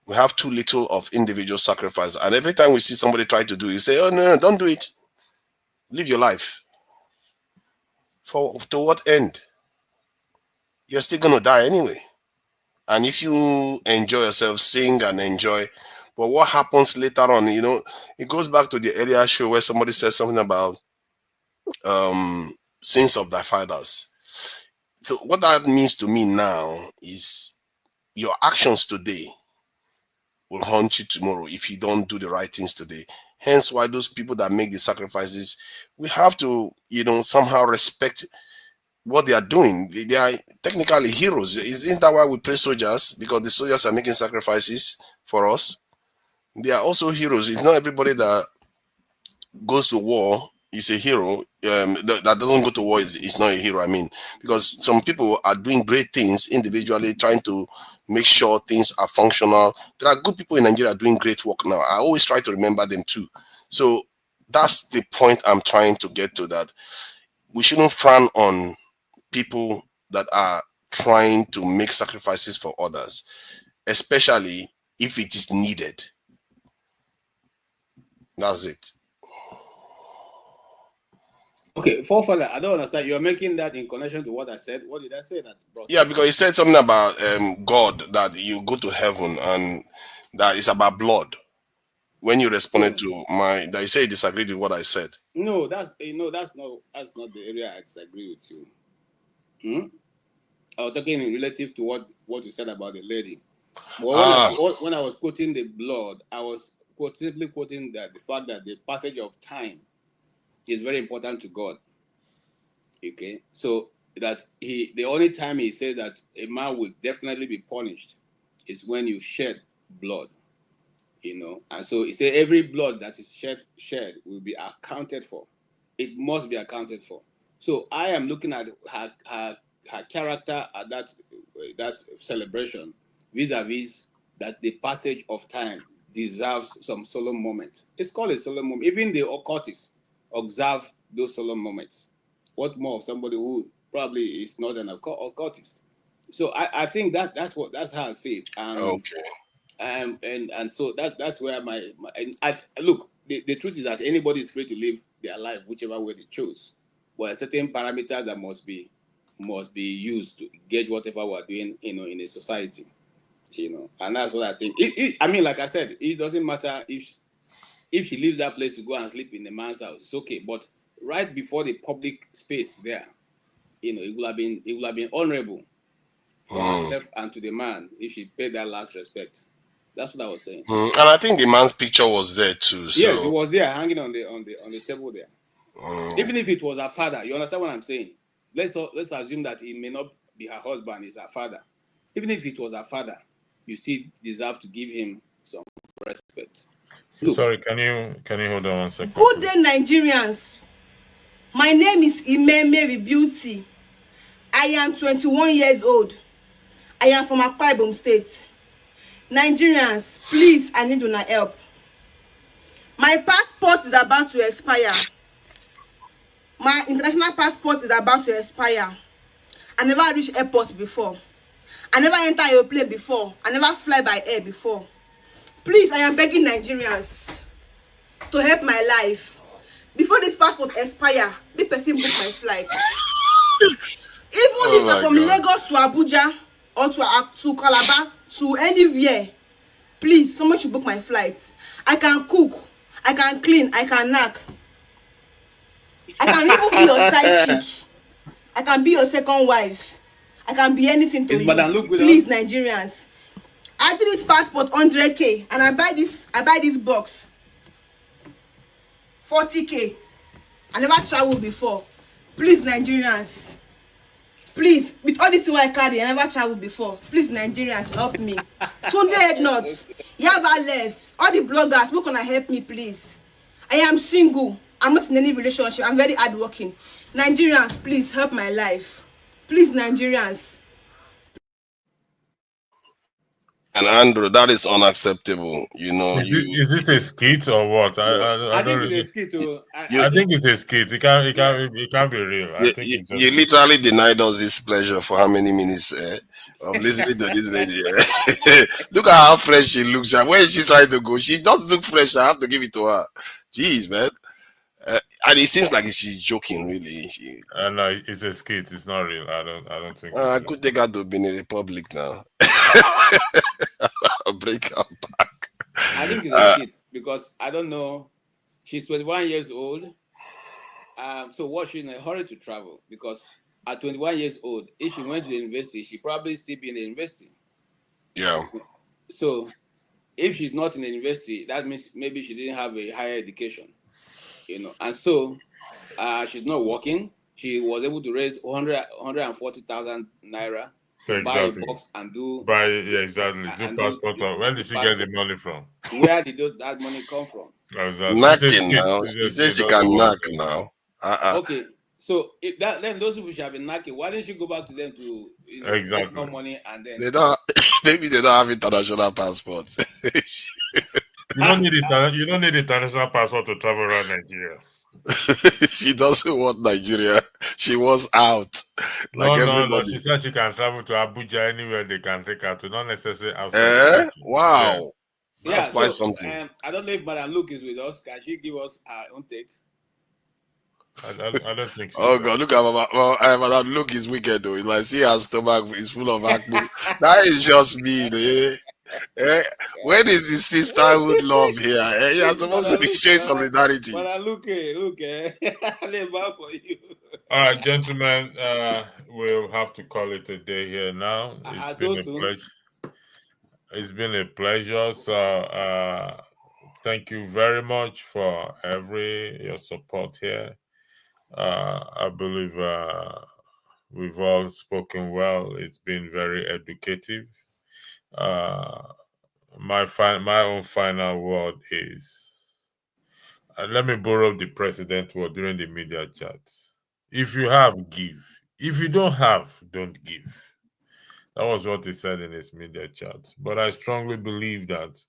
We have too little of individual sacrifice. And every time we see somebody try to do it, you say, oh, no, don't do it. Live your life. To what end? You're still going to die anyway. And if you enjoy yourself, sing and enjoy. But what happens later on, it goes back to the earlier show where somebody said something about sins of thy fathers. So what that means to me now is your actions today will haunt you tomorrow if you don't do the right things today. Hence why those people that make the sacrifices, we have to, somehow respect what they are doing. They are technically heroes. Isn't that why we pray soldiers? Because the soldiers are making sacrifices for us. They are also heroes. It's not everybody that goes to war is a hero, that doesn't go to war is not a hero. I mean, because some people are doing great things individually, trying to make sure things are functional. There are good people in Nigeria doing great work now. I always try to remember them too. So that's the point I'm trying to get to, that we shouldn't frown on people that are trying to make sacrifices for others, especially if it is needed. That's it. Okay, forefather, I don't understand. You're making that in connection to what I said. What did I say that brought? Yeah, because he said something about God, that you go to heaven and that it's about blood. When you responded to my, that you say you disagreed with what I said. No, that's not the area I disagree with you. I was talking in relative to what you said about the lady. But when I was quoting the blood, I was simply quoting that the fact that the passage of time is very important to God. Okay, so that the only time he says that a man will definitely be punished is when you shed blood, and so he said every blood that is shed will be accounted for. It must be accounted for. So I am looking at her character at that celebration, vis-a-vis that the passage of time deserves some solemn moment. It's called a solemn moment. Even the occultists observe those solemn moments. What more of somebody who probably is not an occultist? So I think that's how I see it. Okay. And so that's where I look. The truth is that anybody is free to live their life whichever way they choose, but a certain parameters that must be used to gauge whatever we're doing, in a society, and that's what I think. I mean, like I said, it doesn't matter if she leaves that place to go and sleep in the man's house, it's okay. But right before the public space there, it would have been honorable for herself and to the man if she paid that last respect. That's what I was saying. And I think the man's picture was there too. So. Yes, it was there, hanging on the table there. Even if it was her father, you understand what I'm saying? Let's assume that it may not be her husband, it's her father. Even if it was her father, you still deserve to give him some respect. Look. Sorry, can you hold on 1 second? Good day, Nigerians. My name is Mary Beauty. I am 21 years old. I am from Akwa Ibom State. Nigerians, please, I need your help. My passport is about to expire. My international passport is about to expire. I never reached airport before. I never enter a plane before. I never fly by air before. Please, I am begging Nigerians to help my life. Before this passport expire, be person book my flight. Even if I'm from Lagos to Abuja or to Calabar to anywhere, please, someone should book my flight. I can cook, I can clean, I can knack. I can even be your side chick. I can be your second wife. I can be anything to you. Please, Nigerians. I did this passport 100K and I buy this box 40K. I never traveled before. Please, Nigerians. Please, with all this I carry, I never traveled before. Please, Nigerians, help me. Sunday head not. Yaba left. All the bloggers, who can help me, please? I am single. I'm not in any relationship. I'm very hardworking. Nigerians, please help my life. Please, Nigerians. And Andrew, that is unacceptable. Is this a skit or what? I think it's a skit. I think it's a skit. It can't be real. You literally denied us this pleasure for how many minutes of listening to this lady. Look at how fresh she looks. Where is she trying to go? She does look fresh. I have to give it to her. Jeez, man. And it seems like she's joking, really. No, it's a skit. It's not real. I don't think. I could take her to Benin Republic now. I'll break her back. I think it's a skit because I don't know. She's 21 years old. So was she in a hurry to travel? Because at 21 years old, if she went to the university, she probably still be in the university. Yeah. So if she's not in the university, that means maybe she didn't have a higher education. And so she's not working. She was able to raise 140,000 naira to buy a box and do exactly. Do passport. Where did she get the money from? Where did that money come from? Knacking now. He says she can knock now. Okay, so if that, then those people should have been knocking. Why didn't you go back to them to get more money and then they don't? Maybe they don't have international passport. You don't need international passport to travel around Nigeria. She doesn't want Nigeria. She wants out. Like everybody. No. She said she can travel to Abuja anywhere they can take her to, not necessarily outside. Wow. Yeah. That's quite something. I don't know if Madam Luke is with us. Can she give us her own take? I don't think so. Oh God, look at Madam Luke is wicked though. Like, see her stomach is full of acne. That is just mean, eh? Where is the sisterhood love here? You're supposed to be showing solidarity. Madam Luke, I bow for you. All right, gentlemen, we'll have to call it a day here now. It's been a pleasure. It's been a pleasure. So thank you very much for your support here. I believe we've all spoken well. It's been very educative. My own final word is, let me borrow the president word during the media chat. If you have, give. If you don't have, don't give. That was what he said in his media chat. But I strongly believe that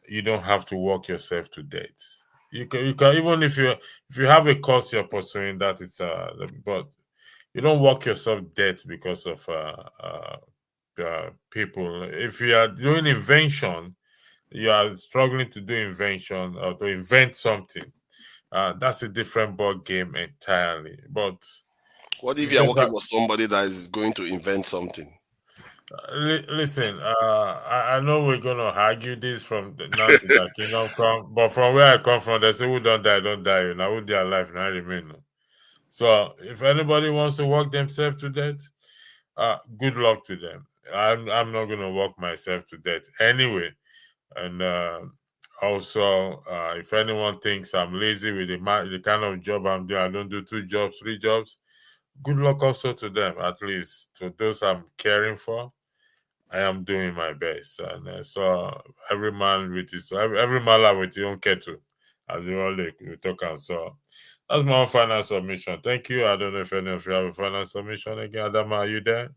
you don't have to work yourself to death. You can even if you have a cause you're pursuing, that is but you don't work yourself dead because of people. If you are doing invention, you are struggling to do invention or to invent something. That's a different ball game entirely. But what if you are working with somebody that is going to invent something? Listen, I know we're gonna argue this from now to the kingdom come, but from where I come from, they say who don't die, don't die. Now who they are alive, now remain. So if anybody wants to work themselves to death, good luck to them. I'm not gonna work myself to death anyway. And also, if anyone thinks I'm lazy with the kind of job I'm doing, I don't do 2 jobs, 3 jobs. Good luck also to them, at least to those I'm caring for. I am doing my best, and so every man with his every mala with his own kettle, as you all we talk on. So that's my final submission. Thank you. I don't know if any of you have a final submission again. Adama, are you there?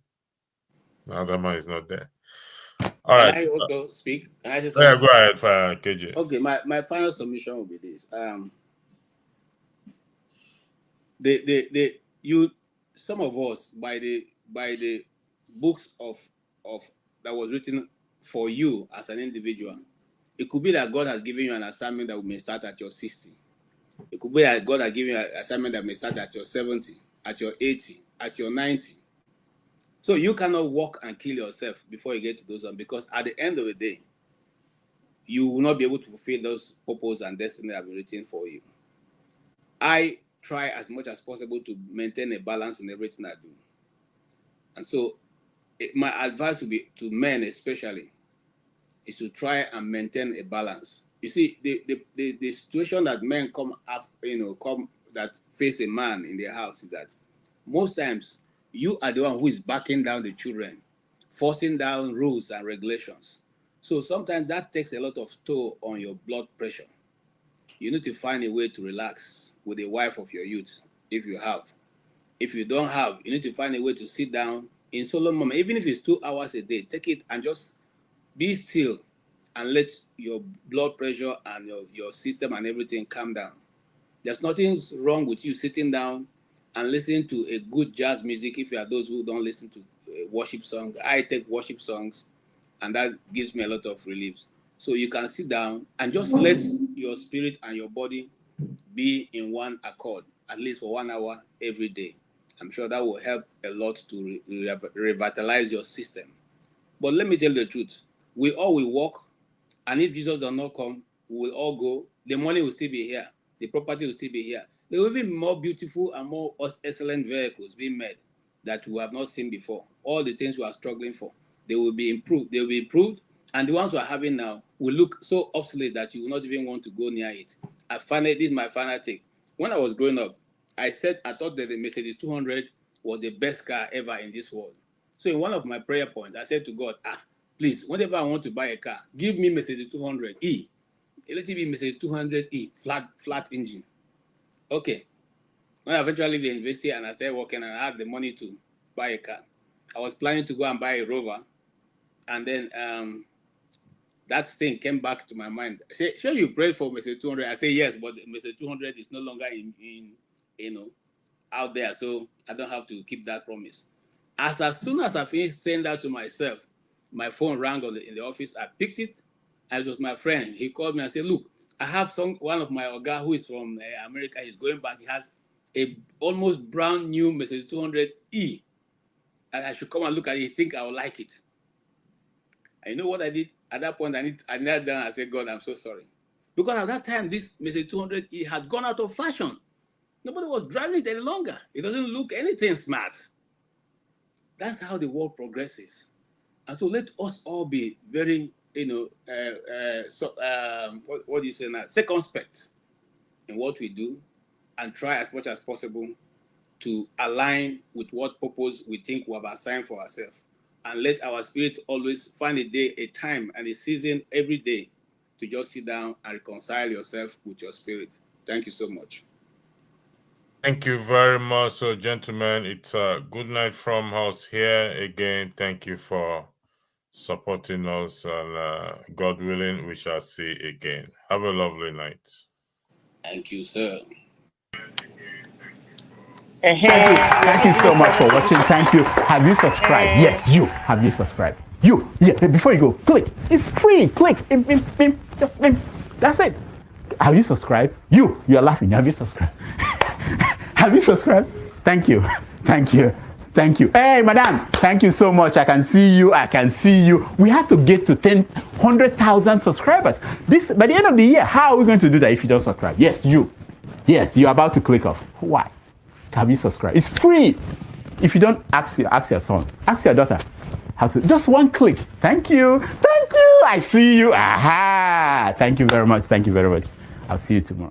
Adama is not there. All right. Can I also speak? Can I just go ahead, KJ. Okay, my final submission will be this. Some of us by the books of that was written for you as an individual, it could be that God has given you an assignment that may start at your 60. It could be that God has given you an assignment that may start at your 70, at your 80, at your 90. So you cannot walk and kill yourself before you get to those ones, because at the end of the day, you will not be able to fulfill those purpose and destiny that have been written for you. I try as much as possible to maintain a balance in everything I do. And so my advice would be to men especially is to try and maintain a balance. You see, the situation that men come that face a man in their house is that most times you are the one who is backing down the children, forcing down rules and regulations. So sometimes that takes a lot of toll on your blood pressure. You need to find a way to relax with the wife of your youth, if you have. If you don't have, you need to find a way to sit down in solo moment, even if it's 2 hours a day. Take it and just be still and let your blood pressure and your system and everything calm down. There's nothing wrong with you sitting down and listening to a good jazz music. If you are those who don't listen to worship songs, I take worship songs, and that gives me a lot of relief. So you can sit down and just let your spirit and your body be in one accord, at least for 1 hour every day. I'm sure that will help a lot to revitalize your system. But let me tell you the truth. We all will walk, and if Jesus does not come, we will all go. The money will still be here. The property will still be here. There will be more beautiful and more excellent vehicles being made that we have not seen before. All the things we are struggling for, they will be improved. They will be improved, and the ones we are having now will look so obsolete that you will not even want to go near it. This is my final take. When I was growing up, I thought that the Mercedes 200 was the best car ever in this world. So in one of my prayer points, I said to God, please, whenever I want to buy a car, give me Mercedes 200E. Let it be Mercedes 200E, flat engine. Okay. When I eventually leave the university and I started working and I had the money to buy a car, I was planning to go and buy a Rover. And then that thing came back to my mind. I said, sure, you prayed for Mercedes 200. I say, yes, but Mercedes 200 is no longer out there. So I don't have to keep that promise. As soon as I finished saying that to myself, my phone rang in the office. I picked it, and it was my friend. He called me and said, look, I have one of my Oga who is from America. He's going back. He has a almost brand new Mercedes 200E. And I should come and look at it. He think I will like it. And you know what I did? At that point, I knelt down and I said, God, I'm so sorry. Because at that time, this Mercedes 200E had gone out of fashion. Nobody was driving it any longer. It doesn't look anything smart. That's how the world progresses. And so let us all be very, what do you say now? Circumspect in what we do and try as much as possible to align with what purpose we think we have assigned for ourselves. And let our spirit always find a day, a time, and a season every day to just sit down and reconcile yourself with your spirit. Thank you so much. Thank you very much, gentlemen. It's a good night from us here again. Thank you for supporting us, and God willing, we shall see again. Have a lovely night. Thank you, sir. Thank you so much for watching. Thank you. Have you subscribed? Yes, you. Have you subscribed? You. Yeah, before you go, click. It's free. Click. That's it. Have you subscribed? You're laughing. Have you subscribed? Have you subscribed? Thank you. Thank you. Thank you. Hey, madam. Thank you so much. I can see you. I can see you. We have to get to 100,000 subscribers. By the end of the year, how are we going to do that if you don't subscribe? Yes, you. Yes, you're about to click off. Why? Have you subscribed? It's free. If you don't, ask your son, ask your daughter how to. Just one click. Thank you. Thank you. I see you. Aha. Thank you very much. Thank you very much. I'll see you tomorrow.